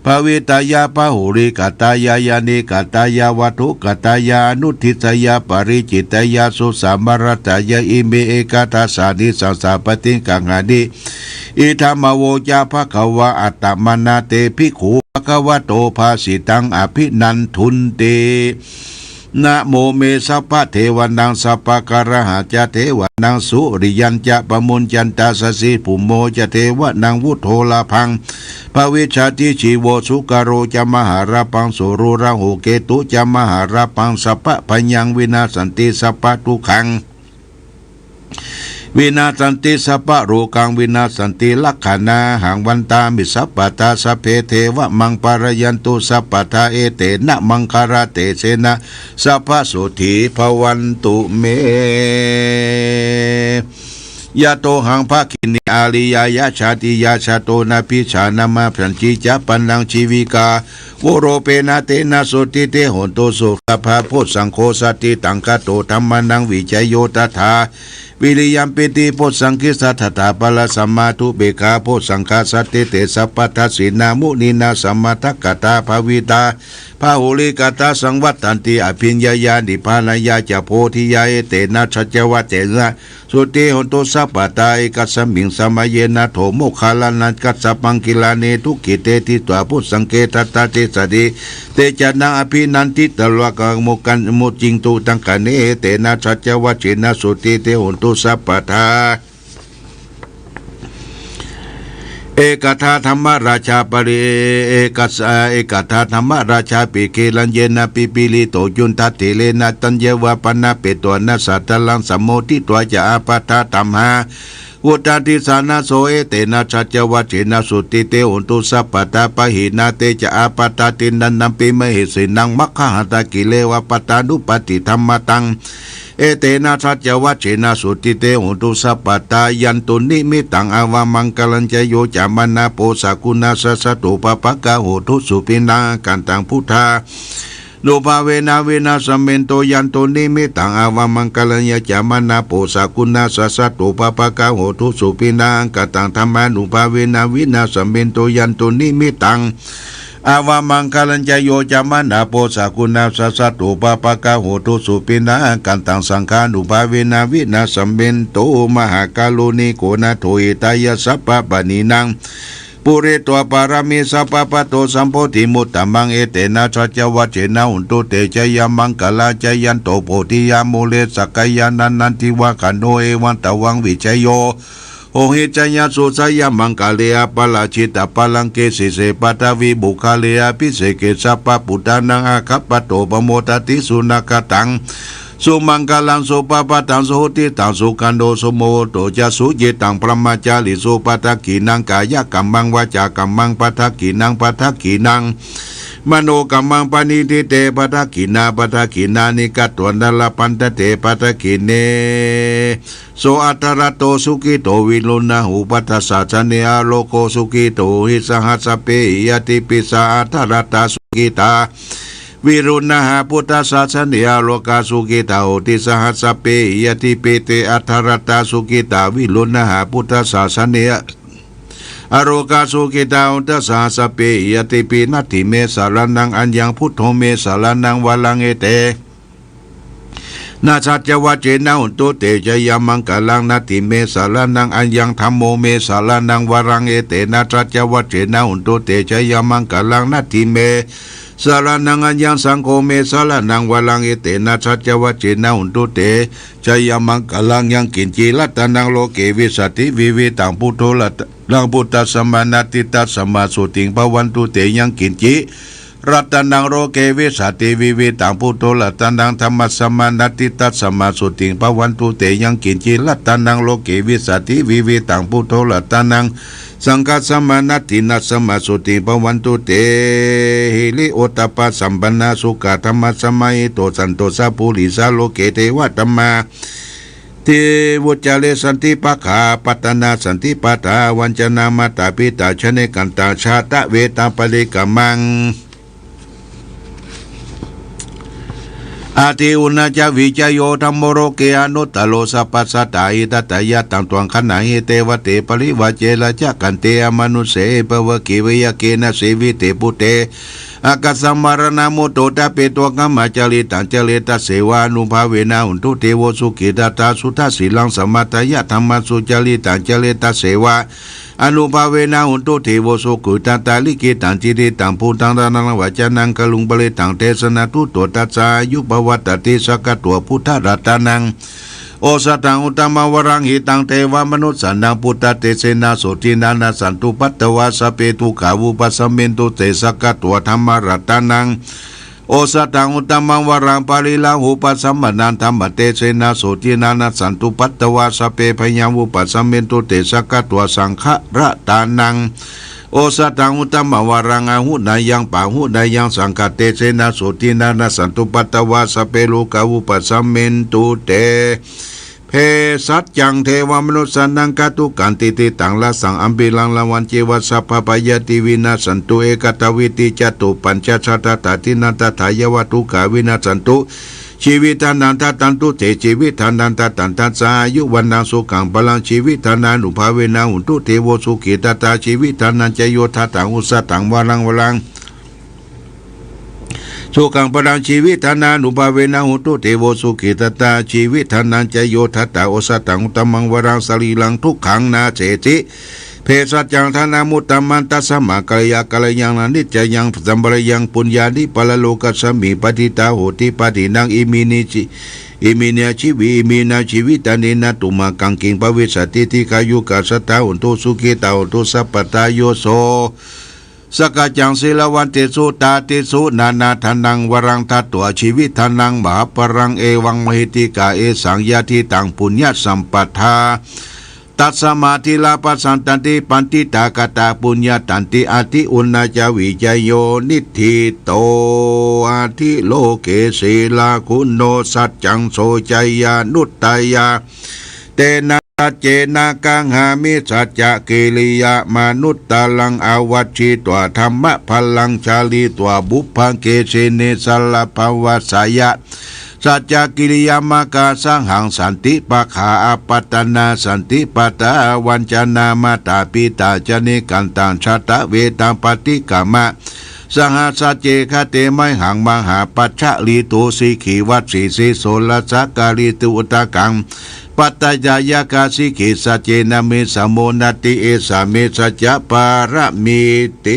ภาเวตายาปะหุริกตายายานิกตายาวัตถุกตายานุทิตยาปริจิตยาสุสามรตายาอิเมเอกาทัสสานิสังสาปติกังหานิอิธรรมโวจาภควะอัตตมนาเตภิกขุภควโตภาสิตังอภินันทุนเตนะโมเมสัพพะเทวนังสัพพะกระหะจะเทวนังสุริยันจะปมุญจันตาสสิภูโมจะเทวนังวุโธลาพังภวิชาติชีโวสุกโรจะมหาราปังสุรุระโหเกตุจะมหาราปังสัพพะพยังวินาสันติสัพพะทุขังวินาสันติสัพพะโรกังวินาสันติลักขานาหังวันตามิสัพพตาสัพเพเทวะมังปารยันตุสัพพทาเอเตนะมังคาราเตเสนะสัพพะโสธีภวันตุเมยะโตหังภคินิอาลิยายะชาติยาชาโตนาพิชานามาพรัญจิจะปันลังชีวิกาโวโรเปนะเตนะโสติเตโหนโตสุขภาโพสังโฆสติตังคโตธัมมานังวิจัยโยตถาวิริยัมปิติโพสังคิสัทธาปละสัมมาทุเบกาโพสังคาสติเตสัพพทัสสินามุนีนาสัมมาทักกตาภาวิตาภาหุลิกตาสังวัตตันติอภิญญาญาณิพานายาจะโพธิยาเอเตนะชัจจวัตเตนะสุติโหนโตสัพพตาเอกัสสมิงสมัยเยนะโถโมคาลานันกัสสปังกิลาเนทุกิเตติตวาพุสังเกตตาเตสดีเตจานังอภินันติตลวะกังโมกันโมจิงตุตังคะเนเตนะชัจจวัตเจนะสุติเตโหนโตสัพพทาเอกทาธรรมราชาปริเอกทาธรรมราชาปิเกลัญเยนะปิปิลิโตยุนทัตเถเลนะตัญเยวะปนะเปตัวนะสัตตลังสัมโมทิตัวจะอาปทาธรรมหาวุตติสานาโสเอเตนะชัจจวัจเจนะสุติเตอุนตุสัพพตาปะหินาเตจะอาปตาตินันนัมปิมหิสินังมัคคหตากิเลวะปตานุปติธรรมตังเอเตนะชัจจวัจเจนะสุติเตอุนตุสัพพตายันตุนิมิตังอาวามังกลัญจโยจามานาโปสกุณาสัสตุปปะกะโหทุสุปินากันตังพุทธาโนภาเวนาเวนาสัมเมนโตยันโตนิมิตังอาวามังกลัญญาจามานาโปสกุณาสัสตุปปะกะโหทุสุปินากันตังธรรมานุภาเวนาวินาสัมเมนโตยันโตนิมิตังอาวามังคลัญจโยจามานาโปสกุณาสัสตุปปะกะโหทุสุปินากันตังสังฆานุภาเวนาวินาสัมเมนโตมหากาลุนิโกนาโทอิตายสัพพะปะนีนังปุเรตัวปารามิสัพพะปะโตสัมโพธิมุตตมังเอเตนะชัจจวัจเจนะอุนตุเตจยามังกลาจยันโตโพธิยามุเลสักกายานันนันทิวะคันโนเอวันตวังวิจัยโยโอหิจยาสุสยามังกาเลอปลาชิตาปลังเกสิเสปตาวิบุคาเลอภิเสเกสัพพะปุตตานังอาคัปปะโตปโมตติสุนักตังสุมังกลังสุปปะตังสุติตังสุกันโดสุโมโตจะสุเจตังพระมาจาริสุปตะกีนังกายกัมมังวาจากัมมังปทะกีนังปทะกีนังมโนกัมมังปณิทิเตปทะกีนานิกัตตวันลปันตเตปทะกีเนโสอัตระโตสุกิโตวิลุนะหุปัสสะชเนอโลโกสุกิโตหิสหัสสเปยติปิสาอัตระตาสุกิตาวิรุณหาพุทธศาสนาโลกาสุกิตาโอติสหัสสเปยติเปเตอัทรตาสุกิตาวิรุณหาพุทธศาสนาอโรกาสุกิตาอุตสาสเปยติปินัตถิเมสารนังอัญญังพุทโธเมสารนังวาลังเอเตนาชัจจวัจเจนะอุนตุเตจยามังกลังนาติเมสารนังอัญญังธัมโมเมสารนังวารังเอเตนาชัจจวัจเจนะอุนตุเตจยามังกลังนาติเมส สารนังอัญญังสังโฆเมสารนังวลังเอเตนะสัจจวัจเจนะหุนตุเตชยมังกลังยังกินจีรัตนังโลเกวิสัติวิวิตังพุทโธลัตนังพุทธสมมานาติตัสสมมาสุติงภวันตุเตยังกินจีรัตนังโลเกวิสัติวิวิตังพุทโธลัตนังธรรมสมมานาติตัสสมมาสุติงภวันตุเตยังกินจีรัตนังโลเกวิสัติวิวิตังพุทโธลัตนังสังฆสมานาตินัสสมาสุติภวันตุเตหิริโอตปะสัมปันนาสุขธรรมสมัยโตสันโตสัพพุริสาโลเกเทวะธัมมาเทวุจเลสันติปะขาปัตตนาสันติปะทาวัญจนามาตาปิตาชเนกันตาชาตะเวตาปริกมังอาทิอุณจวิจโยธรรมโรเกอนุตตโลสัพพสัตตาอิตตายะตังตวังขณะหิเตวเตปริวาเจละจักกันเตอมนุเสปวะกิวิยเกนะเสวิเตปุเตอากัสสมารณามุตโตตะเปตัวกัมมาจริตังจเลตเสวานุภาเวนะหุนทุเทวสุขิตตาสุทัสสิลังสมัตยะธรรมสุจริตังจเลตเสวาอนุภาเวนะหุนตุเทวโสกุตันตาลิกิตังจิริตังพุทธังรานังวจานังกลุงบริตังเทศนาตุโตตัสสายุปวัตติสกตัวพุทธรัตนังโอสตังอุตมาวรังหิตังเทวมนุสสันนังพุทธเตเสนาโสตินานาสันตุปัตตวาสเปตุขาวุปสัมเมนตุเตสกตัวธรรมรัตนังโอสตังอุตมังวรังปาริลาหุปัสสัมมนันธรรมเตเสนาโสตินานาสันตุปัตตวาสเปพยังวุปสัมเมนตุเตสกตัวสังฆรัตนังโอสตังอุตมวรังอาหุนายังปาหุนายังสังฆเตเสนาโสตินานาสันตุปัตตวาสเปโลกาวุปสัมเมนตุเตเพสัจจังเทวมนุสสันนังกตุกันติติตังละสังอัมปิลังละวันเจวสัพพปายติวินาสันตุเอกตวิติจตุปัญจชัตตาตินันตถายวัตุกาวินาสันตุชีวิตานันตตันตุเตชีวิตานันตตันตัสสายุวันนังสุขังพลังชีวิตานานุภาเวนะหุนตุเทวสุขิตตาชีวิตานันจโยทัตังอุสตังวรังสุขังปรังชีวิตานานุภาเวนะหุตุเทวสุขิตตาชีวิตานันจโยทัตตาโอสตังอุตมังวรังสลีลังทุกขังนาเจติเพสัจจังธนามุตตมันตัสสมะกัลยากัลยังนิจจยังสัมปรยังปุญญานิปะละโลกัสสมิปฏิตาโหติปฏินังอิมินิจิอิมิเนียชีวิอิมินาชีวิตานินาตุมากังกิงภวิสัตติทิกายุกัสสตาอุนตุสุขิตาอุนตุสัพพตาโยโสสกจังศิลวันติสุตาติสุนานาทานังวรังทัตตัวชีวิตทานังมหาปรังเอวังมหิติกาเอสังยาทิตังปุญญสัมปทาตัสมาธิลาปัสสันตันติปันติตากตาปุญญาตันติอาทิอุณาจาวิจโยนิธิโตอาทิโลเกศีลาคุณโนสัจจังโสจยานุตตายาเตนะเจนากังหามิสัจจะกิริยามนุตตลังอวัชชิตัวธรรมะพลังชาลีตัวบุพพังเกเชเนสลภาวะสายะสัจจกิริยามากาสังหังสันติปะขาอปัตตนาสันติปตาวัญจนามาตาปิตาจเนกันตังชาตะเวตังปฏิกามะสหสัจเจคเตไมหังมหาปัจฉลีตุสีขีวัตสีสีโสลสักการิตุอุตกังปัตตยายากาสิกิสัจเจนะเมสโมนติเอสาเมสัจจะปารมีติ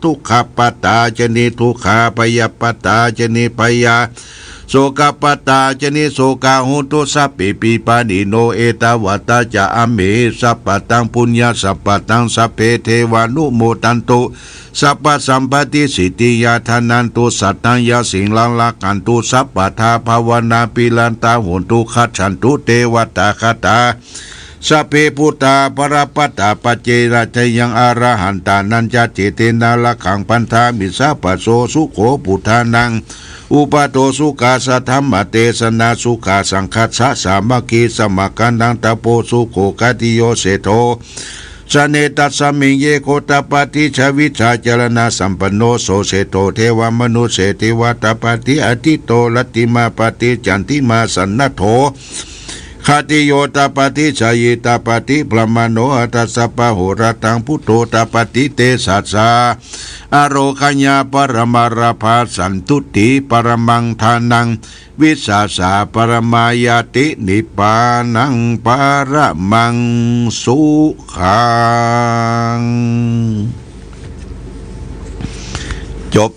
ทุกขปัตตาจนิทุกขาปยปัตตาจนิปยาโสกปัตตาจนิโสกาหุตุสัพพิปิปานิโนเอตวัตตาจะอเมสัพพตังปุญญาสัพพตังสัพเพเทวานุโมตันตุสัพพสัมปติสิทธิยาทานันตุสัตตังยาสิงลังลักขันตุสัพพทาภาวนาปิลันตาหุนตุขัดฉันตุเทวตาคตาสัพเพพุตตาปรปัตตาปัจเจราชยังอรหันตานันจเจเตนาละขังพันธามิสัพพโสสุโขปุทานังอุปโตสุขาสธรรมเตสนาสุขาสังคัสสะสามัคคีสมกันดังตะโพสุโขกติโยเสโทสเนตัสสมิงเยโคตปฏิชวิชาจรณะสัมปันโนโสเสโตเทวมนุเสติวัตปฏิอติโตลติมาปฏิจันติมาสันนโถคติโยตปฏิชายตปฏิพระมโนอัตสปะโหรตังพุทโธตปฏิเตสัสสาอโรคัญญาปรมาราภาสันตุติปรมังทานังวิสาสาปรมายาตินิปานังปรมังสุขังจบ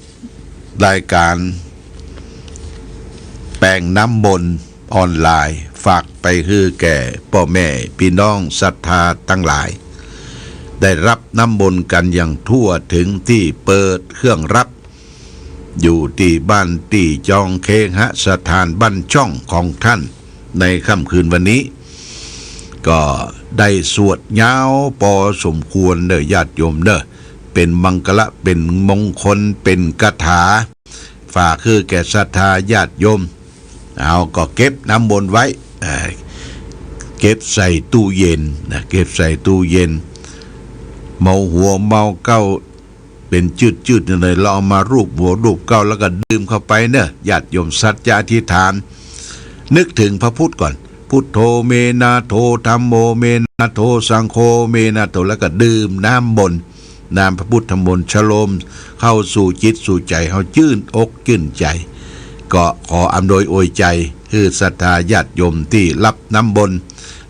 รายการแปลงน้ำมนต์ออนไลน์ฝากไปคือแก่พ่อแม่พี่น้องศรัทธาทั้งหลายได้รับน้ำมนต์กันอย่างทั่วถึงที่เปิดเครื่องรับอยู่ที่บ้านที่จองเคหสถานบ้านช่องของท่านในค่ำคืนวันนี้ก็ได้สวดยาวพอสมควรเด้อญาติโยมเด้อเป็นมังกละเป็นมงคลเป็นคาถาฝากคือแก่ศรัทธาญาติโยมเอาก็เก็บน้ำมนต์ไว้เก็บใส่ตู้เย็นนะเก็บใส่ตู้เย็นเมาหัวเมาเก้าเป็นจืดๆเลยเราเอามารูปหัวรูปเก้าแล้วก็ดื่มเข้าไปเนอะญาติโยมสัจจะอธิษฐานนึกถึงพระพุทธก่อนพุทโธเมนาโธธัมโมเมนาโธสังโฆเมนาโธแล้วก็ดื่มน้ำมนต์น้ำพระพุทธมนต์ชโลมเข้าสู่จิตสู่ใจเฮาชื่นอกชื่นใจก็ขออำนวยอวยใจคือศรัทธาญาติโยมที่รับน้ำมนต์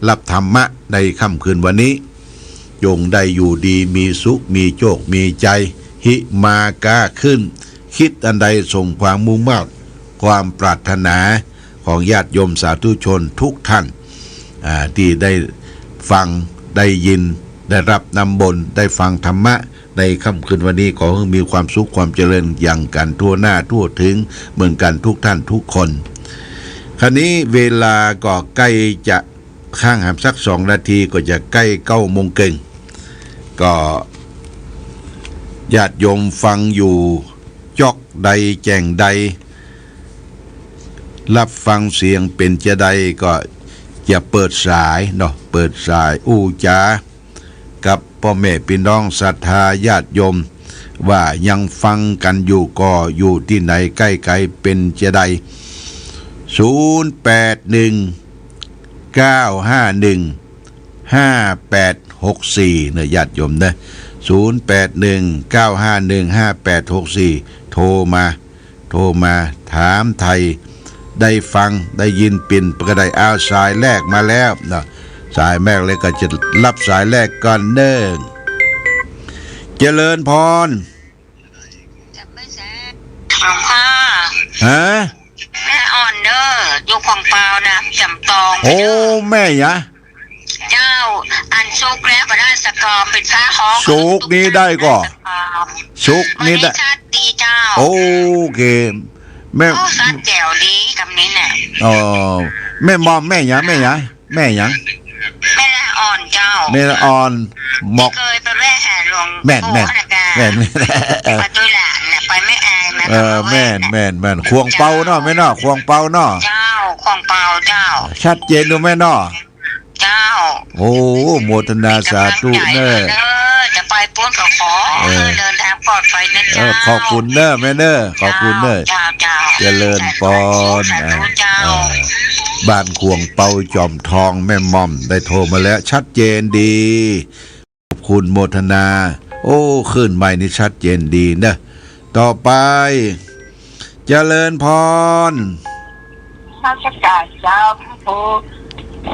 รับธรรมะในค่ำคืนวันนี้จงได้อยู่ดีมีสุขมีโชคมีใจหิมากาขึ้นคิดอันใดส่งความมุ่งมั่นความปรารถนาของญาติโยมสาธุชนทุกท่านที่ได้ฟังได้ยินได้รับน้ำมนต์ได้ฟังธรรมะในค่ำคืนวันนี้ขอให้มีความสุขความเจริญอย่างกันทั่วหน้าทั่วถึงเหมือนกันทุกท่านทุกคนคราวนี้เวลาก็ใกล้จะข้างหามสัก2 นาทีก็จะใกล้9 โมงเก่งก็ญาติโยมฟังอยู่จอกใดแจ้งใดรับฟังเสียงเป็นจะใดก็จะเปิดสายเนาะเปิดสายอู้จากับพ่อแม่พี่น้องศรัทธาญาติโยมว่ายังฟังกันอยู่ก็อยู่ที่ไหนใกล้ไกลเป็นจะใด0819515864เนี่ยญาติโยมนะ0819515864โทรมาถามไทยได้ฟังได้ยินปิ่นก็ได้เอาสายแรกมาแล้วเนาะสายแรกเลยก็จะรับสายแรกก่อนเด้อเจริญพรฮะ
แม่อ่อนเด้ออยู่ของเปล่านะจำตอง
โอ้แม่ยะ
เจ้าอันสุกแล้วก็ได้สกอมเป็นฟ้าห้อง
สุกนี้ได้ก็สุกนี้ได้
ดีเจ้า
โอเคแม่
สัตว์แจ๋วดีกับนี้น่ะ
อ๋อแม่มอมแม่หยังแม่ละ
อ่อนเจ้า
แม่ละอ่อนหมอก
เคยไปแว่หาหลวง
แม่
ไปตัวหลานน่ะไปไม่อายนะ
แม่ควงเป่าเนาะแม่เนาะควงเป่าเนาะ
เจ้าควงเป่าเจ้า
ชัดเจนดูแม่เนาะ
เจ้า
โอ้โมทนาสาธุเน้อ
จะไปปุ้นก็ขอเดินทางปลอดภัยนะเจ้า
ขอบคุณเน้อแม่เน้อขอบคุณเน้อเจริญพรบ้านควงเป่าจอมทองแม่ม่อมได้โทรมาแล้วชัดเจนดีขอบคุณโมทนาโอ้ขึ้นใหม่นี่ชัดเจนดีนะต่อไปเจริญพร
ข้าราชการเจ้าพระโท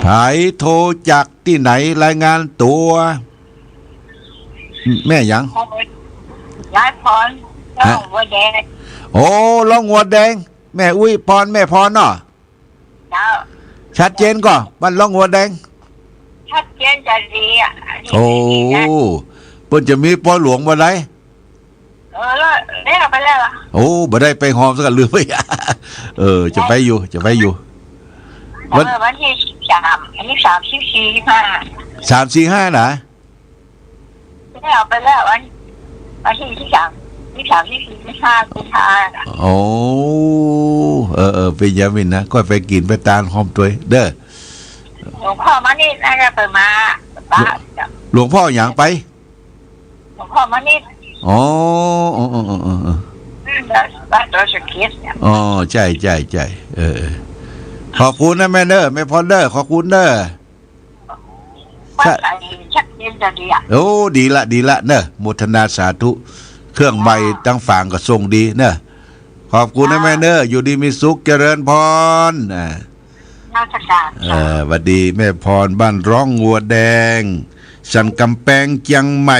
ไผโทรจากที่ไหนรายงานตัวแม่ยัง
ยายพรเจ้าวัวแดง
โอ้ล่องวัวแดงแม่อุ้ยพรแม่พรเนาะชัดเจนก่อนบ้านล่องวัวแดง
ชัดเจนจะดีอ่ะ
โอ้เพิ่นจะมีปอหลวงบ่ได้
แล้วได้ไปแล้วอ่ะ
โอ้บ่ได้ไปหอมสักลืมไปจะไปอยู่
วันที่13อันนี้
3-4-5นะ
ได้เอาไปแล้ววันที่3-4-5กุมภาพันธ์
โอ้ไปยามินนะก็ไปกินไปตาลหอมตัวเด้อ
หลวงพ่อมานี่น่าจะไปมา
หลวงพ่ออย่างไป
หลวงพ่อมานี่
อ๋อ
บ้านตัวสกิสเนี่ย
อ๋อใช่ขอบคุณนะแม่เด้อแม่พรเด้อขอบคุณเด้อ
ชัดเจนจะดีอ่ะ
โอ้ดีละเนอะโมทนาสาธุเครื่องใบตั้งฝางก็ทรงดีเนอะขอบคุณนะแม่เด้ออยู่ดีมีสุขเจริญพร
ราชการ
สวัสดีแม่พรบ้านร้องงัวแดงสันกำแพงเชียงใหม่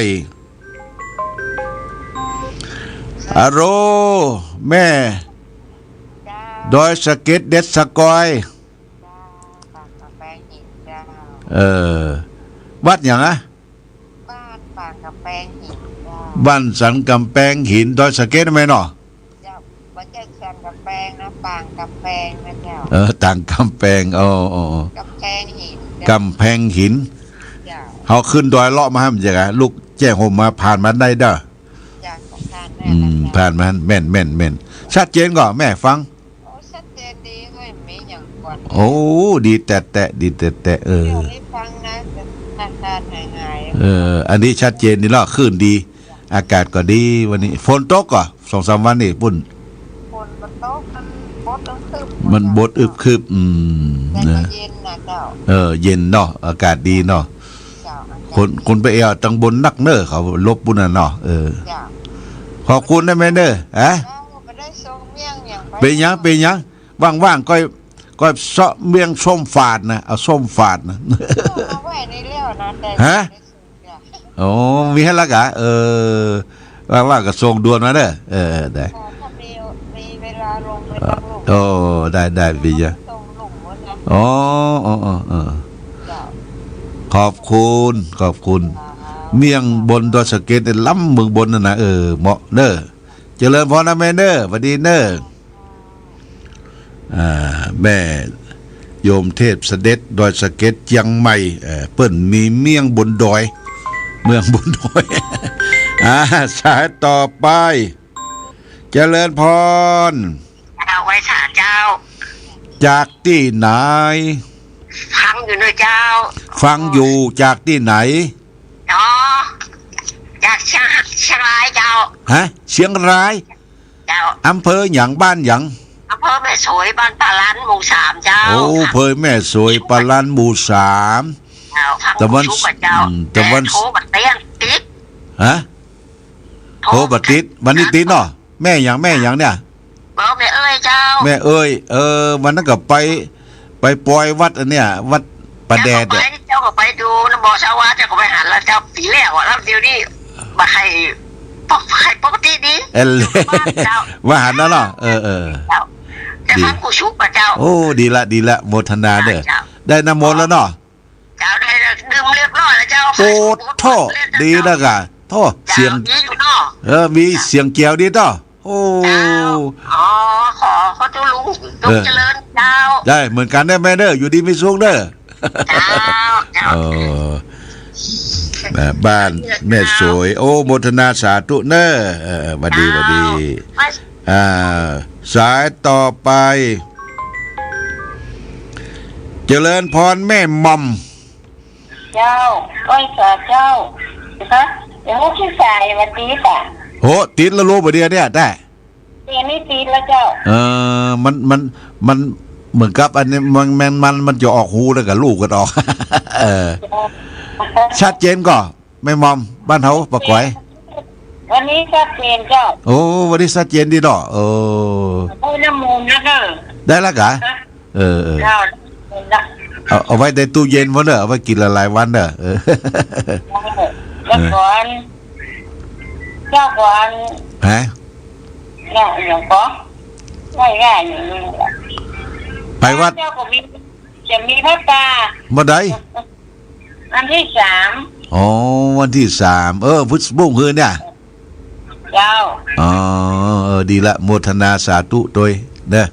อะโรแม่ดอยสะเก็ดเด็ดสะกอยวัดอย่างอะบ้านสันกำแพงหินดอยสะเก็ดไหมเนาะ
บ่ใช่เขื่อนกำแพงนะปางกำแพงนะเจ้า
ต่างกำแพง
กำแพงหิน
กำแพงหินเขาขึ้นดอยเลาะมาให้มันจะไงลูกแจ้งผมมาผ่านมาได้เด้อผ่านมาแม่นชัดเจนก่อนแม่ฟัง
ชัดเจนดีไม่มีอย่างก่อน
โอ้ดีแต่ดีแต่
นี่ฟังนะนานๆหาย
อันนี้ชัดเจนนี่แล้วขึ้นดีอากาศก็ดีวันนี้ฝนตกก่อน2-3 วันนี่ปุ่น
ฝนมันตก
มันบดอึบคืบ
แต่เย็นนะเจ้า
เย็นเนาะอากาศดีเนาะคนไปตังบนนักเนอเขาลบบุญน่ะเนาะขอบคุณนะแม่เนอเป็นยังว่างๆก็เสาะเมียงส้มฝาดนะเอาส้มฝาดนะ
เอาไว้ในเลี้ยวนะ
ฮะโอ้มีให้ละกะว่างๆก็ส่งด่วนมาเด้อได้
ถ้ามีเวลาลงไปตั้งลูก
โอ้ได้พี่จ้ะอ๋อขอบคุณเมียงบนดอยสะเก็ดล้ำเมืองบนน่ะนะเหมาะเด้อเจริญพรนะแม่เด้อสวัสดีเด้อแม่โยมเทพเสด็จดอยสะเก็ดเชียงใหม่เปิ้นมีเมียงบนดอยเมืองบนดอยสายต่อไปเจริญพร
เอาไว้สาเจ้า
จากที่ไหน
ฟังอยู่นะเจ้า
ฟังอยู่จากที่ไหน
จากเชียงรายเจ้า
เชียงราย
เจ้า
อำเภอหยังบ้านหยัง
อำเภอแม่สวยบ้านปาลันหมู่3เจ้า
โอ้อำเภอแม่สวยปาลันหมู่3ตะวันโทรบัดเตียงติดโทรบัดติดวันนี้ติดเนาะแม่หยังเนี่ย
แม่เอ้ยเจ้า
แม่เอ้ยวันนั้นก็ไปปล่อยวัดอันเนี้ยวัดประแดด
เจ้าก็ไปดูน้ำบ่อชาวาเจ้าก็ไปหันแล้วเจ้าปีแล้วแล้วเดี๋ยวนี้มาใครปกติดี
ว่าหันแล้วเนาะ
จะฟังกูชุบป่ะเจ้า
โอ้ดีละโมทนาเด้อได้น้ำมนต์แล้วเนาะ
เจ้าได้ดื่มเรียบร้อยแล้วเจ้า
โอ้โทษดีแล้วกะโทษเสียง
ดีอยู่เนาะ
มีเสียงเกียวดีต่อโอ้
ขอเจ้าลุงเจริญเจ้า
ได้เหมือนกันได้แม่เด้ออยู่ดีไม่สูงเด้อบ้านแม่สวยโอ้โมทนาสาธุเน้อบัดดีสายต่อไปเจริญพรแม่มอม
เจ้าก้อยสาเจ้าเดี๋ยวที่สายวันนี้ป่ะ
โหติดแล้วรู้บ่เดียวเนี่ยได้
เดี๋ยวนี้ติดแล้วเจ้า
มันเหมือนกับอันนี้มันจะออกหูแล้วกับลูกกันออกชัดเจนก่อไม่มอมบ้านเฮาปะก๋อย
วันนี้ชัดเจนเจ้า
โอ้วันนี้ชัดเจนดีเนาะ
น้ำมูลนะเด้อ
ได้ละกะเอาไว้ในตู้เย็นวันเด้อเอาไว้กินหลายวันเด้อ
แล้วก่อนเจ้าก่อนอย่างก็ง่ายอย่างนี้
ไปวัด
จะมีพระตา
มาได้
วันที่3
อ๋อวันที่3พุทธบุ้งคืนเนี่ย
เจ้า
ดีละโมทนาสาธุโดยเด้อ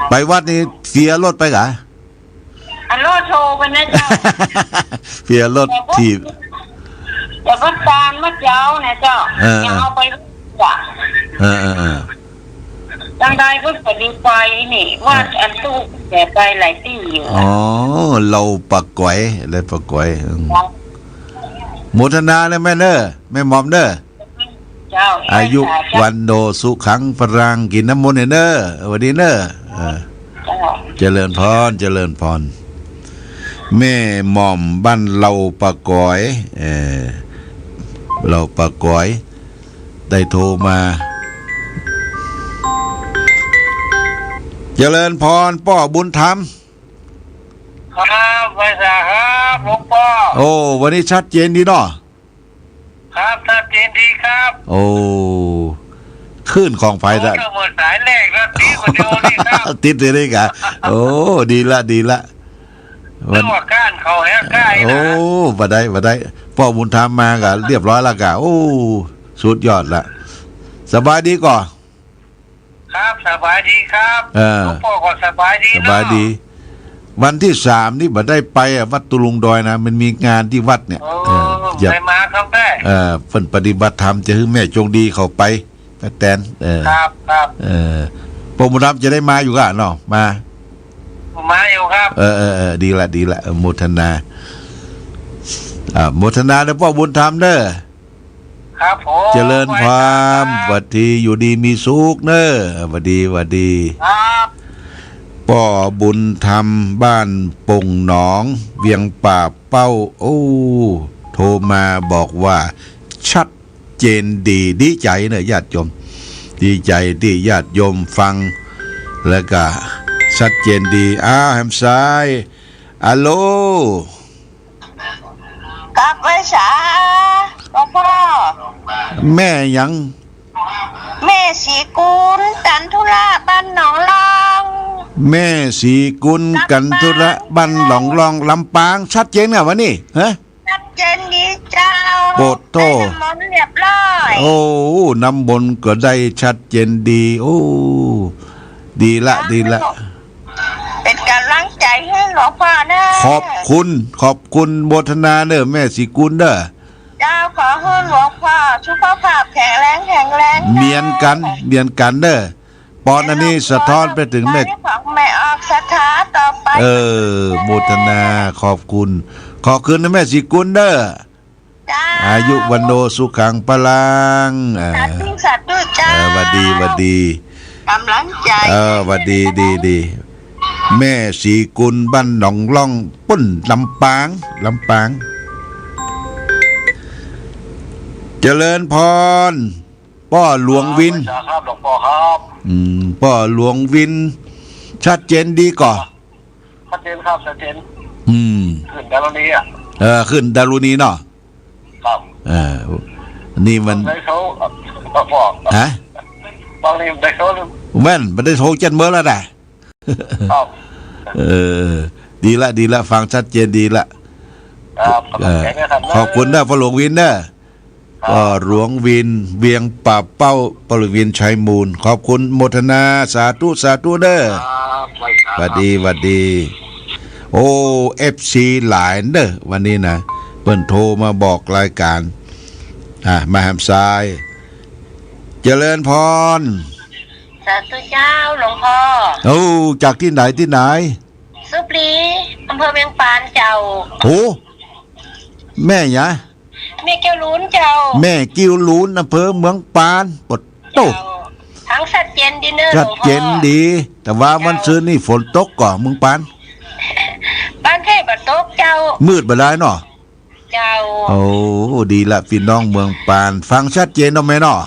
ไปวัดนี่เสียรถไปกะ
รถโทรไปนะเจ้า
เสียรถที่
จะก็ตามมาเจ้าเนี่ยเจ้ายังเอาไปจ้ะจังได้ก็ไปดูไฟนี่ว่าอันตู้แต่ไปหลายที่อยู่
เราปักก๋วยเลยปักก๋วยโมทนาเลยแม่เด้อแม่หม่อมเด้ออายุวันโนสุขังฝรั่งกินน้ำมนต์เด้อวันนี้เด้อเจริญพรแม่หม่อมบ้านเราปักก๋วยเราปักก๋วยได้โทรมาเจริญพรพ่อบุญธรรม
ครับไปจ้ะครับหลวงพ่อ
โอ้วันนี้ชัดเจนดีเนาะ
ค
ครับชัดเจนดีครับ
โอ้ขึ้นของไฟ
โอ้ถ้าหมดสายแรกแล้วตีคนเดียวนี่ครับ
ติดเลยได้กะโอ้ดีละดีละ
เรื่องว่าก้านเขาแห้งใกล้นะ
โอ้บ่ได้พ่อบุญธรรมมากะเรียบร้อยและกะโอ้สุดยอดละสบายดีก่อ
ครับสบายดีครับ
เออ
หลวงพ่อก็สบายดี
ส
เนาะ
บายดี วันที่3นี่บ่ได้ไปวัดตุลุงดอยนะมันมีงานที่วัดเนี่ย
โอ้
อย่า
ไปมาครับได้
เพิ่นปฏิบัติธรรมจะให้แม่จงดีเข้าไปป้าแตน
ครับ
พ่อบุญธรรมจะได้มาอยู่กะเนาะมา
อยู่ครับ
ดีละโมทนาโมทนาเด้อพ่อบุญธรรมเด้อ
ครับผม
เจริญพรหวัดดีอยู่ดีมีสุขเด้อหวัดดี
ครับ
พ่อบุญธรรมบ้านปงหนองเวียงป่าเป้าโอ้โทรมาบอกว่าชัดเจนดีใจเนอะญาติโยมดีใจที่ญาติโยมฟังแล้วก็ชัดเจนดีแฮมซ้ายอัลโหล
กลับไปสาหลวงพ่อ
แม่ยัง
แม่สีกุลจันทุระบ้านหนองลอง
แม่สีกุลกันทุระบันหลองลองลำปางชัดเจนอ่ะวะนี่ฮะ
ชัดเจนดีเจ้า
โปรดโทษ
ได้น้ำมนต์เรียบร้อย
โอ้น้ำบนก็ได้ชัดเจนดีโอ้ดีละ
เป็นกำลังใจให้หลวงพ่อนะ
ขอบคุณโมทนาเด้อแม่สีกุลเด้อ
เจ้าขอให้หลวงพ่อสุขภาพแข็งแรง
เมียนกันเด้อปอนอันนี้สะท้อนไปถึงแม่
ของแม่ออกสถาต่อไป
โมทนาขอบคุณนะแม่สีกุลเด้ออายุวันโนสุขังพลัง
สัตว์ด้วยเจ้า
หวัดดี
กำลังใจ
หวัดดีแม่สีกุลบ้านหนองล่องปุ้นลำปางเจริญพรพ่อหลวงวิน
ครับหลวงพ่อครับ
พ่อหลวงวินชัดเจนดีก่อ
ชัดเจนครับชัดเจนขึ้นดารุณี
ขึ้นดารุณีเนาะ
ครับ
นี่มัน
ได้เขาพ่อ
ฮะ
บางทีได้เขา
แม่นมันได้โทรเจ็ดเมื่อแล้วแหละ
ครับ
ดีละฟังชัดเจนดีละขอบคุณนะพ่อหลวงวินนะพ่อหลวงวินเวียงป่าเป้าปรวินชัยมูลขอบคุณโมทนาสาธุเด้อหวัดดีโอ้FC หลายเด้อวันนี้นะเปิ้นโทรมาบอกรายการมาแฮมซ้ายเจริญพร
สาธุเจ้าหลวงพ่อ
โอ้จากที่ไหน
สุปรีอำเภอเวียงปานเจ้า
โอ้แม่ยะ
แม่แก้วลุ้นเจ้า
แม่กิ้วลุ้นอำเภอเมืองปานปดโต
ทั้งชัดเจนดีเนอร์
ชัดเจนดีแต่ว่ามันซื้อนี่ฝนตกก่อเมืองปาน
แค่บัดตกเจ้า
มืดบ่ได้เนาะ
เจ้า
โอ้ดีละพี่น้องเมืองปานฟังชัดเจนเนาะแม่เนาะ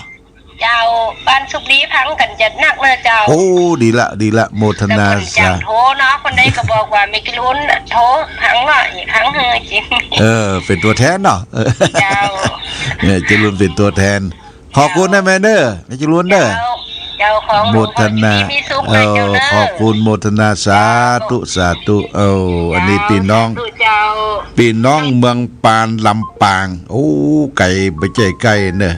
เจ้าบ้านสุบลีพังกันจัดหนักเลยเจ้า
โอ้ดีละโมทนา
สาโทเนาะคนใดก็บอกว่าไม่กิลุ้นโทพังเนาะอีกครั้งจริง
เป็นตัวแทนเนาะ
เจ้า
เนี่ยจะลุ้นเป็นตัวแทนขอบคุณนะแม่เด้อแม่จะลุ้นเด้อ
เจ้าของ
โมทนาขอบคุณโมทนาสาธุอันนี้พี่น้องเมืองปานลำปางโอ้ไก่ไปใจไก่เนอะ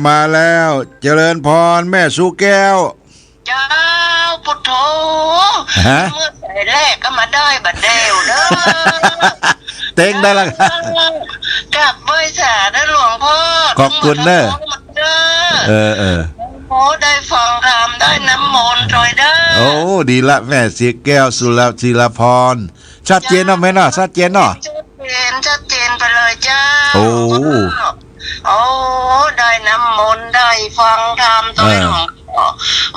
มาแล้วเจริญพรแม่สุแก้ว
เจ้าพุทโธเมื่อใส่แรกก็มาได้บัดเดียวเด้อ
เต็งได้ละ
กลับไว้สาได้หลวงพ่อ
ขอบคุณเนอะ
โอ้ได้ฟังธรรมได้น้ำมนต์จอยเด้อ
โอ้ดีละแม่สีแก้วสุรศิลพรชัดเจนเนาะแม่เนาะชัดเจนเนาะ
ชัดเจนไปเลยจ้า
โอ้
ได้น้ำมนต์ได้ฟังธรรมตัวหลวงพ่อ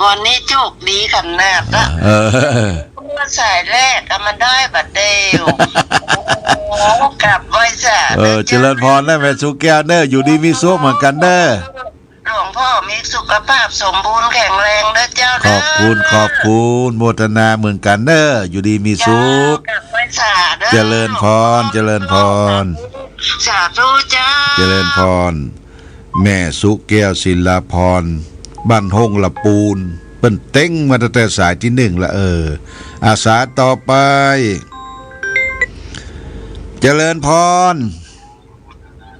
วันนี้โชคดีขนาดนะเมื่อสายแรกก็มันได้บัดเดียวกลับไว้สา
เจริญพรนะแม่สุแก้วเด้ออยู่ดีมีสุขเหมือนกันเด้อ
หลวงพ่อมีสุขภาพสมบูรณ์แข็งแรงเด้อเจ้า
ขอบคุณโมทนาเหมือนกันเด้ออยู่ดีมีสุขเจริญพร
สาธุจ้า
เจริญพรแม่สุแก้วศิลาพรบ้านห้องละปูนเปิ้นเต้งมาตั้งแต่สายที่1ละอาสาต่อไปเจริญพร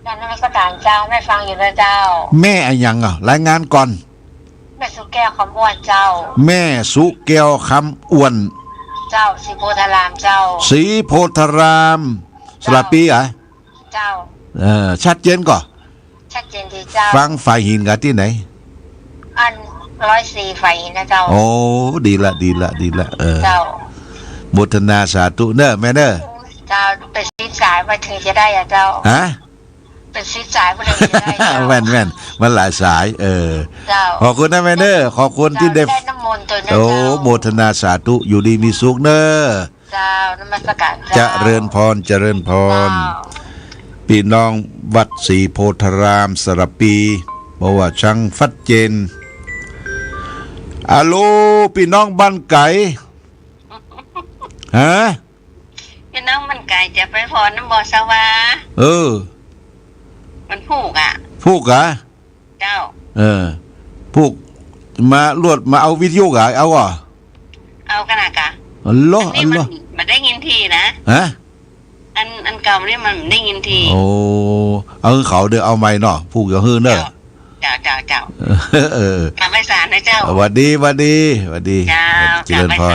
การนมัสการเจ้าแม่ฟังอยู่นะเจ้า
แม่อะยังรายงานก่อน
แม่สุแก้วคำอ้วนเจ้า
แม่สุแก้วคำอ้วน
เจ้าสีโพธารามเจ้า
สีโพธารามสระปี
เจ้า
ชัดเจนก่อน
ชัดเจนดีเจ้า
ฟังฝ่ายหินกันที่ไหน
อัน104ฝ่ายหินนะเจ้า
โอ้ดีละ
เจ้า
โมทนาสาธุเนอะแม่เนอะ
เจ้าเป็นซิดสายมาถึงจะได้เจ้า
ฮะ
เป็นซิดสายมาถึงจะได้
แว่นมันหลายสาย
เจ้า
ขอบคุณนะแม่เนอะขอบคุณที่ได้
น้ำมนต์ตัวนี้
โอ้โมทนาสาธุอยู่ดีมีสุขเนอะ
เจ้านมัสการ
เจ้าเจริญพรพี่น้องวัดศรีโพธารามสระปีบอกว่าช่างฟัดเจนอาโลพี่น้องบ้านไก่ฮะ
พี่น้องบ้านไก่จะไปพรน้ำบ่อสวามันผูกเจ้า
ผูกมาลวดมาเอาวิทยุเอา
ขนาด
อัลโหล
มันได้ยินทีนะ
ฮะ
อันเก่านี่มันได้ยินที
โอ้เอาเขาเด้อเอาไม้เนาะผูกอย่าฮื้อเด้อ
เจ้าทำให้สารนะเจ้า
สวัสดีเจริญพร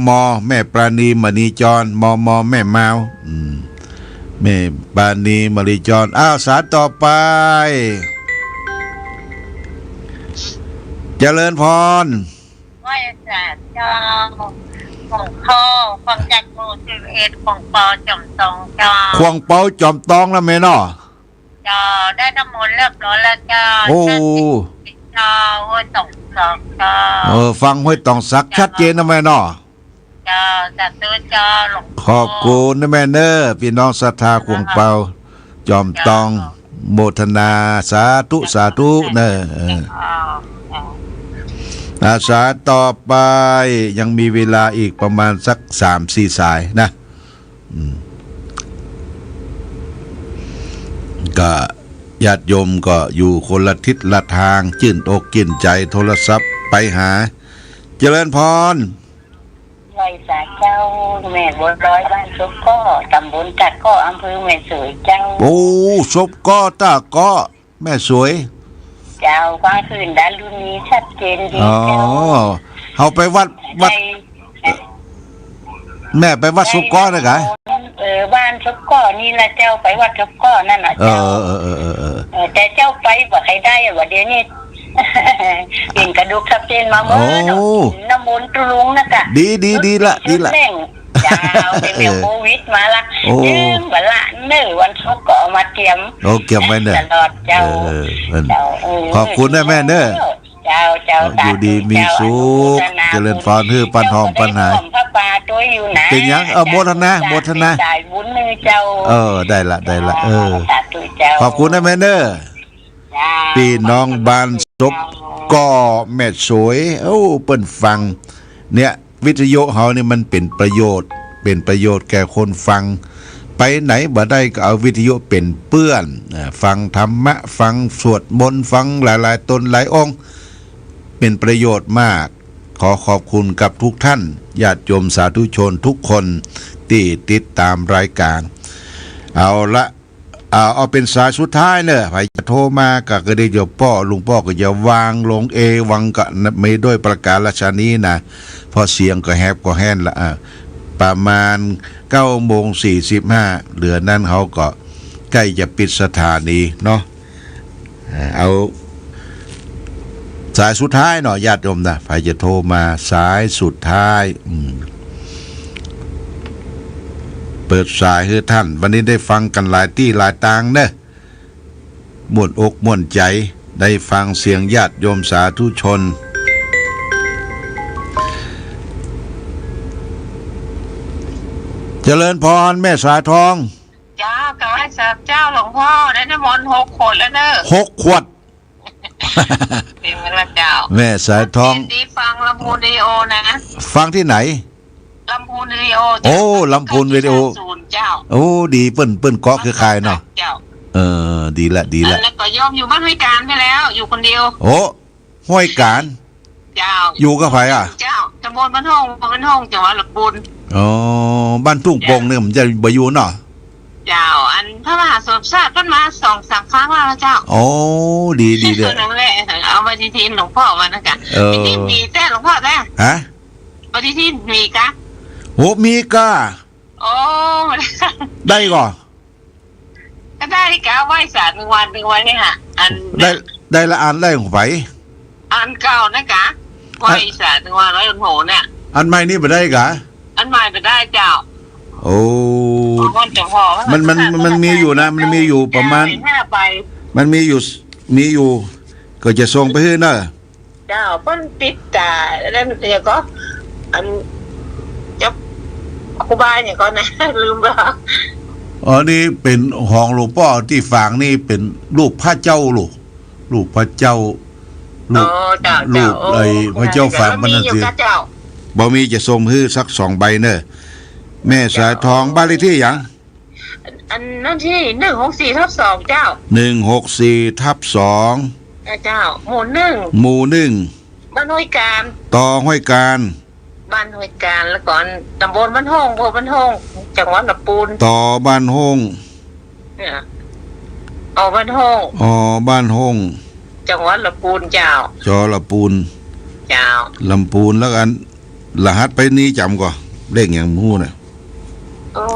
มแม่ปราณีมณีจรมแม่มาวแม่ปราณีมณีจรสารต่อไปเจริญพร
ไหว้ศาลเจ้าของพ่อความจัดหมู่11ของปอจอมตองเจ้า
ของเปาจอมตองแล้วแม่เนาะ
จ้าได้น้ำมนต์เรียบร้อยแล้วจ้า
โอ้
จ้าห้วยตองสักจ้า
ฟังห้วยตองสักชัดเจนนะแม่เนาะ
จ้าจัดตัวจ้าหลวง
ขอบคุณนะแม่เนอพี่น้องศรัทธาของเปาจอมตองโมทนาสาธุเนออาสาต่อไปยังมีเวลาอีกประมาณสัก 3-4 สายนะก็ญาติโยมก็อยู่คนละทิศละทางจื่นอกจื่นใจโทรศัพท์ไปหาเจริญพร
ลอยสาเจ้าแม่บัวร้อยบ้านซุปก้อตำบลตะก้ออำเภอแม่สวยเจ้า
โอ้ซุปก้อตะก้อแม่สวย
เจ้าความคืนด้านรุ่นนี้ชัดเจนดีเจ้า
เขาไปวัดแม่ไปวัดซุปก้อนะกะ
บ้านซุปก้อนี่ละเจ้าไปวัดซุปก้อนั่นน่ะเจ้าแต่เจ้าไปบ่ใครได้ว่าเดี๋ยวนี้เห็นกระดูกทับเส้นมาเมื่อน้ำมนต์ตรุงนะกะ
ดีละ
เจ้าเป็นเรื่องโควิดมาละบัลละวันศุกร์ก็มาเตรียม
ไว้เนอะ
ตลอดเจ้า
ขอบคุณนะแม่เนอะอยู่ดีมีสุขเจริญพรฮือปันหอมปันหายเป็นยังโมทนา
ได้บุญมือเจ้า
ได้ละขอบคุณนะแม่เนอะพี่น้องบ้านศพก็แม่สวยเปิ้นฟังเนี่ยวิทยุเฮานี่มันเป็นประโยชน์แก่คนฟังไปไหนบ่ได้ก็เอาวิทยุเป็นเปื้อนฟังธรรมะฟังสวดมนต์ฟังหลายๆตนหลายองค์เป็นประโยชน์มากขอขอบคุณกับทุกท่านญาติโยมสาธุชนทุกคนที่ติดตามรายการเอาเป็นสายสุดท้ายเนอะใครจะโทรมาก็ได้เดี๋ยวลุงป้อก็จะวางลงวังก็ไม่ด้วยประกาศราชนี้นะพอเสียงก็แฮบก็แห้นละประมาณ 9:45 เหลือนั้นเขาก็ใกล้จะปิดสถานีเนาะเอาสายสุดท้ายเนาะญาติโยมนะใครจะโทรมาสายสุดท้ายเปิดสายให้ท่านวันนี้ได้ฟังกันหลายที่หลายตางเนอะม่วนอกม่วนใจได้ฟังเสียงญาติโยมสาธุชนเจริญพรแม่สายทอง
จ้ากับให้สับเจ้าหลวงพ่อได้น้ำมนต์6 ขวดแล้วเนอะ
6 ขวด
เป็นเวลาเจ้า
แม่สายทอง
ดีฟังลำพูนดีโอนะ
ฟังที่ไหน
ลำพูนวิดีโอ
โอ้ลำพูนวิดีโอ
ศูนย์เจ้า
โอ้ดีเปิ้นเกาะคือคายเนาะ
เจ้า
ดีละ
แล้วก็โยมอยู่บ้านห้วยการไปแล้วอยู่คนเดียว
โอ้ห้วยการ
เจ้า
อยู่กับไผอ่ะ
เจ้าตำบลบ้านห้องจังหวัดลำพูน
อ๋อบ้านทุ่งโป่งเนี่ยมันจะบ่อยู่เนาะ
เจ้าอันพระมหาสมชาติต้นมา2-3 ครั้งแล้วเจ้า
โอ้ดีเด้อ
นั่นแหละเอาปฏิทินหลวงพ่อมานะกะปฏิทินมีแต่หลวงพ่อแต่
ฮะ
ปฏิทินมีกะ
โอ้มีก็
โอ้
ได้ก่อน
ก็ได้กะไหว้ศาสตร์1 วันนี่ค่ะอัน
ได้ละอันได้ของไผ
อันเก่านะกะไหว้ศาสตร์1 วันร้อยหลวงพ่อเนี่ย
อันใหม่นี่บ่ได้กะ
อันใหม่ไปได้เจ้า
โอ้
วันเจ้าพ่อ
มันมีอยู่นะมันมีอยู่ประมาณ
5 ใบ
มันมีอยู่ก็จะส่งไปให้เนอะ
เจ้าเพิ่นติดตาแล้วมันจะก็อันจะครูบาอย่างก็นะ ลืมแล้ว
อ๋อนี่เป็นห้องหลวงพ่อที่ฝางนี่เป็นรูปพระเจ้ารูปพระเจ้ารูปไอ้พระเจ้าฝางมันนั่นสิบ่มีจะส่งให้สัก2 ใบเนอะแม่สายทองบ้านเลขที่หยัง
อันนั่นที่164/2เจ้า
164/2
เจ้าหมู่
1
บ้านห้วยการ
ต่อห้วยการ
บ้านห้วยการแล้วก่อนตำบลบ้านห้องอำเภอบ้านห้องจังหวัดลำพูน
ต่อบ้านห้อง
เนี่ยบ้านห้อง
บ้านห้อง
จังหวัดลำพูนเจ้า
จอละปูน
เจ้า
ลำปูนแล้วกันรหัสไปนี้จำก่อนเลขอย่างมู้น่ะ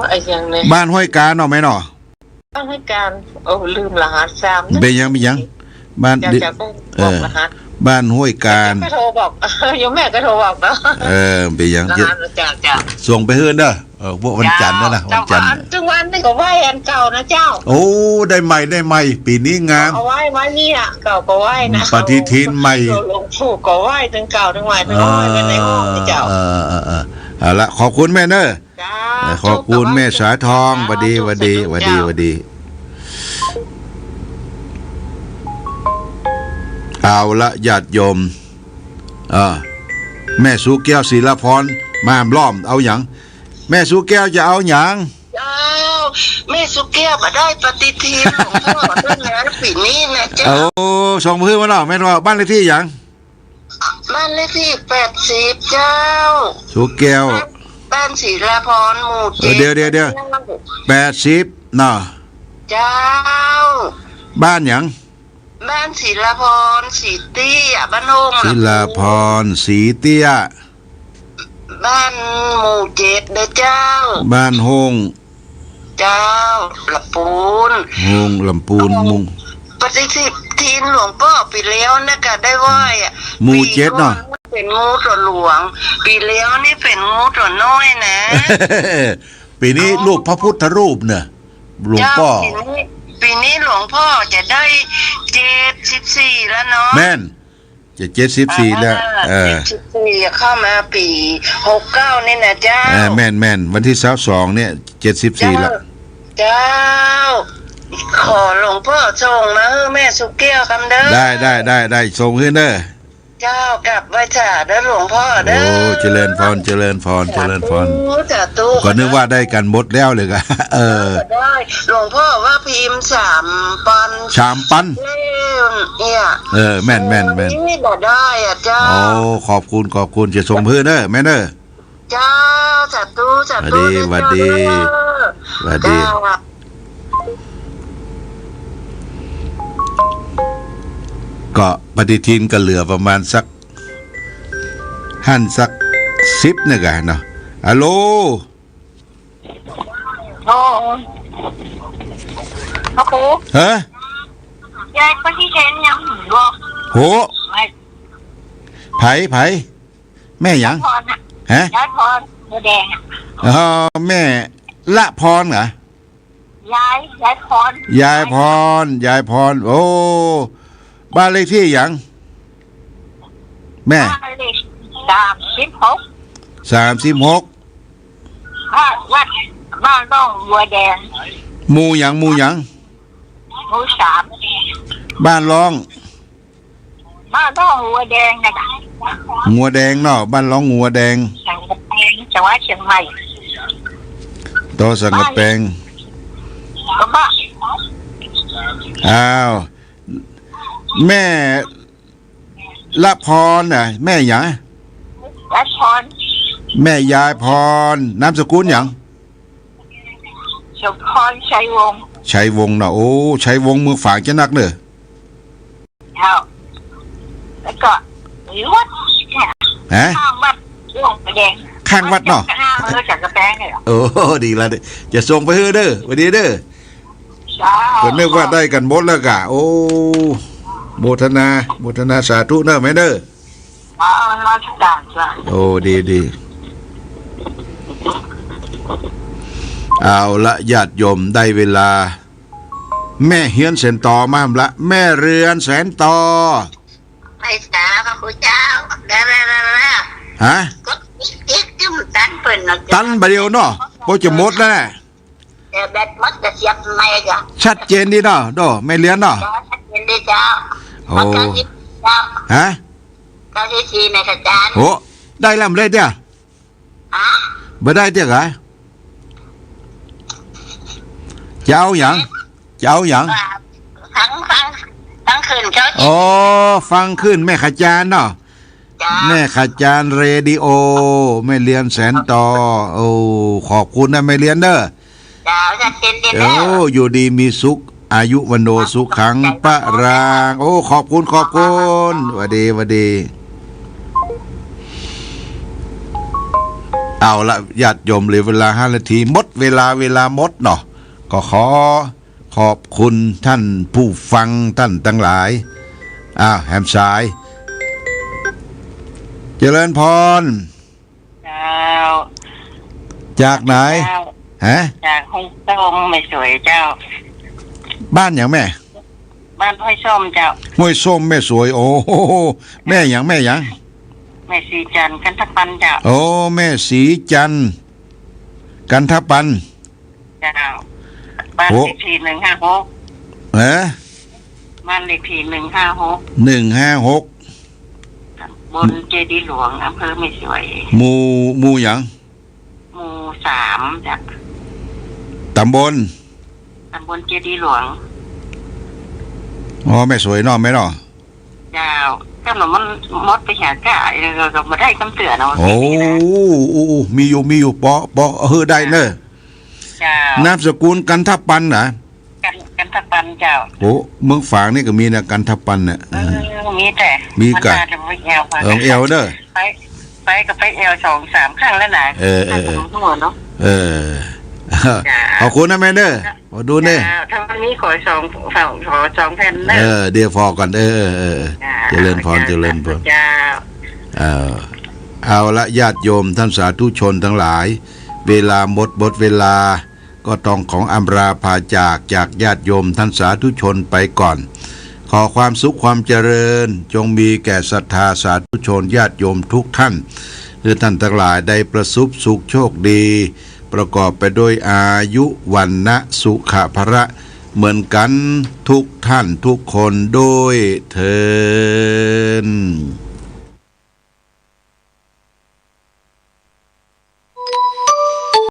ไอ้ยังเนี่ย
บ้านห้วยการเนาะไหมเนาะ
บ้านห้วยการลืมรหัส3
เป็นยังบ้าน
จะบอกรหัส
บ้านห้วยการ
ก็โทรบอกโยมแม่ก็โทรบอกเนาะ
เป็นยัง
รหัสจ้า
ส่งไปเฮือนเด้อพวกวันจันทร์นั่นนะวันจันทร์
จังวันนี่ก็ไหว้อันเก่านะเจ้า
โอ้ได้ใหม่ปีนี้งาม
เอาไหว้นี่อ่ะเก่าก็ไหว้นะ
ปฏิทินใหม่
หลวงปู่ก็ไหว้ทั้งเก่าทั้งใหม่ทั้งไหว้กันในห้องนี่เจ้า
เอาละขอบคุณแม่เนอะขอบคุณแม่สาทองหวัดดีเอาละญาติโยมแม่สุแก้วศิลพรมาล้อมเอาหยังแม่สุแก้วจะเอาหยัง
เจ้าแม่สุแก้วมาได้ปฏิทินหลวงพ่อด้วยนะปีนี้นะเจ้า
ส่งมือมาเนาะแม่ว่าบ้านเลขที่หยัง
บ้านเลขที่80เจ้า
สุแก้ว
บ้านศิลพรหมู่7
เดี๋ยว80เนาะ
เจ้า
บ้านหยัง
บ้านศิลพรสีเตี้ยบ้านโฮง
ศิลพรสีเตี้ย
บ้านหมู่7เด้อเจ้า
บ้านโฮง
เจ้าลำพูน
โฮงลำพูนมุง
ปฏิทินหลวงพ่อปีแล้วนะก็ได้ไหว้
หมู่7เนาะ
เป็นงูตัวหลวงปีแล้วนี่เป็นงูตัวน้อยนะ
ปีนี้รูปพระพุทธรูปเนี่ยหลวงพ่อ
ปีนี้หลวงพ่อจะได้74แล้วเนาะ
แม่นจะ74แล้ว
74เข้ามาปี69นี่นะเจ้า
แม่นวันที่22เนี่ย74แล้ว
เจ้าขอหลวงพ่อส่งมาให้แม่สุแก้วคำเด้อ
ได้ส่งขึ้นเด้อ
เจ้ากลับไว้จ้าเด้อหลวงพ่อเด้อ
เจริญพรก็นึกว่าได้กันหมดแล้วเลยก็
ได้หลวงพ่อว่าพิมพ์3 ปันเนี่ย
แม่น
นี่บ่ได้อ่ะเจ้า
ขอบคุณจะส่งเพื่อนเด้อแม่เด้อ
เจ้าสาธุ
สวัสดีก็ปฏิทินก็เหลือประมาณสัก10เนี่ยกันเนาะฮัลโหลฮะ
ยายปฏิทินยังบ่
โหไผแม่หยังฮะ
ยายพรบัวแดง
แม่ละพรเหร
อยาย
พรโอ้บ้านเลขที่หยังแม่36
วัดบ้านน้องบัวแดง
หมู่หยัง
หมู่3
บ้านร้อง
บ้านน้องบัวแดงนะ
งัวแดงเนาะบ้านร้องงัวแดง
จ จังหวัดเชียงใหม่
ต่อสังกะแปง
ก็บ้า
อ้าวแม่ละพรน่ะแม่หยัง
รัชพร
แม่ยายพรนามสกุลหยัง
สมพรชัยวงศ์
ชัยวงศ์น่ะโอ้ชัยวงศ์เมืองฝางจะนักเนอะ
ครับแล้วก็วิวัฒน์เนี่ย
ฮะ
ข้างวัดหลวงประแดง
ข้างวัดเนาะ
ข้างมือจากกระแปงเนี่ย
โอ้ดีละเด้อจะส่งไปเฮ้อเด้อวันนี้เด้อ
ใช่
ก็นึกว่าได้กันหมดแล้วกะโอ้โมทนาสาธุเนอะแม่เด้อ
มาทุกด่านจ้ะ
โอ้ดีเอาละญาติโยมได้เวลา แม่เฮียนแสนต่อมาละแม่เรือนแสนต่อ
ไปจ้าพระคุณเจ้าได้
ฮะ
ก็ติ๊กจิ้มตันเปิ่นนะ
ตันบาเดียวเนาะโคจะหมดแล้วนะ
แต่แบตมัดจะเสียบไม่จ้ะ
ชัดเจนดีเนาะโดแม่เลี้ยนเนาะ
จ้าชัดเจนดีจ้า
โอ้
มาการที่เจ้า
ฮะ
การที่สี่ในขจาร
โอ้ได้แล้วไม่ได้เด้อ
อ่ะ
บ่ได้เด้อไงจะเอาหยัง
ทั้งคืนเขา
โอ้ฟังขึ้นแม่ขจารเนาะ
จ้า
แม่ขจารเรดิโอแม่เลียนแสนต่อโอ้ขอบคุณนะแม่เลียนเด้อ
จ้าชัดเจนดี
โอ้
แล้ว
อยู่ดีมีสุขอายุวันโนสุขังปะรางโอ้ขอบคุณหวัดดีเอาละญาติโยมเหลือเวลา5 นาทีหมดเวลาหมดเนาะก็ขอบคุณท่านผู้ฟังท่านทั้งหลายแฮมสายเจริญพร
เจ้า
จากไหนฮะ
จากห้องส้มไม่สวยเจ้า
บ้านอย่างแม่
บ้านห้อยส้มเจ้า
ห้วยส้มแม่สวยโอ้โหแม่อย่าง
แม่สีจันทร์กันทปันเจ้า
โอ้แม่สีจันทร์กันทปัน
เจ้าบ้านเลขที่156บ้านเลขที่156
156
บนเจดีย์หลวงอำเภอไม่สวย
หมู่หยัง
หมู่3จ้ะ
ตำบล
เจดีย์หลวง
อ๋อแม่สวยเนาะแม่เนาะ
เจ้าก็หนูมันมดไปหากะก็มาได้คำเตือนเอา
โอ้มีอยู่ปอได้เนอะ
เจ้าน
ามสกุลกันทปันนะ
กันทปันเจ้า
โอ้เมืองฝางนี่ก็มีนะกันทปันเนี่ย
มีแต่
มีกะ
มันจะไปแอล
เอวเด้อ
ไปก็ไปแอล2-3 ครั้งแล้วนะทั้งหมดเนาะ
ขอบคุณนะแม่เด้อมาดูเด้อ
ถ้าวันนี้ขอ2แผ่นเด้อ
เดี๋ยวพอก่อนเจริญพร
เจ้า
เอาละญาติโยมท่านสาธุชนทั้งหลาย เวลาหมดเวลาก็ต้องของอำลาพาจากญาติโยมท่านสาธุชนไปก่อน ขอความสุขความเจริญจงมีแก่ศรัทธาสาธุชนญาติโยมทุกท่านหรือท่านทั้งหลายได้ประสบสุขโชคดีประกอบไปด้วยอายุวันนะสุขภระเหมือนกันทุกท่านทุกคนโดยเถิด